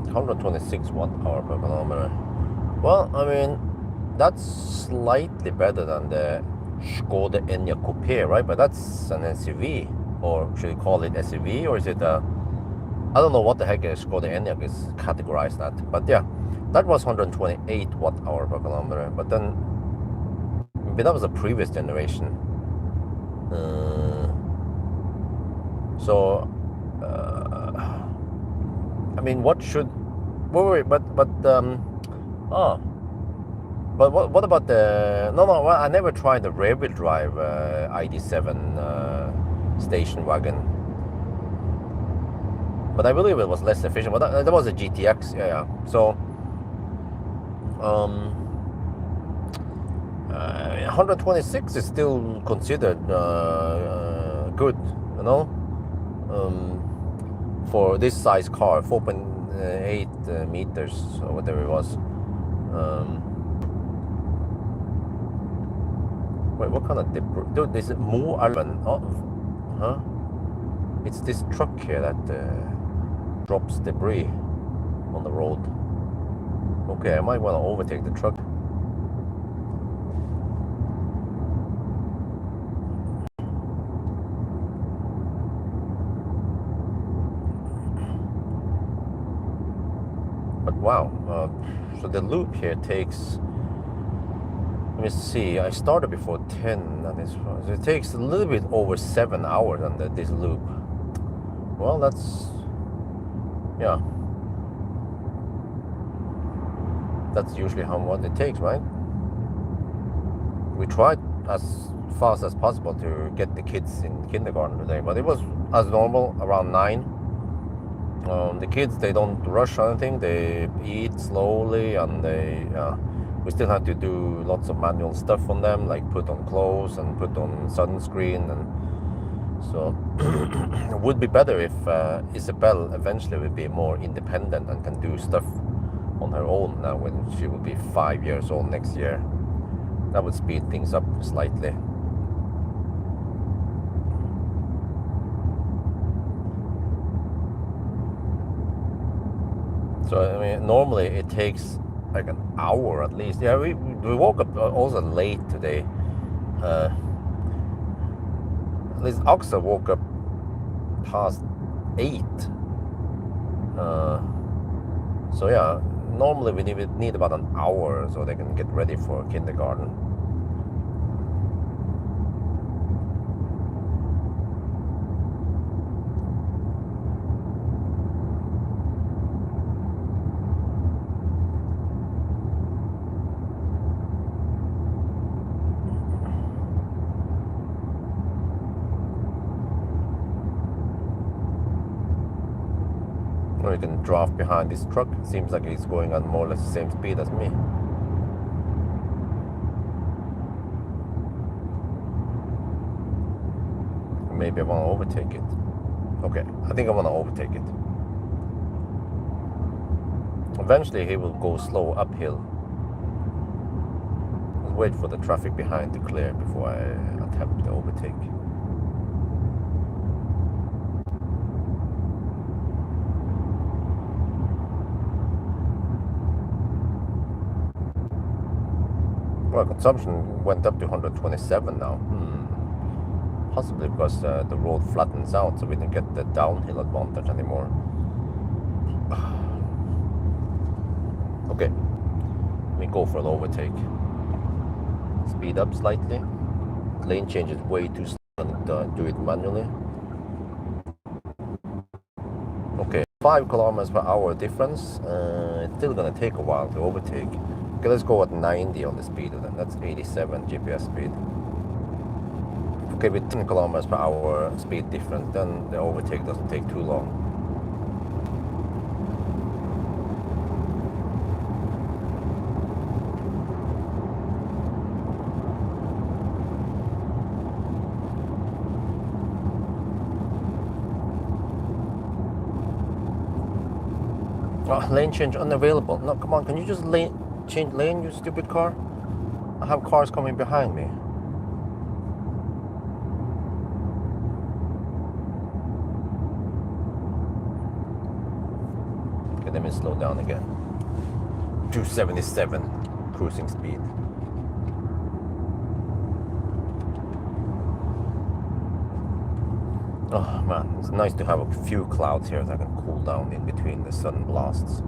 $126 watt-hour per kilometer. Well, I mean, that's slightly better than the Skoda Enyaq Coupe, right? But that's an SUV, or should you call it SUV, or is it a... I don't know what the heck a Skoda Enyaq is categorized at. But yeah, that was 128 watt-hour per kilometer. But then, maybe that was a previous generation. I mean, what should... Wait, but what about the... No, well, I never tried the rear-wheel drive ID7 station wagon. But I believe it was less efficient. But that was a GTX, yeah. So, 126 is still considered good, you know? For this size car, 4.8 meters or whatever it was. Wait, what kind of debris? Dude, is it more urban? Oh, huh? It's this truck here that drops debris on the road. Okay, I might want to overtake the truck. Wow. So the loop here takes, let me see, I started before 10 and so it takes a little bit over 7 hours on this loop. Well, yeah, that's usually how much it takes, right? We tried as fast as possible to get the kids in kindergarten today, but it was as normal around 9. The kids, they don't rush or anything. They eat slowly, and we still have to do lots of manual stuff on them, like put on clothes and put on sunscreen, and so it would be better if Isabel eventually will be more independent and can do stuff on her own now when she will be 5 years old next year. That would speed things up slightly. So I mean, normally it takes like an hour at least. Yeah, we woke up also late today. At least Oxa woke up past 8. So yeah, normally we need about an hour so they can get ready for kindergarten. Or you can drive behind this truck. It seems like it's going at more or less the same speed as me. Maybe I want to overtake it. Okay, I think I want to overtake it. Eventually he will go slow uphill. I'll wait for the traffic behind to clear before I attempt the overtake. Well, consumption went up to 127 now. Possibly because the road flattens out, so we don't get the downhill advantage anymore. Okay, let me go for an overtake. Speed up slightly. Lane change is way too slow, and do it manually. Okay, 5 kilometers per hour difference. It's still gonna take a while to overtake. Okay, let's go at 90 on the speedo then. That's 87 GPS speed. Okay, with 10 kilometers per hour speed difference, then the overtake doesn't take too long. Oh, lane change unavailable. No, come on, can you just change lane, you stupid car? I have cars coming behind me. Okay, let me slow down again. 277 cruising speed. Oh man, it's nice to have a few clouds here that I can cool down in between the sun blasts.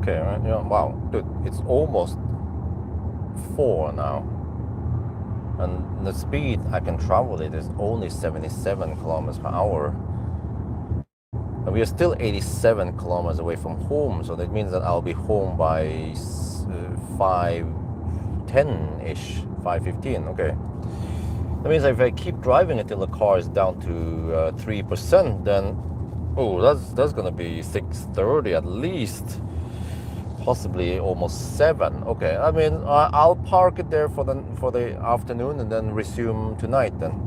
okay, right? Yeah, wow, dude, it's almost 4 now. And the speed I can travel it is only 77 kilometers per hour. And we are still 87 kilometers away from home, so that means that I'll be home by 5:10-ish, 5:15, okay. That means if I keep driving until the car is down to 3%, then, oh, that's gonna be 6:30 at least. Possibly almost 7. Okay, I mean, I'll park it there for the afternoon and then resume tonight then.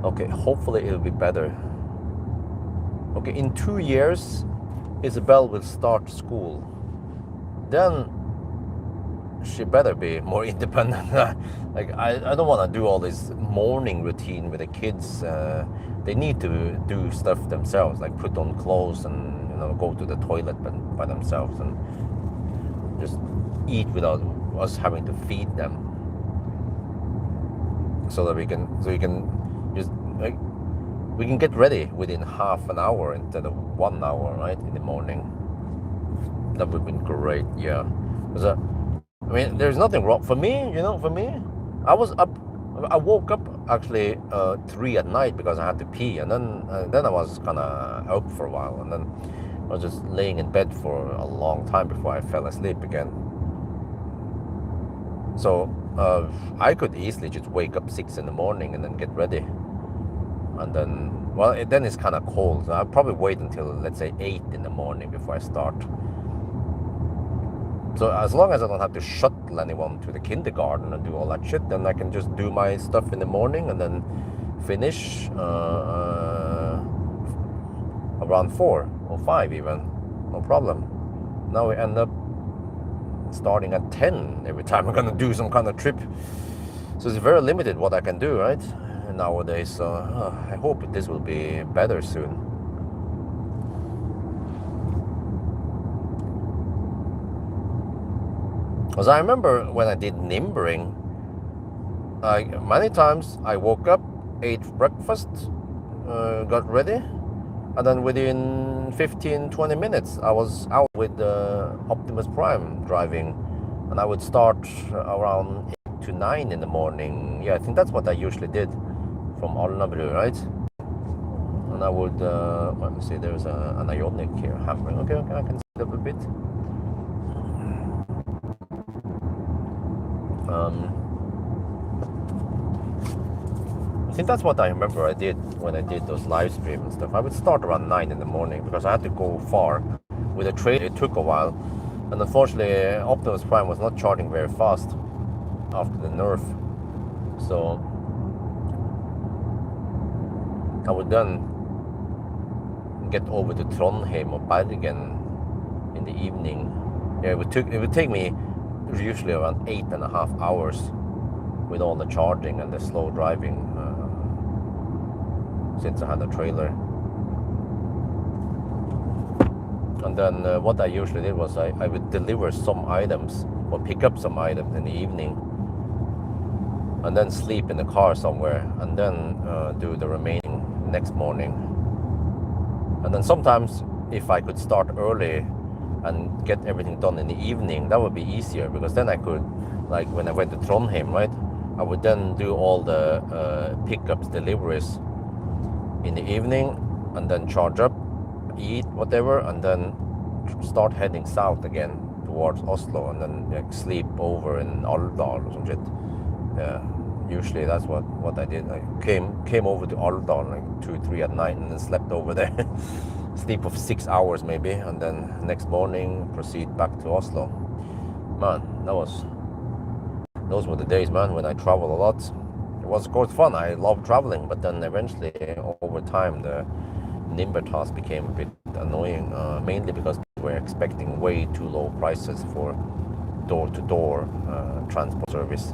Okay, hopefully it'll be better. Okay, in 2 years, Isabel will start school. Then she better be more independent. Like I don't want to do all this morning routine with the kids. They need to do stuff themselves, like put on clothes and go to the toilet by themselves and just eat without us having to feed them. So that we can just like we can get ready within half an hour instead of 1 hour, right, in the morning. That would have been great, yeah. Because I mean, there's nothing wrong for me. For me, I woke up actually 3 at night because I had to pee, and then I was kind of up for a while, and then I was just laying in bed for a long time before I fell asleep again. So I could easily just wake up 6 in the morning and then get ready, and then then it's kind of cold. So I'll probably wait until, let's say, 8 in the morning before I start. So as long as I don't have to shuttle anyone to the kindergarten and do all that shit, then I can just do my stuff in the morning and then finish around 4 or 5 even. No problem. Now we end up starting at 10 every time I'm gonna do some kind of trip. So it's very limited what I can do, right, nowadays. So I hope this will be better soon. Because I remember when I did Nimbering, many times I woke up, ate breakfast, got ready, and then within 15-20 minutes I was out with Optimus Prime driving, and I would start around 8 to 9 in the morning. Yeah, I think that's what I usually did from Alnabru, right? And I would, let me see, there's an Ionic here hammering. Okay, I can see that a bit. I think that's what I remember I did when I did those live streams and stuff. I would start around 9 in the morning because I had to go far. With a trailer, it took a while. And unfortunately, Optimus Prime was not charging very fast after the nerf. So I would then get over to Trondheim or Bergen in the evening. Yeah, it would take me usually around 8.5 hours with all the charging and the slow driving, since I had a trailer. And then what I usually did was I would deliver some items or pick up some items in the evening, and then sleep in the car somewhere, and then do the remaining next morning. And then sometimes if I could start early and get everything done in the evening, that would be easier, because then I could, like when I went to Trondheim, right, I would then do all the pickups, deliveries in the evening, and then charge up, eat whatever, and then start heading south again towards Oslo, and then sleep over in Alvdal or some shit. Yeah, usually that's what I did. I came over to Alvdal like 2-3 at night and then slept over there. Sleep of 6 hours maybe, and then next morning proceed back to Oslo. Man, those were the days, man, when I traveled a lot. It was of course fun. I loved traveling, but then eventually over time the Nimber task became a bit annoying, mainly because we were expecting way too low prices for door-to-door transport service.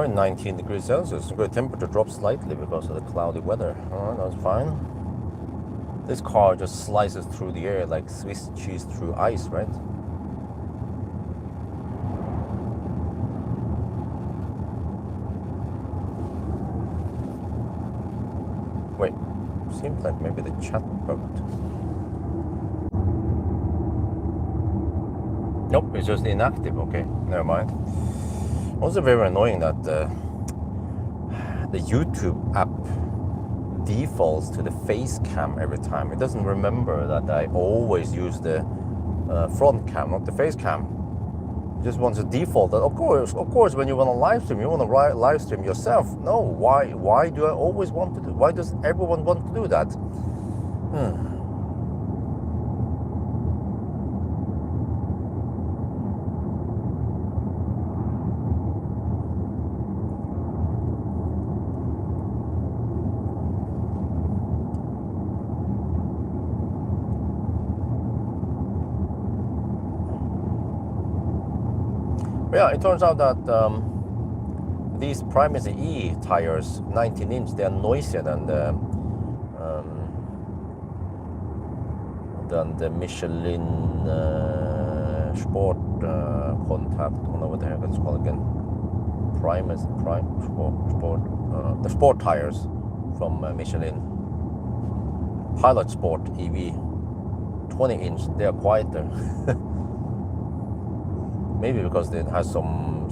We're in 19 degrees Celsius. The temperature drops slightly because of the cloudy weather. Alright, that's fine. This car just slices through the air like Swiss cheese through ice, right? Wait, seems like maybe the chat bugged. Nope, it's just inactive. Okay, never mind. Also very annoying that the YouTube app defaults to the face cam every time. It doesn't remember that I always use the front cam, not the face cam. It just wants to default that. Of course, when you want to live stream, you want to live stream yourself. No, why do I always want to do? Why does everyone want to do that? Yeah, it turns out that these Primacy E tires, 19-inch, they are noisier than the Michelin Sport Contact. I don't know what the heck it's called again. The sport tires from Michelin. Pilot Sport EV, 20-inch. They are quieter. Maybe because it has some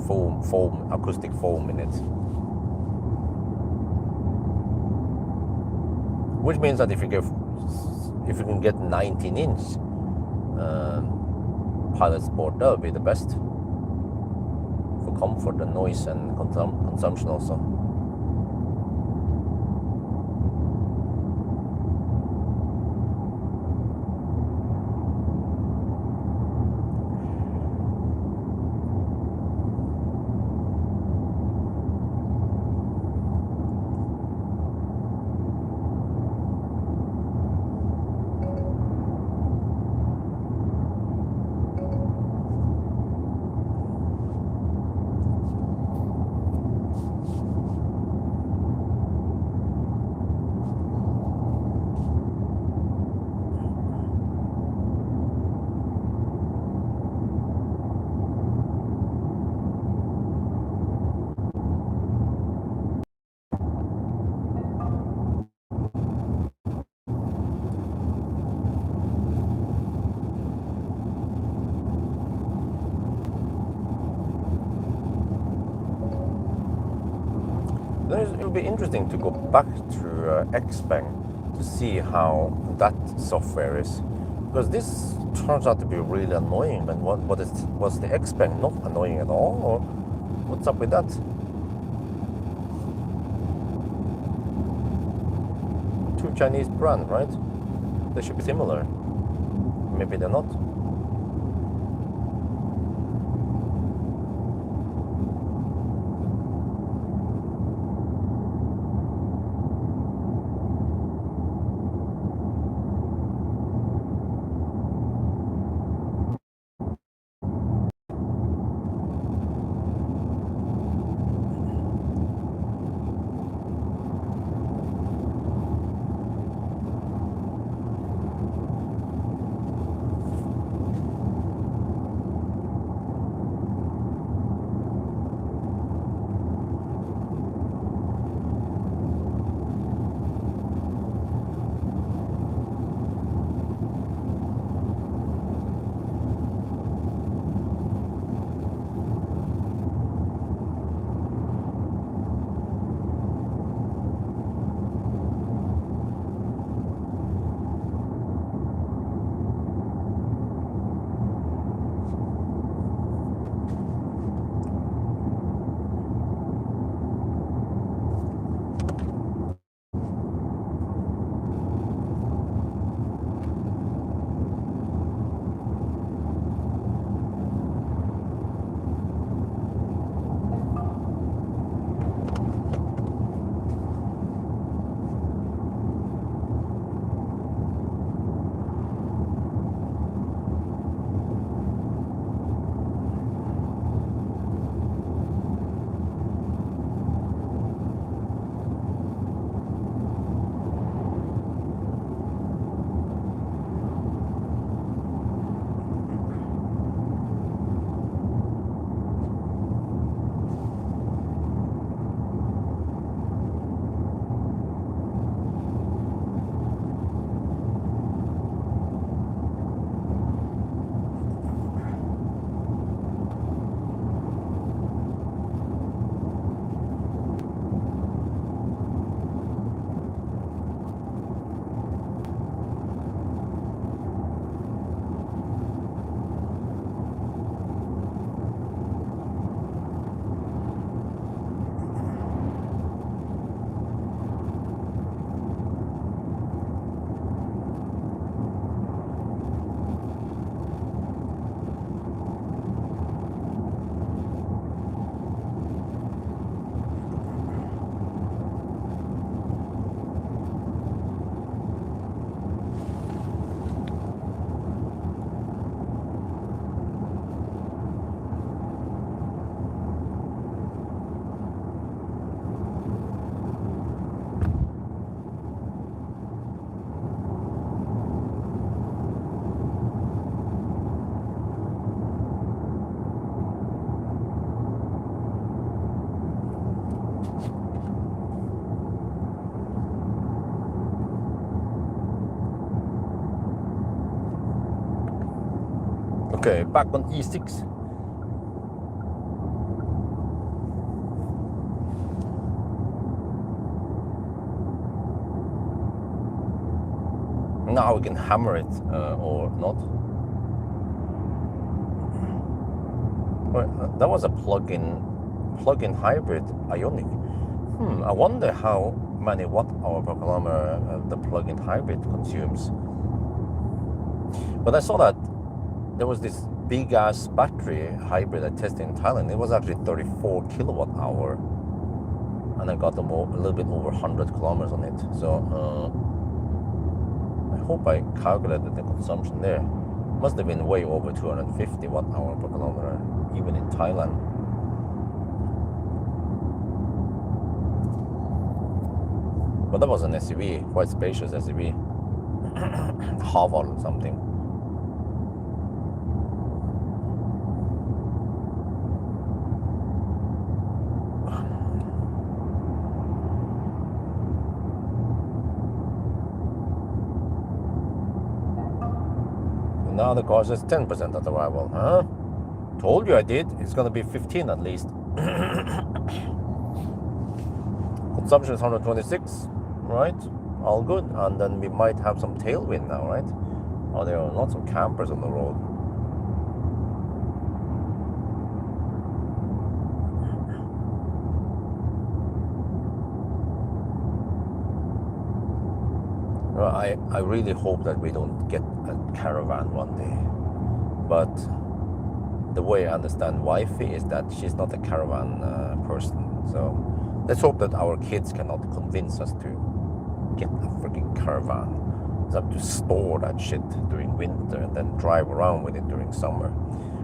foam, acoustic foam in it. Which means that if you can get 19-inch Pilot Sport, that would be the best for comfort and noise and consumption also. It would be interesting to go back to Xpeng to see how that software is, because this turns out to be really annoying. But was the Xpeng not annoying at all, or what's up with that? Two Chinese brands, right? They should be similar. Maybe they're not. Okay, back on E6. Now we can hammer it or not. Well, that was a plug-in hybrid Ionic. I wonder how many watt-hour per kilometer the plug-in hybrid consumes. But I saw that there was this big-ass battery hybrid I tested in Thailand. It was actually 34 kilowatt hour, and I got a little bit over 100 kilometers on it. So I hope I calculated the consumption there. Must have been way over 250 watt-hour per kilometer, even in Thailand. But that was an SUV, quite spacious SUV. Pawel or something. Now the car says 10% at arrival, huh? Told you I did. It's gonna be 15 at least. Consumption is 126, right? All good. And then we might have some tailwind now, right? Oh, there are lots of campers on the road. I really hope that we don't get a caravan one day. But the way I understand wifey is that she's not a caravan person. So let's hope that our kids cannot convince us to get a freaking caravan. It's up to store that shit during winter and then drive around with it during summer.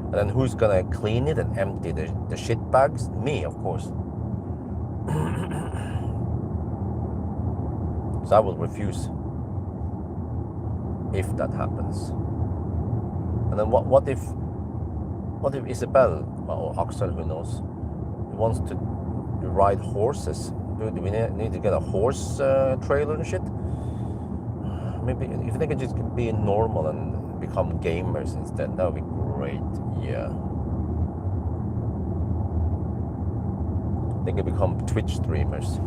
And then who's gonna clean it and empty the shit bags? Me, of course. So I will refuse if that happens. And then what if Isabel or Axel, who knows, wants to ride horses? Do we need to get a horse trailer and shit? Maybe if they could just be normal and become gamers instead, that would be great. Yeah, they could become Twitch streamers,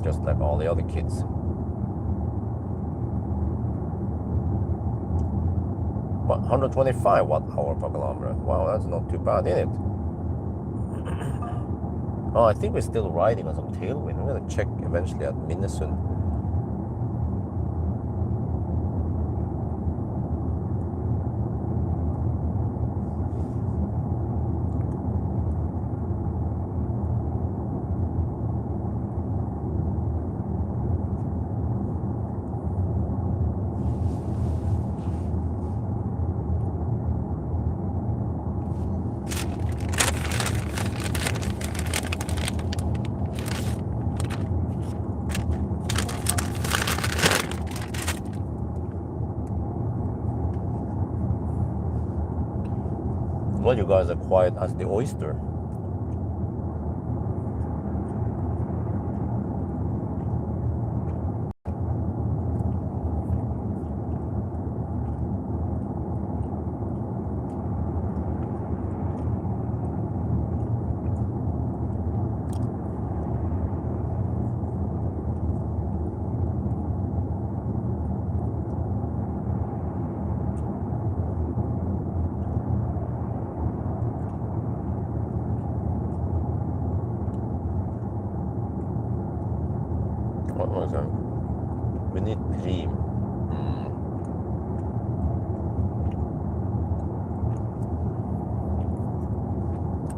just like all the other kids. What, 125 watt-hour per kilometer? Wow, that's not too bad, is it? Oh, I think we're still riding on some tailwind. I'm gonna check eventually at Minnesota. Well, you guys are quiet as the oyster. What was that? We need cream.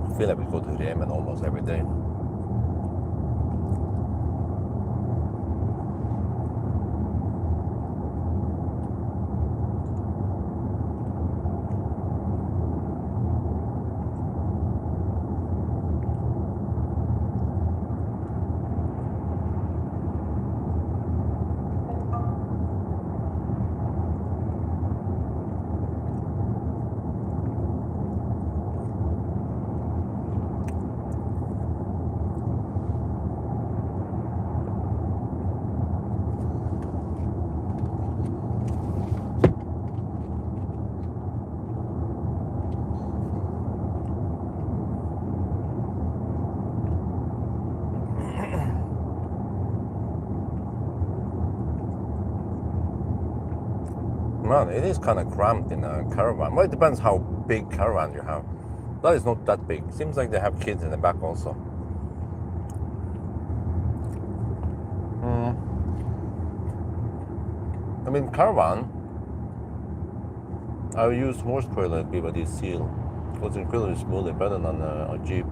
I feel like we go to Yemen almost every day. Man, it is kind of cramped in a caravan. Well, it depends how big caravan you have. That is not that big. Seems like they have kids in the back also. I mean, caravan, I use horse trailer BYD Seal. It's incredibly smoothly better than a Jeep.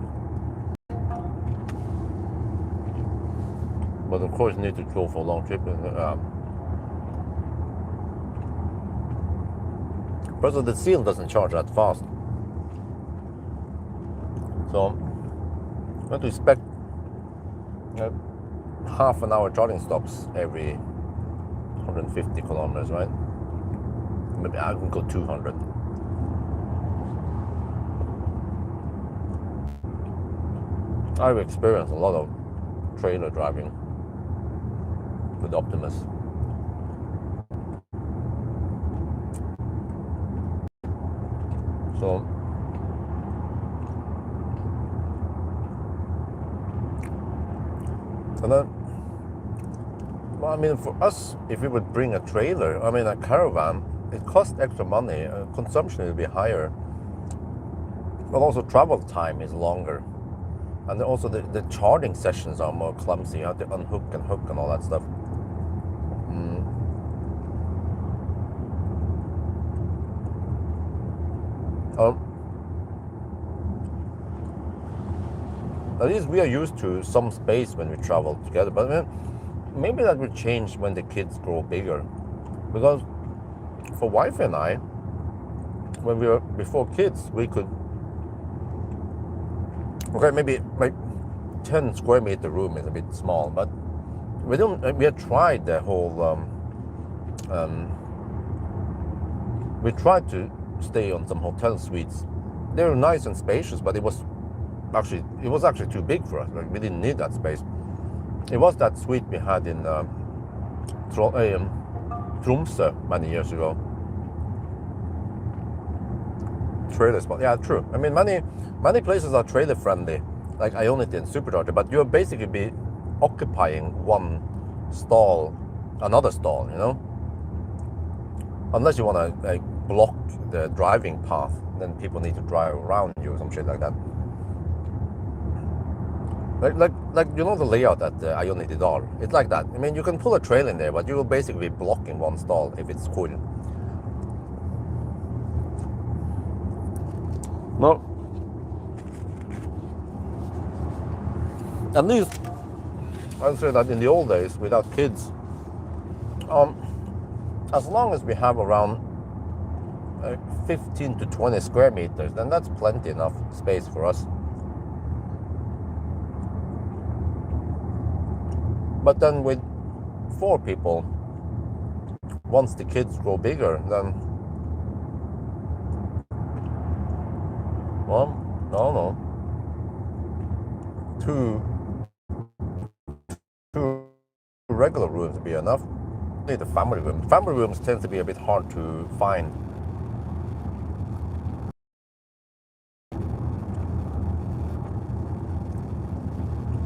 But of course, you need to go for a long trip. But the Seal doesn't charge that fast. So, you have to expect half an hour charging stops every 150 kilometers, right? Maybe I can go 200. I've experienced a lot of trailer driving with Optimus. So, and then, well, I mean, for us, if we would bring a trailer, I mean, a caravan, it costs extra money. Consumption will be higher, but also travel time is longer. And also the charging sessions are more clumsy. You have to unhook and hook and all that stuff. At least we are used to some space when we travel together. But maybe that will change when the kids grow bigger. Because for wife and I, when we were before kids, we could, okay, maybe like 10 square meter room is a bit small, but we had tried the whole, we tried to stay on some hotel suites. They were nice and spacious, but it was actually too big for us. Like, we didn't need that space. It was that suite we had in Tromsø many years ago. Trailer spot, yeah, true. I mean, many places are trailer friendly, like Ionity and Supercharger, but you'll basically be occupying one stall, another stall, you know? Unless you want to like block the driving path, then people need to drive around you or some shit like that. Like you know the layout at the Ionity Dal? It's like that. I mean, you can pull a trailer in there, but you will basically be blocking one stall if it's cool. No. At least, I'd say that in the old days, without kids, as long as we have around 15 to 20 square meters, then that's plenty enough space for us. But then with 4 people, once the kids grow bigger, then, well, no. Two regular rooms would be enough. Need a family room. Family rooms tend to be a bit hard to find.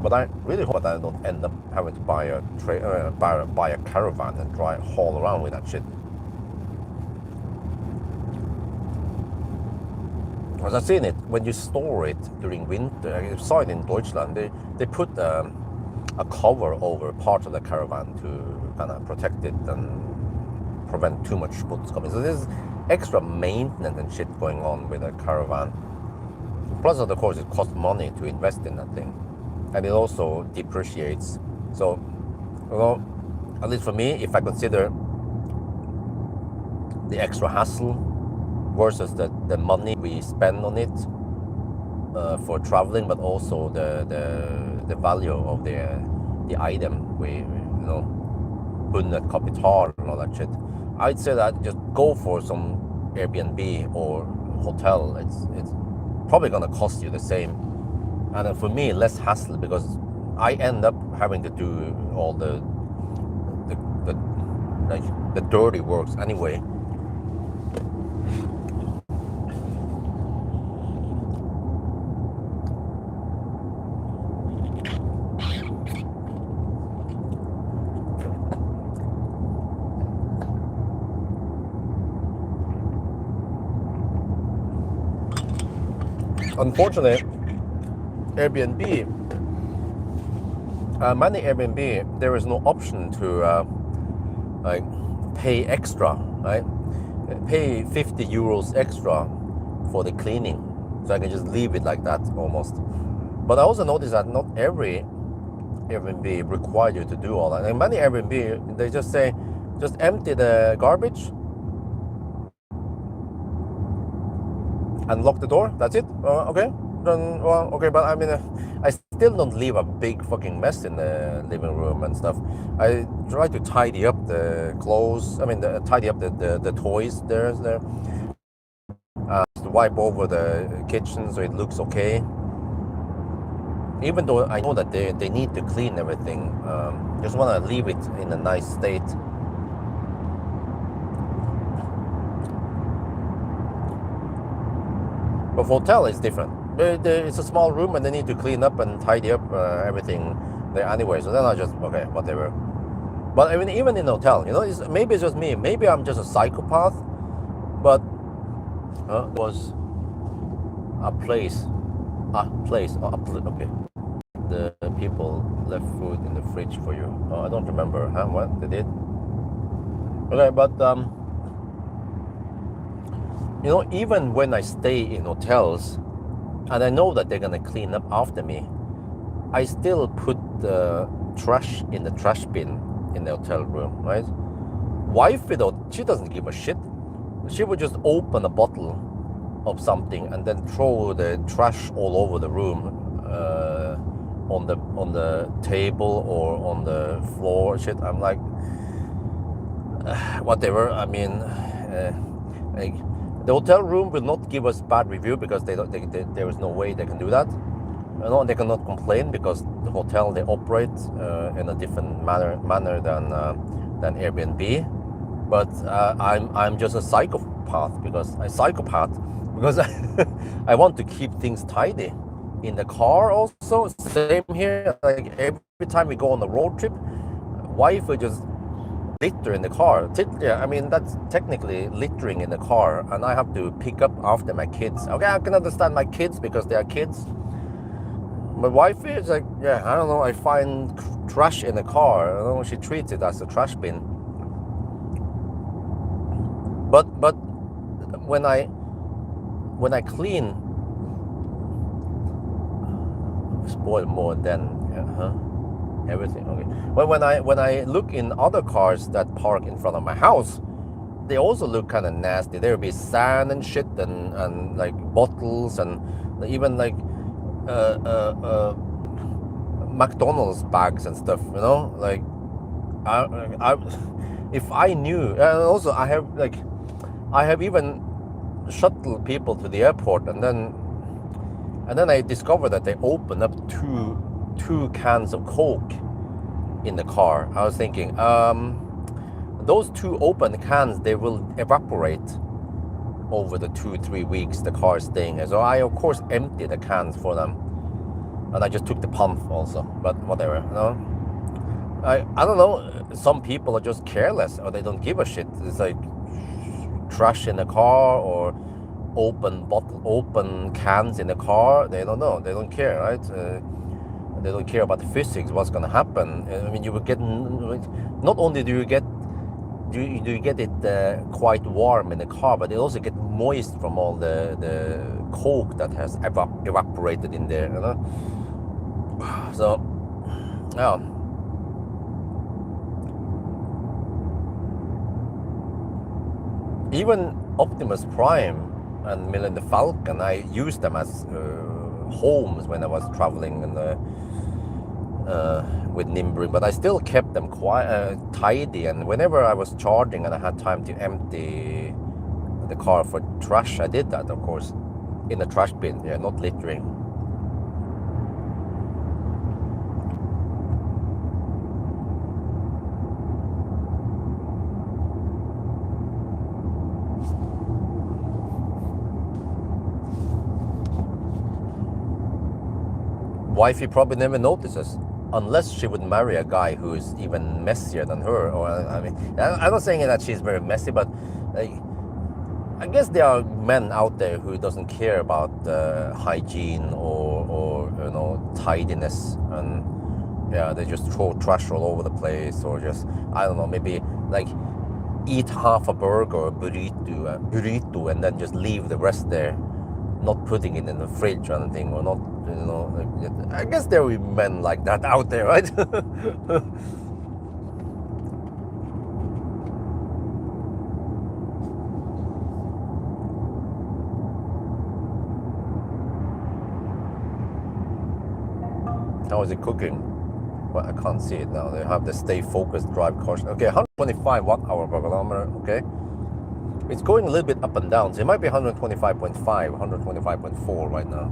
But I really hope that I don't end up having to buy a caravan and haul around with that shit. As I've seen it, when you store it during winter, I saw it in Deutschland, they put a cover over part of the caravan to kind of protect it and prevent too much schmutz coming. So there's extra maintenance and shit going on with a caravan. Plus, of course, it costs money to invest in that thing. And it also depreciates. So, well, at least for me, if I consider the extra hassle versus the money we spend on it for traveling, but also the value of the item, bundet kapital and all that shit, I'd say that just go for some Airbnb or hotel. It's probably gonna cost you the same. And for me, less hassle, because I end up having to do all the dirty works anyway. unfortunately, Airbnb, many Airbnb, there is no option to like pay extra, right? Pay 50 euros extra for the cleaning, so I can just leave it like that almost. But I also noticed that not every Airbnb require you to do all that. And many Airbnb, they just say, just empty the garbage and lock the door. That's it. Okay. Then, well, okay, but I mean, I still don't leave a big fucking mess in the living room and stuff. I try to tidy up the clothes. I mean, tidy up the toys there. To wipe over the kitchen so it looks okay. Even though I know that they need to clean everything, just want to leave it in a nice state. But for hotel, it's different. It's a small room and they need to clean up and tidy up everything there anyway. So then I just, okay, whatever. But I mean, even in a hotel, you know, maybe it's just me. Maybe I'm just a psychopath. But it was a place. Okay. The people left food in the fridge for you. Oh, I don't remember. Huh? What they did? Okay, but you know, even when I stay in hotels, and I know that they're gonna clean up after me, I still put the trash in the trash bin in the hotel room, right? Wife, she doesn't give a shit. She would just open a bottle of something and then throw the trash all over the room, on the table or on the floor. Shit, I'm like, whatever. I mean, like, the hotel room will not give us bad review because there is no way they can do that. You know, they cannot complain because the hotel, they operate in a different manner than Airbnb. But I'm just a psychopath because I want to keep things tidy. In the car also, same here. Like every time we go on a road trip, wife will just litter in the car. Yeah, I mean, that's technically littering in the car, and I have to pick up after my kids. Okay, I can understand my kids because they are kids. My wife is like, yeah, I don't know, I find trash in the car. I don't know, she treats it as a trash bin. But when I clean, spoil more than everything. Okay. Well, when I look in other cars that park in front of my house, they also look kind of nasty. There will be sand and shit and like bottles and even like McDonald's bags and stuff. You know, like I if I knew, and also I have even shuttled people to the airport, and then I discovered that they opened up two cans of Coke in the car. I was thinking, those two open cans, they will evaporate over the 2-3 weeks the car is staying here. So I of course emptied the cans for them, and I just took the pump also. But whatever, you know. I don't know. Some people are just careless, or they don't give a shit. It's like trash in the car or open cans in the car. They don't know. They don't care, right? They don't care about the physics, what's gonna happen. I mean, you will get, not only do you get it quite warm in the car, but it also get moist from all the Coke that has evaporated in there, you know. So, yeah. Even Optimus Prime and Millennium Falcon, I used them as homes when I was traveling with Nimbri, but I still kept them quite tidy. And whenever I was charging and I had time to empty the car for trash, I did that, of course, in the trash bin. Yeah, not littering. Wifey probably never notices, unless she would marry a guy who is even messier than her. Or I mean, I'm not saying that she's very messy, but I guess there are men out there who doesn't care about hygiene or tidiness, and yeah, they just throw trash all over the place, or just, I don't know, maybe like eat half a burger or burrito and then just leave the rest there, not putting it in the fridge or anything, or not, I guess there are men like that out there, right? How is it cooking? Well, I can't see it now. They have the stay focused, drive caution. Okay, 125 watt-hour per kilometer. Okay, it's going a little bit up and down. So it might be 125.5, 125.4 right now.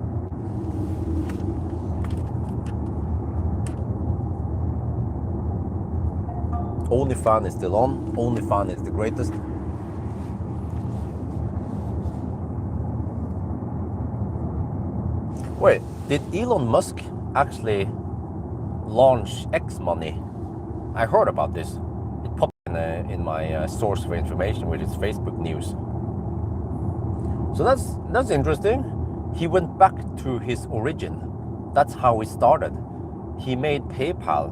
Only fan is still on. Only fan is the greatest. Wait, did Elon Musk actually launch X money? I heard about this. It popped in my source for information, which is Facebook news. So that's interesting. He went back to his origin. That's how he started. He made PayPal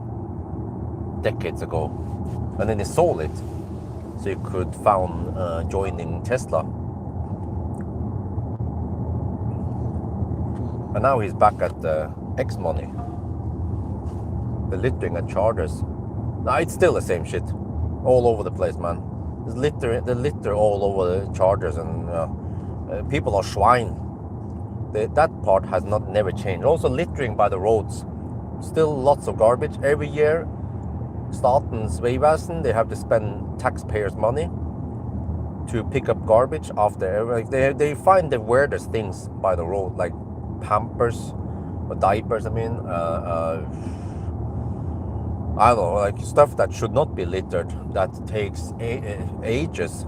decades ago, and then he sold it so he could found joining Tesla. And now he's back at X money. The littering at chargers. No, it's still the same shit. All over the place, man. There's the litter all over the chargers, and people are swine. That part has never changed. Also littering by the roads. Still lots of garbage. Every year, Statens vegvesen, they have to spend taxpayers' money to pick up garbage after. Like they find the weirdest things by the road, like Pampers or diapers, I mean, I don't know, like stuff that should not be littered, that takes ages,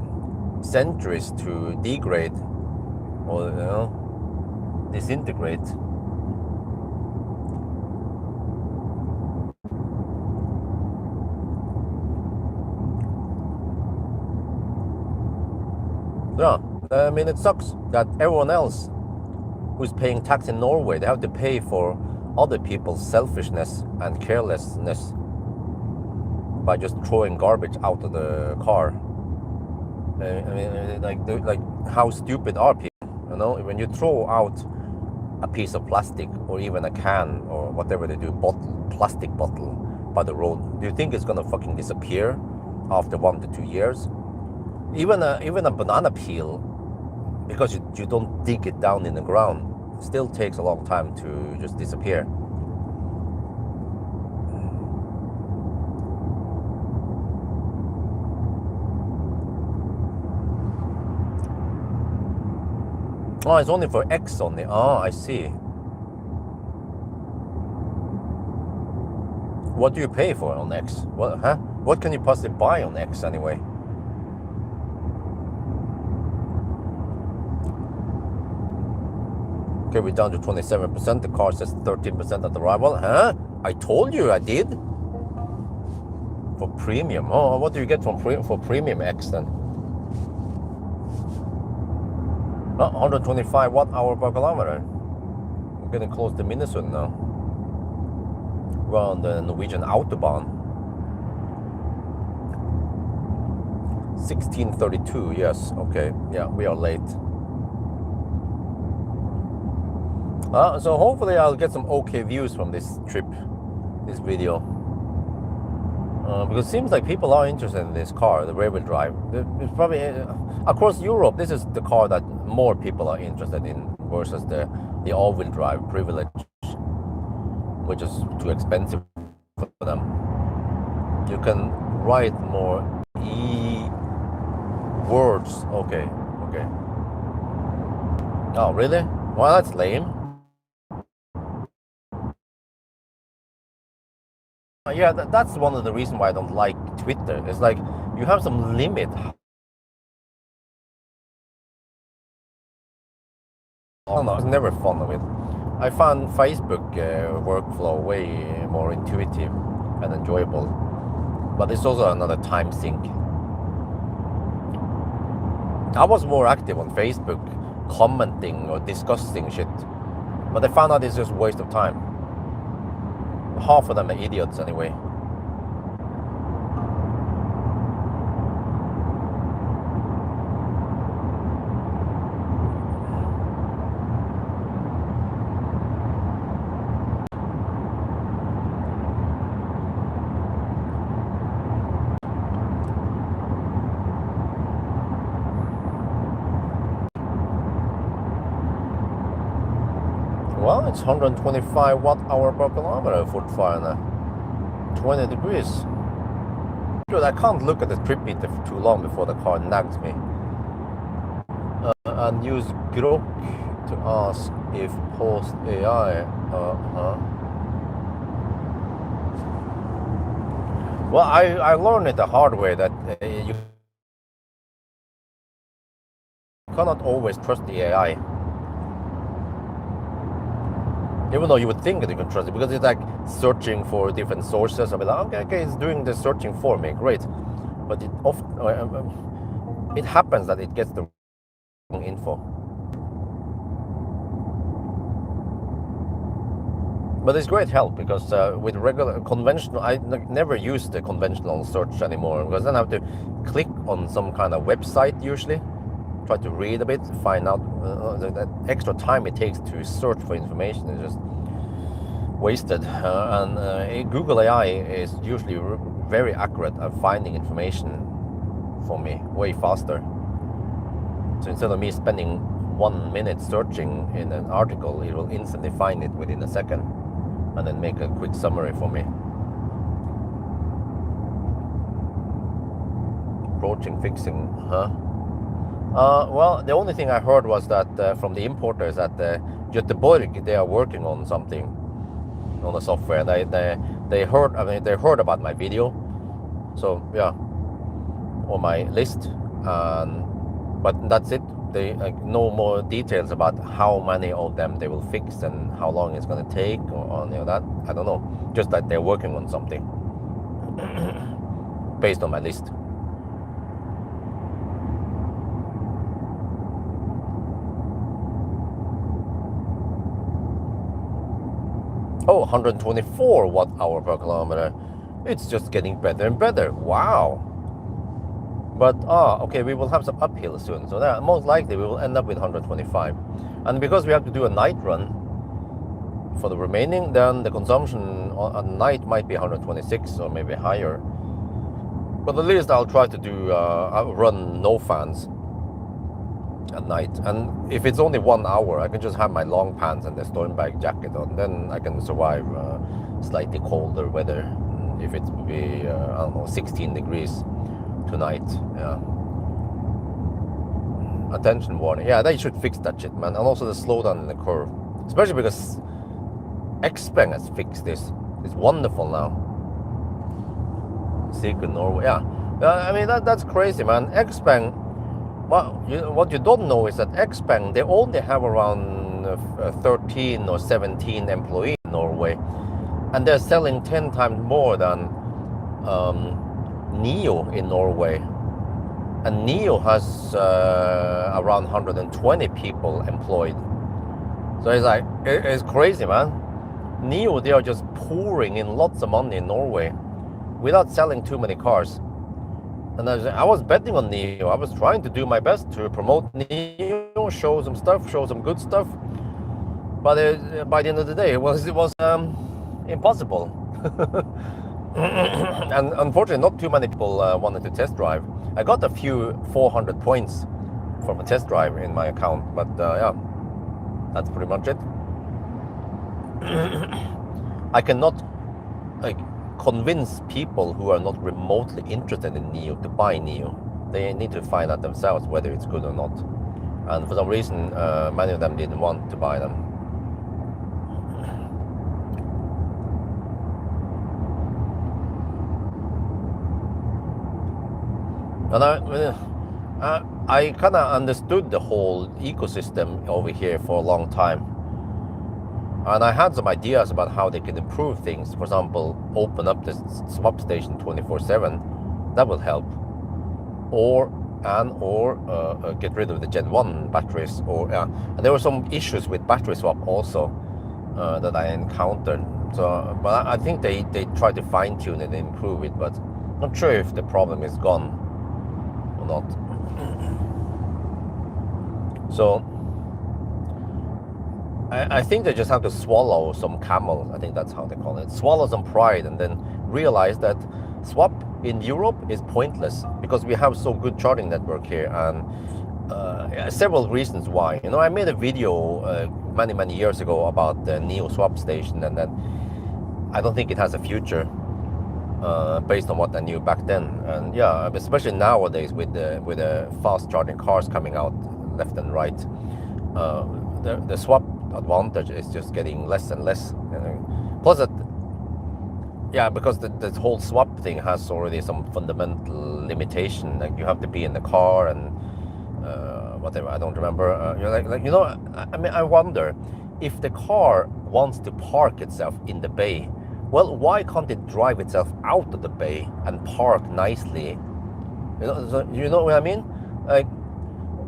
centuries to degrade or disintegrate. Yeah, I mean, it sucks that everyone else who's paying tax in Norway, they have to pay for other people's selfishness and carelessness by just throwing garbage out of the car. I mean, like how stupid are people? When you throw out a piece of plastic or even a can or whatever they do, plastic bottle by the road, do you think it's gonna fucking disappear after 1 to 2 years? Even a banana peel, because you don't dig it down in the ground, still takes a long time to just disappear. Oh, it's only for X only. Oh, I see. What do you pay for on X? What can you possibly buy on X anyway? Okay, we're down to 27%. The car says 13% at arrival. Huh? I told you I did. For premium. Oh, what do you get for premium X then? Oh, 125 watt-hour per kilometer. We're getting close to Minnesota now. We're on the Norwegian Autobahn. 1632, yes. Okay, yeah, we are late. So hopefully I'll get some okay views from this trip, this video. Because it seems like people are interested in this car, the rear-wheel drive. It's probably, across Europe, this is the car that more people are interested in versus the all-wheel drive Privilege, which is too expensive for them. You can write more words. Okay. Oh, really? Well, that's lame. Yeah, that's one of the reasons why I don't like Twitter. It's like you have some limit. Oh no, it's never fun of it. I found Facebook workflow way more intuitive and enjoyable, but it's also another time sink. I was more active on Facebook, commenting or discussing shit. But I found out it's just a waste of time. Half of them are idiots anyway. Well, it's 125 watt-hour per kilometer foot fire, 20 degrees. Good, I can't look at the trip meter for too long before the car nags me. And use Grok to ask if post AI. Well, I learned it the hard way that you cannot always trust the AI. Even though you would think that you can trust it, because it's like searching for different sources. I'll be like, okay, it's doing the searching for me, great. But it often, it happens that it gets the wrong info. But it's great help because with regular conventional, I never use the conventional search anymore, because then I have to click on some kind of website usually, try to read a bit, find out that extra time it takes to search for information is just wasted. And Google AI is usually very accurate at finding information for me way faster. So instead of me spending 1 minute searching in an article, it will instantly find it within a second and then make a quick summary for me. Approaching fixing, huh? Well, the only thing I heard was that from the importers that Göteborg, they are working on something on the software. They heard, I mean, they heard about my video, so yeah, on my list, but that's it. They no more details about how many of them they will fix and how long it's going to take, or that I don't know. Just that they're working on something based on my list. Oh, 124 watt-hour per kilometer. It's just getting better and better. Wow. But, okay, we will have some uphill soon. So that most likely we will end up with 125. And because we have to do a night run for the remaining, then the consumption at night might be 126 or maybe higher. But at least I'll try to do run no fans at night. And if it's only 1 hour, I can just have my long pants and the Stormbag jacket on. Then I can survive slightly colder weather. If it would be, I don't know, 16 degrees tonight. Yeah. Attention warning. Yeah, they should fix that shit, man. And also the slowdown in the curve. Especially because Xpeng has fixed this. It's wonderful now. Zeekr Norway. Yeah. I mean, that's crazy, man. Xpeng. Well, what you don't know is that Xpeng, they only have around 13 or 17 employees in Norway, and they're selling 10 times more than Neo in Norway. And Neo has around 120 people employed. So it's like, it's crazy, man. Neo, they are just pouring in lots of money in Norway without selling too many cars. And I was betting on Neo. I was trying to do my best to promote Neo, show some stuff, show some good stuff. But by the end of the day, it was impossible. And unfortunately, not too many people wanted to test drive. I got a few 400 points from a test drive in my account, but yeah, that's pretty much it. I cannot convince people who are not remotely interested in Neo to buy Neo. They need to find out themselves whether it's good or not. And for some reason, many of them didn't want to buy them. And I kind of understood the whole ecosystem over here for a long time. And I had some ideas about how they can improve things. For example, open up the swap station 24/7. That will help. Or and or get rid of the Gen 1 batteries. Or and there were some issues with battery swap also that I encountered. So, but I think they try to fine tune it and improve it, but not sure if the problem is gone or not. So I think they just have to swallow some camel. I think that's how they call it. Swallow some pride and then realize that swap in Europe is pointless because we have so good charging network here, and several reasons why. You know, I made a video many years ago about the Neo swap station, and that I don't think it has a future based on what I knew back then. And yeah, especially nowadays with the fast charging cars coming out left and right, the swap advantage is just getting less and less. Plus that, yeah, because the whole swap thing has already some fundamental limitation. Like you have to be in the car and whatever. I don't remember. You know, I mean, I wonder if the car wants to park itself in the bay. Well, why can't it drive itself out of the bay and park nicely? You know what I mean? Like,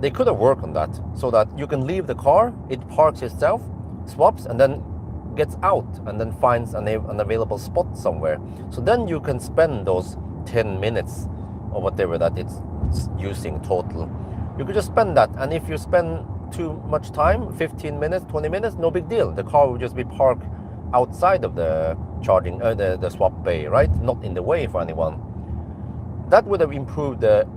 they could have worked on that so that you can leave the car, it parks itself, swaps, and then gets out and then finds an available spot somewhere. So then you can spend those 10 minutes or whatever that it's using total. You could just spend that, and if you spend too much time, 15 minutes, 20 minutes, no big deal. The car will just be parked outside of the charging, the swap bay, right? Not in the way for anyone. That would have improved the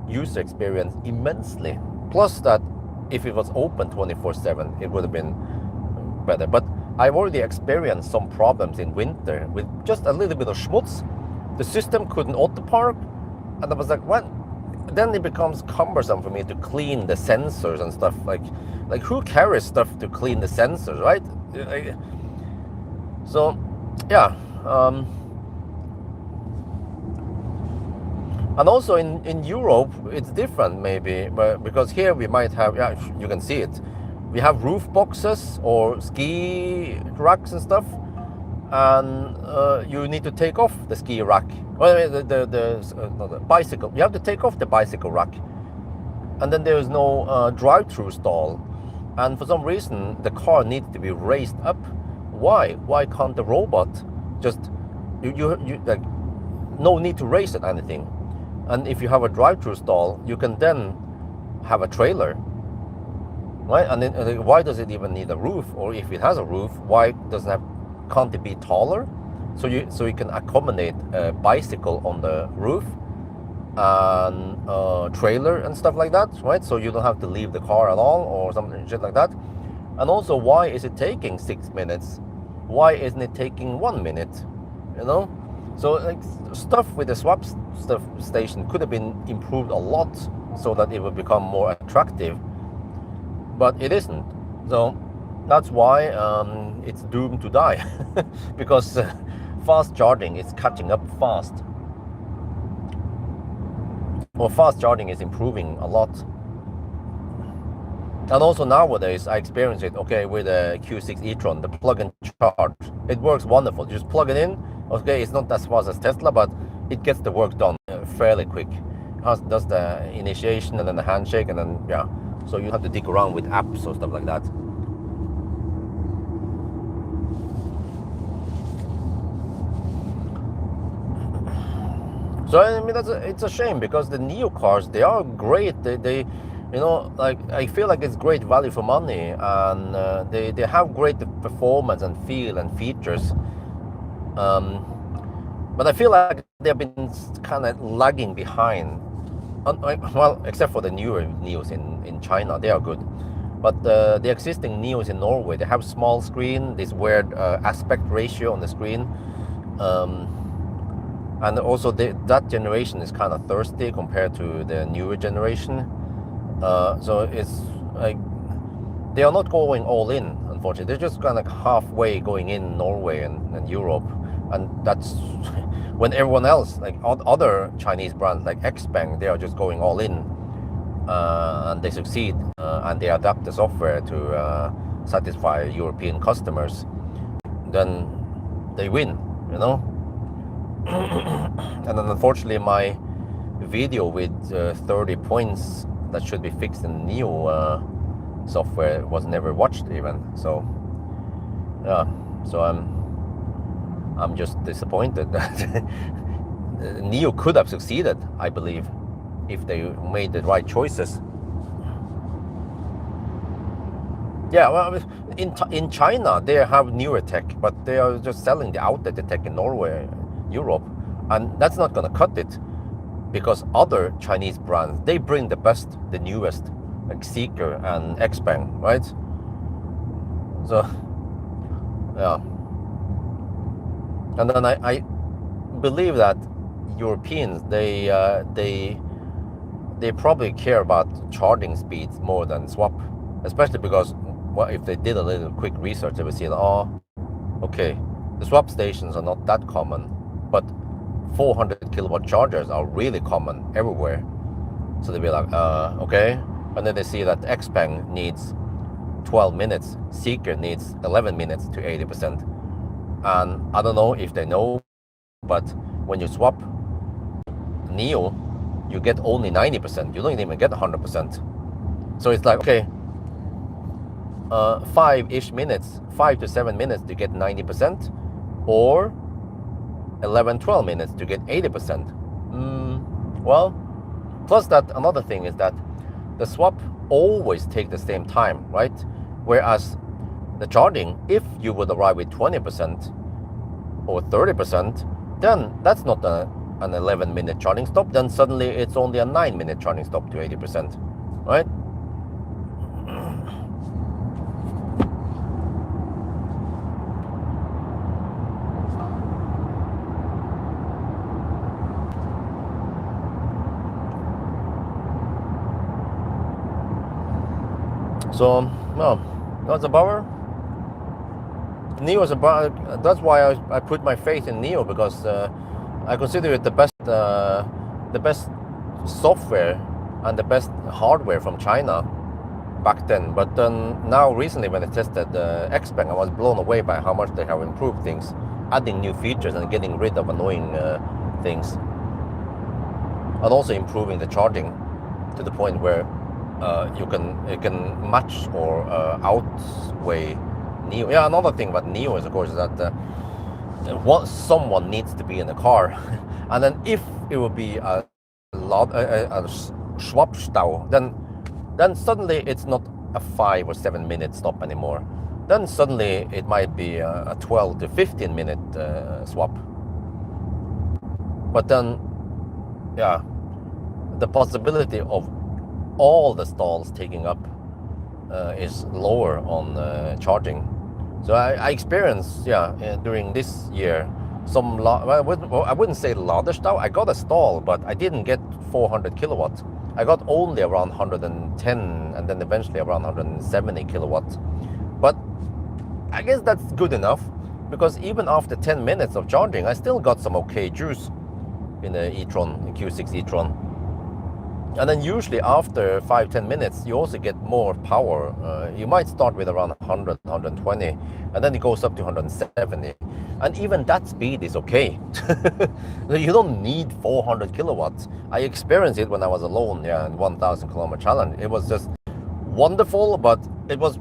user experience immensely. Plus that if it was open 24/7, it would have been better. But I've already experienced some problems in winter with just a little bit of schmutz. The system couldn't auto park, and I was like, what? Then it becomes cumbersome for me to clean the sensors and stuff. Like who carries stuff to clean the sensors, right? So yeah. And also in Europe, it's different maybe, but because here we might have, yeah, you can see it. We have roof boxes or ski racks and stuff, and you need to take off the ski rack. Well, the bicycle. You have to take off the bicycle rack, and then there is no drive-through stall, and for some reason the car needs to be raised up. Why? Why can't the robot just you like no need to raise it anything? And if you have a drive-through stall, you can then have a trailer, right? And then why does it even need a roof? Or if it has a roof, why doesn't it can't it be taller? So you can accommodate a bicycle on the roof and a trailer and stuff like that, right? So you don't have to leave the car at all or something shit like that. And also, why is it taking 6 minutes? Why isn't it taking 1 minute? You know? So like stuff with the swap stuff station could have been improved a lot so that it would become more attractive, but it isn't. So that's why it's doomed to die because fast charging is catching up fast. Well, fast charging is improving a lot. And also nowadays, I experience it, okay, with the Q6 e-tron, the plug-in charge. It works wonderful. You just plug it in. Okay, it's not as fast as Tesla, but it gets the work done fairly quick. It does the initiation and then the handshake, and then, yeah. So you have to dig around with apps or stuff like that. So, I mean, it's a shame because the Neo cars, they are great. They you know, like, I feel like it's great value for money, and they have great performance and feel and features. But I feel like they've been kind of lagging behind. Well, except for the newer Neos in China, they are good. But the existing Neos in Norway, they have small screen, this weird aspect ratio on the screen. And also that generation is kind of thirsty compared to the newer generation. So it's like they are not going all in, unfortunately. They're just kind of halfway going in Norway and Europe, and that's when everyone else, like other Chinese brands like Xpeng, they are just going all in, and they succeed, and they adapt the software to satisfy European customers. Then they win, you know. And then unfortunately, my video with 30 points that should be fixed in Neo software was never watched even. So yeah, so I'm just disappointed that Neo could have succeeded, I believe, if they made the right choices. Yeah, well, in China they have newer tech, but they are just selling the outdated tech in Norway, Europe, and that's not gonna cut it, because other Chinese brands, they bring the best, the newest, like Zeekr and Xpeng, right? So yeah, and then I believe that Europeans, they probably care about charging speeds more than swap, especially because, well, if they did a little quick research, they would see that, oh, okay, the swap stations are not that common, but 400 kilowatt chargers are really common everywhere. So they'd be like, okay. And then they see that Xpeng needs 12 minutes, Zeekr needs 11 minutes to 80%. And I don't know if they know, but when you swap Neo, you get only 90%. You don't even get 100%. So it's like, okay, 5-ish minutes, 5 to 7 minutes to get 90%, or 11-12 minutes to get 80%. Well, plus that, another thing is that the swap always take the same time, right? Whereas the charging, if you would arrive with 20% or 30%, then that's not an 11-minute charging stop. Then suddenly it's only a 9-minute charging stop to 80%, right? So, no, that's a bummer. Neo is about. That's why I put my faith in Neo, because I consider it the best software and the best hardware from China back then. But then now recently, when I tested Xpeng, I was blown away by how much they have improved things, adding new features and getting rid of annoying things, and also improving the charging to the point where it can match or outweigh Neo. Yeah, another thing about Neo is, of course, that someone needs to be in the car, and then if it would be a Schwabstau, then suddenly it's not a 5 or 7 minute stop anymore. Then suddenly it might be a 12 to 15 minute swap. But then, yeah, the possibility of all the stalls taking up is lower on charging. So I experienced, during this year, some, I wouldn't say Ladestau. I got a stall, but I didn't get 400 kilowatts. I got only around 110, and then eventually around 170 kilowatts. But I guess that's good enough, because even after 10 minutes of charging, I still got some okay juice in the e-tron, the Q6 e-tron. And then usually after 5-10 minutes, you also get more power. You might start with around 100, 120, and then it goes up to 170. And even that speed is okay. You don't need 400 kilowatts. I experienced it when I was alone, in 1,000 kilometer challenge. It was just wonderful, but it was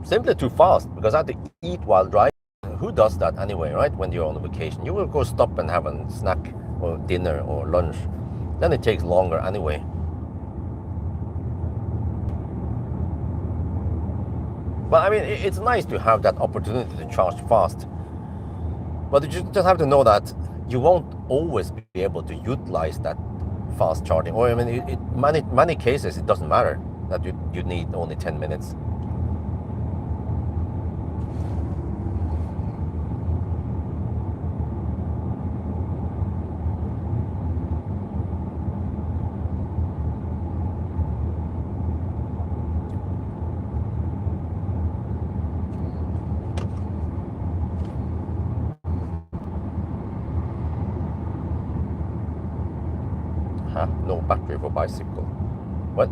simply too fast, because I had to eat while driving. Who does that anyway, right? When you're on a vacation, you will go stop and have a snack or dinner or lunch. Then it takes longer anyway. But I mean, it's nice to have that opportunity to charge fast. But you just have to know that you won't always be able to utilize that fast charging. Or I mean, many cases it doesn't matter that you need only 10 minutes. No battery for bicycle. What?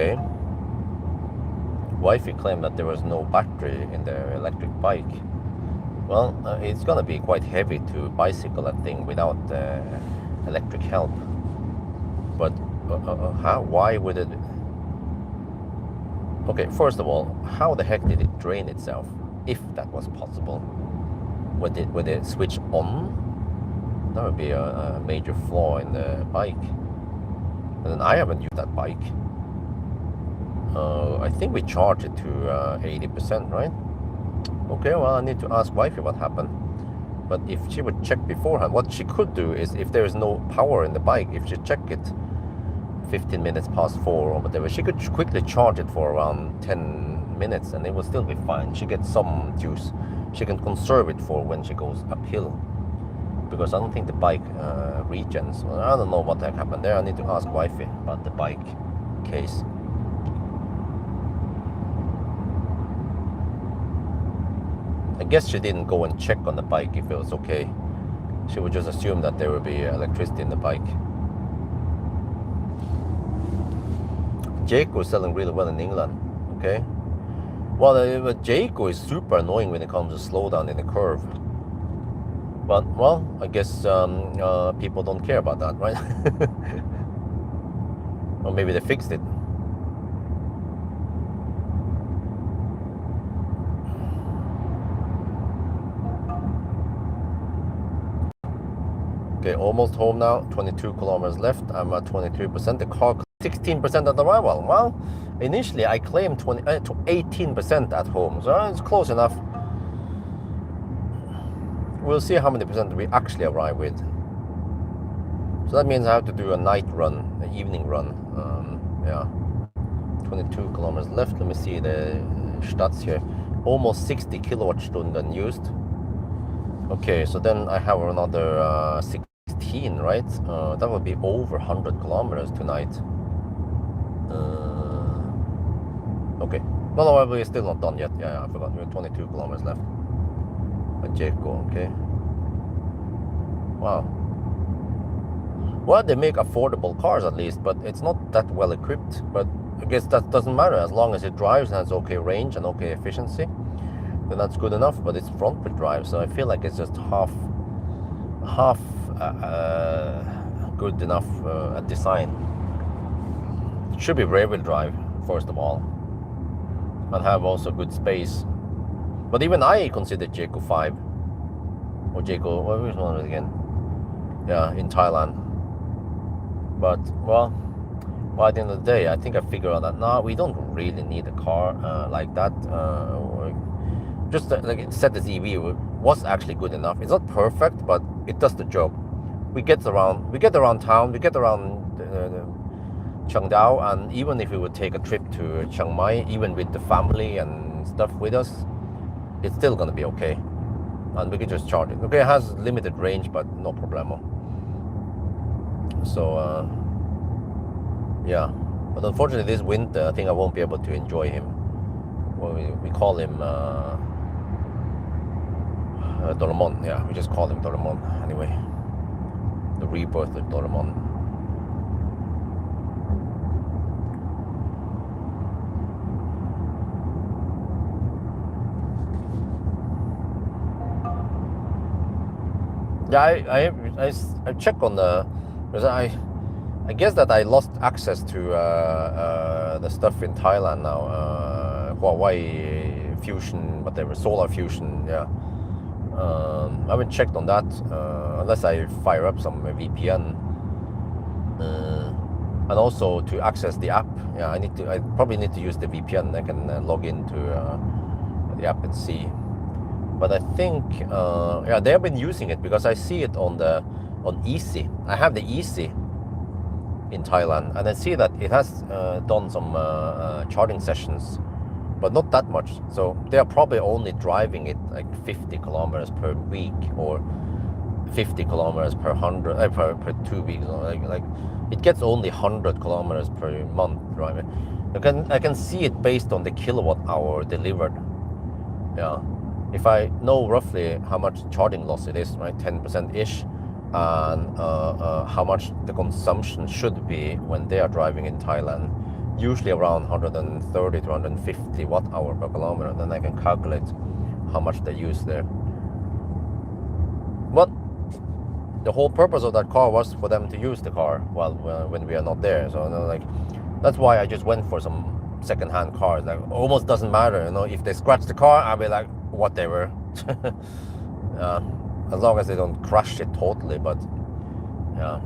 okay. Wifey claimed that there was no battery in the electric bike. Well, it's gonna be quite heavy to bicycle that thing without electric help. But how? Why would it? Okay, first of all, how the heck did it drain itself, if that was possible? Would it switch on? That would be a major flaw in the bike. And then I haven't used that bike. I think we charged it to 80%, right? Okay, well, I need to ask wifey what happened. But if she would check beforehand, what she could do is, if there is no power in the bike, if she check it 15 minutes past 4 or whatever, she could quickly charge it for around 10 minutes and it will still be fine. She gets some juice. She can conserve it for when she goes uphill. Because I don't think the bike regens. Well, I don't know what the heck happened there. I need to ask wifey about the bike case. I guess she didn't go and check on the bike if it was okay. She would just assume that there would be electricity in the bike. Zeekr is selling really well in England, okay? Well, Zeekr is super annoying when it comes to slowdown in the curve. But, well, I guess people don't care about that, right? Or maybe they fixed it. Okay, almost home now. 22 kilometers left. I'm at 23%. The car 16% at arrival. Well, initially I claimed 18% at home, so it's close enough. We'll see how many percent we actually arrive with. So that means I have to do a night run, an evening run. Yeah, 22 kilometers left. Let me see the stats here. Almost 60 kilowatt-stunden used. Okay, so then I have another 16, right? That would be over 100 kilometers tonight. Okay. No, we're still not done yet. Yeah, I forgot. We're 22 kilometers left. A Zeekr, okay. Wow. Well, they make affordable cars at least, but it's not that well equipped. But I guess that doesn't matter as long as it drives and has okay range and okay efficiency. Then that's good enough. But it's front-wheel drive, so I feel like it's just half good enough at design. It should be rear-wheel drive first of all, and have also good space. But even I consider Zeekr 5 or Zeekr, which one was it again? Yeah, in Thailand. But well, by the end of the day, I think I figured out that now we don't really need a car like that. Just like it said, this EV was actually good enough. It's not perfect, but it does the job. We get around town, we get around Chengdao, and even if we would take a trip to Chiang Mai, even with the family and stuff with us, it's still gonna be okay. And we can just charge it. Okay, it has limited range, but no problemo. So yeah, but unfortunately this winter I think I won't be able to enjoy him. Well, we call him Doraemon. Yeah, we just call him Doraemon anyway. The rebirth of Doraemon. Yeah, I check on the, because I guess that I lost access to the stuff in Thailand now. Huawei Fusion, whatever, Solar Fusion. Yeah, I haven't checked on that unless I fire up some VPN. And also to access the app. Yeah, I probably need to use the VPN. I can log into the app and see. But I think, yeah, they have been using it because I see it on Easy. I have the Easy in Thailand, and I see that it has done some charging sessions, but not that much. So they are probably only driving it like 50 kilometers per week or 50 kilometers per 2 weeks. Like it gets only 100 kilometers per month driving. I can see it based on the kilowatt hour delivered. Yeah. If I know roughly how much charging loss it is, right, 10%-ish, and how much the consumption should be when they are driving in Thailand, usually around 130 to 150 watt-hour per kilometer. Then I can calculate how much they use there. But the whole purpose of that car was for them to use the car while when we are not there. So like that's why I just went for some second-hand cars. Like almost doesn't matter, if they scratch the car, I'll be like whatever. As long as they don't crash it totally. But yeah.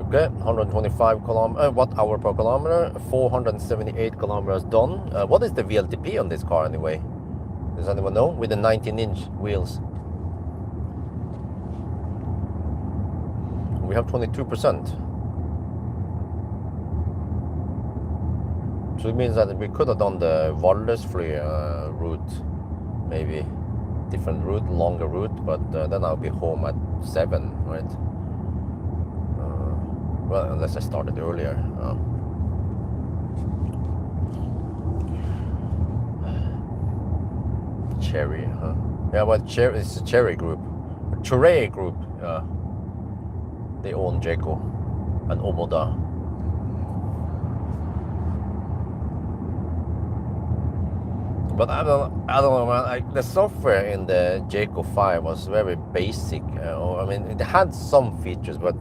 Okay, 125 watt-hour per kilometer, 478 kilometers done. What is the VLTP on this car anyway? Does anyone know? With the 19-inch wheels. We have 22%. So it means that we could have done the Valdresfly route, maybe. Different route, longer route, but then I'll be home at 7, right? Well, unless I started earlier. Cherry, huh? Yeah, but it's a Cherry Group. Cherry Group, they own Zeekr and Omoda. But I don't know, man. The software in the Zeekr 5 was very basic. I mean, it had some features, but I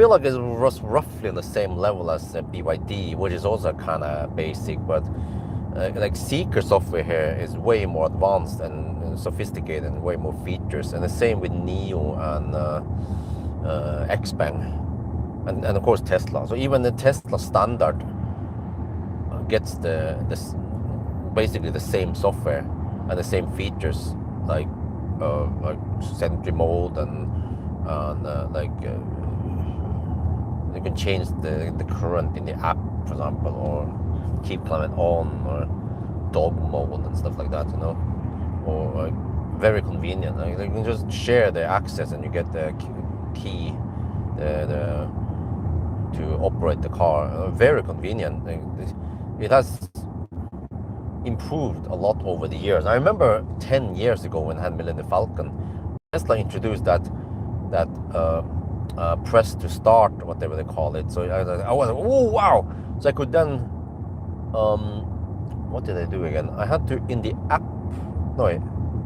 feel like it was roughly on the same level as BYD, which is also kind of basic. But like Zeekr software here is way more advanced and sophisticated and way more features. And the same with Neo and Xpeng, and of course Tesla. So even the Tesla standard gets basically the same software and the same features, like Sentry mode and you can change the current in the app, for example, or keep climate on, or dog mode and stuff like that, or very convenient. Like, you can just share the access and you get the key to operate the car. Very convenient. It has improved a lot over the years. I remember 10 years ago when I had Millennium Falcon, Tesla introduced that press to start, or whatever they call it. So I was like, oh wow! So I could then, what did I do again? I had to in the app. No,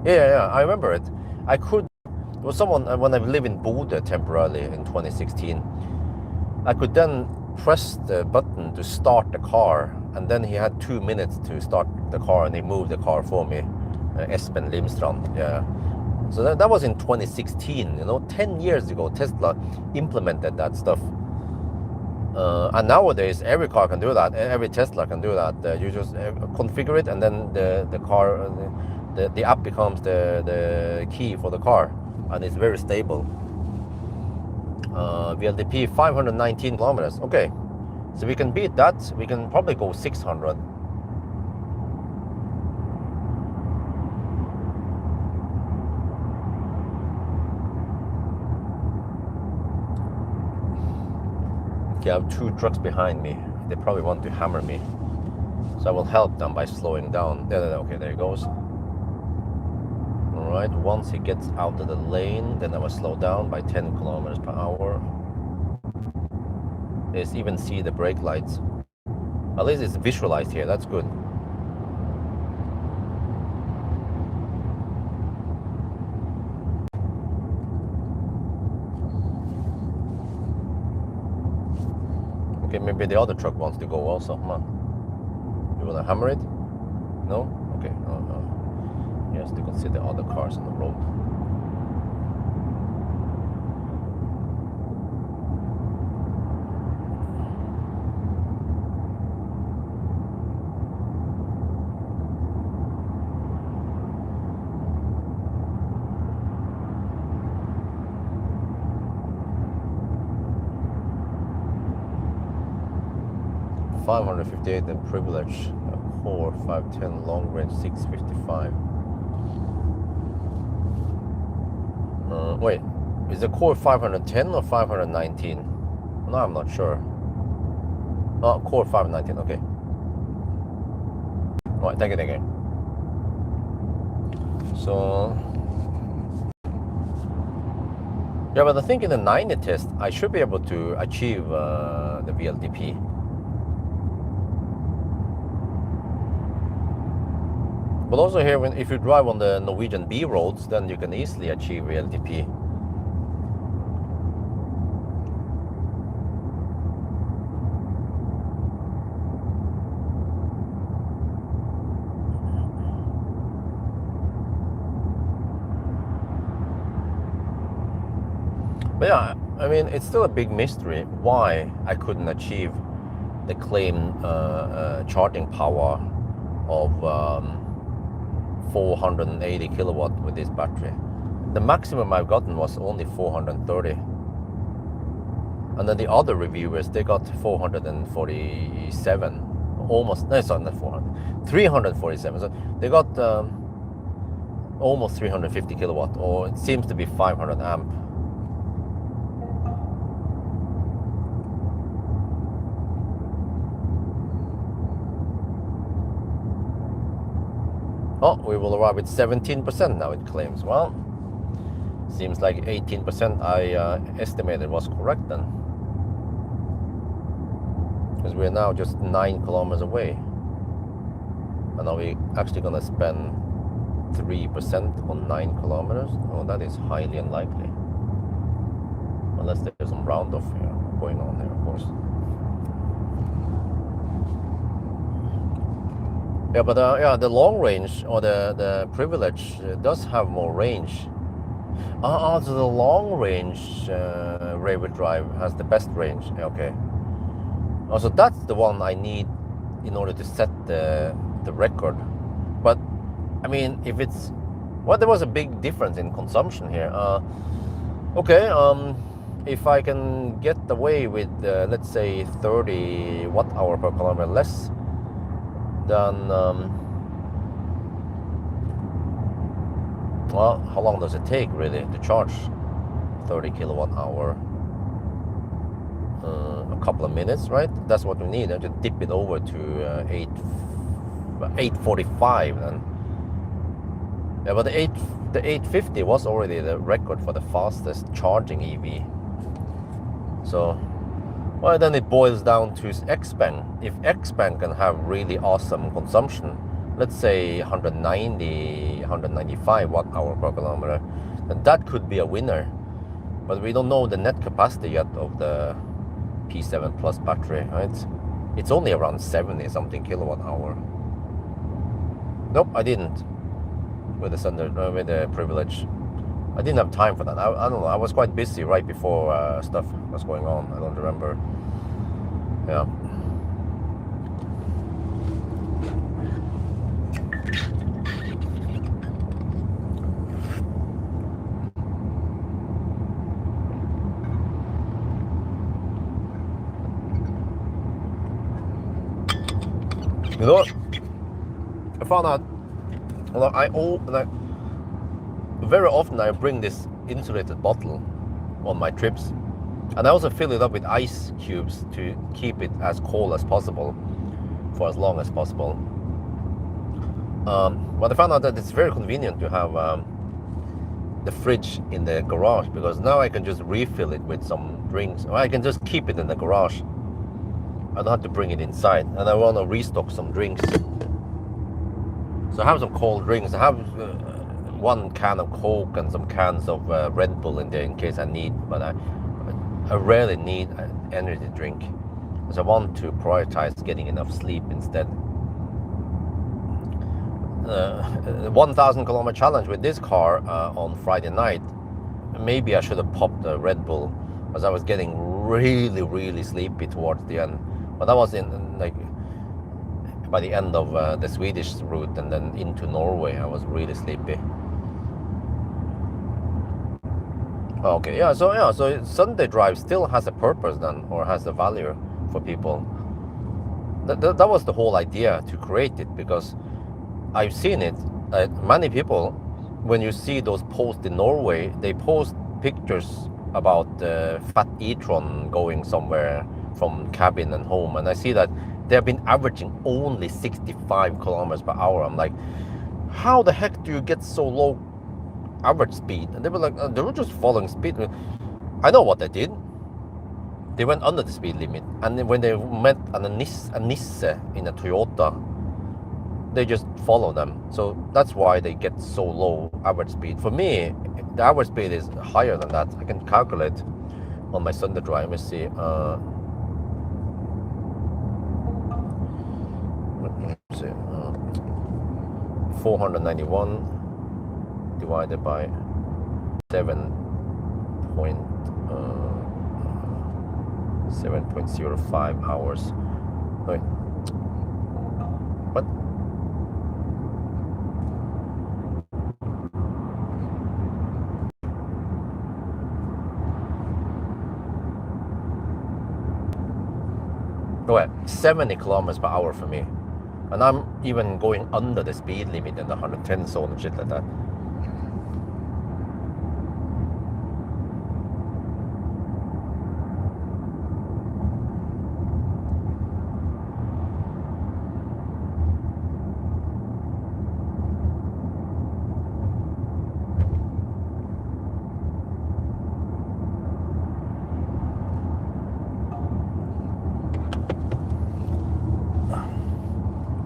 yeah, I remember it. I could. There was someone when I lived in Bodø temporarily in 2016. I could then press the button to start the car, and then he had 2 minutes to start the car, and he moved the car for me. Espen Limstrand, yeah. So that was in 2016, 10 years ago, Tesla implemented that stuff. And nowadays, every car can do that. Every Tesla can do that. You just configure it, and then the car, the app becomes the key for the car, and it's very stable. VLTP 519 kilometers. Okay, so we can beat that. We can probably go 600. Okay, I have 2 trucks behind me. They probably want to hammer me, so I will help them by slowing down. Okay, there he goes. Alright, once he gets out of the lane, then I will slow down by 10 kilometers per hour. There's even see the brake lights. At least it's visualized here, that's good. Okay, maybe the other truck wants to go also. Come on. You wanna hammer it? No? Okay. Yes, you can see the other cars on the road. $558 and privilege, Core 510 long range 655. Wait, is the Core 510 or 519? No, I'm not sure. Oh, Core 519. Okay. All right. Thank you. Thank you. So. Yeah, but I think in the 90 test, I should be able to achieve the VLTP. But also here, if you drive on the Norwegian B roads, then you can easily achieve VLTP. But yeah, I mean, it's still a big mystery why I couldn't achieve the claimed charging power of 480 kilowatt with this battery. The maximum I've gotten was only 430. And then the other reviewers, they got 447. Almost, no, sorry, not 400, 347. So they got almost 350 kilowatt, or it seems to be 500 amp. Oh, we will arrive at 17% now, it claims. Well, seems like 18% I estimated was correct then. Because we're now just 9 kilometers away. And are we actually going to spend 3% on 9 kilometers? Oh, that is highly unlikely. Unless there's some round-off here going on here, of course. Yeah, but yeah, the long range or the privilege does have more range. So the long range RWD drive has the best range. Okay. Also, that's the one I need in order to set the record. But I mean, if it's there was a big difference in consumption here. Okay. If I can get away with let's say 30 watt-hour per kilometer less, then well, how long does it take really to charge 30 kilowatt-hour? A couple of minutes, right? That's what we need. I just dip it over to 845 then. Yeah, but the 850 was already the record for the fastest charging EV. So, well, then it boils down to Xpeng. If Xpeng can have really awesome consumption, let's say 195 watt-hour per kilometer, then that could be a winner. But we don't know the net capacity yet of the P7 Plus battery, right? It's only around 70 something kilowatt-hour. Nope, I didn't. With the Sunday, with the privilege, I didn't have time for that. I don't know. I was quite busy right before stuff was going on. I don't remember. Yeah. You know what? I found out. Very often I bring this insulated bottle on my trips, and I also fill it up with ice cubes to keep it as cold as possible for as long as possible. But I found out that it's very convenient to have the fridge in the garage, because now I can just refill it with some drinks, or I can just keep it in the garage. I don't have to bring it inside, and I want to restock some drinks. So I have some cold drinks. I have one can of Coke and some cans of Red Bull in there in case I need, but I rarely need an energy drink, because I want to prioritize getting enough sleep instead. 1,000 kilometer challenge with this car on Friday night, maybe I should have popped a Red Bull, because I was getting really sleepy towards the end. But that was by the end of the Swedish route and then into Norway, I was really sleepy. Okay, so Sunday drive still has a purpose then, or has a value for people. That was the whole idea to create it, because I've seen it. Many people, when you see those posts in Norway, they post pictures about Fat e-tron going somewhere from cabin and home, and I see that they have been averaging only 65 kilometers per hour. I'm like, how the heck do you get so low average speed? And they were like, they were just following speed. I know what they did. They went under the speed limit, and then when they met a Nissan in a Toyota, they just follow them. So that's why they get so low average speed. For me, the average speed is higher than that. I can calculate on my Sunday drive. Let me see. Let me see. 491 divided by 7.05 hours. Wait. What? Wait, 70 kilometers per hour for me. And I'm even going under the speed limit in the 110 zone and shit like that.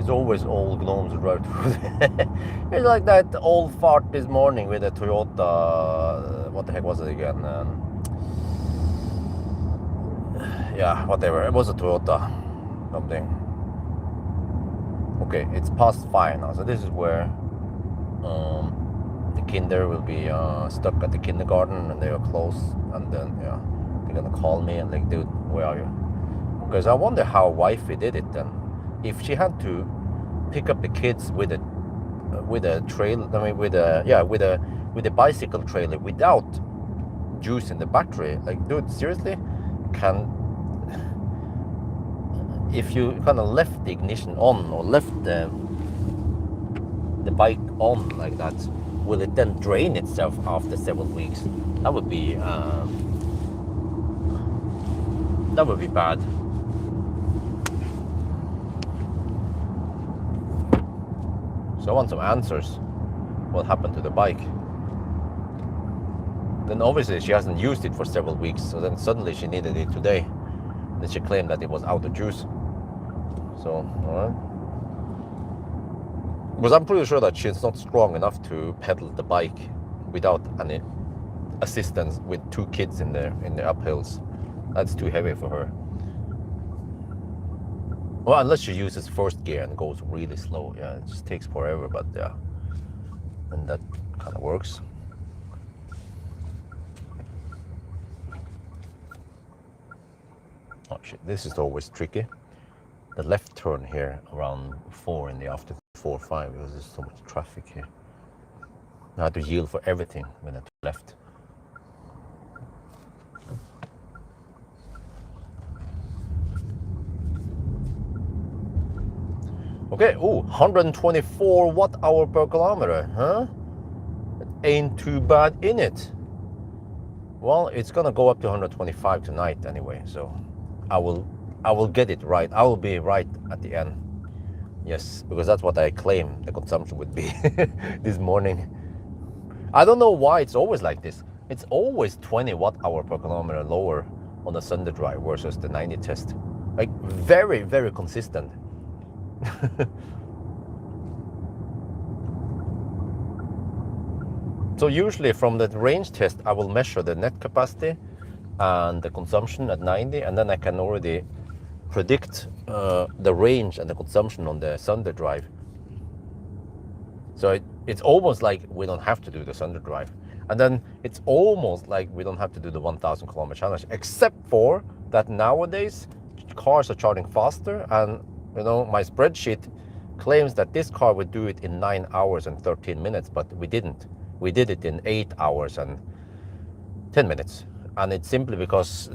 Always old gnomes drive through. It's like that old fart this morning with a Toyota. What the heck was it again? Yeah, whatever. It was a Toyota something. Okay, it's past 5 now, so this is where the kinder will be stuck at the kindergarten, and they are close, and then yeah, they're gonna call me and like, dude, where are you? Because I wonder how wifey did it then. If she had to pick up the kids with a trail, I mean with a bicycle trailer without juice in the battery, like, dude, seriously, if you kind of left the ignition on or left the bike on like that, will it then drain itself after several weeks? That would be bad. So I want some answers. What happened to the bike? Then obviously she hasn't used it for several weeks, so then suddenly she needed it today. Then she claimed that it was out of juice. So, alright. Because I'm pretty sure that she's not strong enough to pedal the bike without any assistance with 2 kids in the uphills. That's too heavy for her. Well, unless she uses first gear and goes really slow. Yeah, it just takes forever, but yeah. And that kind of works. Oh shit, this is always tricky. The left turn here around 4 in the afternoon, 4 or 5, because there's so much traffic here. I had to yield for everything when I left. Okay, 124 watt-hour per kilometer, huh? It ain't too bad in it. Well, it's gonna go up to 125 tonight anyway, so I will get it right. I will be right at the end. Yes, because that's what I claim the consumption would be this morning. I don't know why it's always like this. It's always 20 watt-hour per kilometer lower on the Sunday drive versus the 90 test. Like, very, very consistent. So usually from the range test, I will measure the net capacity and the consumption at 90, and then I can already predict the range and the consumption on the Sunday drive. So it's almost like we don't have to do the Sunday drive. And then it's almost like we don't have to do the 1,000 kilometer challenge, except for that nowadays cars are charging faster, and you know, my spreadsheet claims that this car would do it in 9 hours and 13 minutes, but we didn't. We did it in 8 hours and 10 minutes. And it's simply because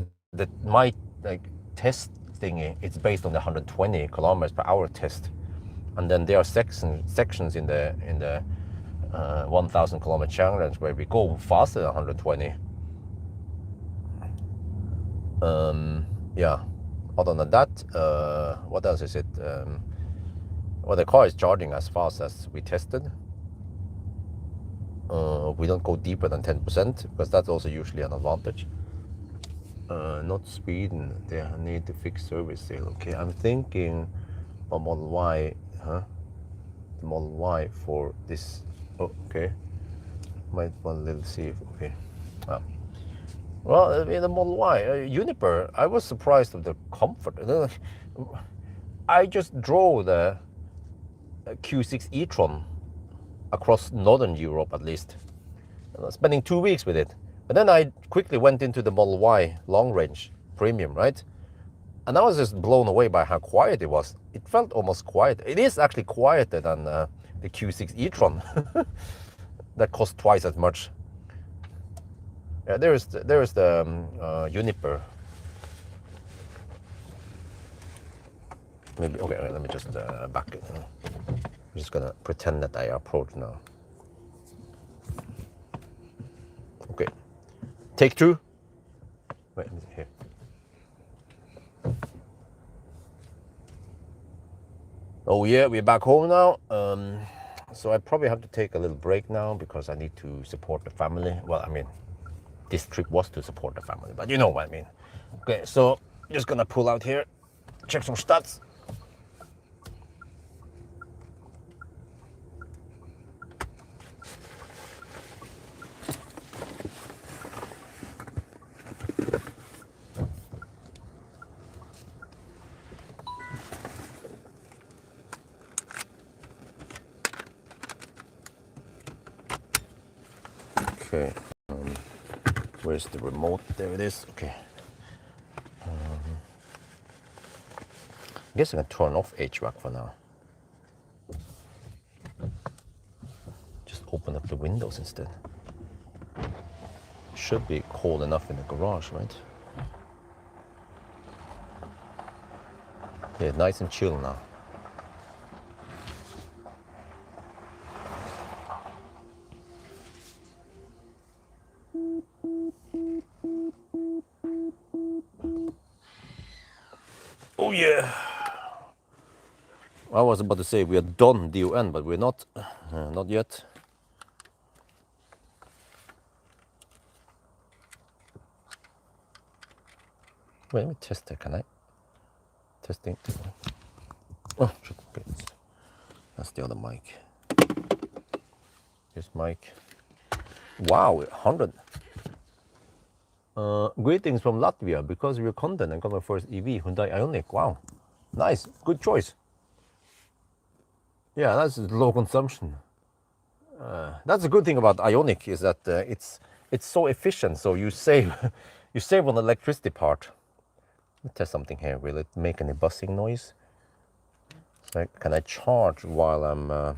my test thingy, it's based on the 120 kilometers per hour test. And then there are sections in the 1,000 kilometer challenge where we go faster than 120. Yeah. Other than that, what else is it? Well, the car is charging as fast as we tested. We don't go deeper than 10% because that's also usually an advantage. Not Sweden, they need to fix service sale. Okay, I'm thinking a Model Y, huh? The Model Y for this. Oh, okay. Might want to see. Okay. Well, I mean, the Model Y, Uniper, I was surprised of the comfort. I just drove the Q6 e-tron across Northern Europe at least, spending 2 weeks with it. But then I quickly went into the Model Y long range premium, right? And I was just blown away by how quiet it was. It felt almost quiet. It is actually quieter than the Q6 e-tron that cost twice as much. Yeah, there is the Uniper. Maybe, okay, let me just back it. I'm just gonna pretend that I approach now. Okay, take two. Wait, here. Oh yeah, we're back home now. So I probably have to take a little break now because I need to support the family. Well, I mean, this trip was to support the family, but you know what I mean. Okay, so just gonna pull out here, check some stats. Okay, where's the remote? There it is. Okay. I guess I can turn off HVAC for now. Just open up the windows instead. Should be cold enough in the garage, right? Yeah, nice and chill now. Oh yeah. I was about to say we are done DON, but we're not. Not yet. Wait, let me test that. Can I? Testing. Oh, shit. Okay. That's the other mic. This mic. Wow, 100. Greetings from Latvia. Because of your content, I got my first EV, Hyundai Ioniq. Wow, nice, good choice. Yeah, that's low consumption. That's a good thing about Ioniq is that it's so efficient. So you save you save on the electricity part. Let me test something here. Will it make any buzzing noise? So can I charge while I'm?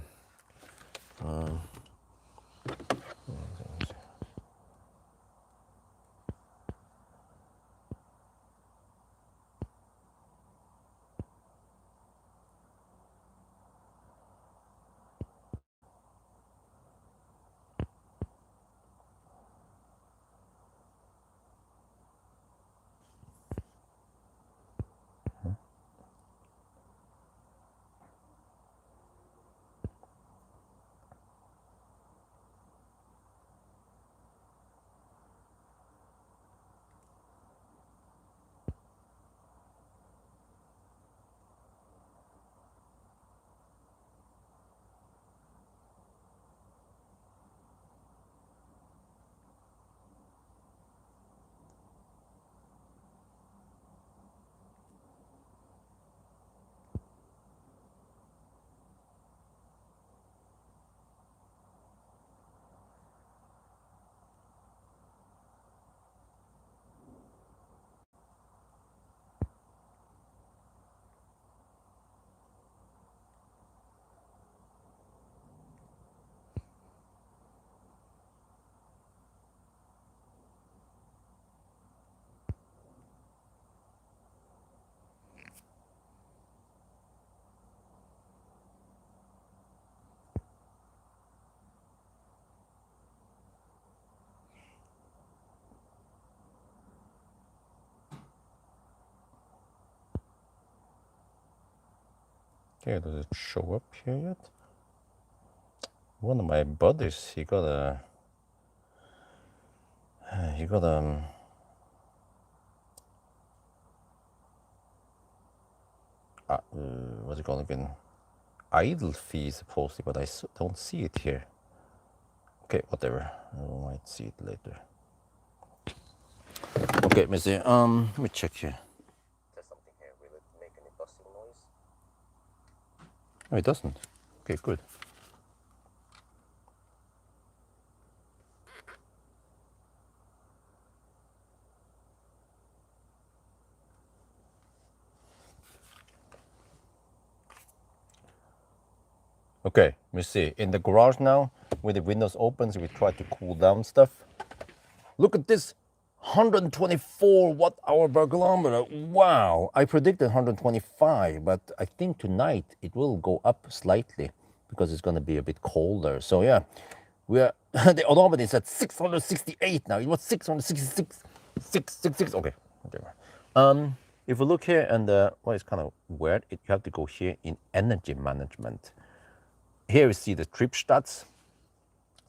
Okay, does it show up here yet? One of my buddies, he got a what's it called again? Idle fee supposedly, but I don't see it here. Okay, whatever. I might see it later. Okay, let me see. Let me check here. There's something here. Will it make any buzzing noise? Oh, it doesn't. Okay, good. Okay, let me see. In the garage now, with the windows open, so we try to cool down stuff. Look at this, 124 watt-hour per kilometer. Wow, I predicted 125, but I think tonight it will go up slightly because it's going to be a bit colder. So yeah, we are. The odometer is at 668 now. It was 666, 666. Okay, whatever. If we look here, and well, it's kind of weird. You have to go here in energy management. Here we see the trip stats.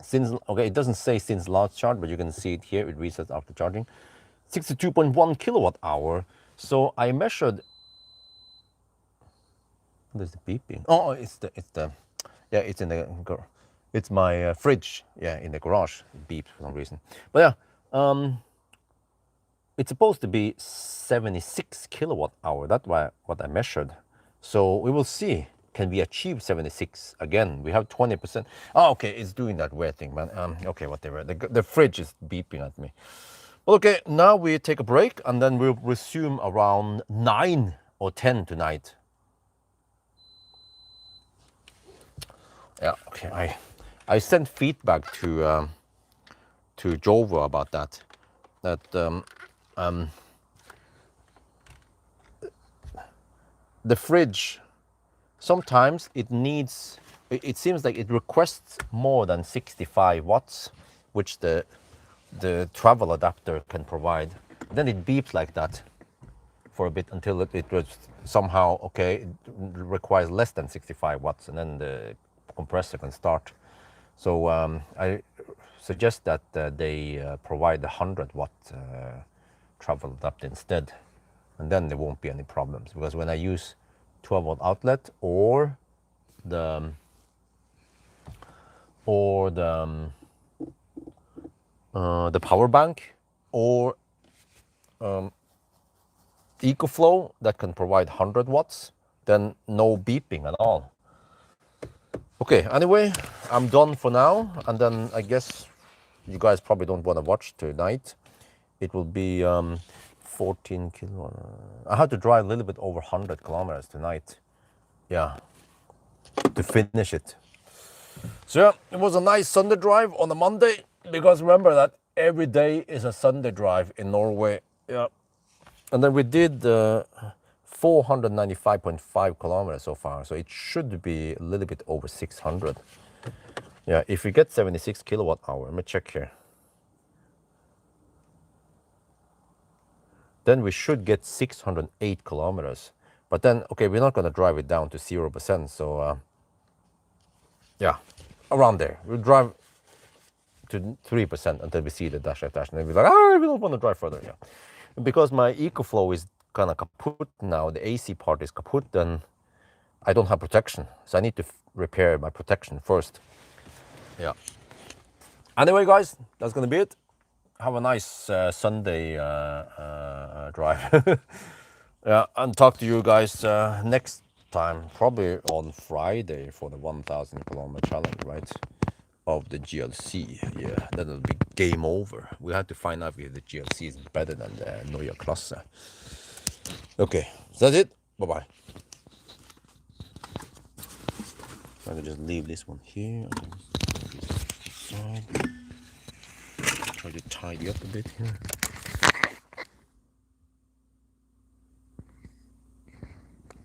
Since, okay, it doesn't say since last charge, but you can see it here. It resets after charging. 62.1 kilowatt hour. So I measured. There's the beeping. Oh, it's yeah, it's in the, it's my fridge. Yeah, in the garage. It beeps for some reason. But yeah, it's supposed to be 76 kilowatt hour. That's what I measured. So we will see. Can we achieve 76 again? We have 20%. Oh, okay, it's doing that weird thing, man. Okay, whatever. The fridge is beeping at me. Well, okay, now we take a break and then we'll resume around 9 or 10 tonight. Yeah, okay. I sent feedback to Jovo about that. That the fridge. Sometimes it needs, it seems like it requests more than 65 watts, which the travel adapter can provide. Then it beeps like that for a bit until it was somehow, okay, it requires less than 65 watts and then the compressor can start. So I suggest that they provide the 100-watt travel adapter instead, and then there won't be any problems. Because when I use 12-watt outlet or the power bank or EcoFlow that can provide 100 watts, then no beeping at all. Okay, anyway, I'm done for now, and then I guess you guys probably don't want to watch tonight. It will be 14 kilometers. I have to drive a little bit over 100 kilometers tonight. Yeah, to finish it. So yeah, it was a nice Sunday drive on a Monday, because remember that every day is a Sunday drive in Norway. Yeah, and then we did 495.5 kilometers so far, so it should be a little bit over 600. Yeah, if we get 76 kilowatt hour, let me check here. Then we should get 608 kilometers. But then, okay, we're not going to drive it down to 0%. So, yeah, around there. We'll drive to 3% until we see the dash. And then we're like, we don't want to drive further. Yeah. And because my EcoFlow is kind of kaput now, the AC part is kaput, then I don't have protection. So I need to repair my protection first. Yeah. Anyway, guys, that's going to be it. Have a nice Sunday drive. Yeah, and talk to you guys next time, probably on Friday for the 1,000 kilometer challenge, right? Of the GLC. Yeah, that'll be game over. We have to find out if the GLC is better than the Neue Klasse. Okay, so that's it. Bye bye. I can just leave this one here. Try to tidy up a bit here.